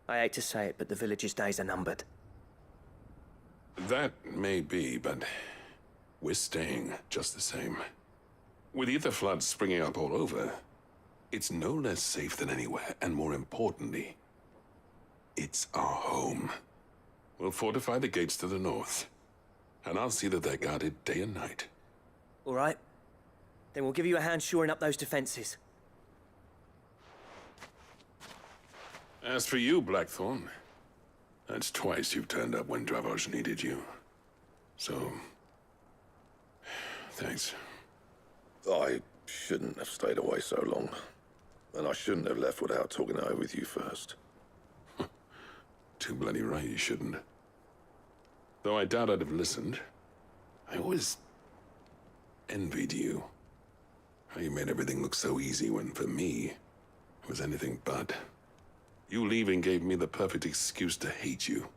I hate to say it, but the village's days are numbered. That may be, but we're staying just the same. With ether floods springing up all over, it's no less safe than anywhere, and more importantly, it's our home. We'll fortify the gates to the north, and I'll see that they're guarded day and night. All right. Then we'll give you a hand shoring up those defenses. As for you, Blackthorn, that's twice you've turned up when Dravos needed you. So, thanks. I shouldn't have stayed away so long. And I shouldn't have left without talking it over with you first. Too bloody right you shouldn't. Though I doubt I'd have listened. I always envied you. How you made everything look so easy when, for me, it was anything but. You leaving gave me the perfect excuse to hate you.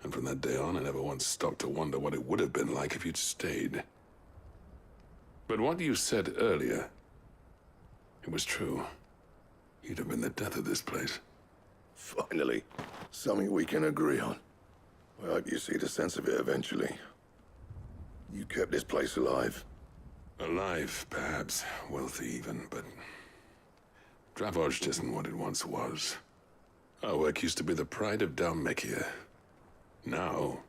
And from that day on, I never once stopped to wonder what it would have been like if you'd stayed. But what you said earlier, it was true. You'd have been the death of this place. Finally, something we can agree on. I hope you see the sense of it eventually. You kept this place alive. Alive, perhaps. Wealthy even, but Dravos isn't what it once was. Our work used to be the pride of Dalmekia. Now,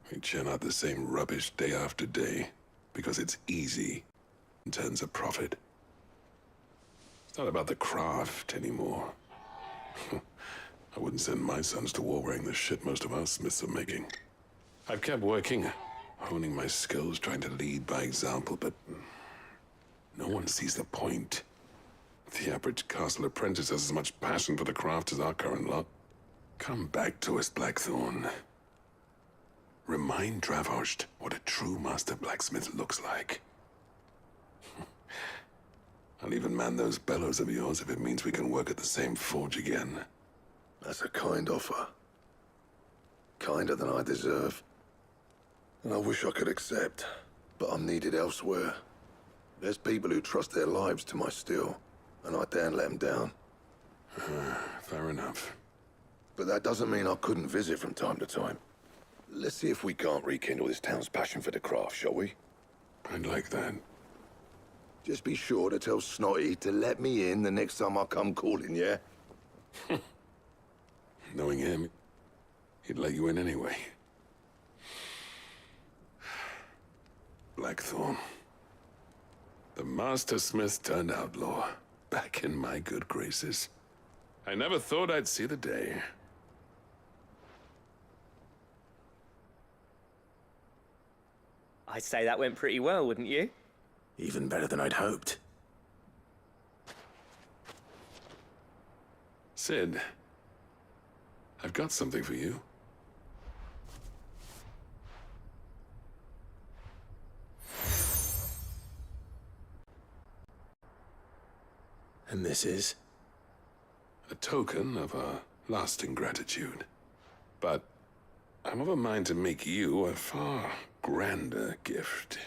we churn out the same rubbish day after day because it's easy and turns a profit. It's not about the craft anymore. I wouldn't send my sons to war wearing the shit most of our smiths are making. I've kept working, honing my skills, trying to lead by example, but no one sees the point. The average castle apprentice has as much passion for the craft as our current lot. Come back to us, Blackthorn. Remind Dravosht what a true master blacksmith looks like. I'll even man those bellows of yours if it means we can work at the same forge again. That's a kind offer. Kinder than I deserve. And I wish I could accept, but I'm needed elsewhere. There's people who trust their lives to my steel, and I daren't let them down. Fair enough. But that doesn't mean I couldn't visit from time to time. Let's see if we can't rekindle this town's passion for the craft, shall we? I'd like that. Just be sure to tell Snotty to let me in the next time I come calling, yeah? Knowing him, he'd let you in anyway. Blackthorn. The master smith turned outlaw, back in my good graces. I never thought I'd see the day. I'd say that went pretty well, wouldn't you? Even better than I'd hoped. Sid, I've got something for you. And this is? A token of our lasting gratitude. But I'm of a mind to make you a far grander gift.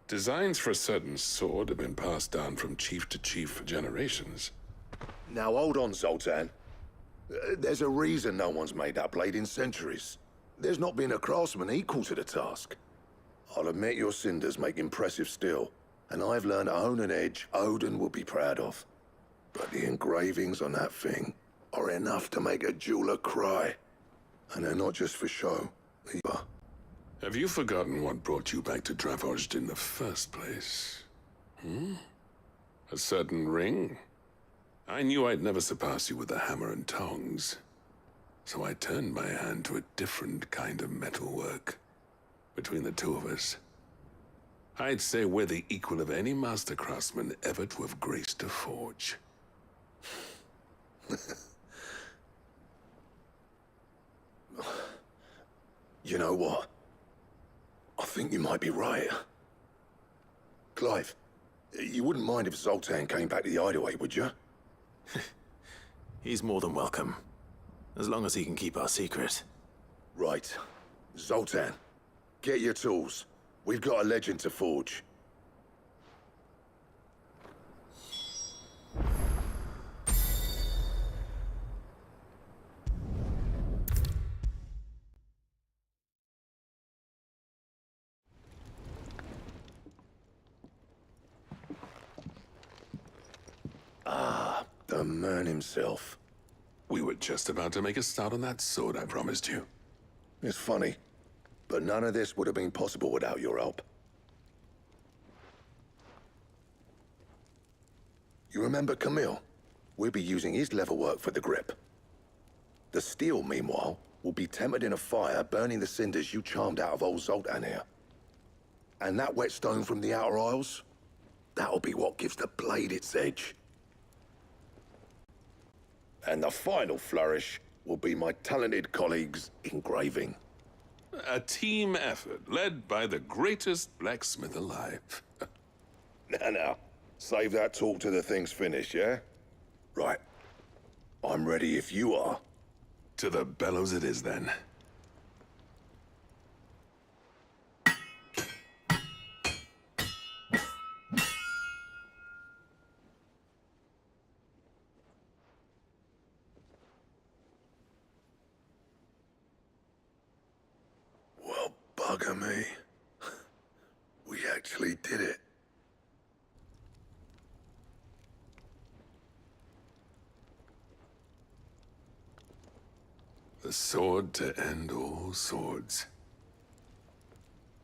Designs for a certain sword have been passed down from chief to chief for generations. Now hold on, Zoltan. There's a reason no one's made that blade in centuries. There's not been a craftsman equal to the task. I'll admit your cinders make impressive steel, and I've learned to own an edge Odin will be proud of. But the engravings on that thing are enough to make a jeweler cry. And they're not just for show, either. Have you forgotten what brought you back to Dravozd in the first place? A certain ring? I knew I'd never surpass you with a hammer and tongs. So I turned my hand to a different kind of metalwork. Between the two of us, I'd say we're the equal of any master craftsman ever to have graced a forge. You know what? I think you might be right. Clive, you wouldn't mind if Zoltan came back to the Hideaway, would you? He's more than welcome. As long as he can keep our secret. Right. Zoltan, get your tools. We've got a legend to forge. Ah, the man himself. We were just about to make a start on that sword I promised you. It's funny, but none of this would have been possible without your help. You remember Camille? We'll be using his leatherwork for the grip. The steel, meanwhile, will be tempered in a fire, burning the cinders you charmed out of old Zoltan here. And that whetstone from the Outer Isles? That'll be what gives the blade its edge. And the final flourish will be my talented colleagues' engraving. A team effort led by the greatest blacksmith alive. Now, save that talk till the thing's finished, yeah? Right. I'm ready if you are. To the bellows it is, then. Well, bugger me. We actually did it. The sword to end all swords.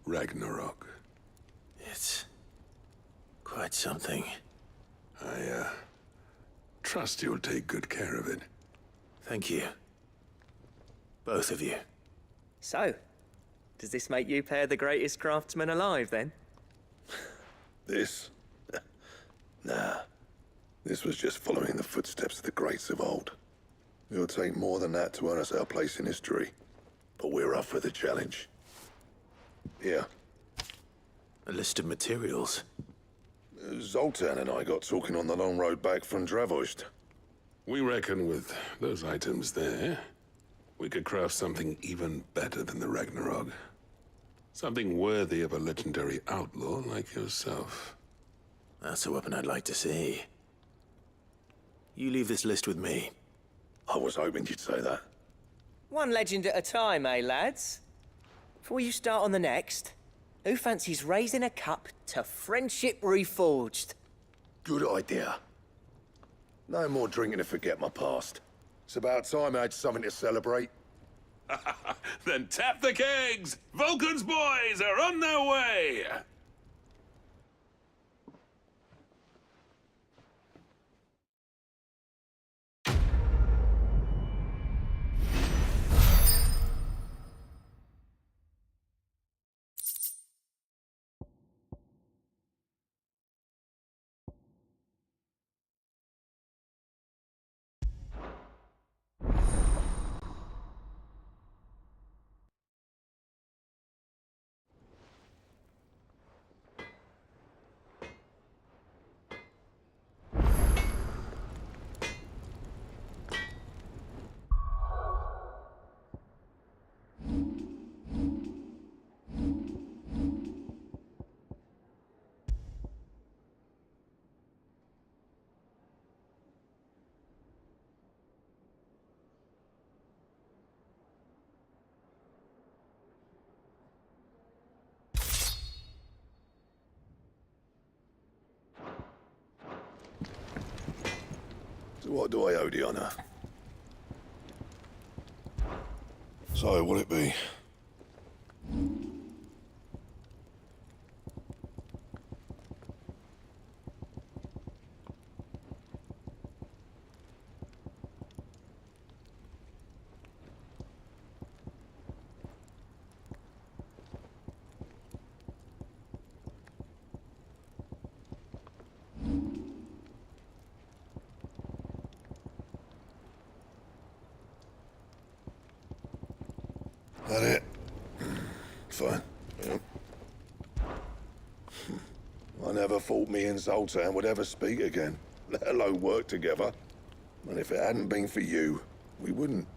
Ragnarok. It's quite something. I, trust you'll take good care of it. Thank you. Both of you. So, does this make you pair the greatest craftsmen alive, then? This? Nah. This was just following the footsteps of the greats of old. It'll take more than that to earn us our place in history. But we're up for the challenge. Here. A list of materials. Zoltan and I got talking on the long road back from Dravozd. We reckon with those items there, we could craft something even better than the Ragnarok. Something worthy of a legendary outlaw like yourself. That's a weapon I'd like to see. You leave this list with me. I was hoping you'd say that. One legend at a time, eh, lads? Before you start on the next, who fancies raising a cup to friendship reforged? Good idea. No more drinking to forget my past. It's about time I had something to celebrate. Then tap the kegs! Vulcan's boys are on their way! To what do I owe the honor? So, what'll it be? That it? Fine. Yeah. I never thought me and Zoltan would ever speak again, let alone work together. And if it hadn't been for you, we wouldn't.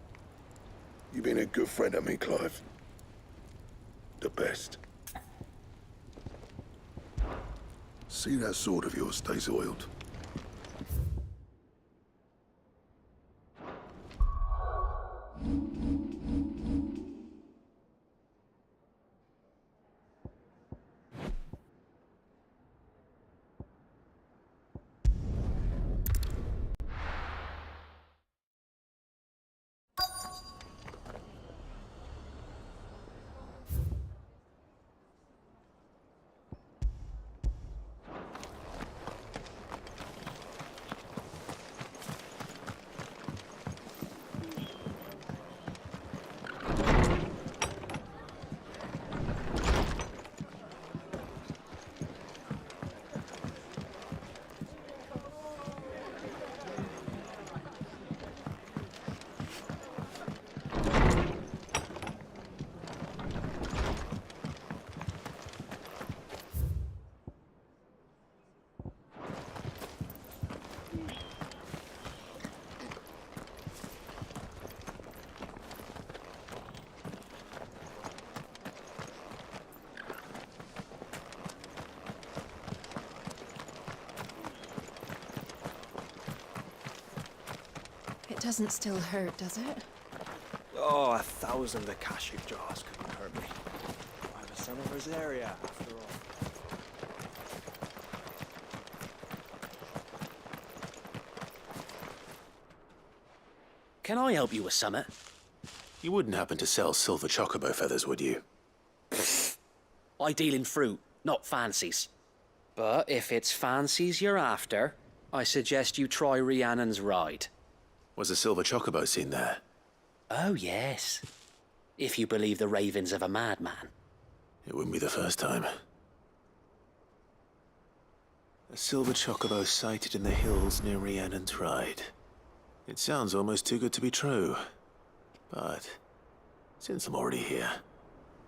You've been a good friend of me, Clive. The best. See that sword of yours stays oiled. It doesn't still hurt, does it? Oh, 1,000 Akashic jars couldn't hurt me. I'm a son of Rosaria, after all. Can I help you with summit? You wouldn't happen to sell silver chocobo feathers, would you? I deal in fruit, not fancies. But if it's fancies you're after, I suggest you try Rhiannon's ride. Was a silver chocobo seen there? Oh, yes. If you believe the ravings of a madman. It wouldn't be the first time. A silver chocobo sighted in the hills near Rhiannon's Ride. It sounds almost too good to be true. But since I'm already here...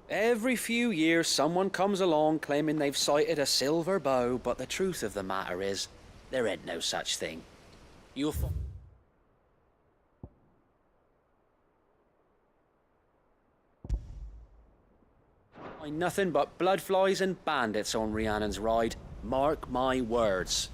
Every few years someone comes along claiming they've sighted a silver bow, but the truth of the matter is, there ain't no such thing. You'll find... nothing but bloodflies and bandits on Rhiannon's Ride. Mark my words.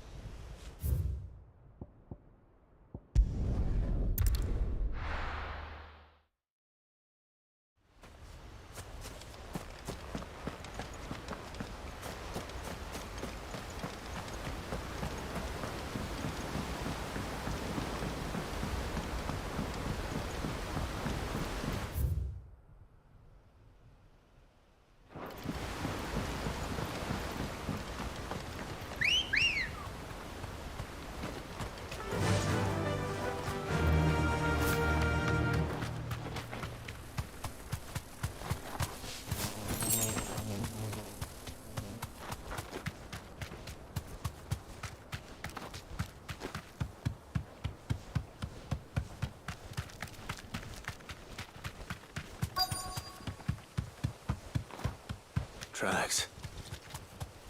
Tracks.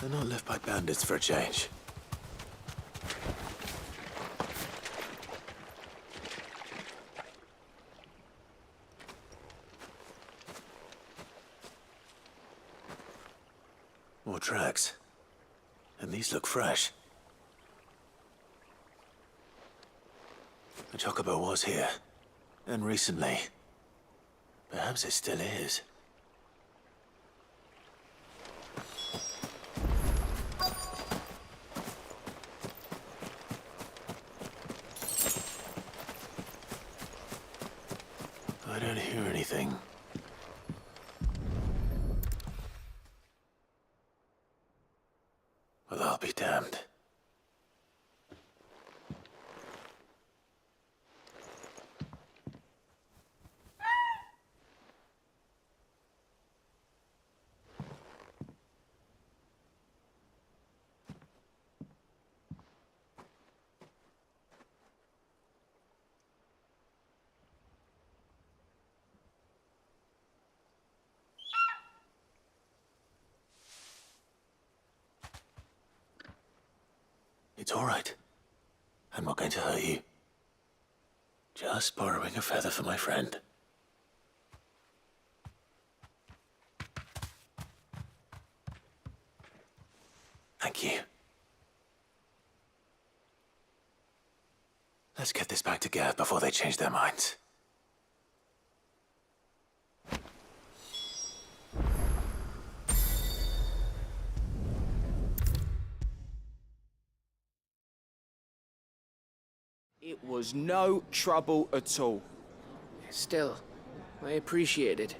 They're not left by bandits for a change. More tracks. And these look fresh. The chocobo was here. And recently. Perhaps it still is. anything. Well, I'll be damned. It's all right. I'm not going to hurt you. Just borrowing a feather for my friend. Thank you. Let's get this back to Gad before they change their minds. It was no trouble at all. Still, I appreciate it.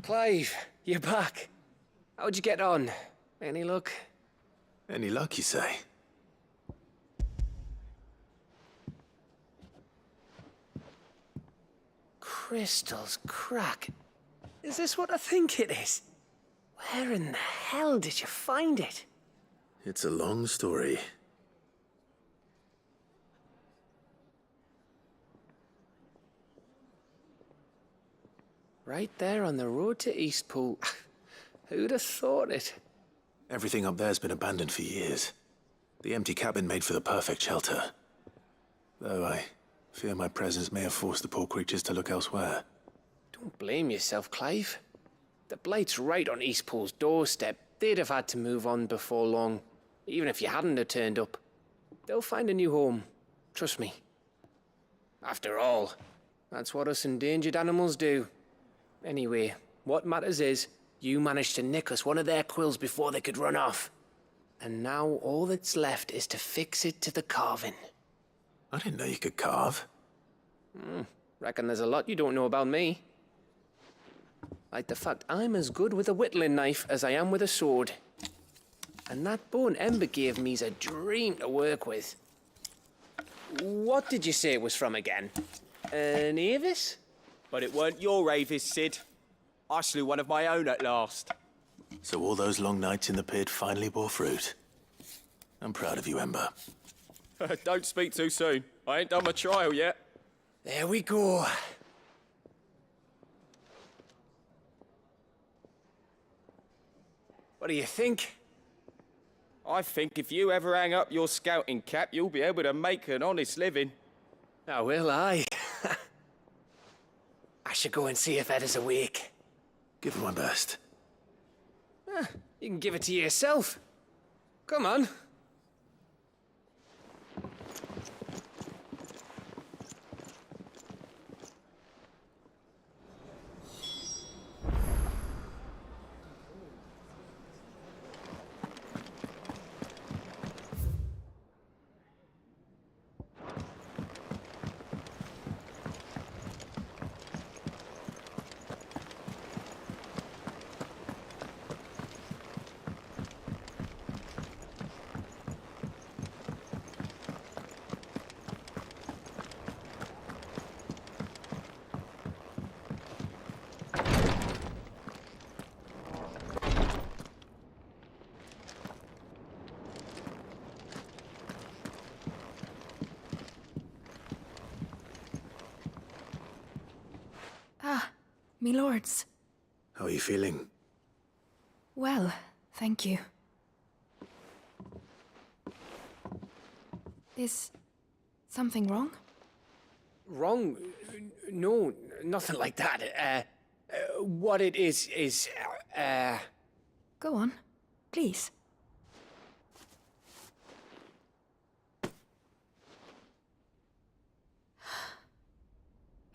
Clive, you're back. How'd you get on? Any luck? Any luck, you say? Crystals crack. Is this what I think it is? Where in the hell did you find it? It's a long story. Right there on the road to Eastpool. Who'd have thought it? Everything up there's been abandoned for years. The empty cabin made for the perfect shelter. Though I fear my presence may have forced the poor creatures to look elsewhere. Don't blame yourself, Clive. The Blight's right on Eastpool's doorstep. They'd have had to move on before long, even if you hadn't have turned up. They'll find a new home. Trust me. After all, that's what us endangered animals do. Anyway, what matters is, you managed to nick us one of their quills before they could run off. And now all that's left is to fix it to the carving. I didn't know you could carve. Reckon there's a lot you don't know about me. Like the fact I'm as good with a whittling knife as I am with a sword. And that bone Ember gave me's a dream to work with. What did you say it was from again? An Avis? But it weren't your Avis, Sid. I slew one of my own at last. So all those long nights in the pit finally bore fruit. I'm proud of you, Ember. Don't speak too soon. I ain't done my trial yet. There we go. What do you think? I think if you ever hang up your scouting cap, you'll be able to make an honest living. Oh, will I? I should go and see if Ed is awake. Give it my best. You can give it to yourself. Come on. Me lords. How are you feeling? Well, thank you. Is something wrong? Wrong? No, nothing like that. What it is... Go on, please.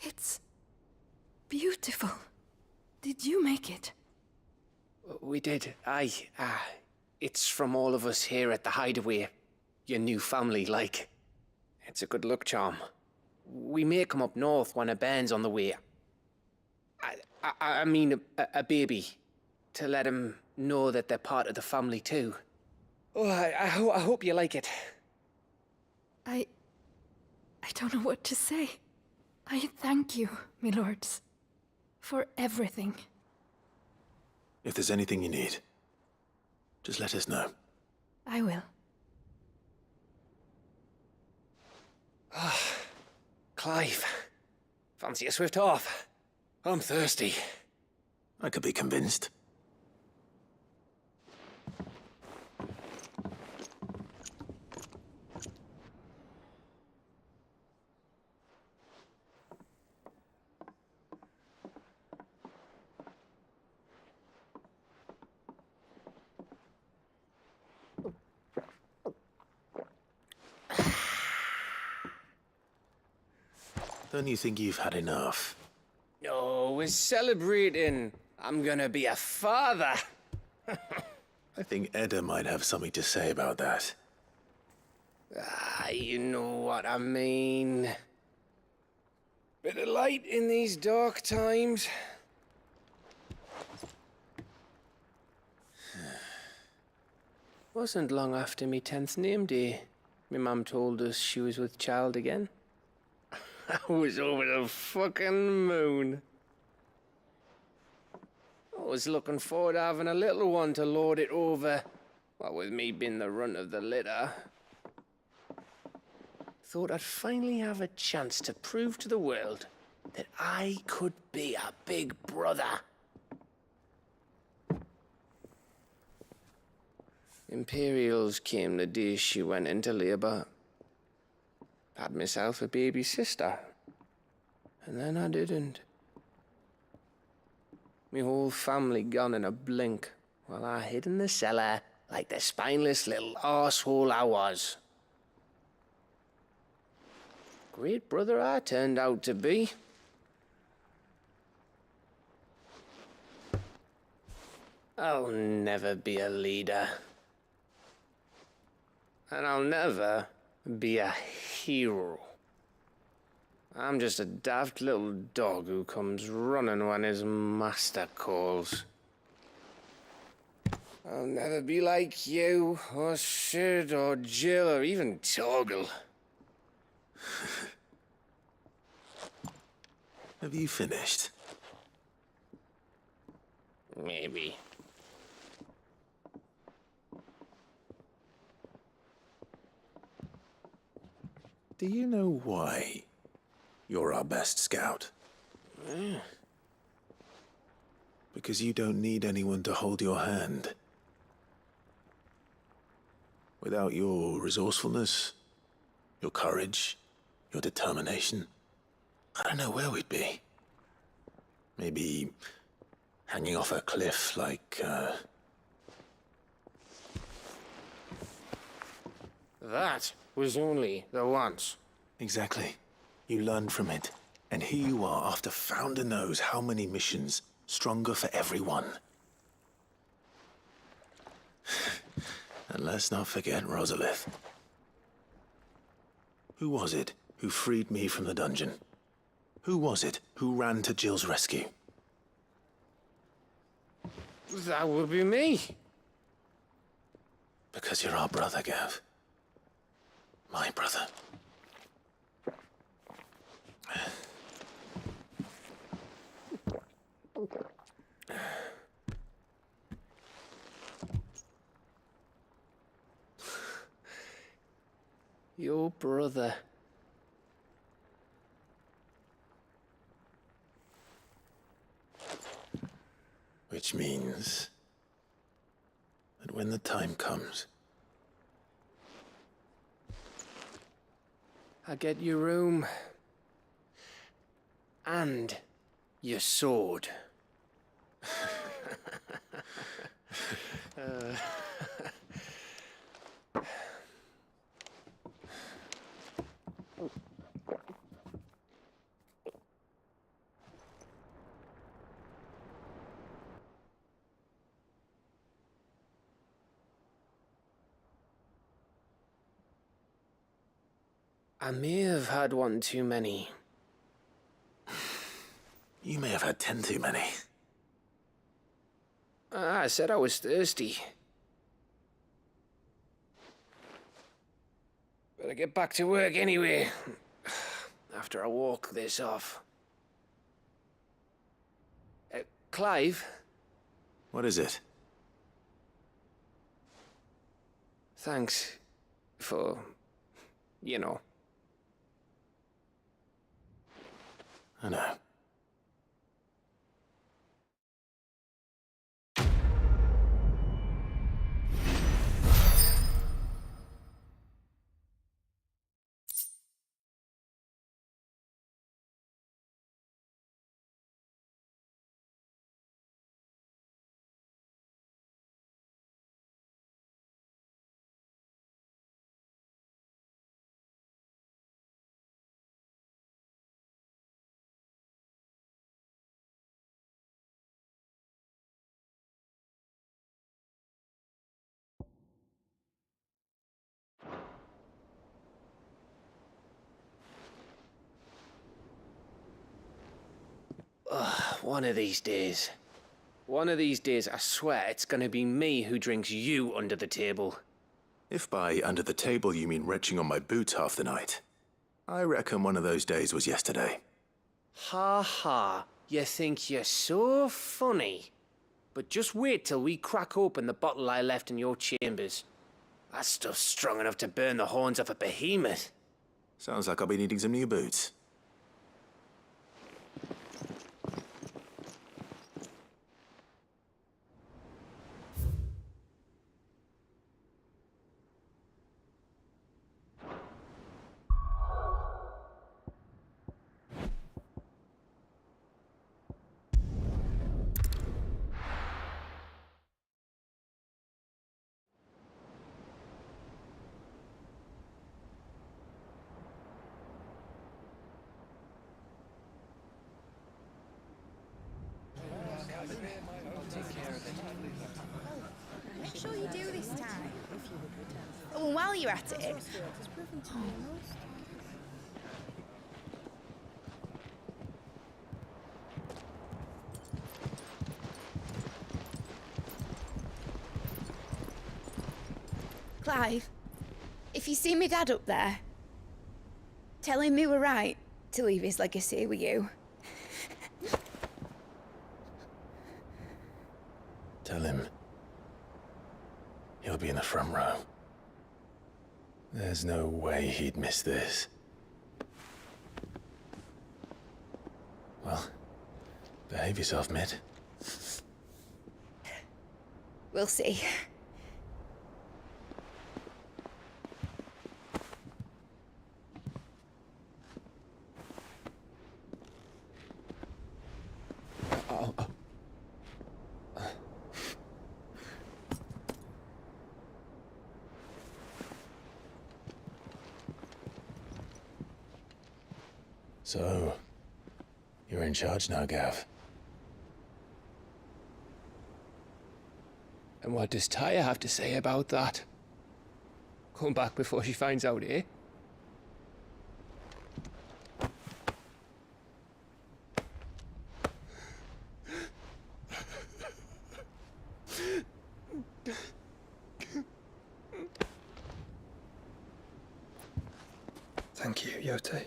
It's beautiful. Did you make it? We did. It's from all of us here at the Hideaway. Your new family, like. It's a good luck charm. We may come up north when a bairn's on the way. I mean a baby. To let him know that they're part of the family too. Oh, I hope you like it. I don't know what to say. I thank you, my lords, for everything. If there's anything you need, just let us know. I will. Clive, fancy a swift off? I'm thirsty. I could be convinced. Don't you think you've had enough? No, we're celebrating. I'm gonna be a father. I think Edda might have something to say about that. You know what I mean. Bit of light in these dark times. Wasn't long after me 10th name day. My mum told us she was with child again. I was over the fucking moon. I was looking forward to having a little one to lord it over, what with me being the runt of the litter. Thought I'd finally have a chance to prove to the world that I could be a big brother. Imperials came the day she went into labour. Had myself a baby sister. And then I didn't. Me whole family gone in a blink, while I hid in the cellar like the spineless little arsehole I was. Great brother I turned out to be. I'll never be a leader. And I'll never be a hero. I'm just a daft little dog who comes running when his master calls. I'll never be like you, or Sid, or Jill, or even Torgal. Have you finished? Maybe. Do you know why you're our best scout? Because you don't need anyone to hold your hand. Without your resourcefulness, your courage, your determination, I don't know where we'd be. Maybe hanging off a cliff like, That was only the once. Exactly. You learned from it. And here you are, after Founder knows how many missions, stronger for everyone. And let's not forget Rosalith. Who was it who freed me from the dungeon? Who was it who ran to Jill's rescue? That would be me. Because you're our brother, Gav. My brother. Your brother. Which means that when the time comes, I get your room. And your sword. I may have had one too many. You may have had 10 too many. I said I was thirsty. Better get back to work anyway, after I walk this off. Clive? What is it? Thanks for, you know. I know. One of these days. One of these days, I swear, it's gonna be me who drinks you under the table. If by under the table you mean retching on my boots half the night, I reckon one of those days was yesterday. Ha ha, you think you're so funny. But just wait till we crack open the bottle I left in your chambers. That stuff's strong enough to burn the horns off a behemoth. Sounds like I'll be needing some new boots. Make sure you do this time. Oh, and while you're at it... Clive, if you see me dad up there, tell him we were right to leave his legacy with you. Tell him he'll be in the front row. There's no way he'd miss this. Well, behave yourself, Mitt. We'll see. So, you're in charge now, Gav. And what does Tyre have to say about that? Come back before she finds out, eh? Thank you, Yote.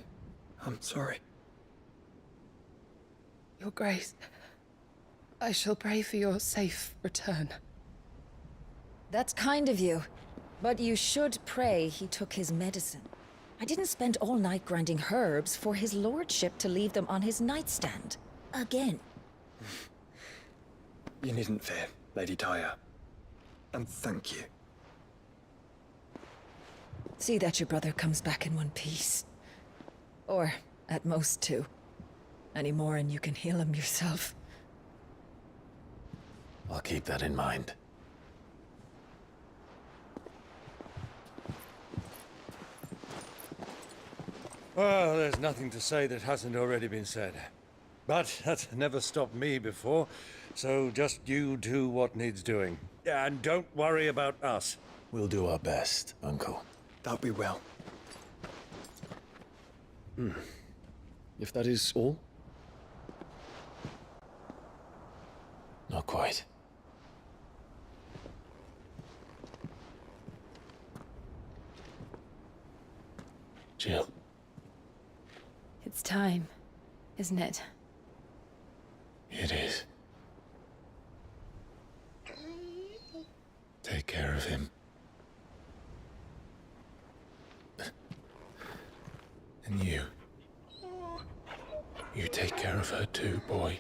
I'm sorry. Your Grace, I shall pray for your safe return. That's kind of you. But you should pray he took his medicine. I didn't spend all night grinding herbs for his lordship to leave them on his nightstand. Again. You needn't fear, Lady Tyre. And thank you. See that your brother comes back in one piece. Or, at most, two. Any more and you can heal him yourself. I'll keep that in mind. Well, there's nothing to say that hasn't already been said. But that's never stopped me before, so just you do what needs doing. And don't worry about us. We'll do our best, Uncle. That we will. If that is all? Not quite. Jill. It's time, isn't it? It is. Take care of him. And you. You take care of her too, boy.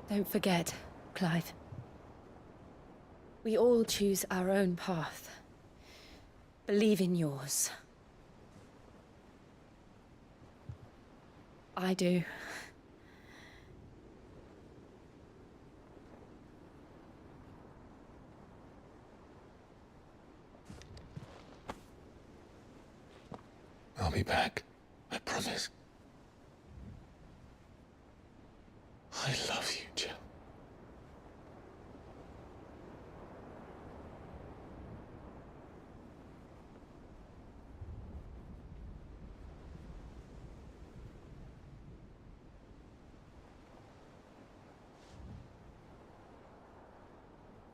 Don't forget, Clive. We all choose our own path. Believe in yours. I do. I'll be back. I promise. I love you, Jill.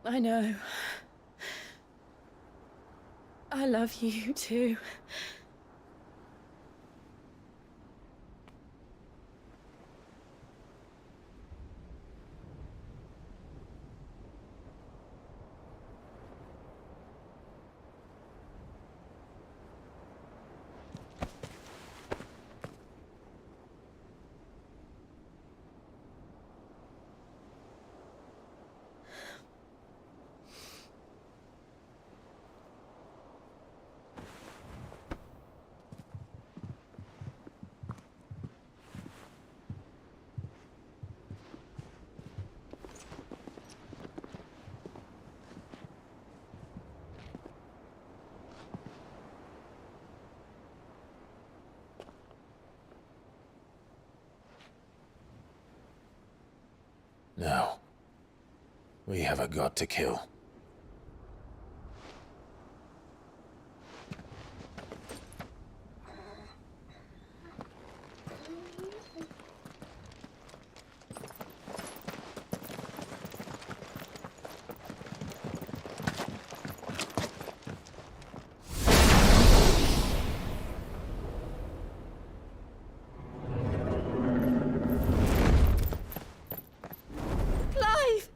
I know. I love you too. Now, we have a god to kill. Clive!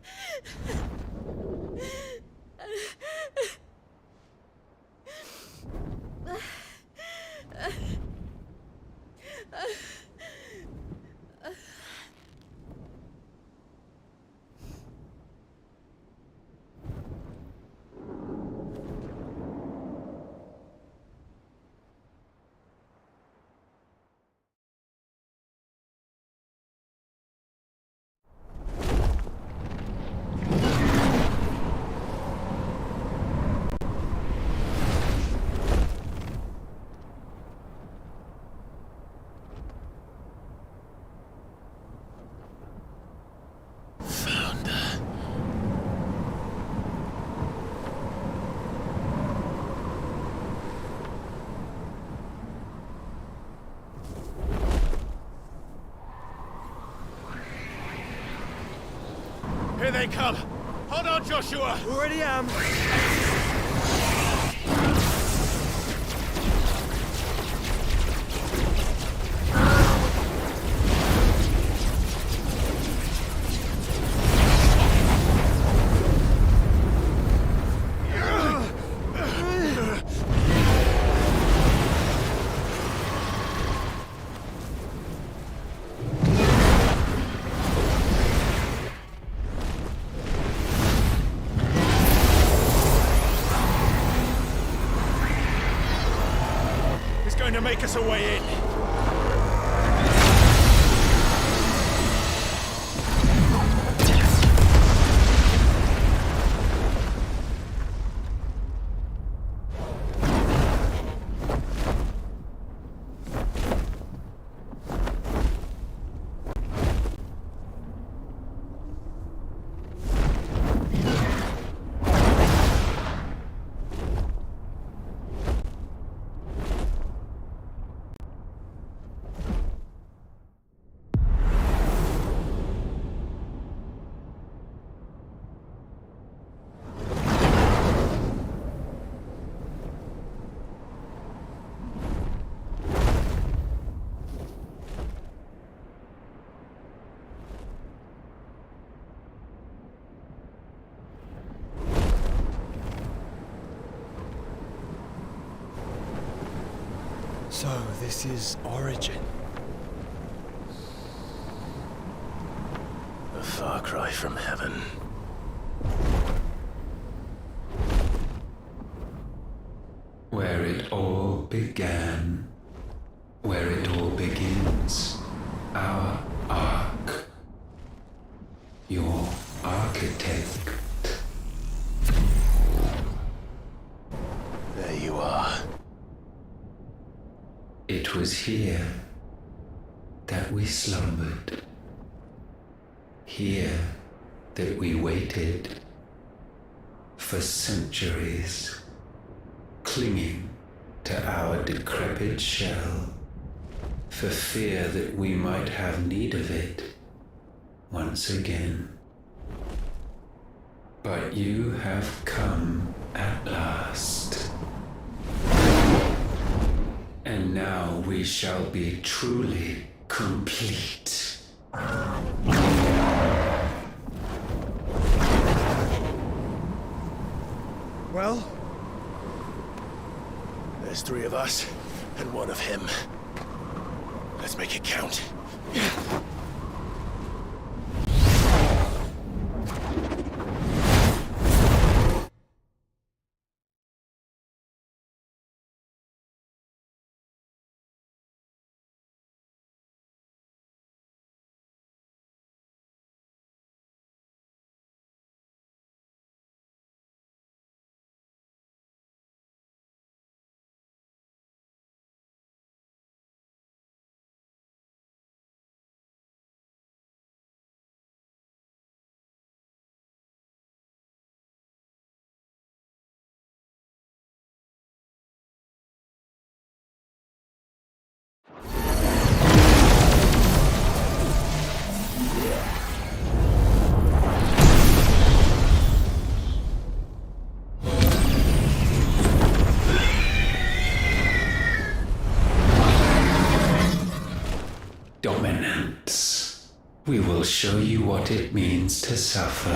Here they come! Hold on, Joshua! Already am. Going to make us a way in. So, this is Origin. A far cry from heaven. Where it all began. Where it all begins. Our ark. Your architect. There you are. It was here that we slumbered. Here that we waited for centuries, clinging to our decrepit shell, for fear that we might have need of it once again. But you have come at last. And now we shall be truly complete. Well? There's 3 of us, and 1 of him. Let's make it count. Dominance. We will show you what it means to suffer.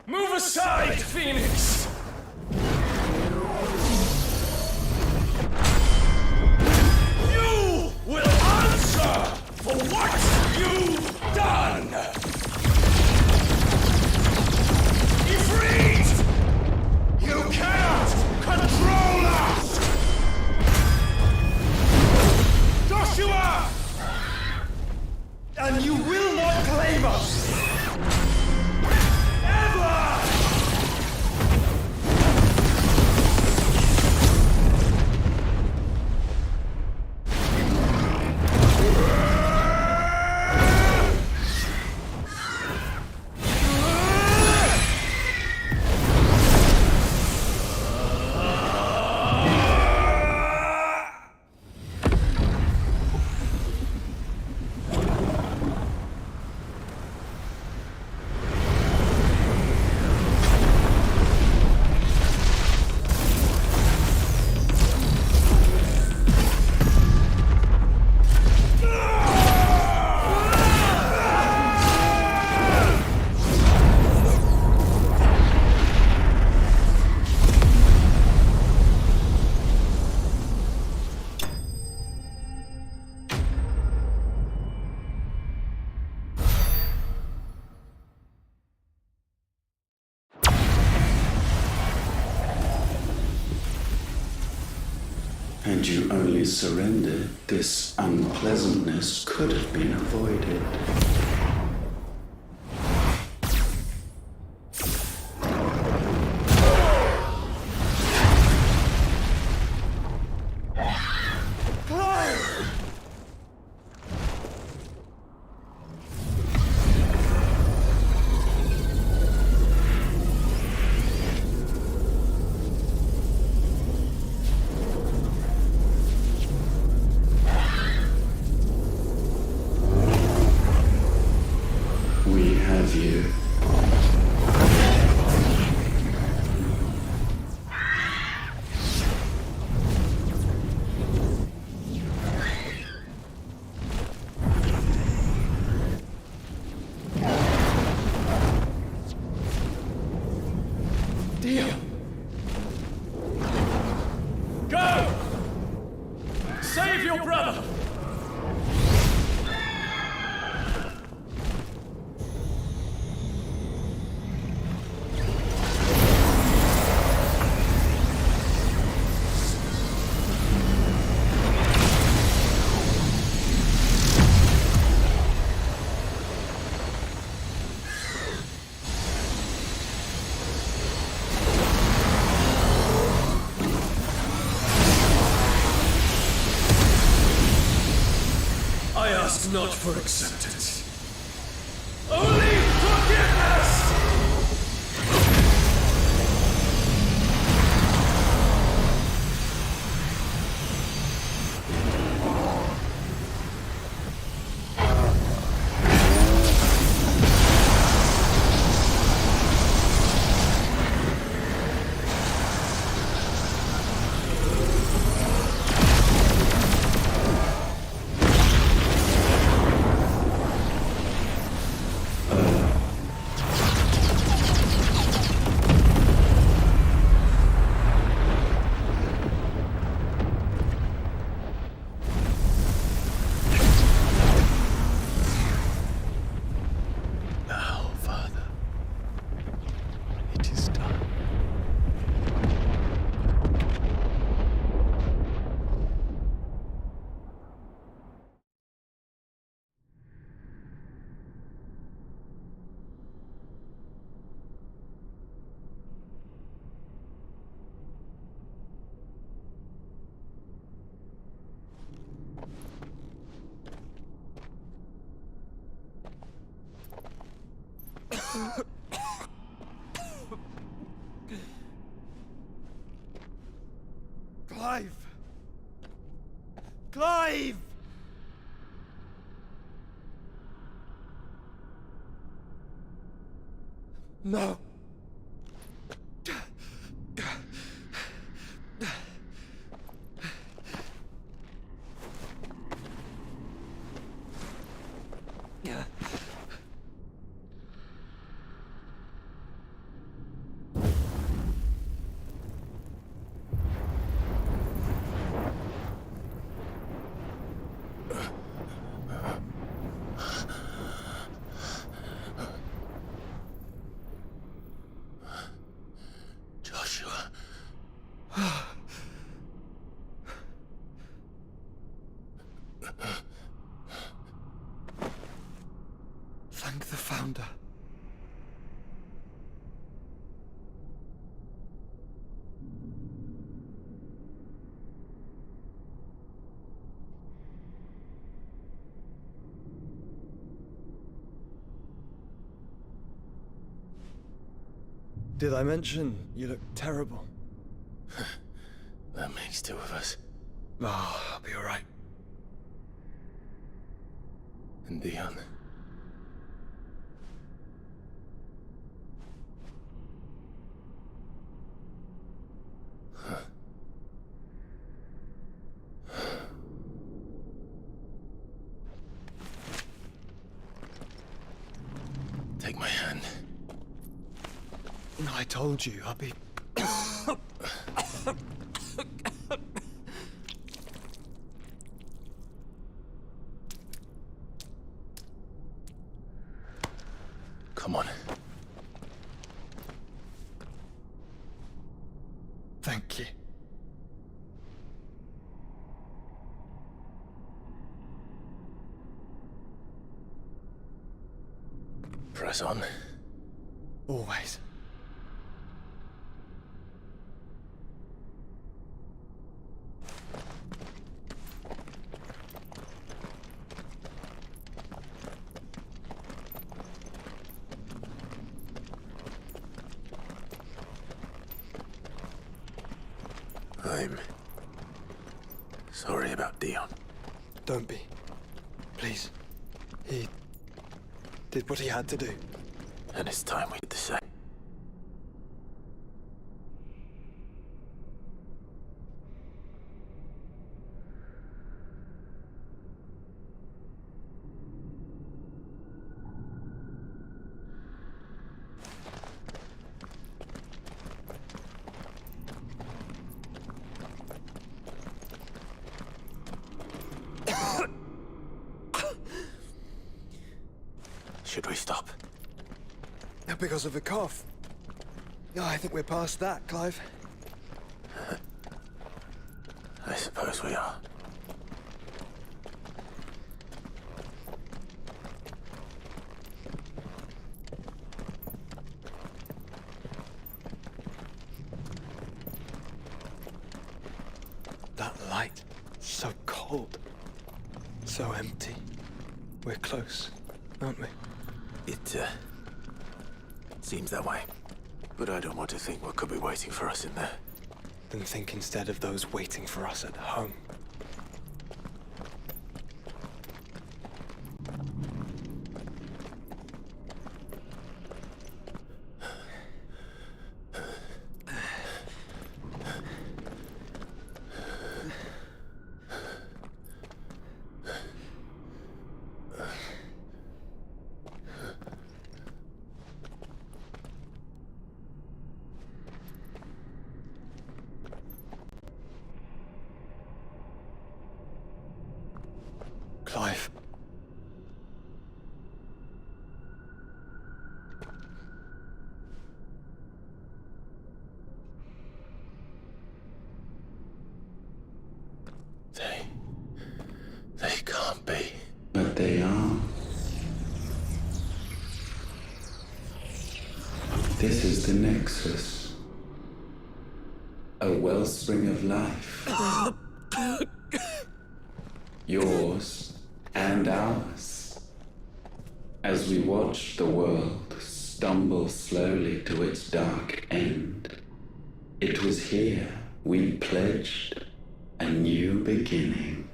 Move aside, Phoenix! You will answer for what save us! Ever! Had you only surrendered, this unpleasantness could have been avoided. We have you. Deal. Go! Save your brother! I ask not for acceptance. Only forgiveness! Now, Father, it is done. Clive! Clive! No. founder. Did I mention you look terrible? That makes two of us. Oh, I'll be alright. And Dion. Take my hand. I told you, I'll be... Come on. Thank you. Press on. Always. I'm sorry about Dion. Don't be. Please. He did what he had to do. And it's time we did the same. Should we stop? Because of the cough. Yeah, I think we're past that, Clive. I suppose we are. That light, so cold. So empty. We're close, aren't we? It seems that way. But I don't want to think what could be waiting for us in there. Then think instead of those waiting for us at home. Clive. They can't be. But they are. This is the Nexus. A wellspring of life. Yours and ours. As we watch the world stumble slowly to its dark end, it was here we pledged a new beginning.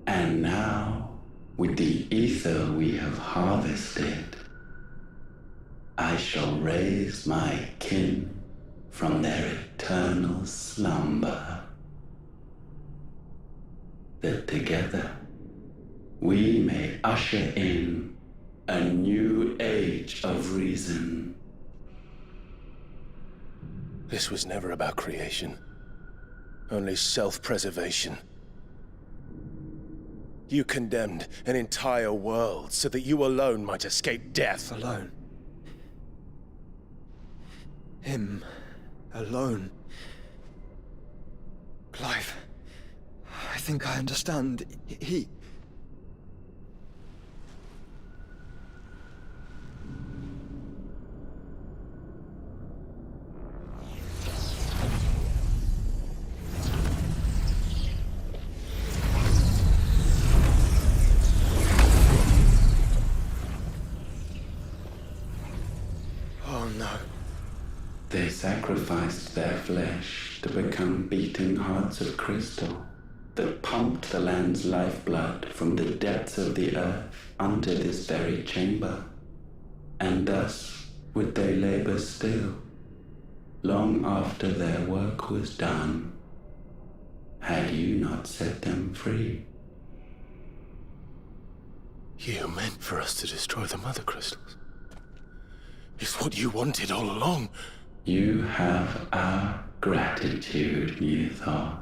And now, with the ether we have harvested, I shall raise my kin from their eternal slumber, that together we may usher in a new age of reason. This was never about creation. Only self-preservation. You condemned an entire world so that you alone might escape death. Alone. Him. Alone. Clive. I think I understand. They sacrificed their flesh to become beating hearts of crystal that pumped the land's lifeblood from the depths of the earth unto this very chamber. And thus would they labor still, long after their work was done, had you not set them free. You meant for us to destroy the mother crystals. It's what you wanted all along. You have our gratitude, Mythos.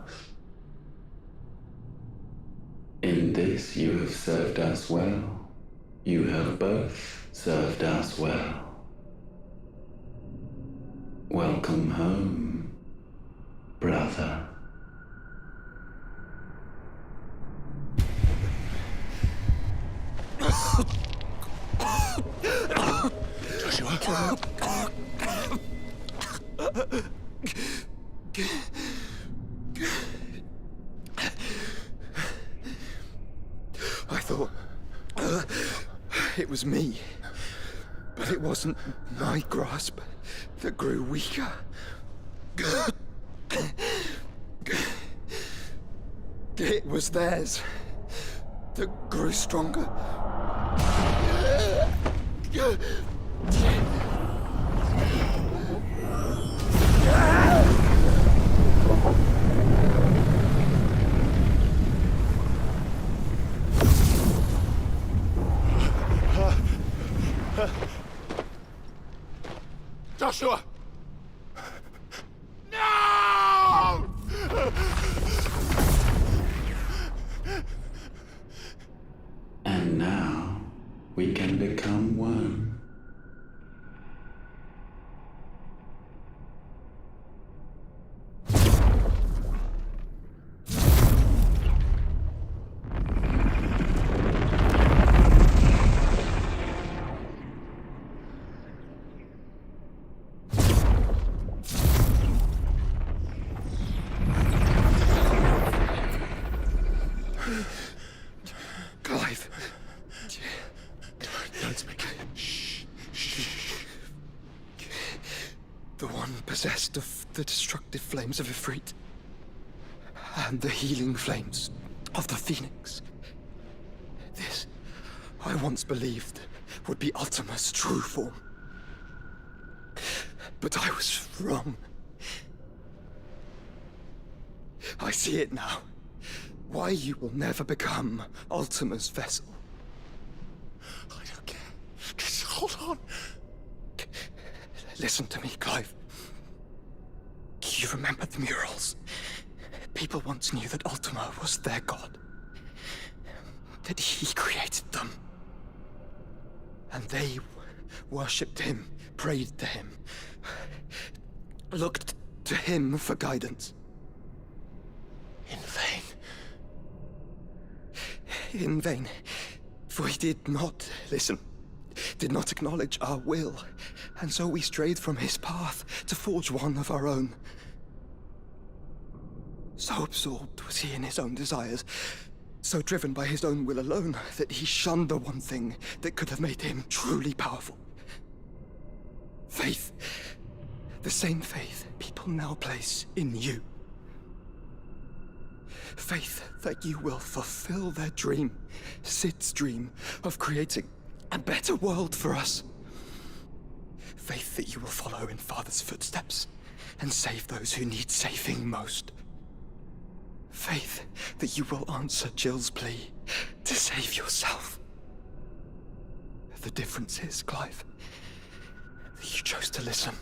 In this you have served us well. You have both served us well. Welcome home, brother. Joshua. I thought it was me, but it wasn't my grasp that grew weaker. It was theirs that grew stronger. Joshua! No! And now we can become one. Clive. Don't speak. The one possessed of the destructive flames of Ifrit and the healing flames of the Phoenix. This, I once believed, would be Ultima's true form. But I was wrong. I see it now. Why you will never become Ultima's vessel. I don't care. Just hold on. Listen to me, Clive. You remember the murals? People once knew that Ultima was their god. That he created them. And they worshipped him, prayed to him, looked to him for guidance. In vain. In vain. For he did not listen, did not acknowledge our will, and so we strayed from his path to forge one of our own. So absorbed was he in his own desires, so driven by his own will alone, that he shunned the one thing that could have made him truly powerful. Faith. The same faith people now place in you. Faith that you will fulfill their dream, Sid's dream, of creating a better world for us. Faith that you will follow in Father's footsteps and save those who need saving most. Faith that you will answer Jill's plea to save yourself. The difference is, Clive, that you chose to listen,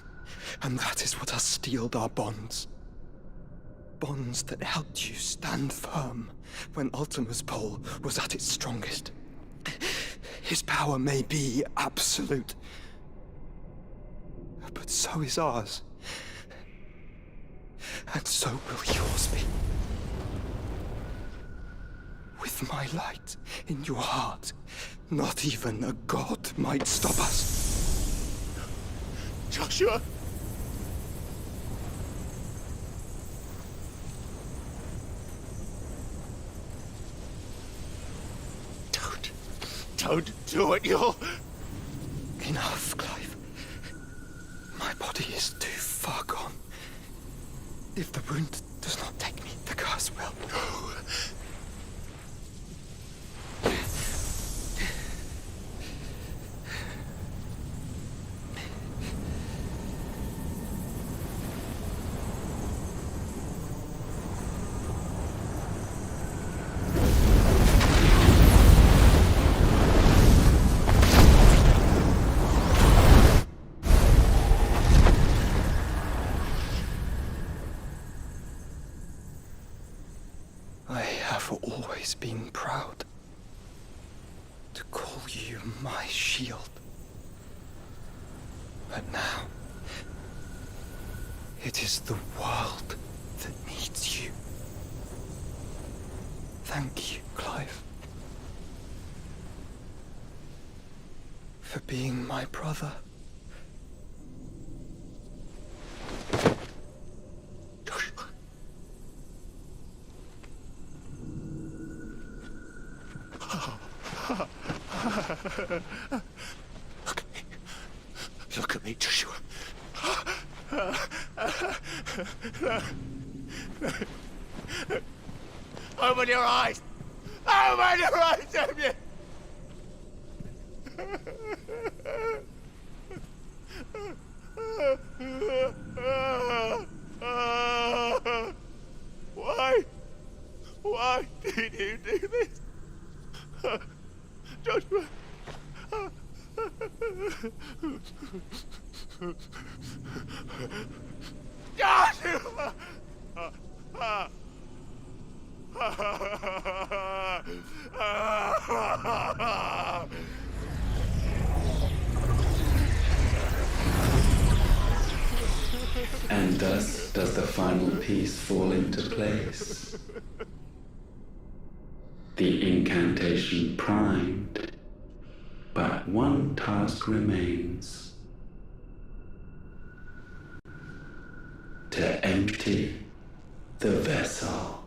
and that is what has steeled our bonds. Bonds that helped you stand firm when Ultima's pull was at its strongest. His power may be absolute, but so is ours. And so will yours be. With my light in your heart, not even a god might stop us. Joshua! Don't do it, you'll... Enough, Clive. My My body is too far gone. If the wound does not take me, the curse will. I have always been proud to call you my shield. But now, it is the world that needs you. Thank you, Clive, for being my brother. Look at me, Joshua. Open your eyes! Open your eyes, damn you! Why? Why did you do this? Joshua! Joshua! And thus does the final piece fall into place. The incantation primed, but one task remains. To empty the vessel.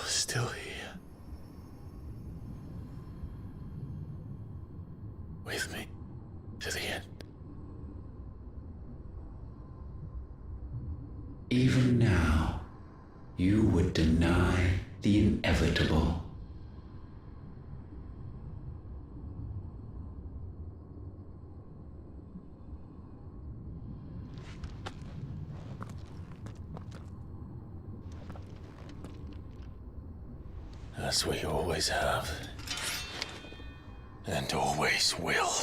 Still here. With me to the end. Even now, you would deny the inevitable. As we always have. And always will.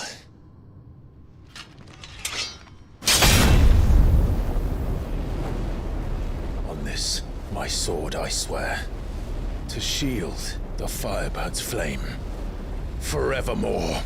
On this, my sword, I swear, to shield the Firebird's flame forevermore.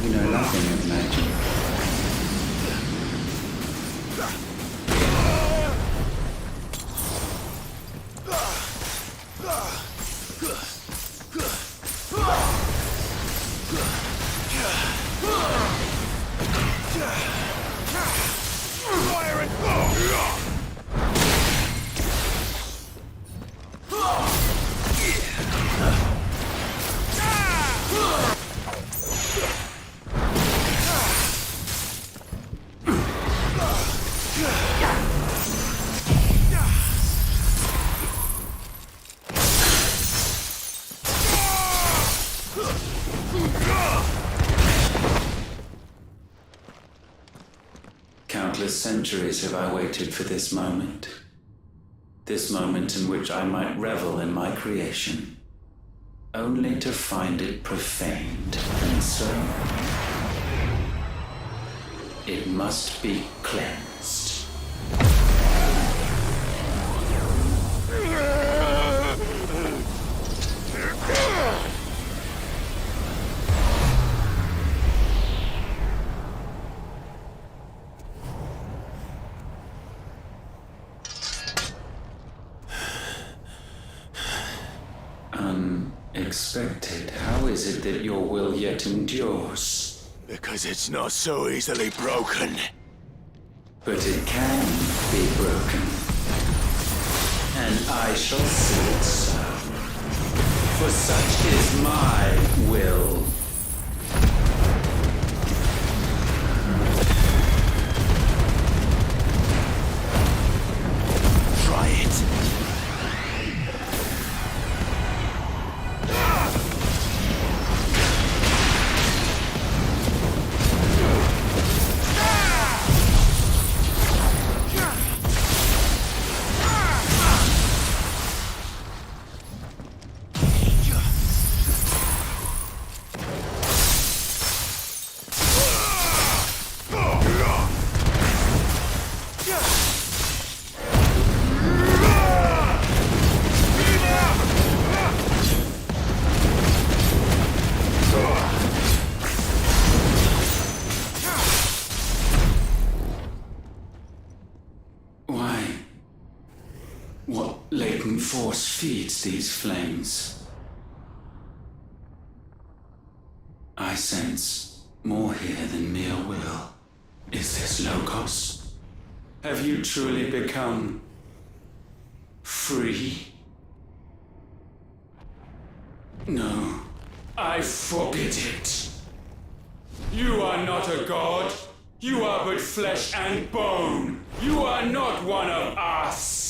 You know nothing of magic. Countless centuries have I waited for this moment. This moment in which I might revel in my creation, only to find it profaned, and so it must be cleansed. Unexpected. How is it that your will yet endures? Because it's not so easily broken. But it can be broken. And I shall see it so. For such is my will. Try it. Force feeds these flames. I sense more here than mere will. Is this Logos? Have you truly become free? No, I forbid it. You are not a god. You are but flesh and bone. You are not one of us.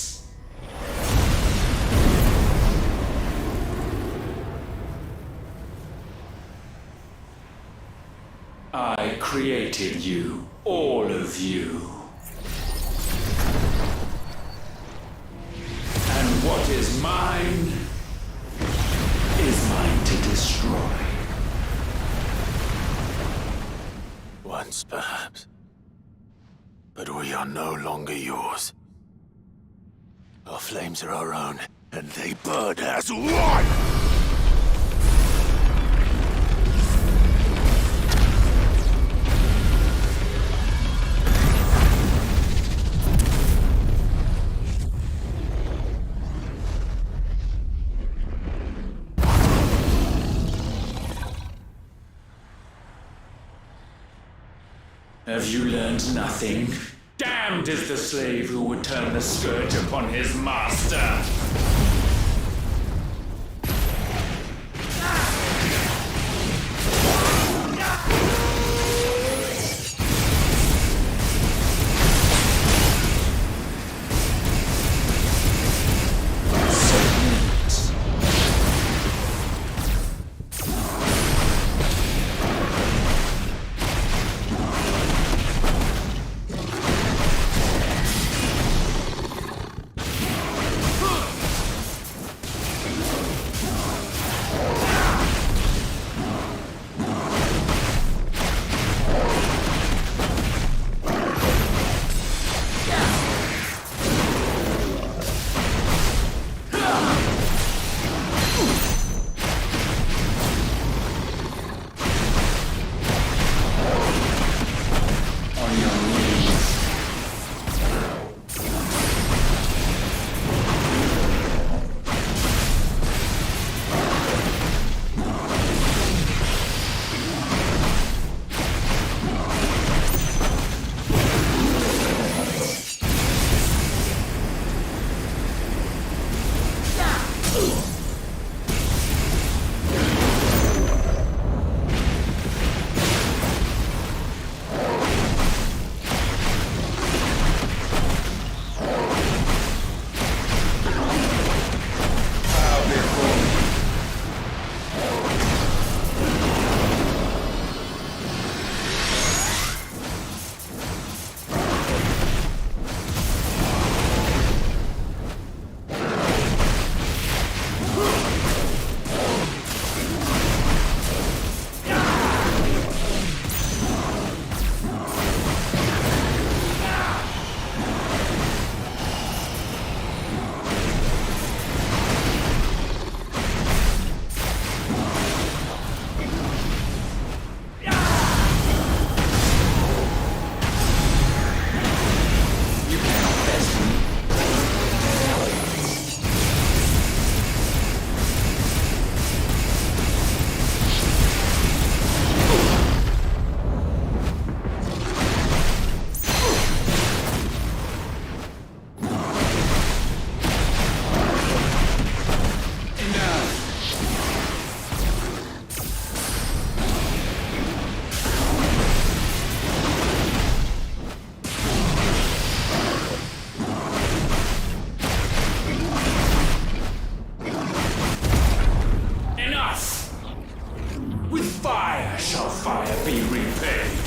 I created you, all of you. And what is mine to destroy. Once, perhaps. But we are no longer yours. Our flames are our own, and they burn as one! Have you learned nothing? Damned is the slave who would turn the scourge upon his master! be repaid.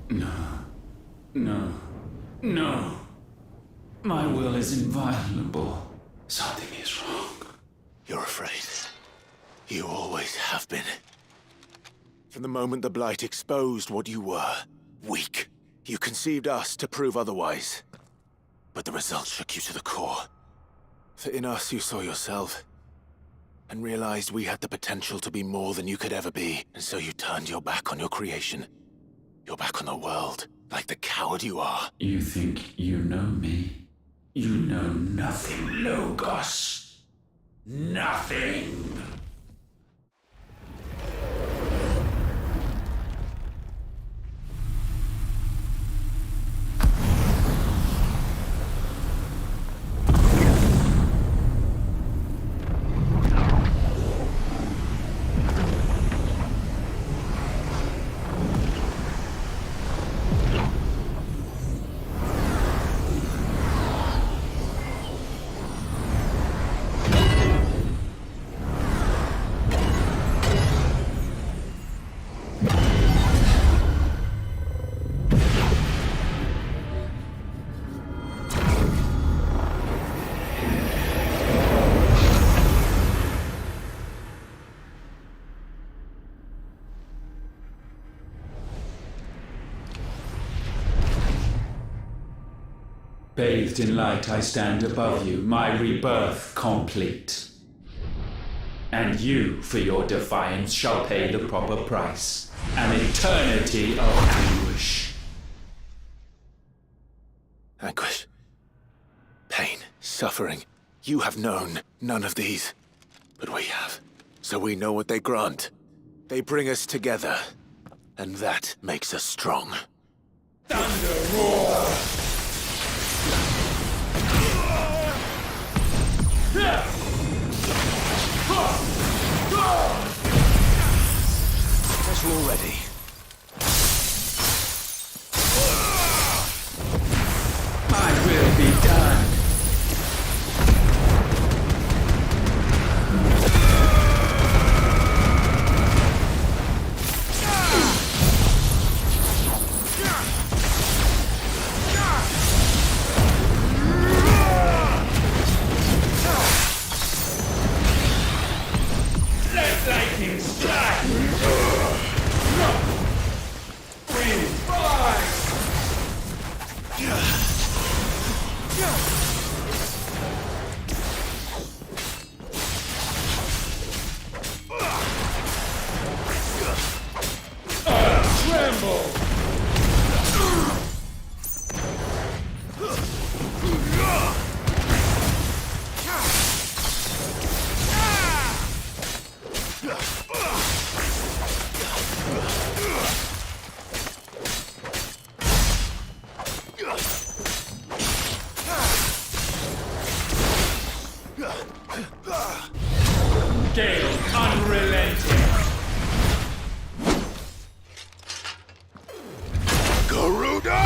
No. My will is inviolable. Something is wrong. You're afraid. You always have been. From the moment the Blight exposed what you were, weak, you conceived us to prove otherwise. But the results shook you to the core. For in us you saw yourself, and realized we had the potential to be more than you could ever be, and so you turned your back on your creation. Your back on the world, like the coward you are. You think you know me? You know nothing, Logos. Nothing. Bathed in light, I stand above you, my rebirth complete. And you, for your defiance, shall pay the proper price. An eternity of anguish. Anguish. Pain. Suffering. You have known none of these. But we have. So we know what they grant. They bring us together. And that makes us strong. Thunder roar! Guess we're ready. I will be done. Let lightning strike! Wind fly! Tremble! Gale unrelenting. Garuda!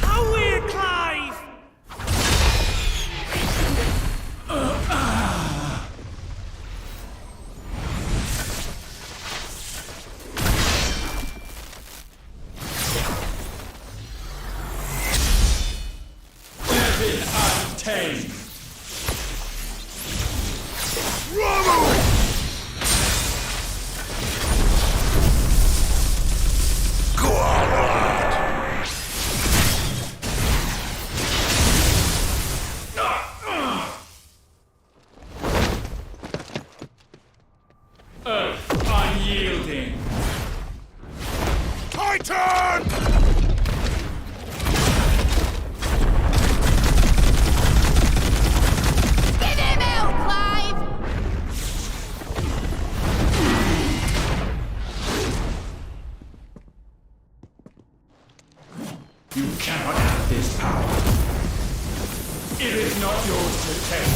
How weird, Clive! Weapon untamed. Earth unyielding. Titan! Give him hell, Clive! You cannot have this power. It is not yours to take.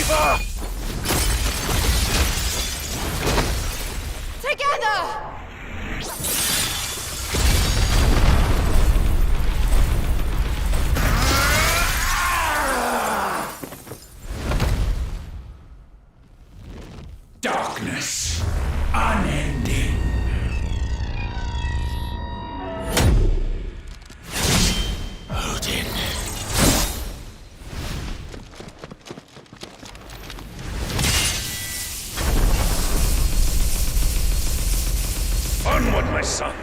favor! Together! Darkness, unending. Odin. Onward, my son.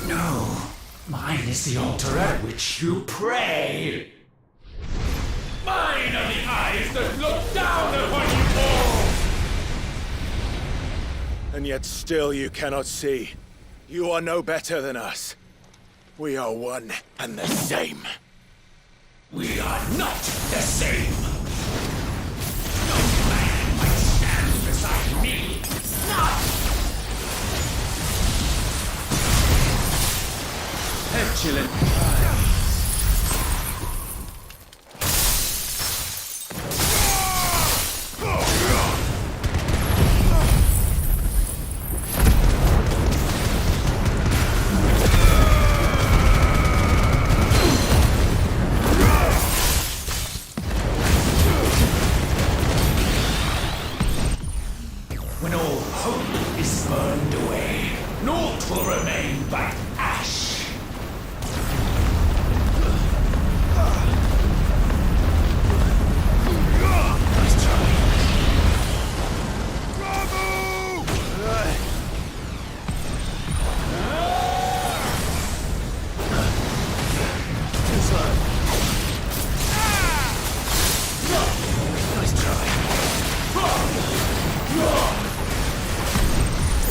No, mine is the altar at which you pray. Mine are the eyes that look down upon you all. And yet still you cannot see. You are no better than us. We are one and the same. We are not the same. No man might stand beside me. Not Petulant. when all hope is burned away, naught will remain but ash.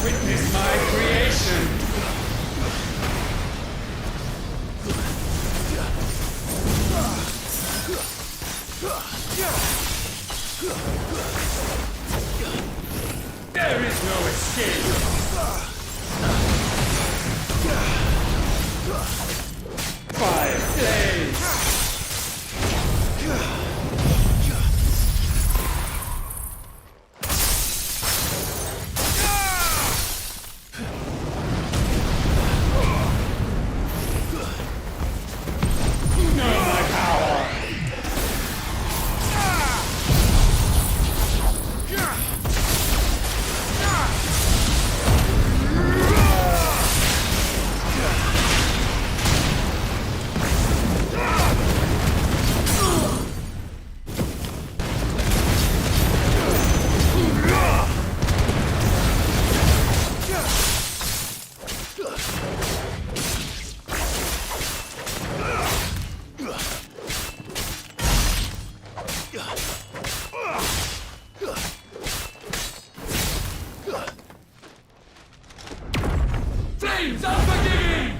Witness my creation. There is no escape. Five days. Flames unforgiving!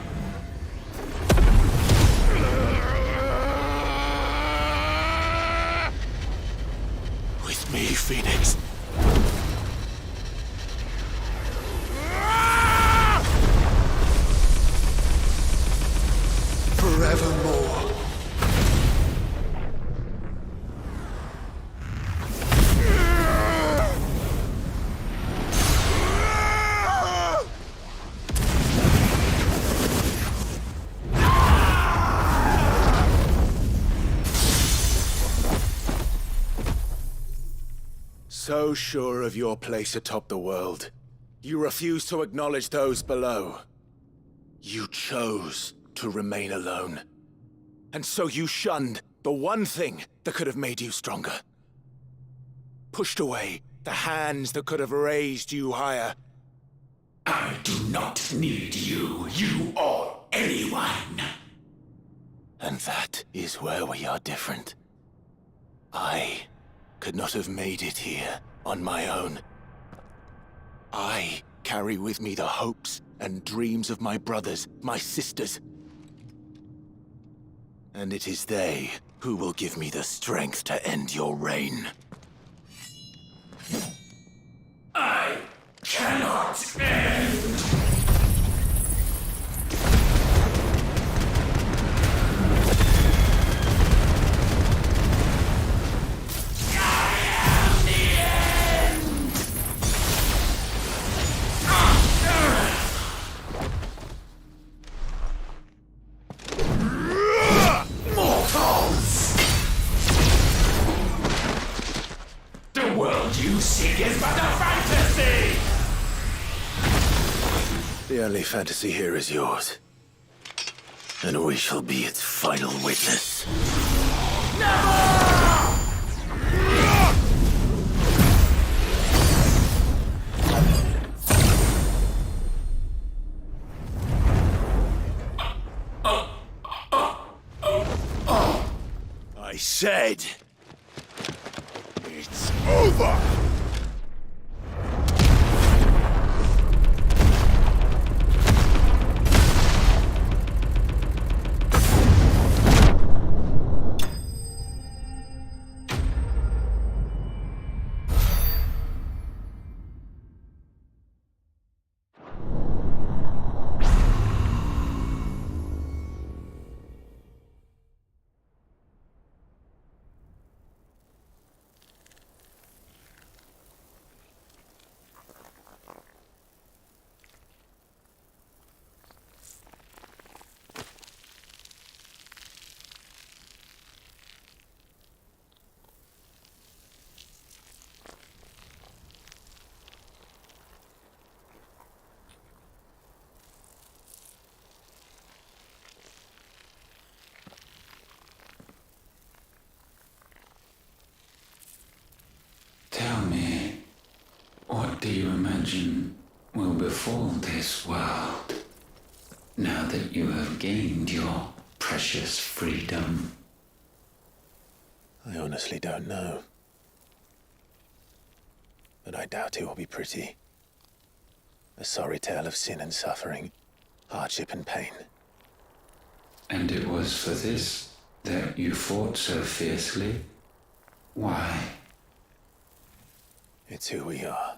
With me, Phoenix. Forevermore. So sure of your place atop the world, you refuse to acknowledge those below. You chose to remain alone. And so you shunned the one thing that could have made you stronger. Pushed away the hands that could have raised you higher. I do not need you, or anyone. And that is where we are different. I could not have made it here on my own. I carry with me the hopes and dreams of my brothers, my sisters. And it is they who will give me the strength to end your reign. I cannot end. The only fantasy here is yours. And we shall be its final witness. I said... it's over! Tell me, what do you imagine will befall this world now that you have gained your precious freedom? I honestly don't know. But I doubt it will be pretty. A sorry tale of sin and suffering, hardship and pain. And it was for this that you fought so fiercely? Why? It's who we are.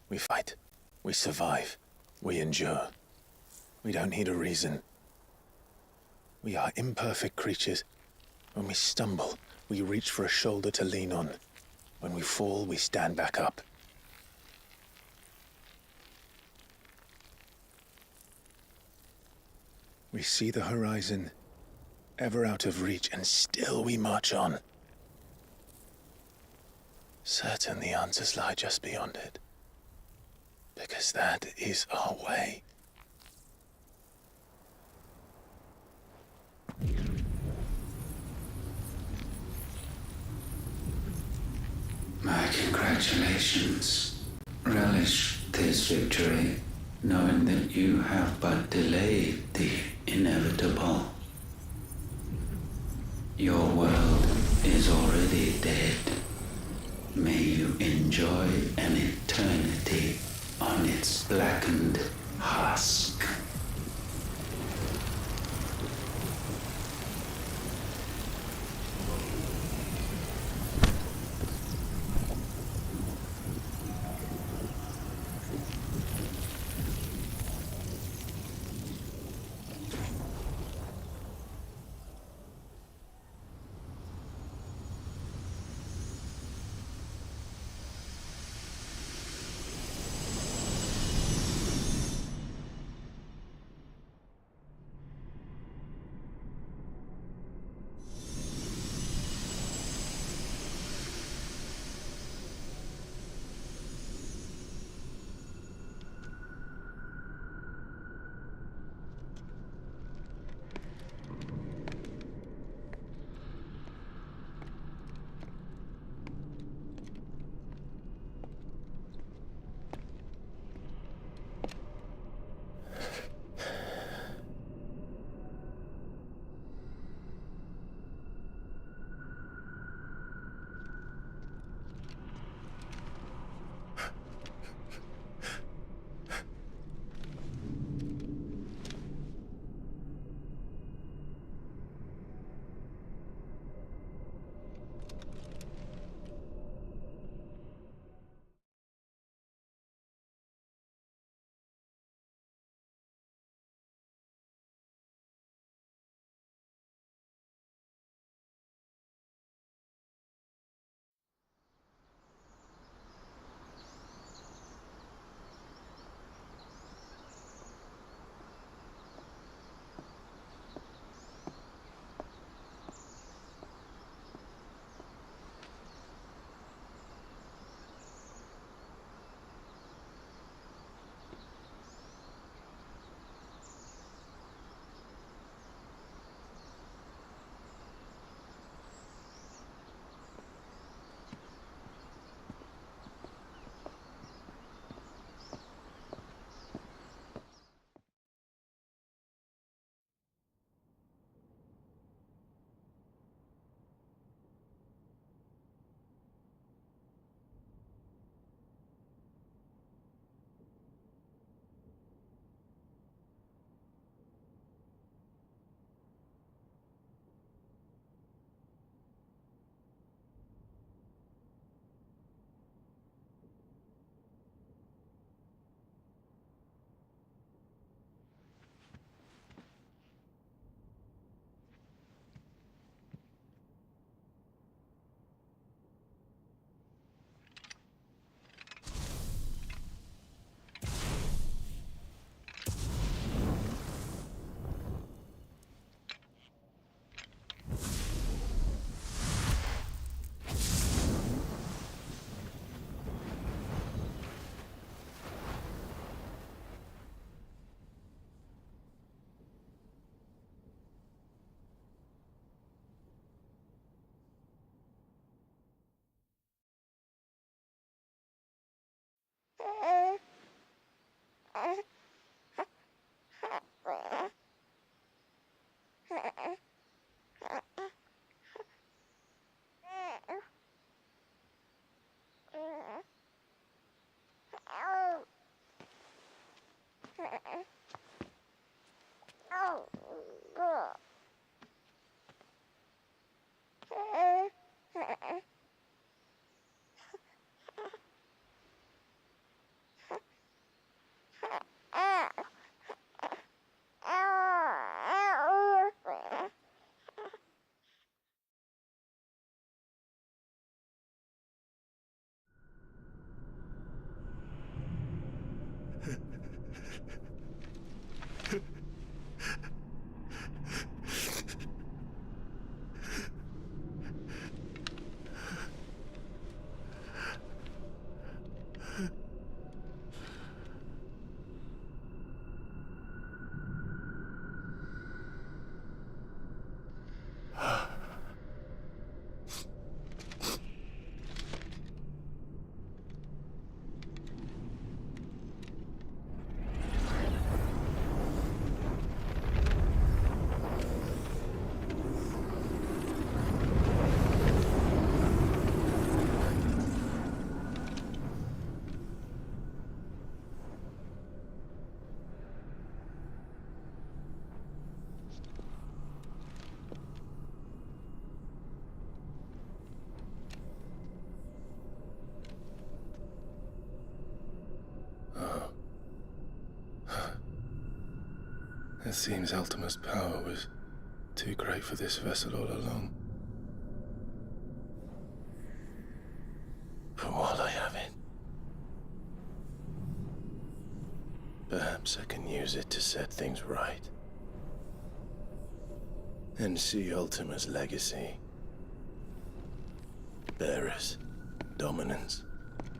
We fight. We survive. We endure. We don't need a reason. We are imperfect creatures. When we stumble, we reach for a shoulder to lean on. When we fall, we stand back up. We see the horizon, ever out of reach, and still we march on. Certain the answers lie just beyond it. Because that is our way. My congratulations. Relish this victory, knowing that you have but delayed the inevitable. Your world is already dead. May you enjoy an eternity on its blackened husk. It seems Ultima's power was too great for this vessel all along. But while I have it, perhaps I can use it to set things right. And see Ultima's legacy. Bearers, dominance,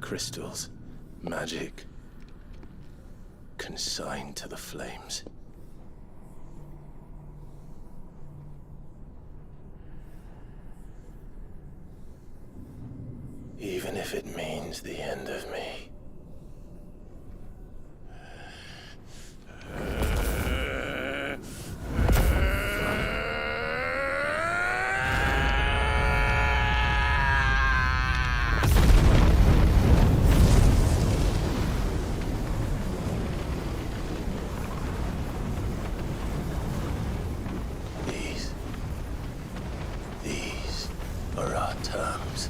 crystals, magic, consigned to the flames. Even if it means the end of me. These are our terms.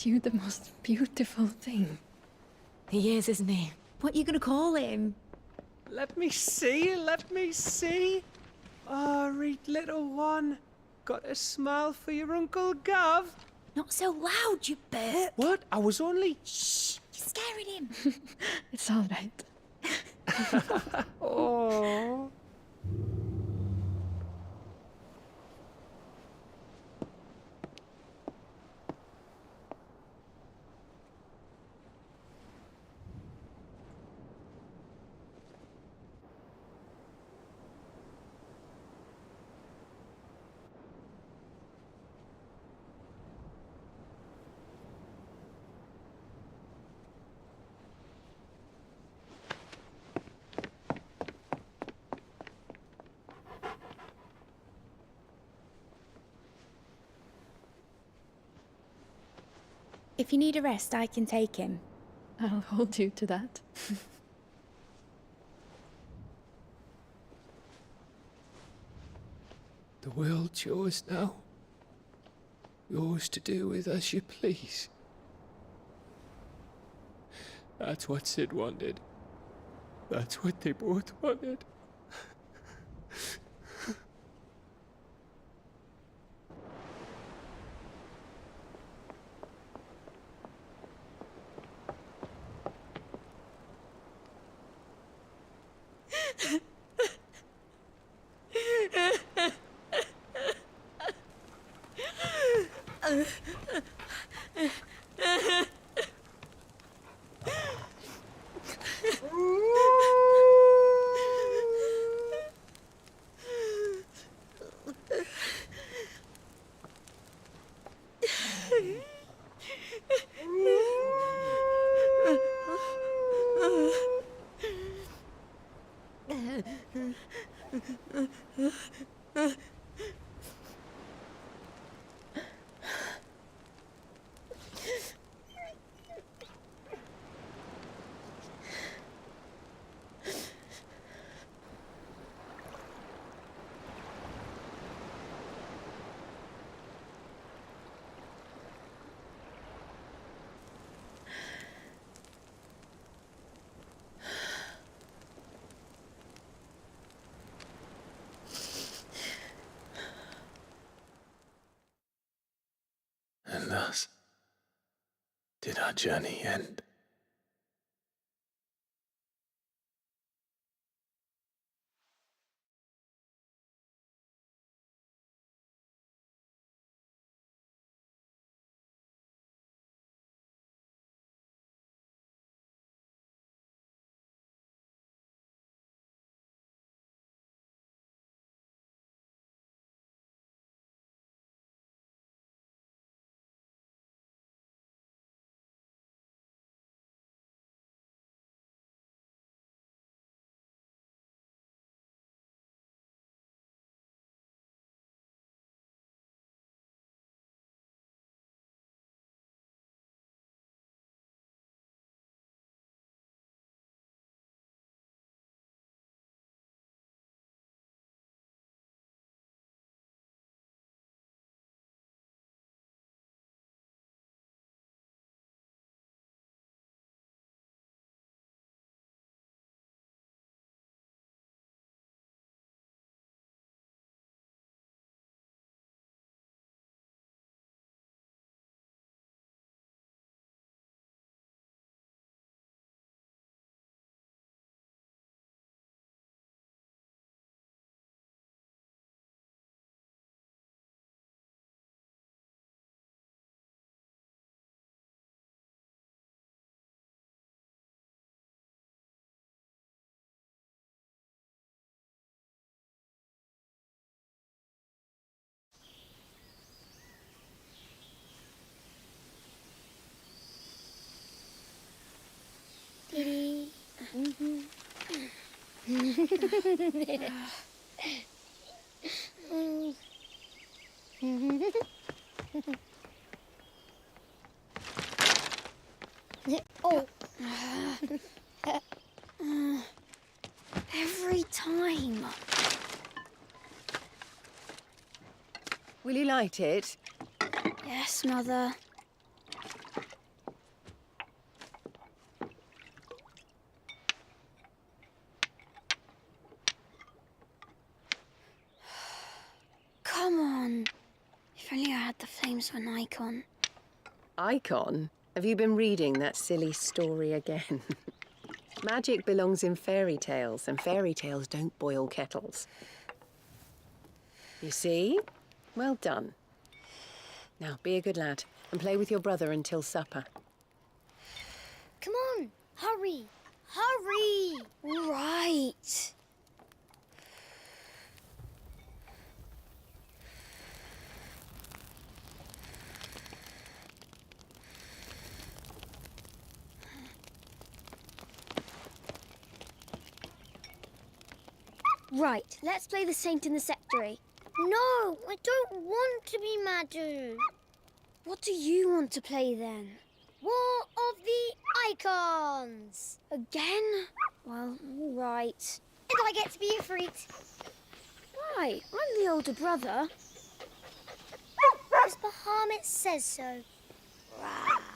you the most beautiful thing. He is, isn't he? What are you gonna call him? Let me see, let me see. Oh, reet little one. Got a smile for your Uncle Gav? Not so loud, you burp. What? I was only... Shh, you're scaring him. It's all right. Oh. If you need a rest, I can take him. I'll hold you to that. The world's yours now. Yours to do with as you please. That's what Sid wanted. That's what they both wanted. And thus did our journey end. Oh. Every time. Will you light it? Yes, Mother. name's an icon. Icon? Have you been reading that silly story again? Magic belongs in fairy tales, and fairy tales don't boil kettles. You see? Well done. Now, be a good lad, and play with your brother until supper. Come on, hurry! Hurry! Right. Right, let's play the Saint in the Secretary. No, I don't want to be Madhu. What do you want to play then? War of the Icons! Again? Well, all right. And I get to be a freak. Why? I'm the older brother. Because Bahamut says so. Rah.